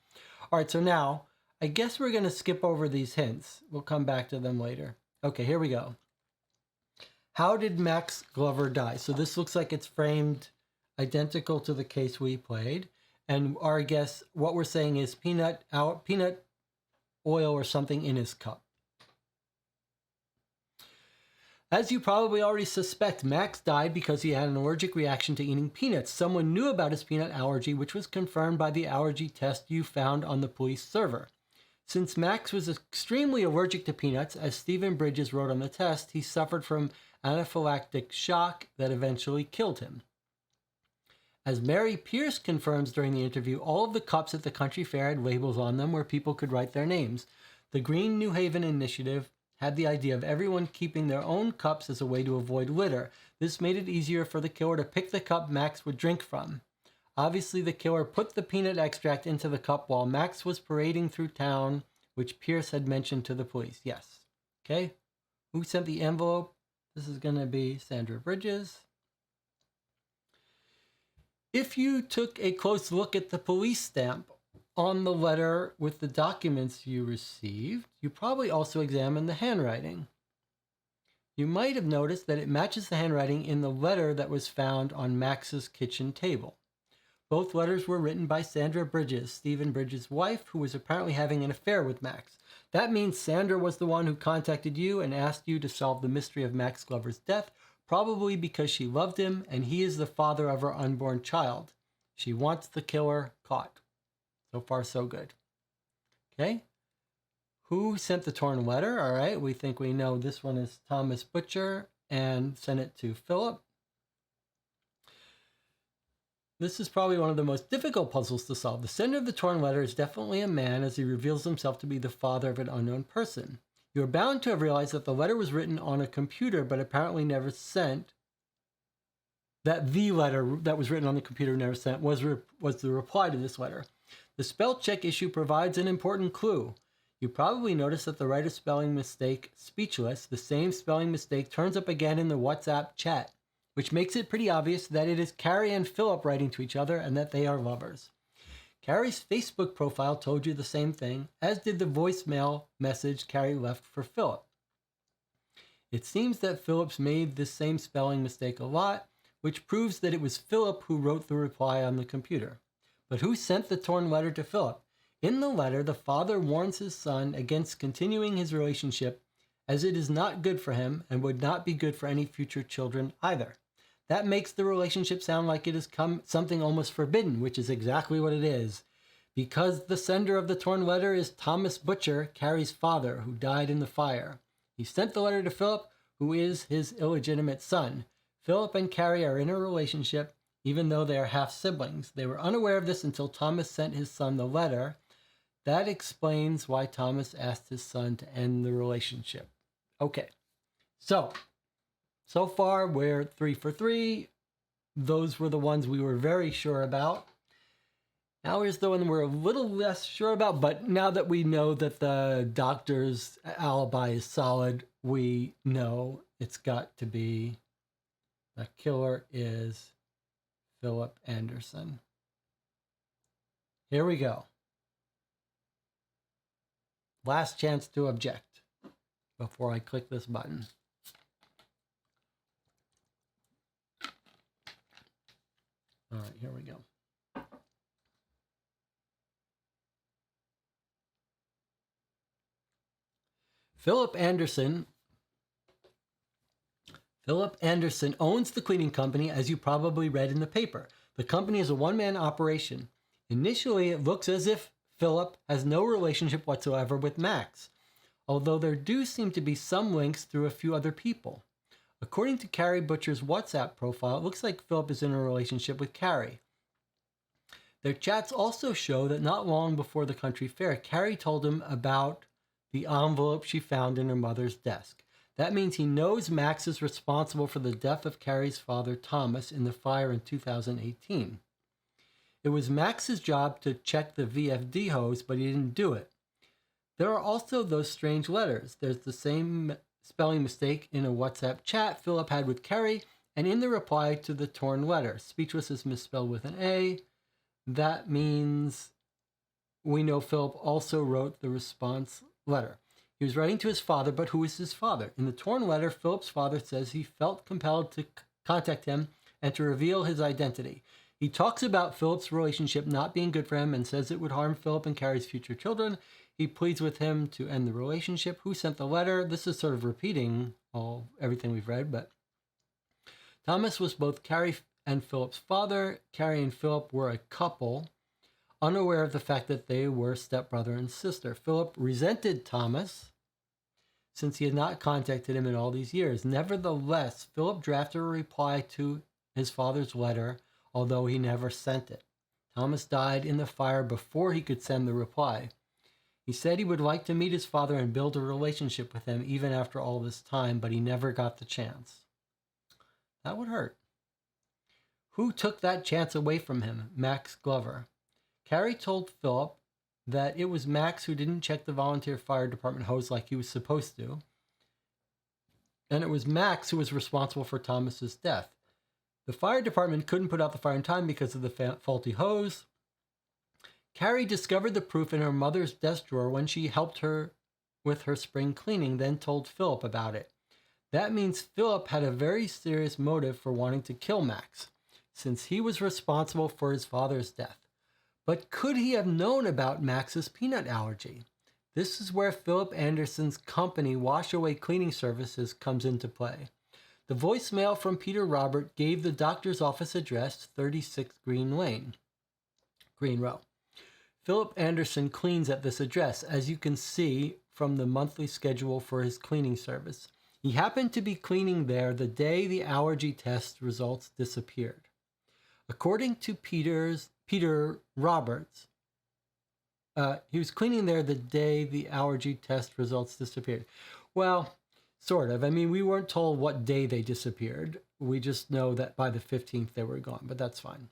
A: All right, so now, I guess we're going to skip over these hints. We'll come back to them later. Okay, here we go. How did Max Glover die? So this looks like it's framed identical to the case we played. And our guess, what we're saying is peanut oil or something in his cup. As you probably already suspect, Max died because he had an allergic reaction to eating peanuts. Someone knew about his peanut allergy, which was confirmed by the allergy test you found on the police server. Since Max was extremely allergic to peanuts, as Stephen Bridges wrote on the test, he suffered from anaphylactic shock that eventually killed him. As Mary Pierce confirms during the interview, all of the cups at the country fair had labels on them where people could write their names. The Green New Haven Initiative had the idea of everyone keeping their own cups as a way to avoid litter. This made it easier for the killer to pick the cup Max would drink from. Obviously, the killer put the peanut extract into the cup while Max was parading through town, which Pierce had mentioned to the police. Yes. Okay. Who sent the envelope? This is going to be Sandra Bridges. If you took a close look at the police stamp on the letter with the documents you received, you probably also examined the handwriting. You might have noticed that it matches the handwriting in the letter that was found on Max's kitchen table. Both letters were written by Sandra Bridges, Stephen Bridges' wife, who was apparently having an affair with Max. That means Sandra was the one who contacted you and asked you to solve the mystery of Max Glover's death, probably because she loved him and he is the father of her unborn child. She wants the killer caught. So far, so good. Okay. Who sent the torn letter? All right. We think we know this one is Thomas Butcher and sent it to Philip. This is probably one of the most difficult puzzles to solve. The sender of the torn letter is definitely a man, as he reveals himself to be the father of an unknown person. You are bound to have realized that the letter was written on a computer, but apparently never sent. That the letter that was written on the computer never sent was the reply to this letter. The spell check issue provides an important clue. You probably noticed that the writer's spelling mistake, speechless, the same spelling mistake turns up again in the WhatsApp chat, which makes it pretty obvious that it is Carrie and Philip writing to each other and that they are lovers. Carrie's Facebook profile told you the same thing, as did the voicemail message Carrie left for Philip. It seems that Philip's made this same spelling mistake a lot, which proves that it was Philip who wrote the reply on the computer. But who sent the torn letter to Philip? In the letter, the father warns his son against continuing his relationship, as it is not good for him and would not be good for any future children either. That makes the relationship sound like it is something almost forbidden, which is exactly what it is. Because the sender of the torn letter is Thomas Butcher, Carrie's father, who died in the fire. He sent the letter to Philip, who is his illegitimate son. Philip and Carrie are in a relationship, even though they are half-siblings. They were unaware of this until Thomas sent his son the letter. That explains why Thomas asked his son to end the relationship. Okay, so far we're 3 for 3. Those were the ones we were very sure about. Now here's the one we're a little less sure about, but now that we know that the doctor's alibi is solid, we know it's got to be the killer is Philip Anderson. Here we go. Last chance to object before I click this button. All right, here we go. Philip Anderson owns the cleaning company, as you probably read in the paper. The company is a one-man operation. Initially, it looks as if Philip has no relationship whatsoever with Max, although there do seem to be some links through a few other people. According to Carrie Butcher's WhatsApp profile, it looks like Philip is in a relationship with Carrie. Their chats also show that not long before the country fair, Carrie told him about the envelope she found in her mother's desk. That means he knows Max is responsible for the death of Carrie's father, Thomas, in the fire in 2018. It was Max's job to check the VFD hose, but he didn't do it. There are also those strange letters. There's the same spelling mistake in a WhatsApp chat Philip had with Carrie, and in the reply to the torn letter. Speechless is misspelled with an A. That means we know Philip also wrote the response letter. He was writing to his father, but who is his father? In the torn letter, Philip's father says he felt compelled to contact him and to reveal his identity. He talks about Philip's relationship not being good for him and says it would harm Philip and Carrie's future children. He pleads with him to end the relationship. Who sent the letter? This is sort of repeating everything we've read, but Thomas was both Carrie and Philip's father. Carrie and Philip were a couple, unaware of the fact that they were stepbrother and sister. Philip resented Thomas since he had not contacted him in all these years. Nevertheless, Philip drafted a reply to his father's letter, although he never sent it. Thomas died in the fire before he could send the reply. He said he would like to meet his father and build a relationship with him even after all this time, but he never got the chance. That would hurt. Who took that chance away from him? Max Glover. Carrie told Philip that it was Max who didn't check the volunteer fire department hose like he was supposed to, and it was Max who was responsible for Thomas's death. The fire department couldn't put out the fire in time because of the faulty hose. Carrie discovered the proof in her mother's desk drawer when she helped her with her spring cleaning, then told Philip about it. That means Philip had a very serious motive for wanting to kill Max, since he was responsible for his father's death. But could he have known about Max's peanut allergy? This is where Philip Anderson's company, Washaway Cleaning Services, comes into play. The voicemail from Peter Robert gave the doctor's office address, 36 Green Row. Philip Anderson cleans at this address, as you can see from the monthly schedule for his cleaning service. He happened to be cleaning there the day the allergy test results disappeared. According to Peter Roberts, he was cleaning there the day the allergy test results disappeared. Well, sort of. I mean, we weren't told what day they disappeared. We just know that by the 15th they were gone, but that's fine.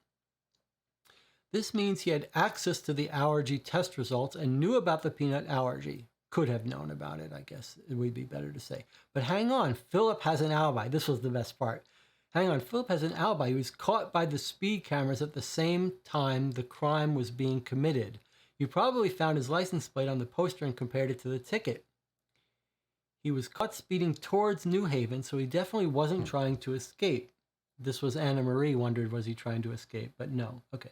A: This means he had access to the allergy test results and knew about the peanut allergy. Could have known about it, I guess it would be better to say. But hang on, Philip has an alibi. This was the best part. Hang on, Philip has an alibi. He was caught by the speed cameras at the same time the crime was being committed. You probably found his license plate on the poster and compared it to the ticket. He was caught speeding towards New Haven, so he definitely wasn't trying to escape. This was Anna Marie wondered, was he trying to escape? But no. Okay.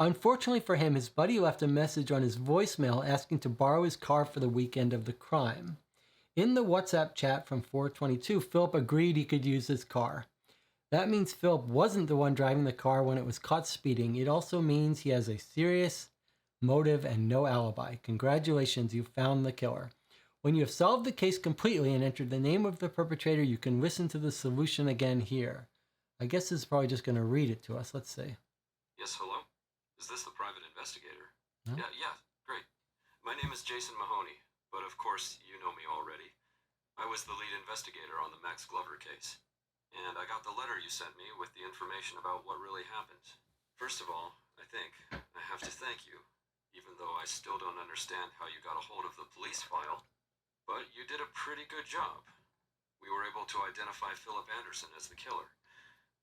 A: Unfortunately for him, his buddy left a message on his voicemail asking to borrow his car for the weekend of the crime. In the WhatsApp chat from 422, Philip agreed he could use his car. That means Philip wasn't the one driving the car when it was caught speeding. It also means he has a serious motive and no alibi. Congratulations, you found the killer. When you have solved the case completely and entered the name of the perpetrator, you can listen to the solution again here. I guess this is probably just going to read it to us. Let's see.
E: Yes, hello? Is this the private investigator?
A: No?
E: Yeah, great. My name is Jason Mahoney, but of course you know me already. I was the lead investigator on the Max Glover case, and I got the letter you sent me with the information about what really happened. First of all, I think I have to thank you, even though I still don't understand how you got a hold of the police file. But you did a pretty good job. We were able to identify Philip Anderson as the killer.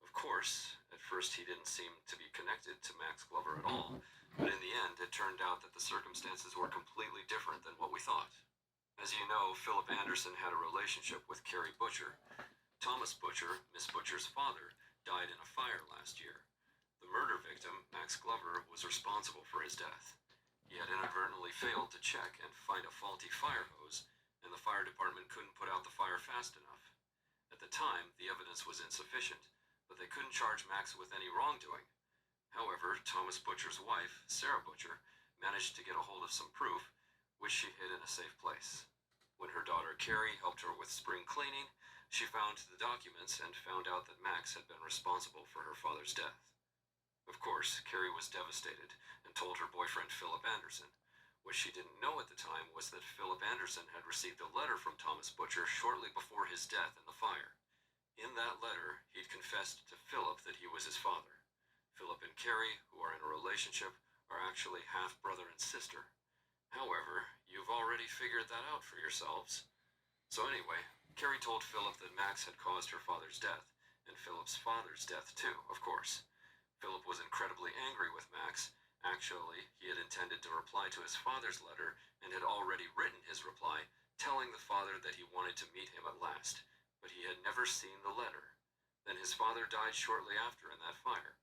E: Of course, at first he didn't seem to be connected to Max Glover at all, but in the end it turned out that the circumstances were completely different than what we thought. As you know, Philip Anderson had a relationship with Carrie Butcher. Thomas Butcher, Miss Butcher's father, died in a fire last year. The murder victim, Max Glover, was responsible for his death. He had inadvertently failed to check and find a faulty fire hose, and the fire department couldn't put out the fire fast enough. At the time, the evidence was insufficient, but they couldn't charge Max with any wrongdoing. However, Thomas Butcher's wife, Sarah Butcher, managed to get a hold of some proof, which she hid in a safe place. When her daughter Carrie helped her with spring cleaning, she found the documents and found out that Max had been responsible for her father's death. Of course, Carrie was devastated and told her boyfriend Philip Anderson. What she didn't know at the time was that Philip Anderson had received a letter from Thomas Butcher shortly before his death in the fire. In that letter, he'd confessed to Philip that he was his father. Philip and Carrie, who are in a relationship, are actually half-brother and sister. However, you've already figured that out for yourselves. So anyway, Carrie told Philip that Max had caused her father's death, and Philip's father's death too, of course. Philip was incredibly angry with Max. Actually, he had intended to reply to his father's letter and had already written his reply, telling the father that he wanted to meet him at last, but he had never seen the letter. Then his father died shortly after in that fire.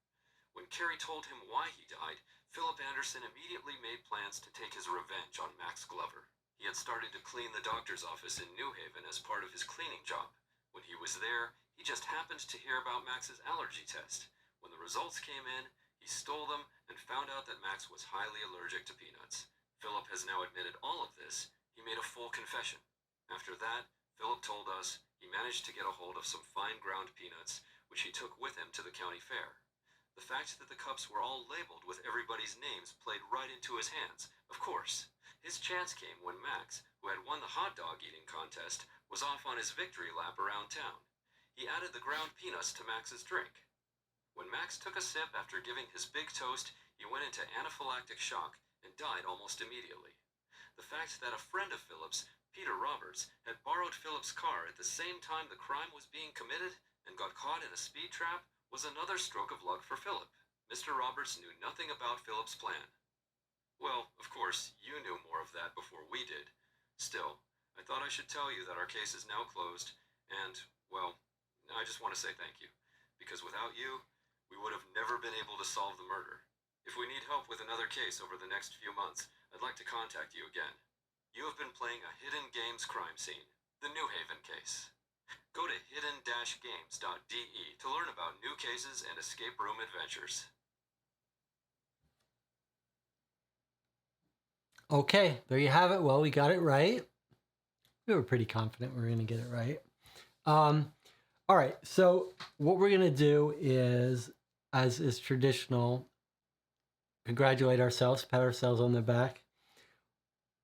E: When Carrie told him why he died, Philip Anderson immediately made plans to take his revenge on Max Glover. He had started to clean the doctor's office in New Haven as part of his cleaning job. When he was there, he just happened to hear about Max's allergy test. When the results came in, he stole them and found out that Max was highly allergic to peanuts. Philip has now admitted all of this. He made a full confession. After that, Philip told us he managed to get a hold of some fine ground peanuts, which he took with him to the county fair. The fact that the cups were all labeled with everybody's names played right into his hands, of course. His chance came when Max, who had won the hot dog eating contest, was off on his victory lap around town. He added the ground peanuts to Max's drink. When Max took a sip after giving his big toast, he went into anaphylactic shock and died almost immediately. The fact that a friend of Philip's, Peter Roberts, had borrowed Philip's car at the same time the crime was being committed and got caught in a speed trap was another stroke of luck for Philip. Mr. Roberts knew nothing about Philip's plan. Well, of course, you knew more of that before we did. Still, I thought I should tell you that our case is now closed, and, well, I just want to say thank you, because without you, we would have never been able to solve the murder. If we need help with another case over the next few months, I'd like to contact you again. You have been playing a Hidden Games crime scene, the New Haven case. Go to hidden-games.de to learn about new cases and escape room adventures.
A: Okay, there you have it. Well, we got it right. We were pretty confident we were going to get it right. All right, so what we're going to do is, as is traditional, congratulate ourselves, pat ourselves on the back.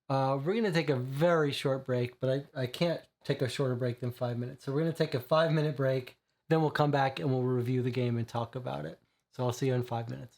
A: We're going to take a very short break, but I can't take a shorter break than 5 minutes. So we're going to take a 5-minute break, then we'll come back and we'll review the game and talk about it. So I'll see you in 5 minutes.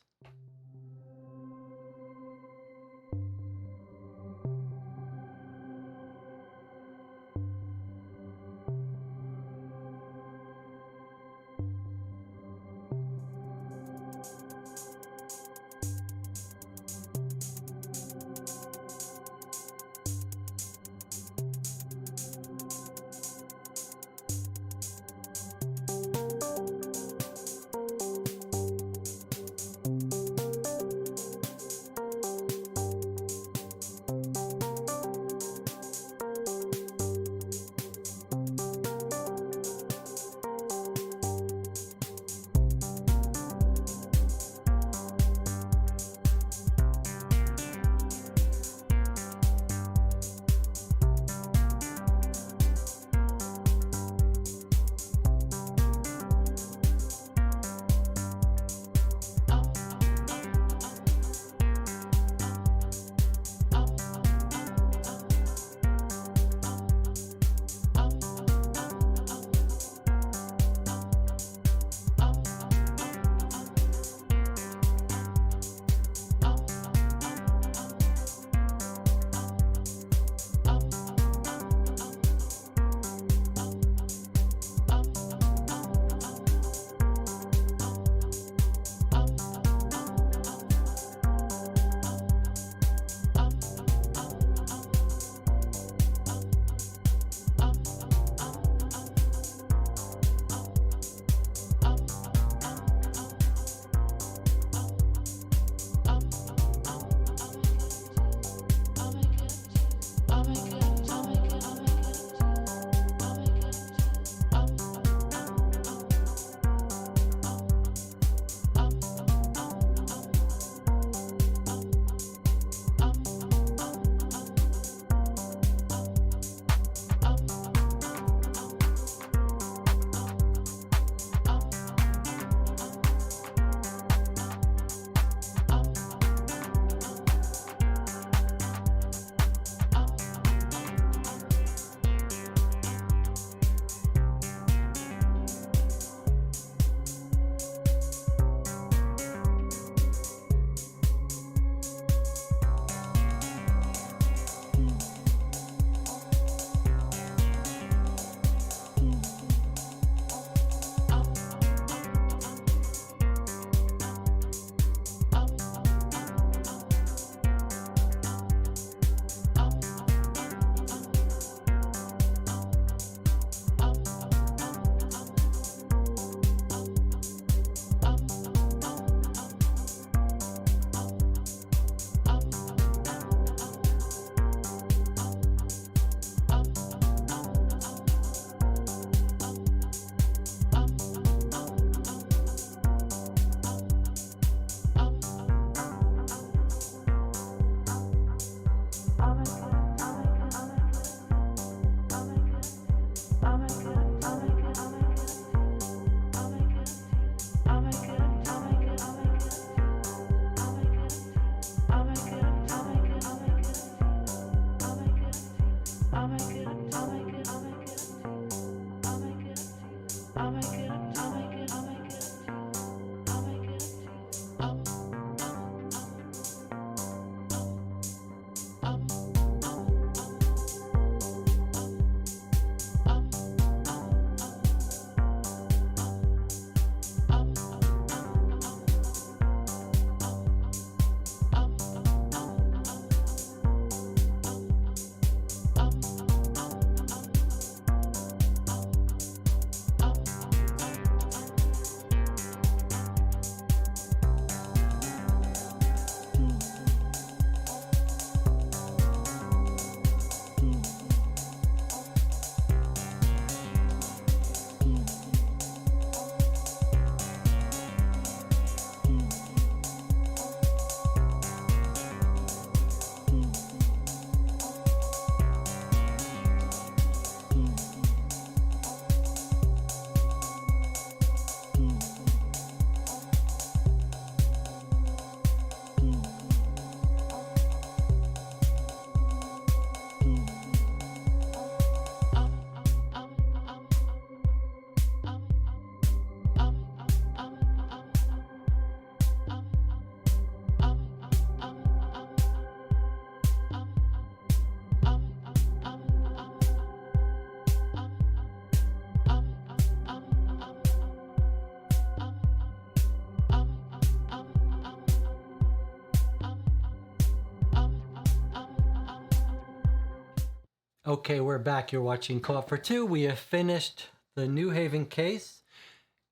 A: Okay, we're back. You're watching Co-op for Two. We have finished the New Haven case.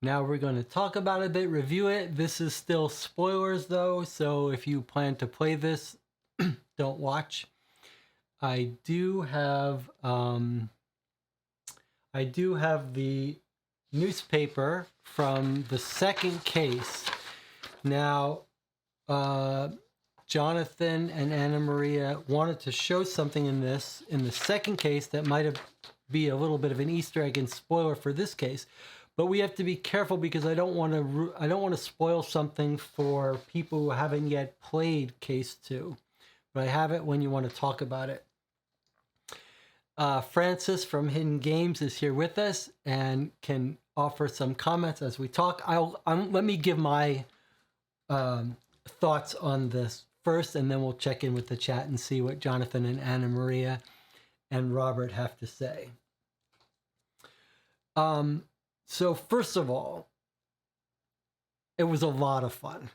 A: Now we're going to talk about it a bit, review it. This is still spoilers though, so if you plan to play this, don't watch. I do have the newspaper from the second case. Now, Jonathan and Anna Maria wanted to show something in the second case that might be a little bit of an Easter egg and spoiler for this case, but we have to be careful because I don't want to spoil something for people who haven't yet played case 2. But I have it when you want to talk about it. Francis from Hidden Games is here with us and can offer some comments as we talk. Let me give my thoughts on this first, and then we'll check in with the chat and see what Jonathan and Anna Maria and Robert have to say. So first of all, it was a lot of fun.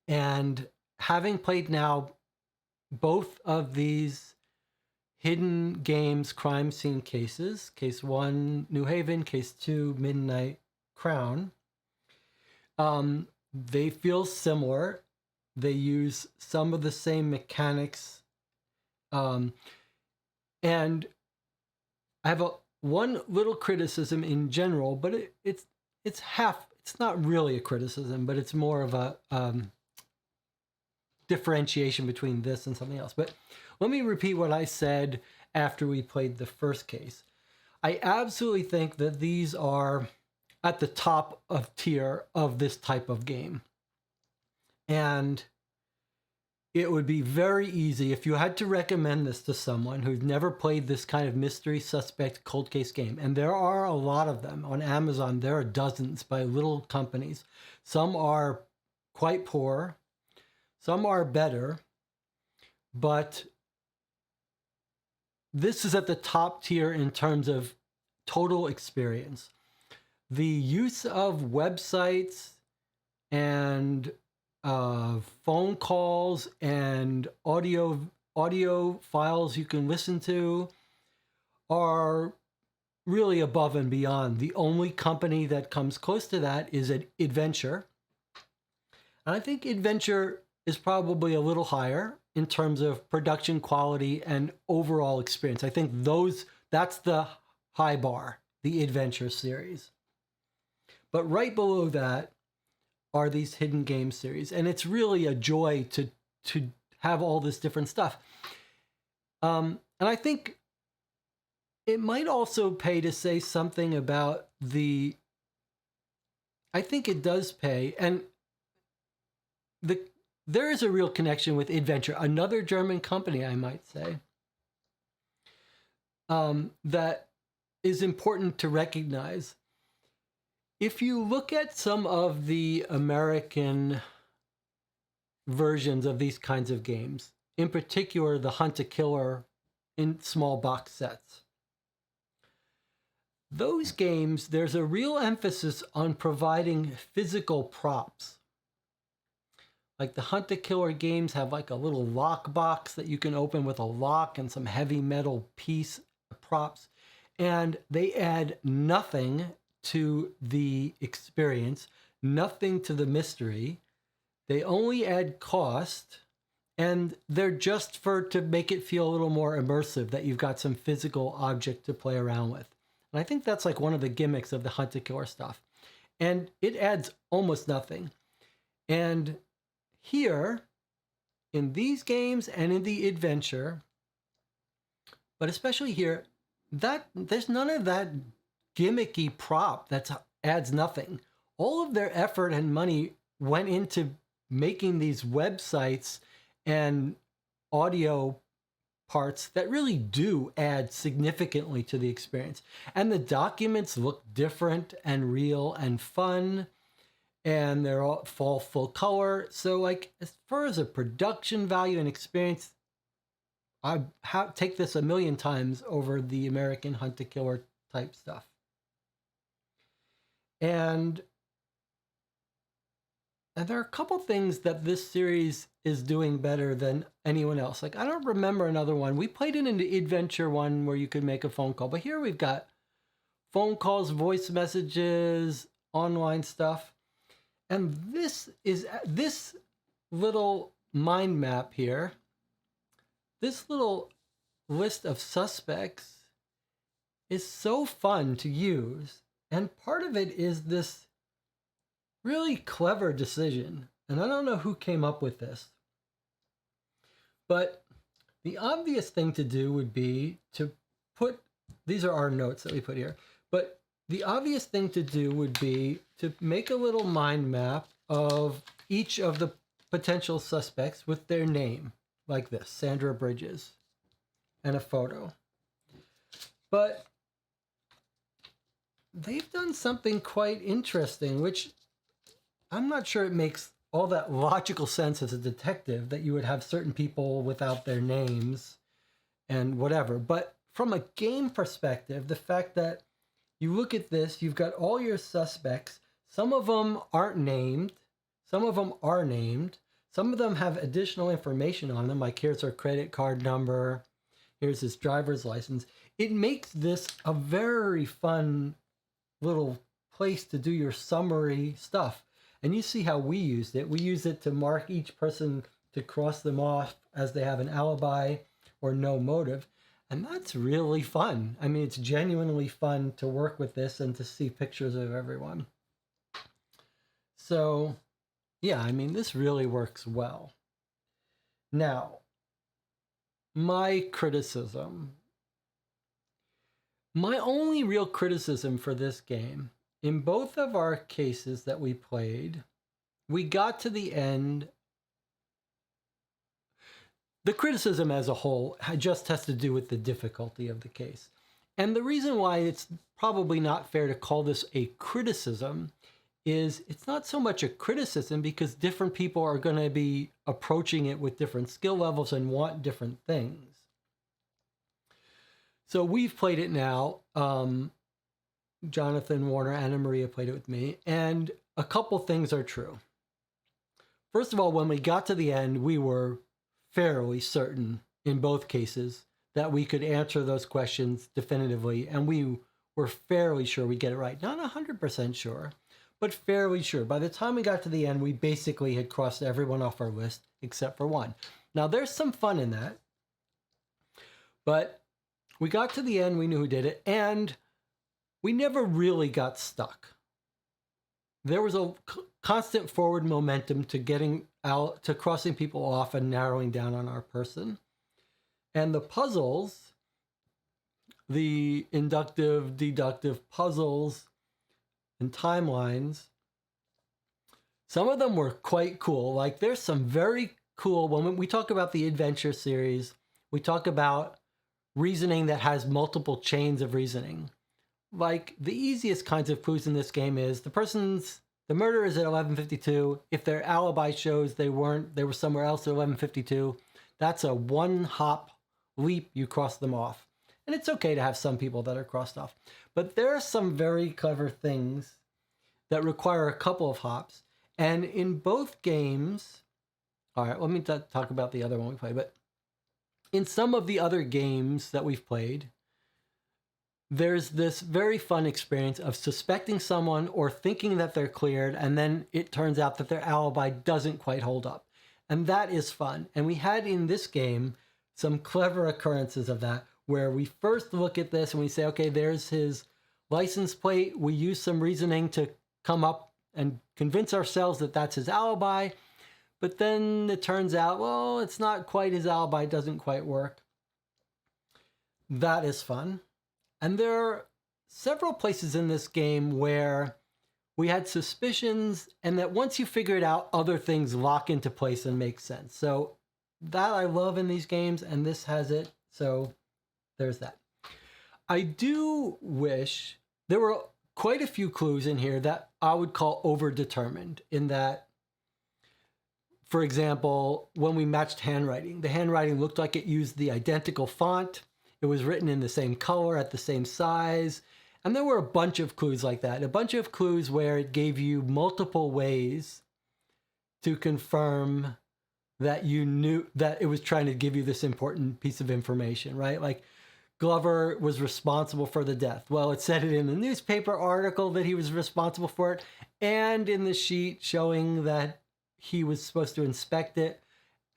A: And having played now both of these Hidden Games crime scene cases, case 1, New Haven, case 2, Midnight Crown, they feel similar. They use some of the same mechanics. And I have one little criticism in general, but it's not really a criticism, but it's more of a differentiation between this and something else. But let me repeat what I said after we played the first case. I absolutely think that these are at the top of tier of this type of game. And it would be very easy if you had to recommend this to someone who's never played this kind of mystery suspect cold case game. And there are a lot of them on Amazon. There are dozens by little companies. Some are quite poor. Some are better. But this is at the top tier in terms of total experience. The use of websites and phone calls and audio files you can listen to are really above and beyond. The only company that comes close to that is Adventure. And I think Adventure is probably a little higher in terms of production quality and overall experience. I think that's the high bar, the Adventure series. But right below that are these Hidden Game series. And it's really a joy to have all this different stuff. And I think it might also pay to say something about I think it does pay. And there is a real connection with Adventure, another German company, I might say, that is important to recognize. If you look at some of the American versions of these kinds of games, in particular the Hunt a Killer in small box sets, those games, there's a real emphasis on providing physical props. Like the Hunt a Killer games have like a little lock box that you can open with a lock and some heavy metal piece props, and they add nothing to the experience, nothing to the mystery. They only add cost, and they're just to make it feel a little more immersive, that you've got some physical object to play around with. And I think that's like one of the gimmicks of the Hunt a Killer stuff. And it adds almost nothing. And here, in these games and in the Adventure, but especially here, there's none of that gimmicky prop that adds nothing. All of their effort and money went into making these websites and audio parts that really do add significantly to the experience. And the documents look different and real and fun, and they're all full color. So like, as far as a production value and experience, I take this a million times over the American Hunt a Killer type stuff. And And there are a couple things that this series is doing better than anyone else. Like, I don't remember another one. We played it in the adventure one where you could make a phone call, but here we've got phone calls, voice messages, online stuff. And this little mind map here, this little list of suspects is so fun to use. And part of it is this really clever decision. And I don't know who came up with this. But the obvious thing to do would be to put, these are our notes that we put here, but the obvious thing to do would be to make a little mind map of each of the potential suspects with their name, like this, Sandra Bridges, and a photo. But they've done something quite interesting, which I'm not sure it makes all that logical sense as a detective that you would have certain people without their names and whatever. But from a game perspective, the fact that you look at this, you've got all your suspects. Some of them aren't named. Some of them are named. Some of them have additional information on them, like here's their credit card number. Here's his driver's license. It makes this a very fun little place to do your summary stuff. And you see how we used it. We use it to mark each person to cross them off as they have an alibi or no motive. And that's really fun. I mean, it's genuinely fun to work with this and to see pictures of everyone. So, yeah, I mean, this really works well. Now, my criticism. My only real criticism for this game, in both of our cases that we played, we got to the end. The criticism as a whole just has to do with the difficulty of the case. And the reason why it's probably not fair to call this a criticism is it's not so much a criticism because different people are going to be approaching it with different skill levels and want different things. So we've played it now. Jonathan, Warner, Anna Maria played it with me. And a couple things are true. First of all, when we got to the end, we were fairly certain in both cases that we could answer those questions definitively. And we were fairly sure we'd get it right. Not 100% sure, but fairly sure. By the time we got to the end, we basically had crossed everyone off our list except for one. Now, there's some fun in that. But we got to the end, we knew who did it, and we never really got stuck. There was a constant forward momentum to getting out, to crossing people off and narrowing down on our person. And the puzzles, the inductive, deductive puzzles and timelines, some of them were quite cool. Like there's some very cool, when we talk about the adventure series, we talk about reasoning that has multiple chains of reasoning. Like the easiest kinds of clues in this game is the murder is at 11:52. If their alibi shows they were somewhere else at 11:52, that's a one hop leap, you cross them off. And it's okay to have some people that are crossed off. But there are some very clever things that require a couple of hops. And in both games, all right, let me talk about the other one we played, but in some of the other games that we've played, there's this very fun experience of suspecting someone or thinking that they're cleared, and then it turns out that their alibi doesn't quite hold up. And that is fun. And we had in this game some clever occurrences of that, where we first look at this and we say, okay, there's his license plate. We use some reasoning to come up and convince ourselves that that's his alibi. But then it turns out, well, it's not quite his alibi, it doesn't quite work. That is fun. And there are several places in this game where we had suspicions, and that once you figure it out, other things lock into place and make sense. So that I love in these games, and this has it. So there's that. I do wish there were quite a few clues in here that I would call overdetermined, in that, for example, when we matched handwriting, the handwriting looked like it used the identical font. It was written in the same color at the same size. And there were a bunch of clues like that. A bunch of clues where it gave you multiple ways to confirm that you knew that it was trying to give you this important piece of information, right? Like Glover was responsible for the death. Well, it said it in the newspaper article that he was responsible for it, and in the sheet showing that he was supposed to inspect it.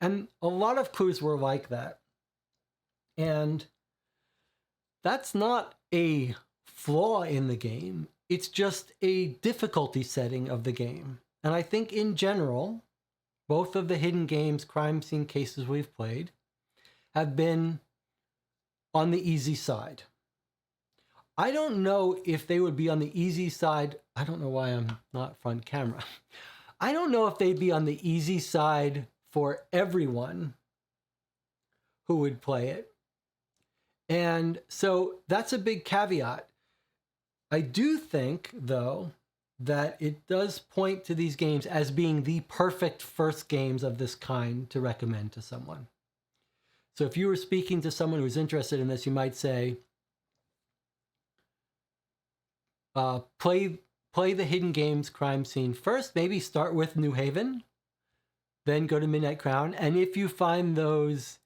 A: And a lot of clues were like that. And that's not a flaw in the game. It's just a difficulty setting of the game. And I think in general, both of the hidden games crime scene cases we've played have been on the easy side. I don't know if they would be on the easy side. I don't know why I'm not front camera. I don't know if they'd be on the easy side for everyone who would play it. And so that's a big caveat. I do think, though, that it does point to these games as being the perfect first games of this kind to recommend to someone. So if you were speaking to someone who's interested in this, you might say, play the hidden games crime scene first. Maybe start with New Haven, then go to Midnight Crown. And if you find those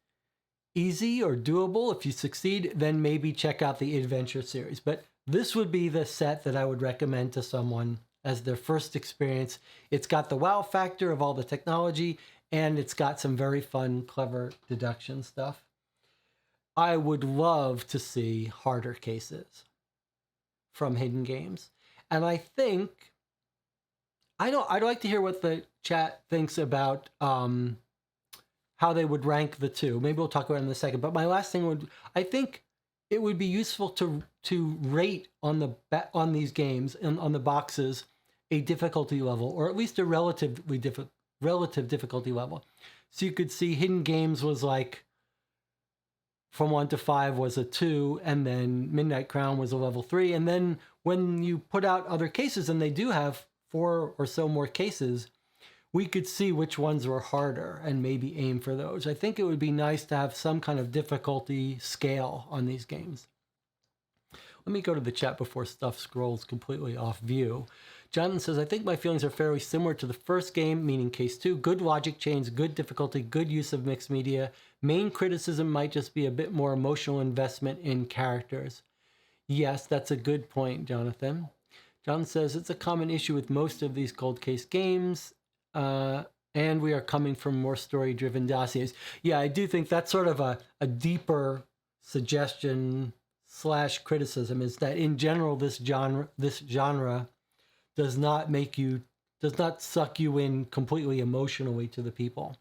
A: easy or doable, if you succeed, then maybe check out the Adventure series. But this would be the set that I would recommend to someone as their first experience. It's got the wow factor of all the technology, and it's got some very fun, clever deduction stuff. I would love to see harder cases from hidden games. And I think, I'd like to hear what the chat thinks about how they would rank the two. Maybe we'll talk about it in a second. But my last thing would, I think it would be useful to rate on these games and on the boxes a difficulty level, or at least a relative difficulty level. So you could see hidden games was like from 1 to 5 was a 2, and then Midnight Crown was a level 3. And then when you put out other cases, and they do have 4 or so more cases, we could see which ones were harder and maybe aim for those. I think it would be nice to have some kind of difficulty scale on these games. Let me go to the chat before stuff scrolls completely off view. Jonathan says, I think my feelings are fairly similar to the first game, meaning case 2. Good logic chains, good difficulty, good use of mixed media. Main criticism might just be a bit more emotional investment in characters. Yes, that's a good point, Jonathan. John says, it's a common issue with most of these cold case games. And we are coming from more story-driven dossiers. Yeah, I do think that's sort of a deeper suggestion / criticism, is that in general this genre does not suck you in completely emotionally to the people.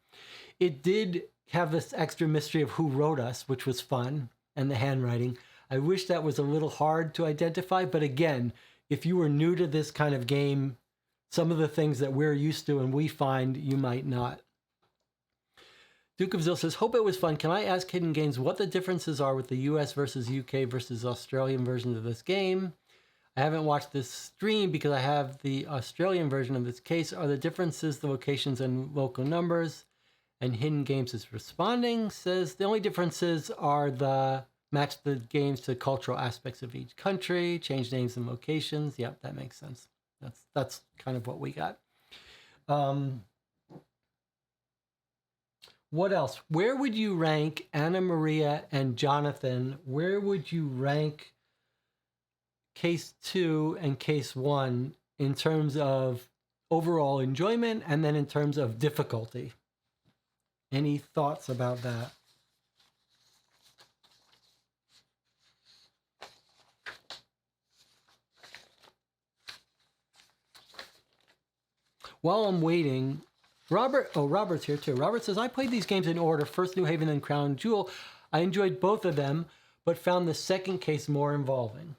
A: It did have this extra mystery of who wrote us, which was fun, and the handwriting. I wish that was a little hard to identify, but again, if you were new to this kind of game, some of the things that we're used to and we find, you might not. Duke of Zil says, hope it was fun. Can I ask Hidden Games what the differences are with the US versus UK versus Australian versions of this game? I haven't watched this stream because I have the Australian version of this case. Are the differences the locations and local numbers? And Hidden Games is responding, says the only differences are the match the games to cultural aspects of each country, change names and locations. Yep, that makes sense. That's kind of what we got. What else? Where would you rank Anna Maria and Jonathan? Where would you rank case 2 and case 1 in terms of overall enjoyment and then in terms of difficulty? Any thoughts about that? While I'm waiting, Robert's here too. Robert says, I played these games in order, first New Haven and Crown Jewel. I enjoyed both of them, but found the second case more involving.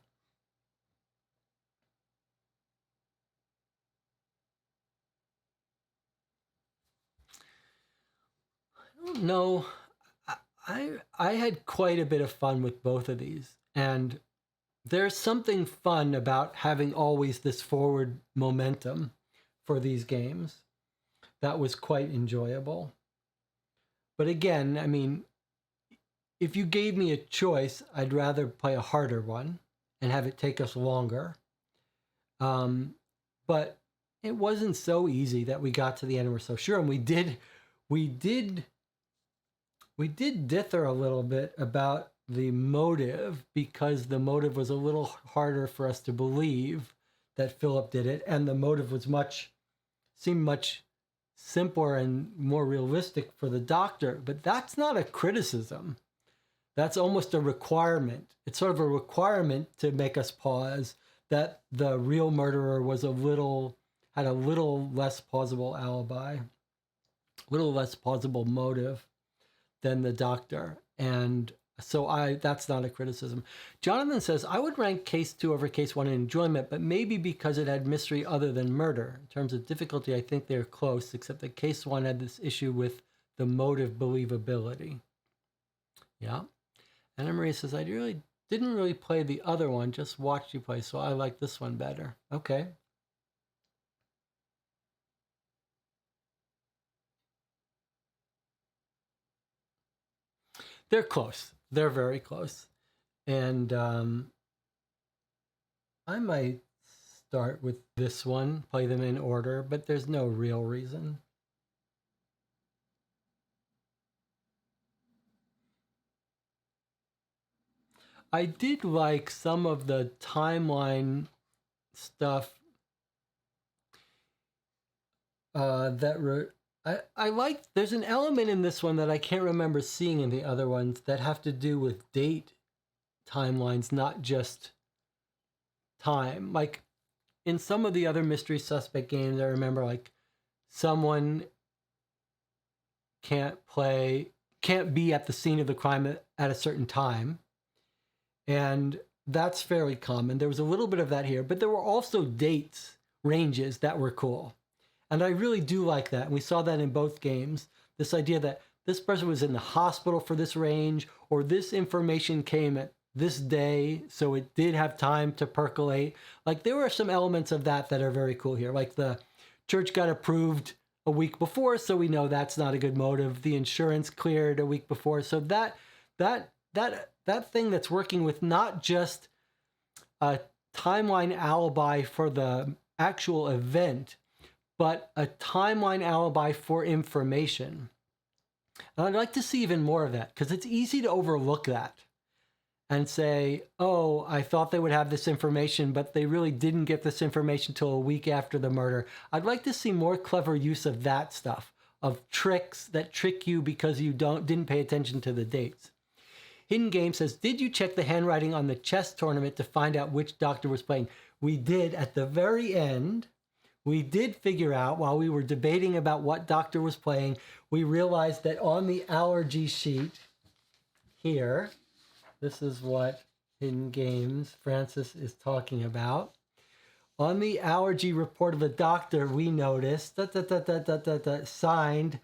A: I don't know. I had quite a bit of fun with both of these, and there's something fun about having always this forward momentum for these games. That was quite enjoyable. But again, I mean, if you gave me a choice, I'd rather play a harder one and have it take us longer. But it wasn't so easy that we got to the end and we're so sure. And we did dither a little bit about the motive, because the motive was a little harder for us to believe that Philip did it, and the motive was seemed much simpler and more realistic for the doctor. But that's not a criticism. That's almost a requirement. It's sort of a requirement to make us pause that the real murderer had a little less plausible alibi, a little less plausible motive than the doctor. And so that's not a criticism. Jonathan says, I would rank case 2 over case 1 in enjoyment, but maybe because it had mystery other than murder. In terms of difficulty, I think they're close, except that case 1 had this issue with the motive believability. Yeah. Anna Maria says, I didn't really play the other one, just watched you play, so I like this one better. Okay. They're close. They're very close. And I might start with this one, play them in order, but there's no real reason. I did like some of the timeline stuff I like, there's an element in this one that I can't remember seeing in the other ones that have to do with date timelines, not just time. Like in some of the other mystery suspect games, I remember like someone can't be at the scene of the crime at a certain time. And that's fairly common. There was a little bit of that here, but there were also dates ranges that were cool. And I really do like that. And we saw that in both games. This idea that this person was in the hospital for this range, or this information came at this day, so it did have time to percolate. Like there were some elements of that are very cool here. Like the church got approved a week before, so we know that's not a good motive. The insurance cleared a week before. So that thing that's working with not just a timeline alibi for the actual event, but a timeline alibi for information. And I'd like to see even more of that, because it's easy to overlook that and say, oh, I thought they would have this information, but they really didn't get this information till a week after the murder. I'd like to see more clever use of that stuff, of tricks that trick you because you didn't pay attention to the dates. Hidden Game says, did you check the handwriting on the chess tournament to find out which doctor was playing? We did at the very end. We did figure out, while we were debating about what doctor was playing, we realized that on the allergy sheet here, this is what Hidden Games Francis is talking about. On the allergy report of the doctor, we noticed, signed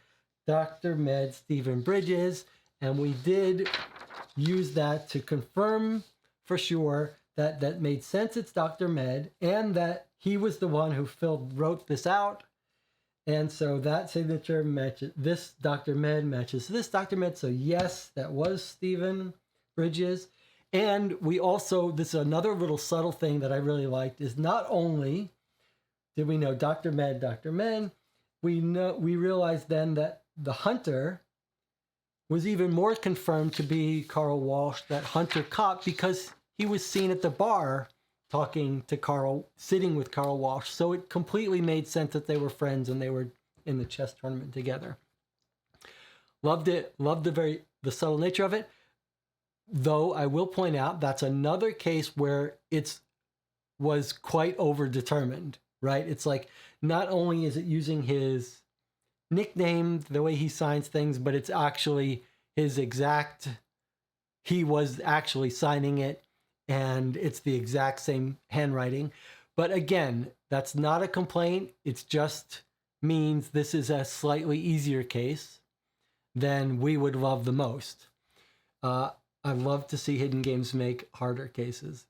A: Dr. Med Stephen Bridges, and we did use that to confirm for sure that made sense. It's Dr. Med, and that he was the one who wrote this out. And so that signature matches this Dr. Med matches this Dr. Med. So yes, that was Stephen Bridges. And we also, this is another little subtle thing that I really liked, is not only did we know Dr. Med, we realized then that the hunter was even more confirmed to be Carl Walsh, that hunter cop, because he was seen at the bar talking to Carl, sitting with Carl Walsh. So it completely made sense that they were friends and they were in the chess tournament together. Loved it. Loved the subtle nature of it. Though I will point out, that's another case where it was quite overdetermined, right? It's like, not only is it using his nickname, the way he signs things, but it's actually he was actually signing it, and it's the exact same handwriting. But again, that's not a complaint. It just means this is a slightly easier case than we would love the most. I love to see Hidden Games make harder cases.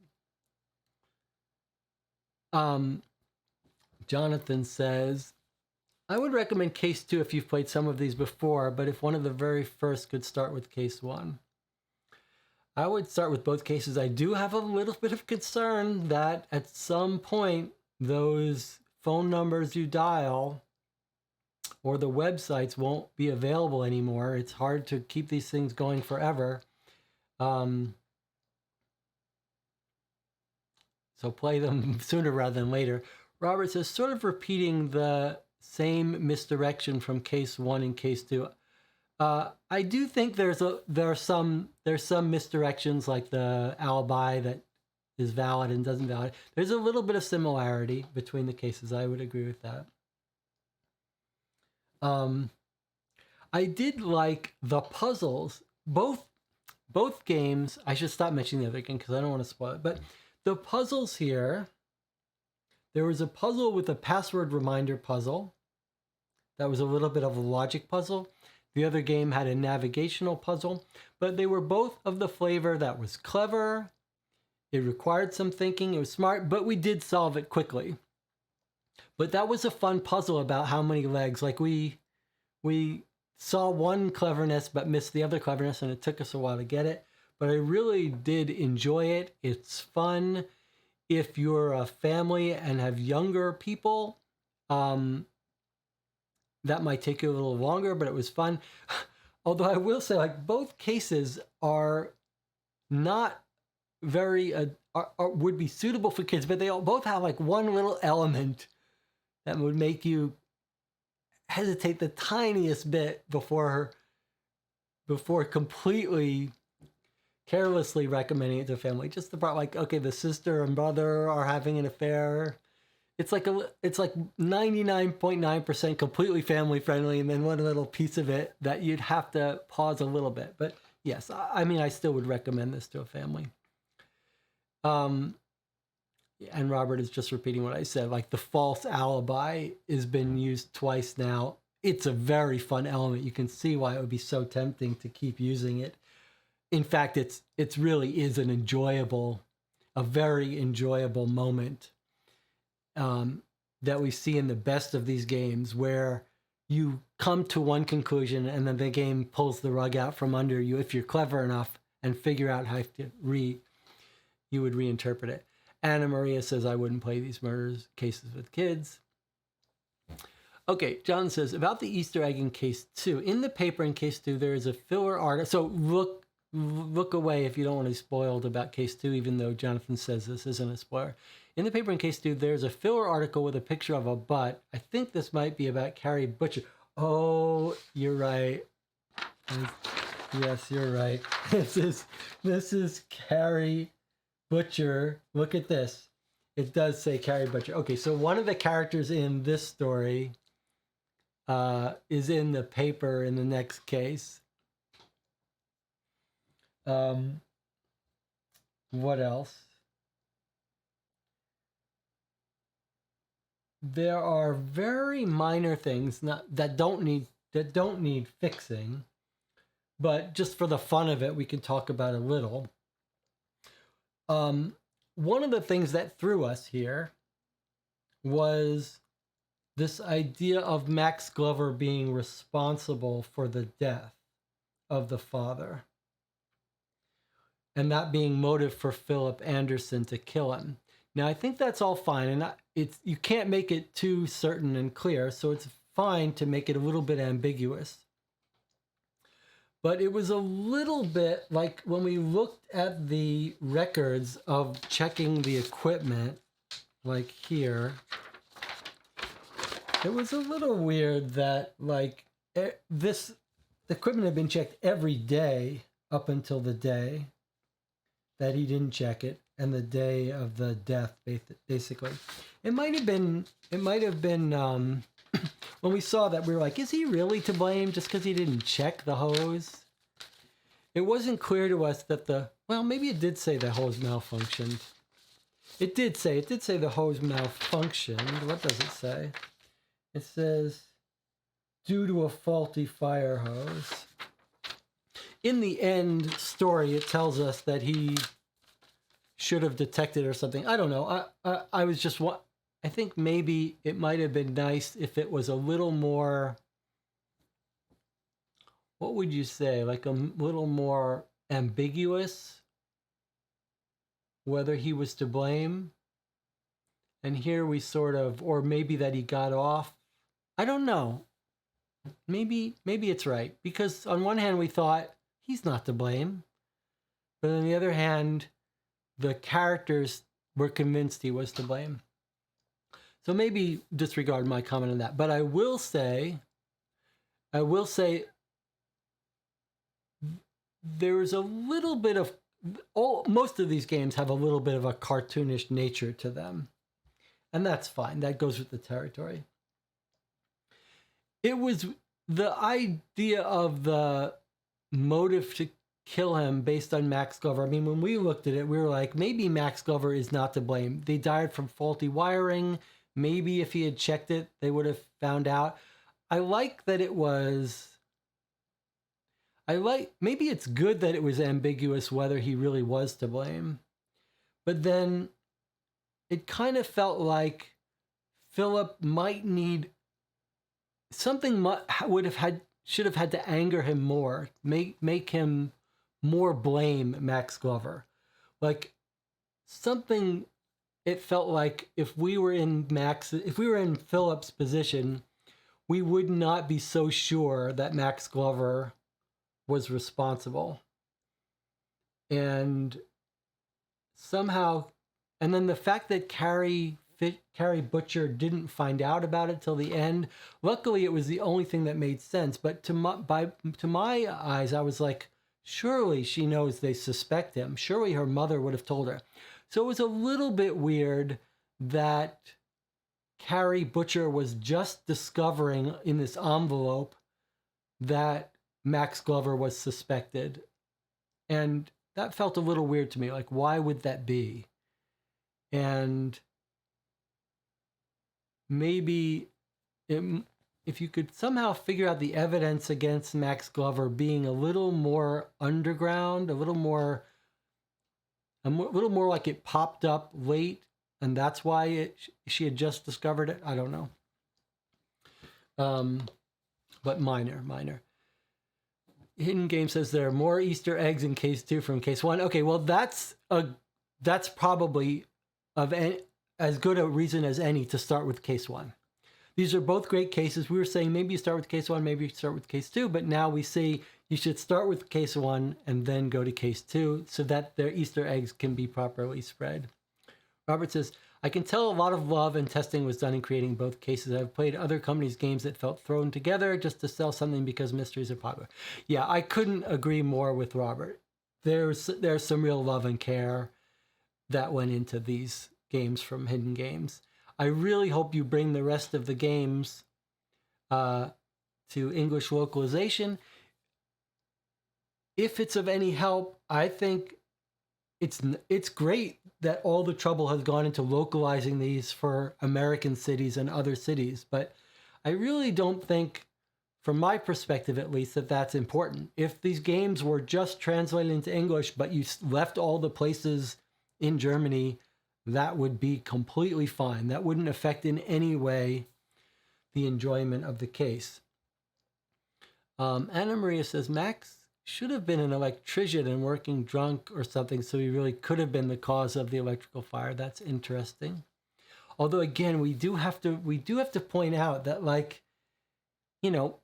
A: Jonathan says, I would recommend case 2 if you've played some of these before, but if one of the very first could start with case 1. I would start with both cases. I do have a little bit of concern that at some point those phone numbers you dial or the websites won't be available anymore. It's hard to keep these things going forever. So play them sooner rather than later. Robert says, sort of repeating the same misdirection from case 1 and case 2. I do think there are some misdirections, like the alibi that is valid and doesn't valid. There's a little bit of similarity between the cases. I would agree with that. I did like the puzzles. Both games. I should stop mentioning the other game because I don't want to spoil it. But the puzzles here, there was a puzzle with a password reminder puzzle. That was a little bit of a logic puzzle. The other game had a navigational puzzle, but they were both of the flavor that was clever. It required some thinking. It was smart, but we did solve it quickly. But that was a fun puzzle about how many legs. Like we saw one cleverness but missed the other cleverness, and it took us a while to get it. But I really did enjoy it. It's fun. If you're a family and have younger people, that might take you a little longer, but it was fun. Although I will say, like, both cases are not very, would be suitable for kids, but they both have like one little element that would make you hesitate the tiniest bit before completely carelessly recommending it to a family. Just the part, like, okay, the sister and brother are having an affair. It's like 99.9% completely family friendly, and then one little piece of it that you'd have to pause a little bit. But yes, I mean, I still would recommend this to a family. And Robert is just repeating what I said. Like, the false alibi has been used twice now. It's a very fun element. You can see why it would be so tempting to keep using it. In fact, it's really is a very enjoyable moment. That we see in the best of these games, where you come to one conclusion and then the game pulls the rug out from under you if you're clever enough and figure out how to you would reinterpret it. Anna Maria says, I wouldn't play these murder cases with kids. Okay, John says, about the Easter egg in case 2. In the paper in case 2, there is a filler article. So look away if you don't want to be spoiled about case 2, even though Jonathan says this isn't a spoiler. In the paper in case 2, there's a filler article with a picture of a butt. I think this might be about Carrie Butcher. Oh, you're right. Yes, you're right. This is Carrie Butcher. Look at this. It does say Carrie Butcher. Okay, so one of the characters in this story is in the paper in the next case. What else? There are very minor things that don't need fixing, but just for the fun of it, we can talk about a little. One of the things that threw us here was this idea of Max Glover being responsible for the death of the father, and that being motive for Philip Anderson to kill him. Now, I think that's all fine, and you can't make it too certain and clear, so it's fine to make it a little bit ambiguous. But it was a little bit like when we looked at the records of checking the equipment, like here, it was a little weird that, like, this equipment had been checked every day up until the day that he didn't check it, and the day of the death, basically. It might have been when we saw that, we were like, is he really to blame just because he didn't check the hose? It wasn't clear to us that maybe it did say the hose malfunctioned. It did say the hose malfunctioned. What does it say? It says, due to a faulty fire hose. In the end story, it tells us that he should have detected or something. I don't know. I was just, I think maybe it might have been nice if it was a little more, what would you say, like a little more ambiguous whether he was to blame, And here we sort of, or maybe that he got off. I don't know. Maybe it's right. Because on one hand, we thought he's not to blame. But on the other hand, the characters were convinced he was to blame. So maybe disregard my comment on that. But I will say there's a little bit of, most of these games have a little bit of a cartoonish nature to them. And that's fine. That goes with the territory. It was the idea of the motive to kill him based on Max Glover. I mean, when we looked at it, we were like, maybe Max Glover is not to blame. They died from faulty wiring. Maybe if he had checked it, they would have found out. Maybe it's good that it was ambiguous whether he really was to blame. But then it kind of felt like Philip might need something should have had to anger him more, make him more blame Max Glover. Like something, it felt like if we were in Philip's position, we would not be so sure that Max Glover was responsible. And somehow, and then the fact that Carrie Butcher didn't find out about it till the end. Luckily, it was the only thing that made sense. But to my eyes, I was like, surely she knows they suspect him. Surely her mother would have told her. So it was a little bit weird that Carrie Butcher was just discovering in this envelope that Max Glover was suspected. And that felt a little weird to me. Like, why would that be? And maybe if you could somehow figure out the evidence against Max Glover being a little more underground, a little more like it popped up late, and that's why she had just discovered it. I don't know. But minor. Hidden Game says there are more Easter eggs in Case 2 from Case 1. Okay, well, that's probably as good a reason as any to start with Case 1. These are both great cases. We were saying maybe you start with Case 1, maybe you start with Case 2, but now we see you should start with Case 1 and then go to Case 2 so that their Easter eggs can be properly spread. Robert says, I can tell a lot of love and testing was done in creating both cases. I've played other companies' games that felt thrown together just to sell something because mysteries are popular. Yeah, I couldn't agree more with Robert. There's some real love and care that went into these games from Hidden Games. I really hope you bring the rest of the games to English localization. If it's of any help, I think it's great that all the trouble has gone into localizing these for American cities and other cities, but I really don't think, from my perspective at least, that that's important. If these games were just translated into English, but you left all the places in Germany, that would be completely fine. That wouldn't affect in any way the enjoyment of the case. Anna Maria says, Max should have been an electrician and working drunk or something, so he really could have been the cause of the electrical fire. That's interesting. Although, again, we do have to point out that, like, you know,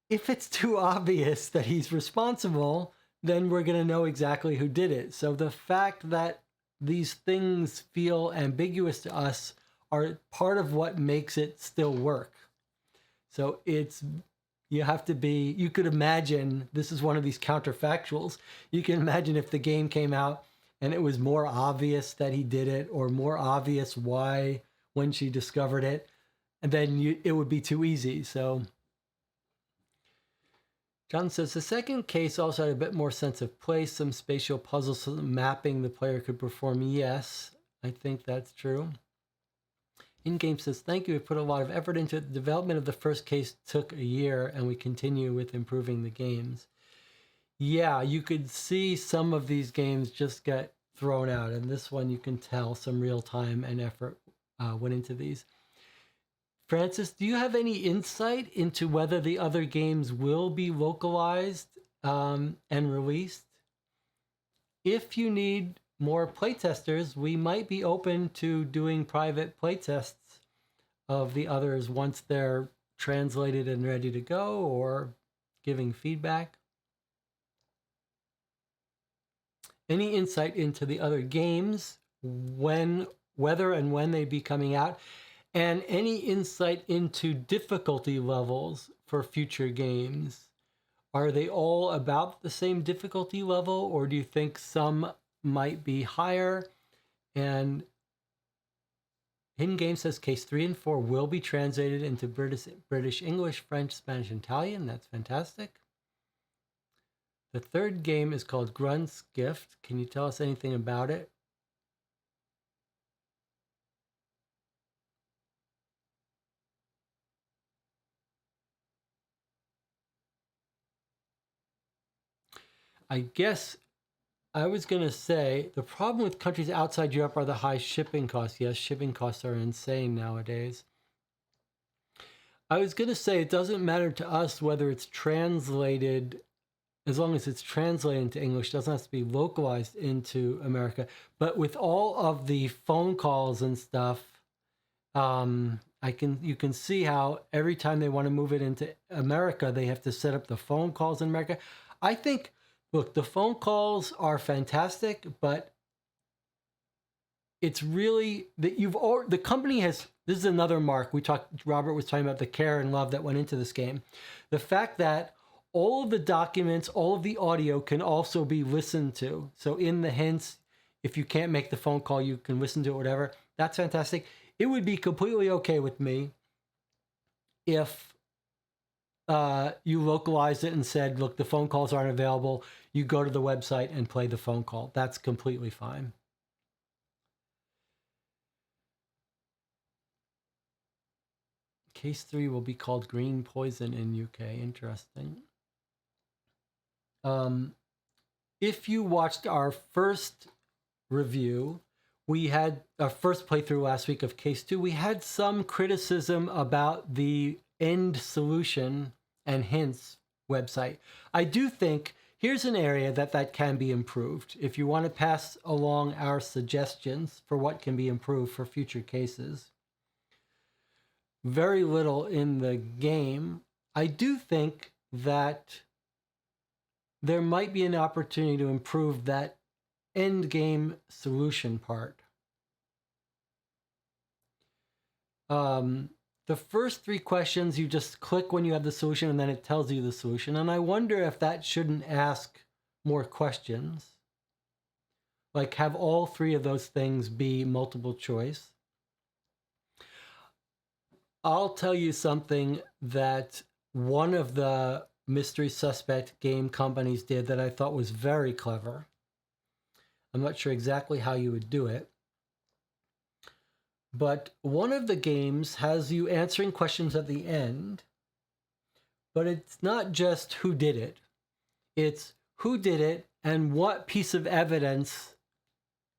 A: if it's too obvious that he's responsible, then we're going to know exactly who did it. So the fact that these things feel ambiguous to us are part of what makes it still work. So you could imagine, this is one of these counterfactuals, you can imagine if the game came out and it was more obvious that he did it, or more obvious why when she discovered it, and then it would be too easy. So John says, the second case also had a bit more sense of place, some spatial puzzles, some mapping the player could perform. Yes, I think that's true. In-game says, thank you. We put a lot of effort into it. The development of the first case took a year, and we continue with improving the games. Yeah, you could see some of these games just get thrown out, and this one you can tell some real time and effort went into these. Francis, do you have any insight into whether the other games will be localized and released? If you need more playtesters, we might be open to doing private playtests of the others once they're translated and ready to go, or giving feedback. Any insight into the other games, whether and when they'd be coming out, and any insight into difficulty levels for future games? Are they all about the same difficulty level, or do you think some might be higher? And Hidden Game says case 3 and 4 will be translated into British English, French, Spanish, and Italian. That's fantastic. The third game is called Grunt's Gift. Can you tell us anything about it? I guess I was going to say the problem with countries outside Europe are the high shipping costs. Yes, shipping costs are insane nowadays. I was going to say it doesn't matter to us whether it's translated, as long as it's translated into English. It doesn't have to be localized into America. But with all of the phone calls and stuff, you can see how every time they want to move it into America, they have to set up the phone calls in America. I think, look, the phone calls are fantastic, but it's really that the company has, this is another mark. Robert was talking about the care and love that went into this game. The fact that all of the documents, all of the audio can also be listened to. So in the hints, if you can't make the phone call, you can listen to it, whatever. That's fantastic. It would be completely okay with me if you localized it and said, look, the phone calls aren't available. You go to the website and play the phone call. That's completely fine. Case 3 will be called Green Poison in UK. Interesting. If you watched our first review, we had our first playthrough last week of Case 2. We had some criticism about the end solution and hints website. I do think here's an area that can be improved. If you want to pass along our suggestions for what can be improved for future cases. Very little in the game. I do think that there might be an opportunity to improve that end game solution part. The first 3 questions, you just click when you have the solution and then it tells you the solution. And I wonder if that shouldn't ask more questions. Like have all 3 of those things be multiple choice. I'll tell you something that one of the mystery suspect game companies did that I thought was very clever. I'm not sure exactly how you would do it. But one of the games has you answering questions at the end, but it's not just who did it. It's who did it and what piece of evidence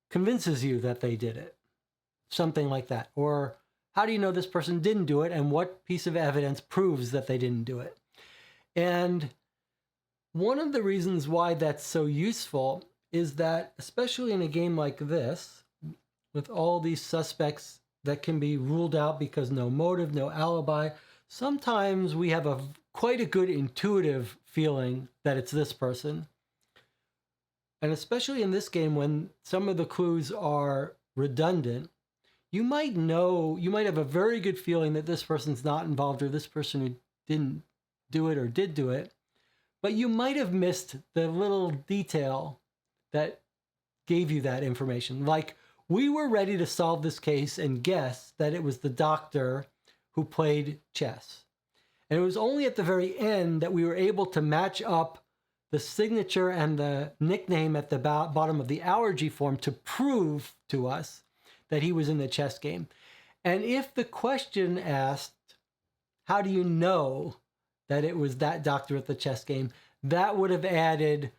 A: convinces you that they did it. Something like that. Or how do you know this person didn't do it, and what piece of evidence proves that they didn't do it? And one of the reasons why that's so useful is that, especially in a game like this, with all these suspects that can be ruled out because no motive, no alibi, sometimes we have quite a good intuitive feeling that it's this person. And especially in this game, when some of the clues are redundant, you might have a very good feeling that this person's not involved, or this person who didn't do it or did do it, but you might have missed the little detail that gave you that information. Like, we were ready to solve this case and guess that it was the doctor who played chess. And it was only at the very end that we were able to match up the signature and the nickname at the bottom of the allergy form to prove to us that he was in the chess game. And if the question asked, how do you know that it was that doctor at the chess game, that would have added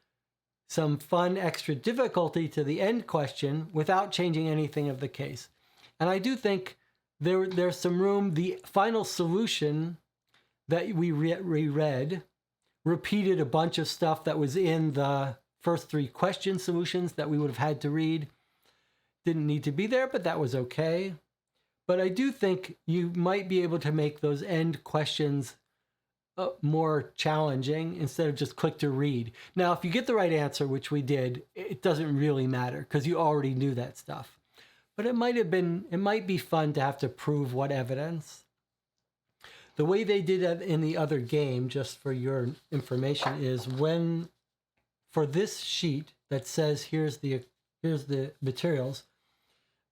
A: some fun extra difficulty to the end question without changing anything of the case. And I do think there's some room. The final solution that we reread repeated a bunch of stuff that was in the first 3 question solutions that we would have had to read didn't need to be there, but that was okay. But I do think you might be able to make those end questions more challenging instead of just click to read. Now, if you get the right answer, which we did, it doesn't really matter because you already knew that stuff. But it might be fun to have to prove what evidence. The way they did it in the other game, just for your information, is for this sheet that says here's the materials,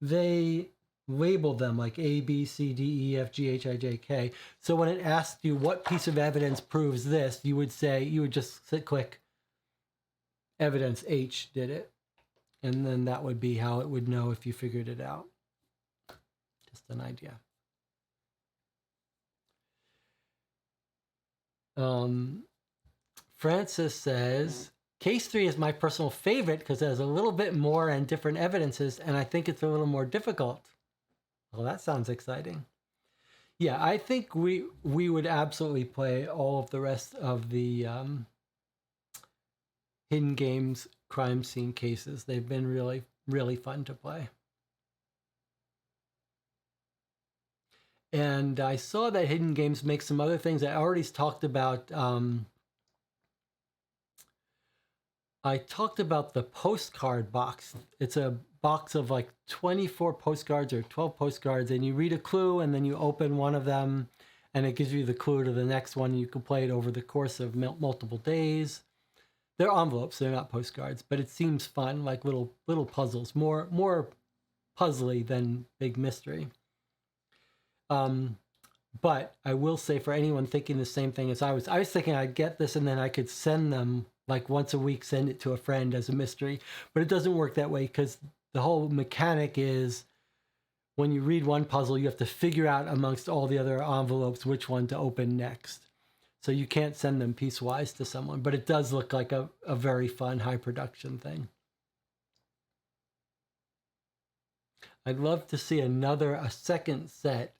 A: they label them like A, B, C, D, E, F, G, H, I, J, K. So when it asked you what piece of evidence proves this, you would just click evidence H did it. And then that would be how it would know if you figured it out. Just an idea. Francis says, Case 3 is my personal favorite because there's a little bit more and different evidences, and I think it's a little more difficult. Well, that sounds exciting. Yeah, I think we would absolutely play all of the rest of the Hidden Games crime scene cases. They've been really, really fun to play. And I saw that Hidden Games makes some other things. I already talked about. I talked about the postcard box. It's a box of like 24 postcards or 12 postcards, and you read a clue, and then you open one of them, and it gives you the clue to the next one. You can play it over the course of multiple days. They're envelopes, they're not postcards, but it seems fun, like little puzzles, more puzzly than big mystery. But I will say, for anyone thinking the same thing as I was thinking I'd get this and then I could send them like once a week, send it to a friend as a mystery, but it doesn't work that way because the whole mechanic is when you read one puzzle, you have to figure out amongst all the other envelopes which one to open next. So you can't send them piecewise to someone, but it does look like a very fun, high production thing. I'd love to see a second set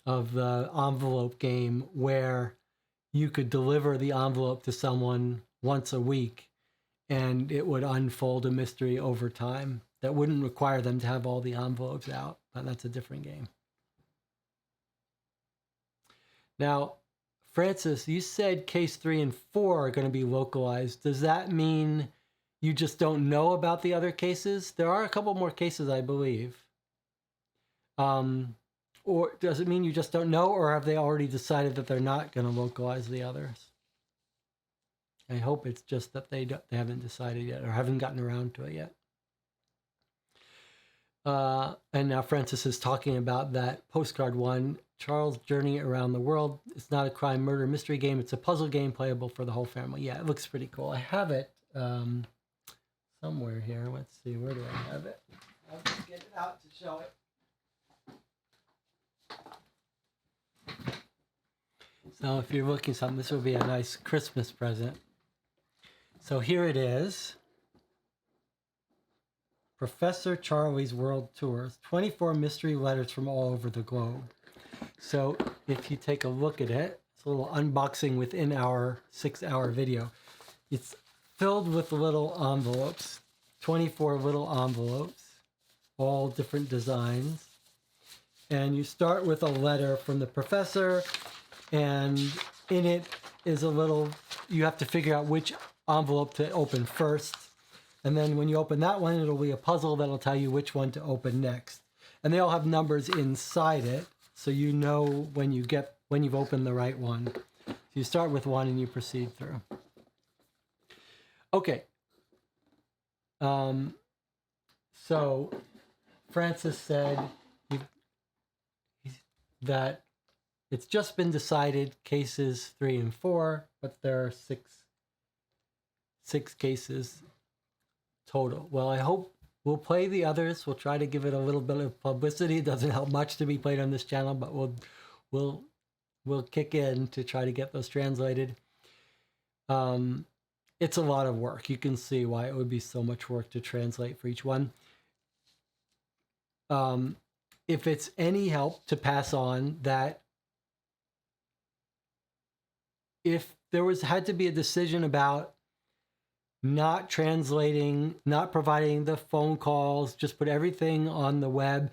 A: of the envelope game where you could deliver the envelope to someone once a week and it would unfold a mystery over time that wouldn't require them to have all the envelopes out, but that's a different game. Now, Francis, you said case 3 and 4 are going to be localized. Does that mean you just don't know about the other cases? There are a couple more cases, I believe. Or does it mean you just don't know, or have they already decided that they're not going to localize the others? I hope it's just that they haven't decided yet or haven't gotten around to it yet. And now Francis is talking about that postcard one, Charles' Journey Around the World. It's not a crime, murder, mystery game. It's a puzzle game playable for the whole family. Yeah, it looks pretty cool. I have it somewhere here. Let's see, where do I have it? I'll just get it out to show it. So if you're looking for something, this will be a nice Christmas present. So here it is. Professor Charlie's World Tours, 24 mystery letters from all over the globe. So if you take a look at it, it's a little unboxing within our 6-hour video. It's filled with little envelopes, 24 little envelopes, all different designs. And you start with a letter from the professor, and in it is you have to figure out which envelope to open first. And then when you open that one, it'll be a puzzle that'll tell you which one to open next. And they all have numbers inside it, so you know when you've opened the right one. So you start with one and you proceed through. Okay. So Francis said that it's just been decided cases 3 and 4, but there are six cases total. Well, I hope we'll play the others. We'll try to give it a little bit of publicity. It doesn't help much to be played on this channel, but we'll kick in to try to get those translated. It's a lot of work. You can see why it would be so much work to translate for each one. If it's any help to pass on that if there had to be a decision about not translating, not providing the phone calls, just put everything on the web,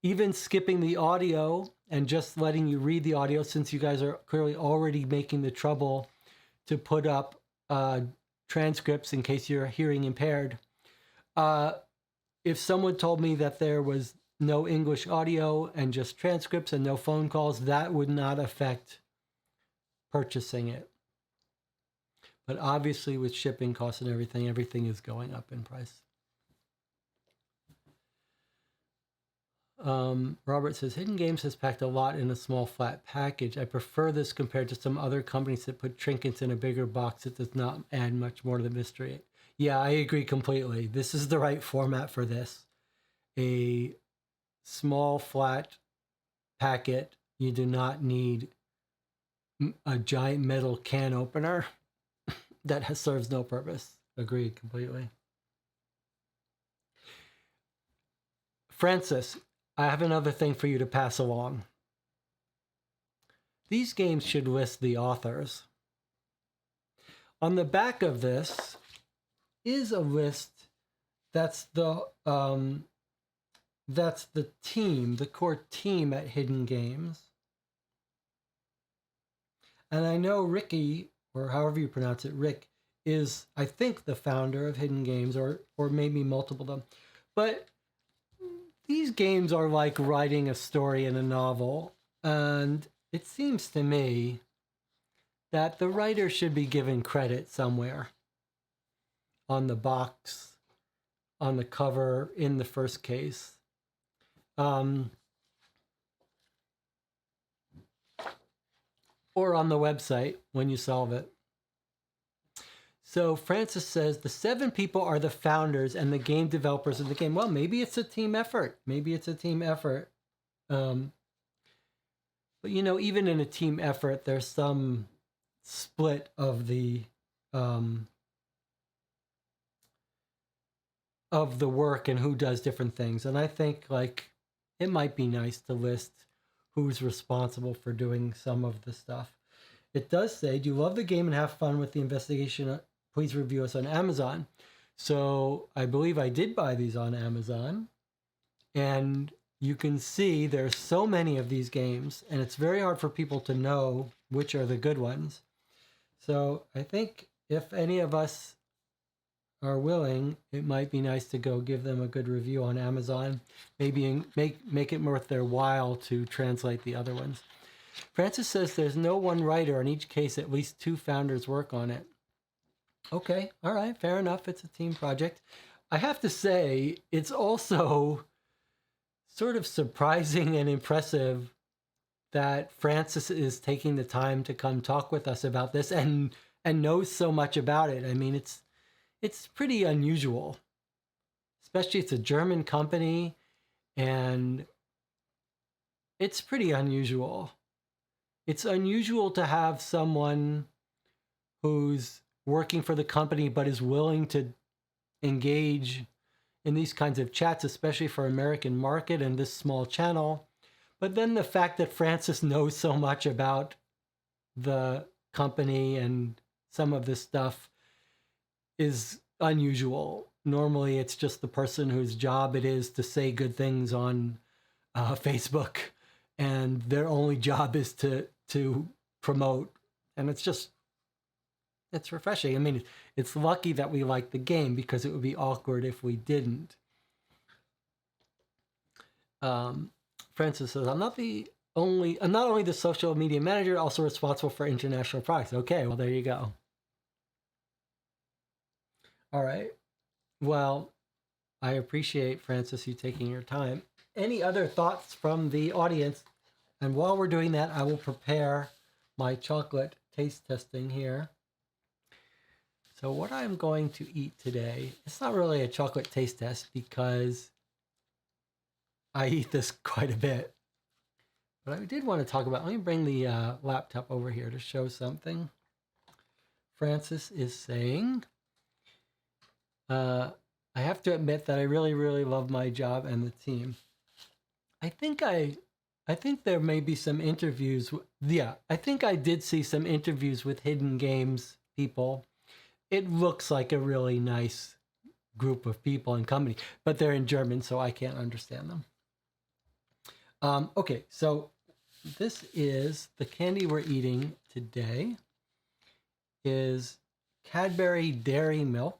A: even skipping the audio and just letting you read the audio, since you guys are clearly already making the trouble to put up transcripts in case you're hearing impaired. If someone told me that there was no English audio and just transcripts and no phone calls, that would not affect purchasing it. But obviously with shipping costs and everything is going up in price. Robert says, Hidden Games has packed a lot in a small flat package. I prefer this compared to some other companies that put trinkets in a bigger box. It does not add much more to the mystery. Yeah, I agree completely. This is the right format for this. A small flat packet. You do not need a giant metal can opener that serves no purpose. Agreed completely. Francis, I have another thing for you to pass along. These games should list the authors. On the back of this is a list that's the team, the core team at Hidden Games. And I know Ricky, or however you pronounce it, Rick, is, I think, the founder of Hidden Games, or maybe multiple of them. But these games are like writing a story in a novel, and it seems to me that the writer should be given credit somewhere. On the box, on the cover, in the first case. Or on the website when you solve it. So Francis says the 7 people are the founders and the game developers of the game. Well, maybe it's a team effort. But you know, even in a team effort, there's some split of the work and who does different things. And I think like it might be nice to list who's responsible for doing some of the stuff. It does say, do you love the game and have fun with the investigation? Please review us on Amazon. So I believe I did buy these on Amazon. And you can see there's so many of these games, and it's very hard for people to know which are the good ones. So I think if any of us are willing, it might be nice to go give them a good review on Amazon. Maybe make it worth their while to translate the other ones. Francis says there's no one writer. In each case, at least 2 founders work on it. Okay, all right, fair enough. It's a team project. I have to say, it's also sort of surprising and impressive that Francis is taking the time to come talk with us about this and knows so much about it. I mean, it's pretty unusual, especially it's a German company, and it's pretty unusual. It's unusual to have someone who's working for the company but is willing to engage in these kinds of chats, especially for American market and this small channel. But then the fact that Francis knows so much about the company and some of this stuff is unusual. Normally, it's just the person whose job it is to say good things on Facebook, and their only job is to promote. And it's refreshing. I mean, it's lucky that we like the game, because it would be awkward if we didn't. Francis says, I'm not only the social media manager, also responsible for international products. Okay, well, there you go. All right. Well, I appreciate, Francis, you taking your time. Any other thoughts from the audience? And while we're doing that, I will prepare my chocolate taste testing here. So what I'm going to eat today, it's not really a chocolate taste test because I eat this quite a bit. But I did want to talk about, let me bring the laptop over here to show something. Francis is saying, I have to admit that I really, really love my job and the team. I think there may be some interviews. I think I did see some interviews with Hidden Games people. it looks like a really nice group of people and company, but they're in German, so I can't understand them. Okay, so this is the candy we're eating today is Cadbury Dairy Milk,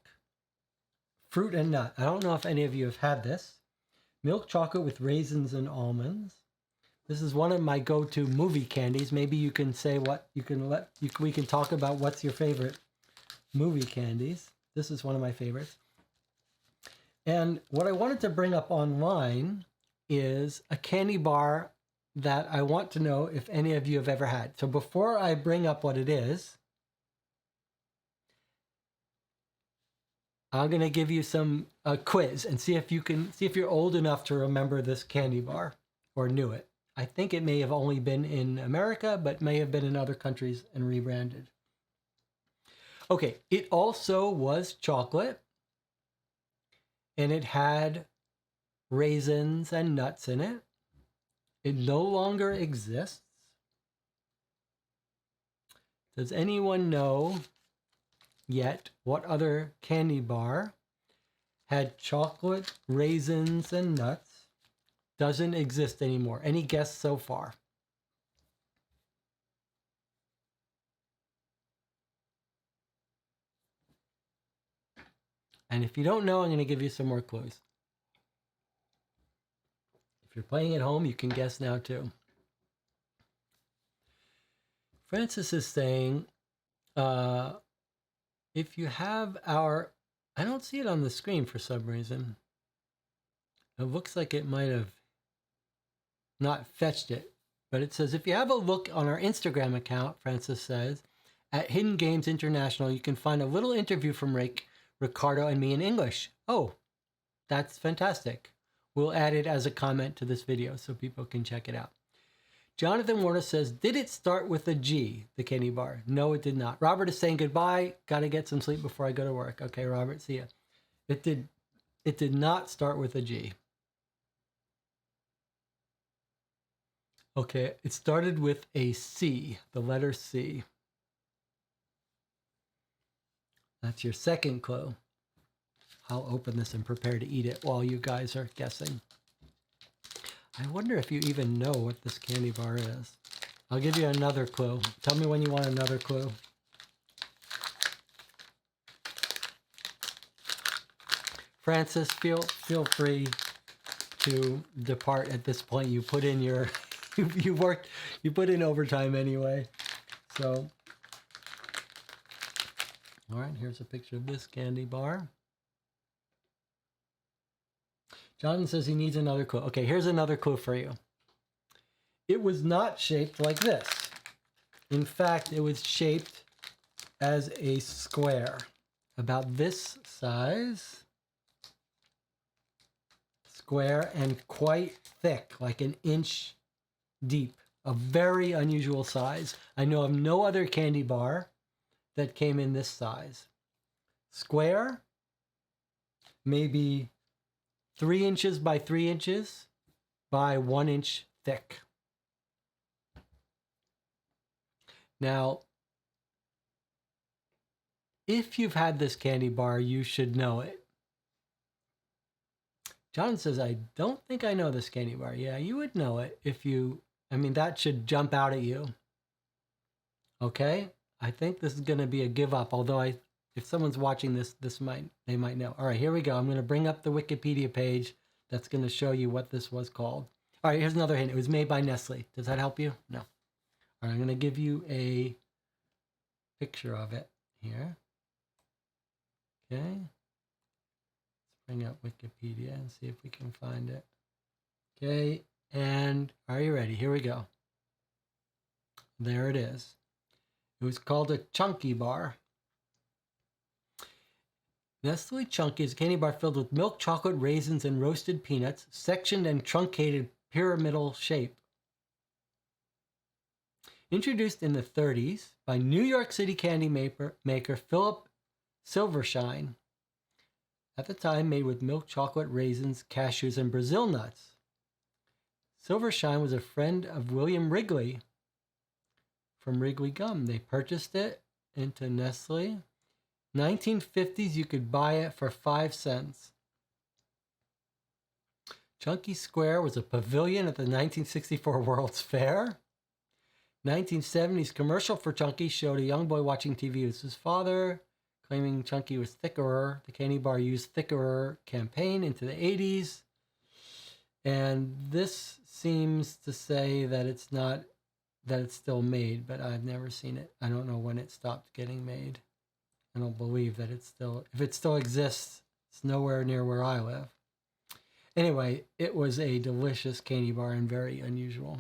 A: fruit and nut. I don't know if any of you have had this. Milk chocolate with raisins and almonds. This is one of my go-to movie candies. Maybe you can say what you can we can talk about what's your favorite movie candies. This is one of my favorites. And what I wanted to bring up online is a candy bar that I want to know if any of you have ever had. So before I bring up what it is, I'm going to give you some quiz and see if you're old enough to remember this candy bar or knew it. I think it may have only been in America, but may have been in other countries and rebranded. Okay, it also was chocolate, and it had raisins and nuts in it. It no longer exists. Does anyone know yet what other candy bar had chocolate, raisins, and nuts? Doesn't exist anymore. Any guess so far? And if you don't know, I'm going to give you some more clues. If you're playing at home, you can guess now too. Francis is saying, if you have our, I don't see it on the screen for some reason. It looks like it might have not fetched it, but it says, if you have a look on our Instagram account, Francis says, at Hidden Games International, you can find a little interview from Ricardo and me in English. Oh, that's fantastic. We'll add it as a comment to this video so people can check it out. Jonathan Warner says, did it start with a G, the candy bar? No, it did not. Robert is saying goodbye. Got to get some sleep before I go to work. Okay, Robert, see ya. It did not start with a G. Okay, it started with a C, the letter C. That's your second clue. I'll open this and prepare to eat it while you guys are guessing. I wonder if you even know what this candy bar is. I'll give you another clue. Tell me when you want another clue. Francis, feel free to depart at this point. You put in your you put in overtime anyway. So all right, here's a picture of this candy bar. Jonathan says he needs another clue. Okay, here's another clue for you. It was not shaped like this. In fact, it was shaped as a square, about this size. Square and quite thick, like an inch deep. A very unusual size. I know of no other candy bar that came in this size. Square, maybe 3 inches by 3 inches by 1 inch thick. Now, if you've had this candy bar, you should know it. John says, I don't think I know this candy bar. Yeah, you would know it if you, I mean, that should jump out at you. Okay? I think this is going to be a give up, although if someone's watching this, they might know. All right, here we go. I'm going to bring up the Wikipedia page that's going to show you what this was called. All right, here's another hint. It was made by Nestle. Does that help you? No. All right, I'm going to give you a picture of it here. Okay. Let's bring up Wikipedia and see if we can find it. Okay, and are you ready? Here we go. There it is. It was called a Chunky bar. Nestle Chunky is a candy bar filled with milk, chocolate, raisins, and roasted peanuts, sectioned and truncated pyramidal shape. Introduced in the 30s by New York City candy maker Philip Silvershine. At the time, made with milk, chocolate, raisins, cashews, and Brazil nuts. Silvershine was a friend of William Wrigley from Wrigley Gum. They purchased it into Nestle 1950s, you could buy it for 5 cents. Chunky Square was a pavilion at the 1964 World's Fair. 1970s commercial for Chunky showed a young boy watching TV with his father, claiming Chunky was Thickerer. The candy bar used Thickerer campaign into the 80s. And this seems to say that it's still made, but I've never seen it. I don't know when it stopped getting made. I don't believe that if it still exists, it's nowhere near where I live. Anyway, it was a delicious candy bar and very unusual.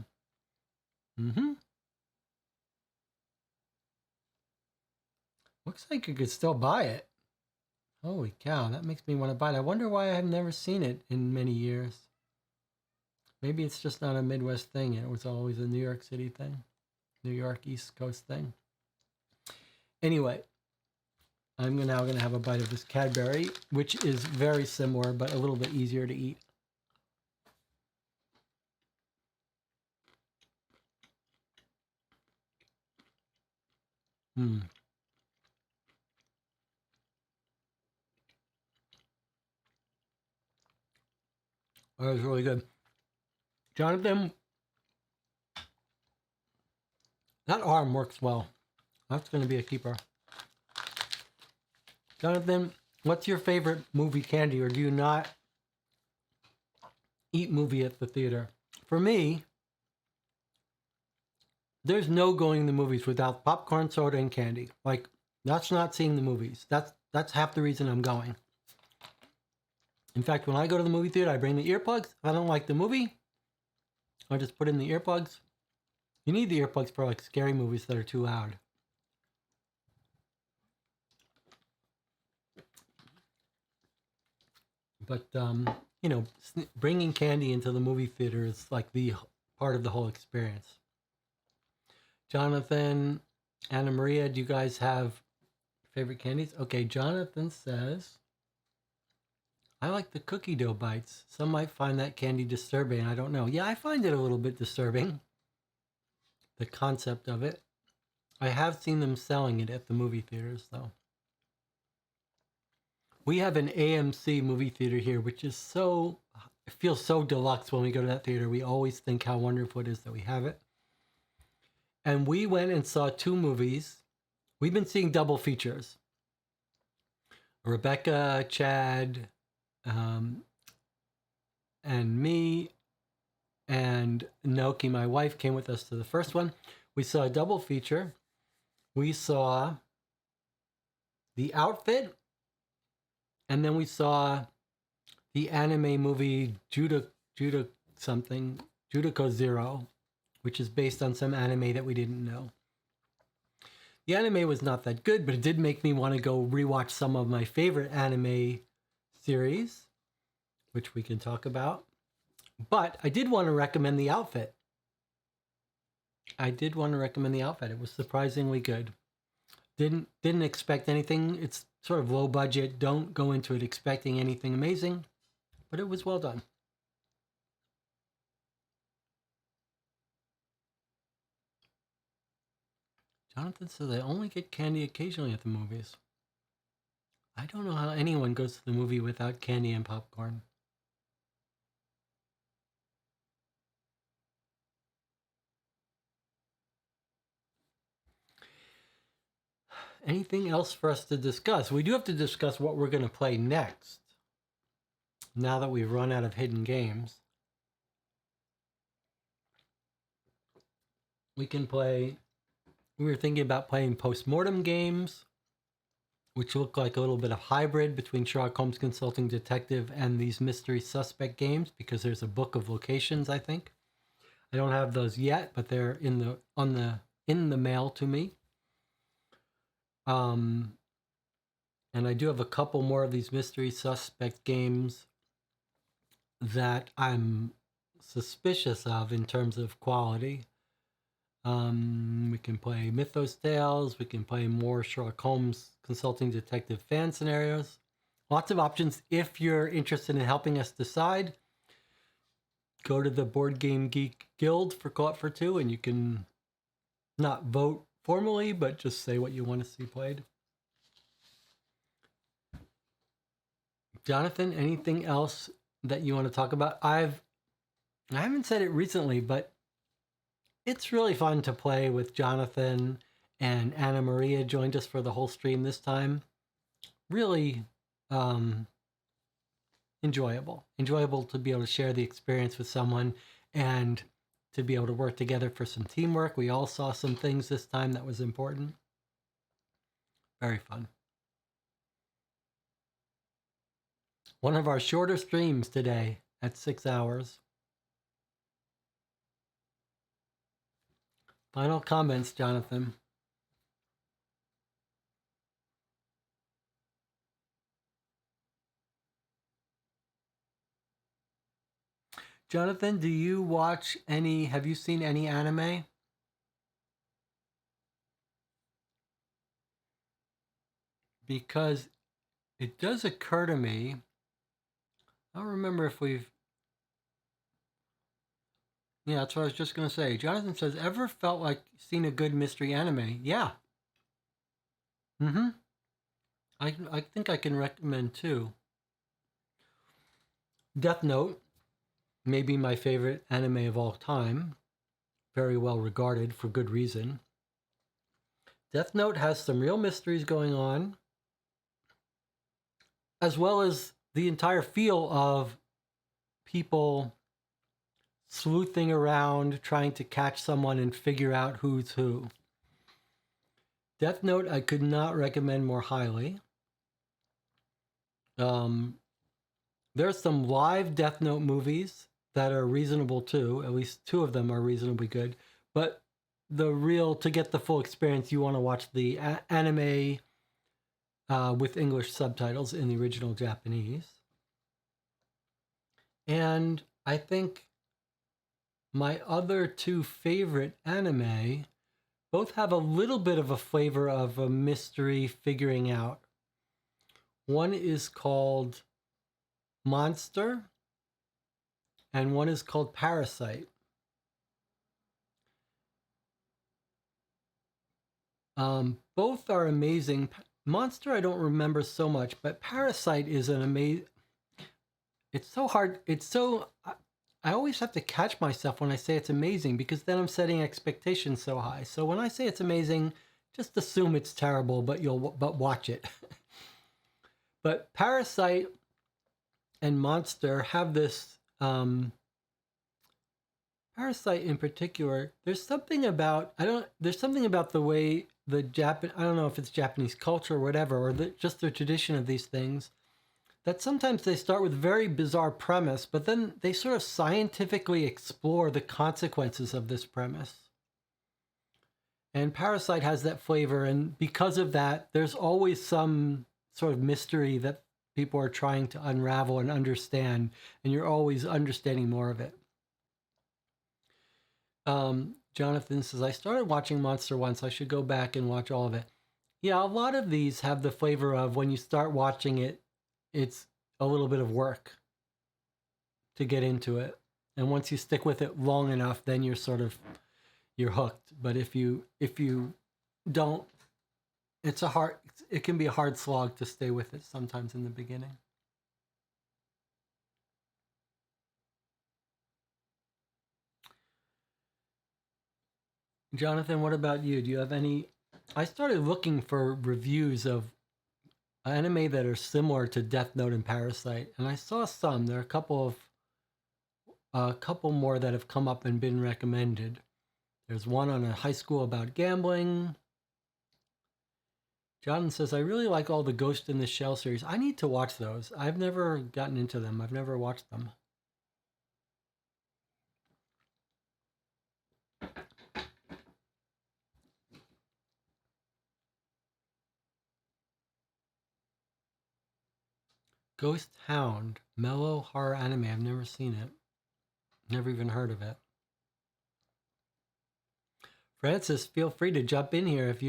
A: Looks like you could still buy it. Holy cow, that makes me want to buy it. I wonder why I have never seen it in many years. Maybe it's just not a Midwest thing. It was always a New York City thing. New York East Coast thing. Anyway, I'm now going to have a bite of this Cadbury, which is very similar, but a little bit easier to eat. That was really good. Jonathan, that arm works well. That's going to be a keeper. Jonathan, what's your favorite movie candy, or do you not eat movie at the theater? For me, there's no going to the movies without popcorn, soda, and candy. Like, that's not seeing the movies. That's half the reason I'm going. In fact, when I go to the movie theater, I bring the earplugs. If I don't like the movie, I just put in the earplugs. You need the earplugs for like scary movies that are too loud. But, you know, bringing candy into the movie theater is like the part of the whole experience. Jonathan, Anna Maria, do you guys have favorite candies? Okay, Jonathan says, I like the cookie dough bites. Some might find that candy disturbing. I don't know. Yeah, I find it a little bit disturbing. The concept of it. I have seen them selling it at the movie theaters, though. We have an AMC movie theater here, which is it feels so deluxe when we go to that theater. We always think how wonderful it is that we have it. And we went and saw 2 movies. We've been seeing double features. Rebecca, Chad, and me, and Noki, my wife, came with us to the first one. We saw a double feature. We saw The Outfit, and then we saw the anime movie Judako Zero, which is based on some anime that we didn't know. The anime was not that good, but it did make me want to go rewatch some of my favorite anime series, which we can talk about. But I did want to recommend The Outfit. It was surprisingly good. Didn't expect anything. It's sort of low budget. Don't go into it expecting anything amazing, but it was well done. Jonathan says I only get candy occasionally at the movies. I don't know how anyone goes to the movie without candy and popcorn. Anything else for us to discuss? We do have to discuss what we're going to play next, now that we've run out of hidden games. We were thinking about playing postmortem games, which look like a little bit of hybrid between Sherlock Holmes Consulting Detective and these mystery suspect games, because there's a book of locations, I think. I don't have those yet, but they're in the mail to me. And I do have a couple more of these mystery suspect games that I'm suspicious of in terms of quality. We can play Mythos Tales. We can play more Sherlock Holmes Consulting Detective fan scenarios. Lots of options. If you're interested in helping us decide, go to the Board Game Geek Guild for Co-op for Two, and you can not vote formally, but just say what you want to see played. Jonathan, anything else that you want to talk about? I haven't said it recently, but it's really fun to play with Jonathan, and Anna Maria joined us for the whole stream this time. Really enjoyable to be able to share the experience with someone and to be able to work together for some teamwork. We all saw some things this time that was important. Very fun. One of our shorter streams today at 6 hours. Final comments, Jonathan. Jonathan, do you watch any, have you seen any anime? Because it does occur to me, I don't remember if we've, yeah, that's what I was just going to say. Jonathan says, ever felt like seeing a good mystery anime? Yeah. I think I can recommend two. Death Note, maybe my favorite anime of all time. Very well regarded for good reason. Death Note has some real mysteries going on, as well as the entire feel of people sleuthing around, trying to catch someone and figure out who's who. Death Note, I could not recommend more highly. There's some live Death Note movies that are reasonable too. At least two of them are reasonably good. But to get the full experience, you want to watch the anime with English subtitles in the original Japanese. And I think my other two favorite anime both have a little bit of a flavor of a mystery figuring out. One is called Monster, and one is called Parasite. Both are amazing. Monster I don't remember so much, but Parasite is an amazing... It's so hard. I always have to catch myself when I say it's amazing, because then I'm setting expectations so high. So when I say it's amazing, just assume it's terrible, but watch it. But Parasite and Monster have this... Parasite in particular, there's something about the way I don't know if it's Japanese culture or whatever, or just the tradition of these things, that sometimes they start with very bizarre premise, but then they sort of scientifically explore the consequences of this premise. And Parasite has that flavor, and because of that, there's always some sort of mystery that people are trying to unravel and understand, and you're always understanding more of it. Jonathan says, I started watching Monster once. I should go back and watch all of it. Yeah, a lot of these have the flavor of when you start watching it, it's a little bit of work to get into it. And once you stick with it long enough, then you're hooked. But if you don't, it can be a hard slog to stay with it sometimes in the beginning. Jonathan, what about you? Do you have any? I started looking for reviews of anime that are similar to Death Note and Parasite, and I saw some. There are a couple more that have come up and been recommended. There's one on a high school about gambling. Jonathan says, I really like all the Ghost in the Shell series. I need to watch those. I've never gotten into them. I've never watched them. Ghost Hound, mellow horror anime. I've never seen it. Never even heard of it. Francis, feel free to jump in here if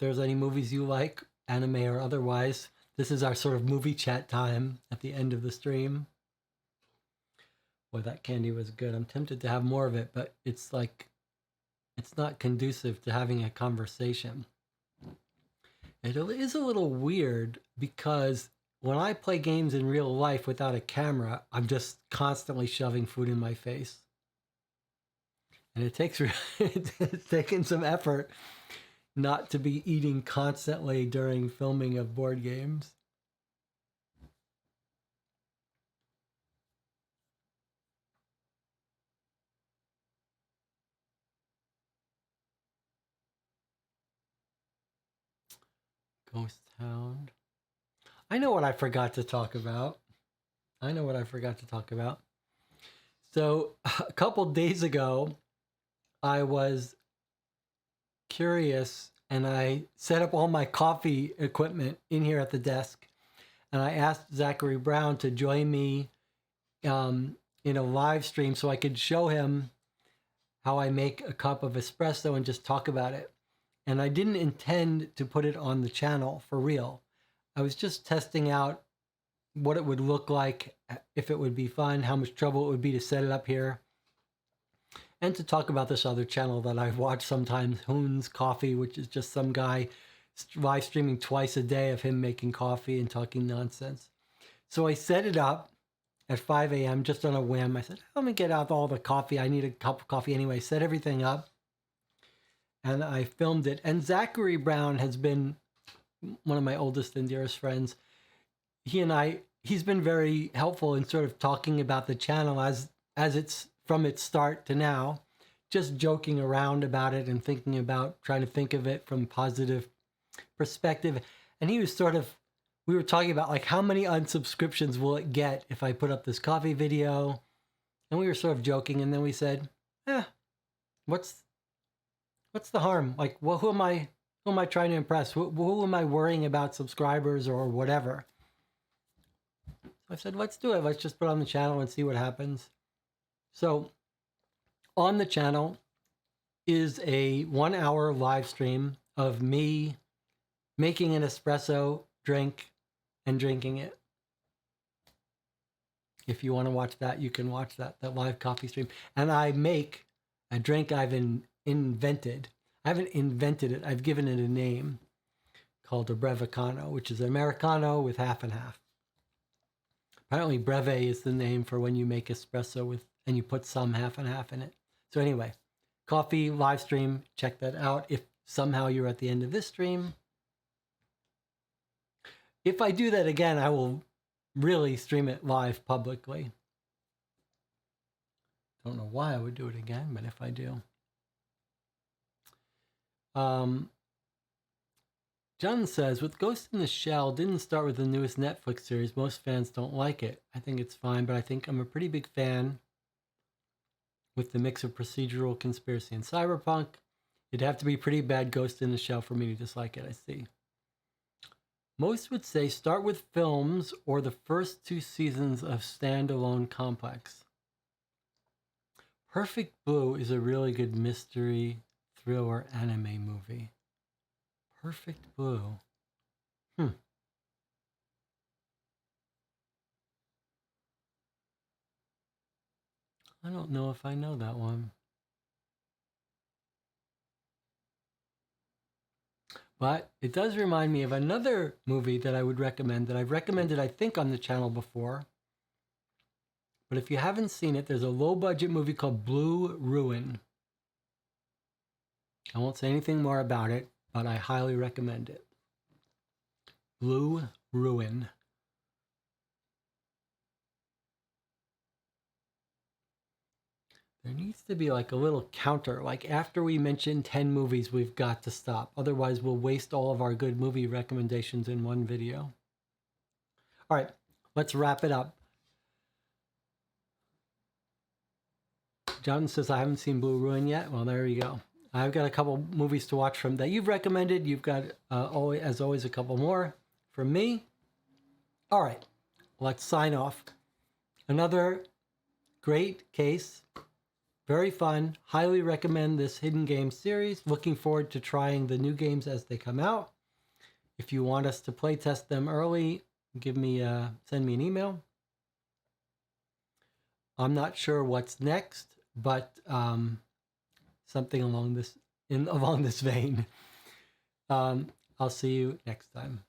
A: there's any movies you like, anime or otherwise. This is our sort of movie chat time at the end of the stream. Boy, that candy was good. I'm tempted to have more of it, but it's not conducive to having a conversation. It is a little weird because when I play games in real life without a camera, I'm just constantly shoving food in my face. And it takes it's taken some effort not to be eating constantly during filming of board games. Ghost Town. I know what I forgot to talk about. So a couple days ago, I was curious and I set up all my coffee equipment in here at the desk. And I asked Zachary Brown to join me in a live stream so I could show him how I make a cup of espresso and just talk about it. And I didn't intend to put it on the channel for real. I was just testing out what it would look like, if it would be fun, how much trouble it would be to set it up here, and to talk about this other channel that I watch sometimes, Hoon's Coffee, which is just some guy live streaming twice a day of him making coffee and talking nonsense. So I set it up at 5 a.m. just on a whim. I said, let me get out all the coffee. I need a cup of coffee anyway. Set everything up. And I filmed it. And Zachary Brown has been one of my oldest and dearest friends. He's been very helpful in sort of talking about the channel as it's from its start to now, just joking around about it and thinking about trying to think of it from positive perspective. And he was we were talking about like how many unsubscriptions will it get if I put up this coffee video? And we were sort of joking. And then we said, what's the harm? Like, well, who am I trying to impress? Who am I worrying about subscribers or whatever? I said, let's do it. Let's just put it on the channel and see what happens. So on the channel is a 1-hour live stream of me making an espresso drink and drinking it. If you want to watch that, you can watch that live coffee stream. And I make a drink I've invented. I haven't invented it. I've given it a name called a Brevicano, which is an Americano with half and half. Apparently Breve is the name for when you make espresso and you put some half and half in it. So anyway, coffee live stream, check that out. If somehow you're at the end of this stream. If I do that again, I will really stream it live publicly. Don't know why I would do it again, but if I do. John says, with Ghost in the Shell, didn't start with the newest Netflix series. Most fans don't like it. I think it's fine, but I think I'm a pretty big fan with the mix of procedural, conspiracy, and cyberpunk. It'd have to be pretty bad Ghost in the Shell for me to dislike it, I see. Most would say start with films or the first 2 seasons of Standalone Complex. Perfect Blue is a really good mystery thriller anime movie. Perfect Blue. I don't know if I know that one. But it does remind me of another movie that I would recommend, that I've recommended, I think, on the channel before. But if you haven't seen it, there's a low-budget movie called Blue Ruin. I won't say anything more about it, but I highly recommend it. Blue Ruin. There needs to be like a little counter. Like after we mention 10 movies, we've got to stop. Otherwise, we'll waste all of our good movie recommendations in one video. All right, let's wrap it up. John says, I haven't seen Blue Ruin yet. Well, there you go. I've got a couple movies to watch from that you've recommended. You've got, as always, a couple more from me. All right, let's sign off. Another great case. Very fun. Highly recommend this Hidden Games series. Looking forward to trying the new games as they come out. If you want us to play test them early, send me an email. I'm not sure what's next, but something along this vein. I'll see you next time.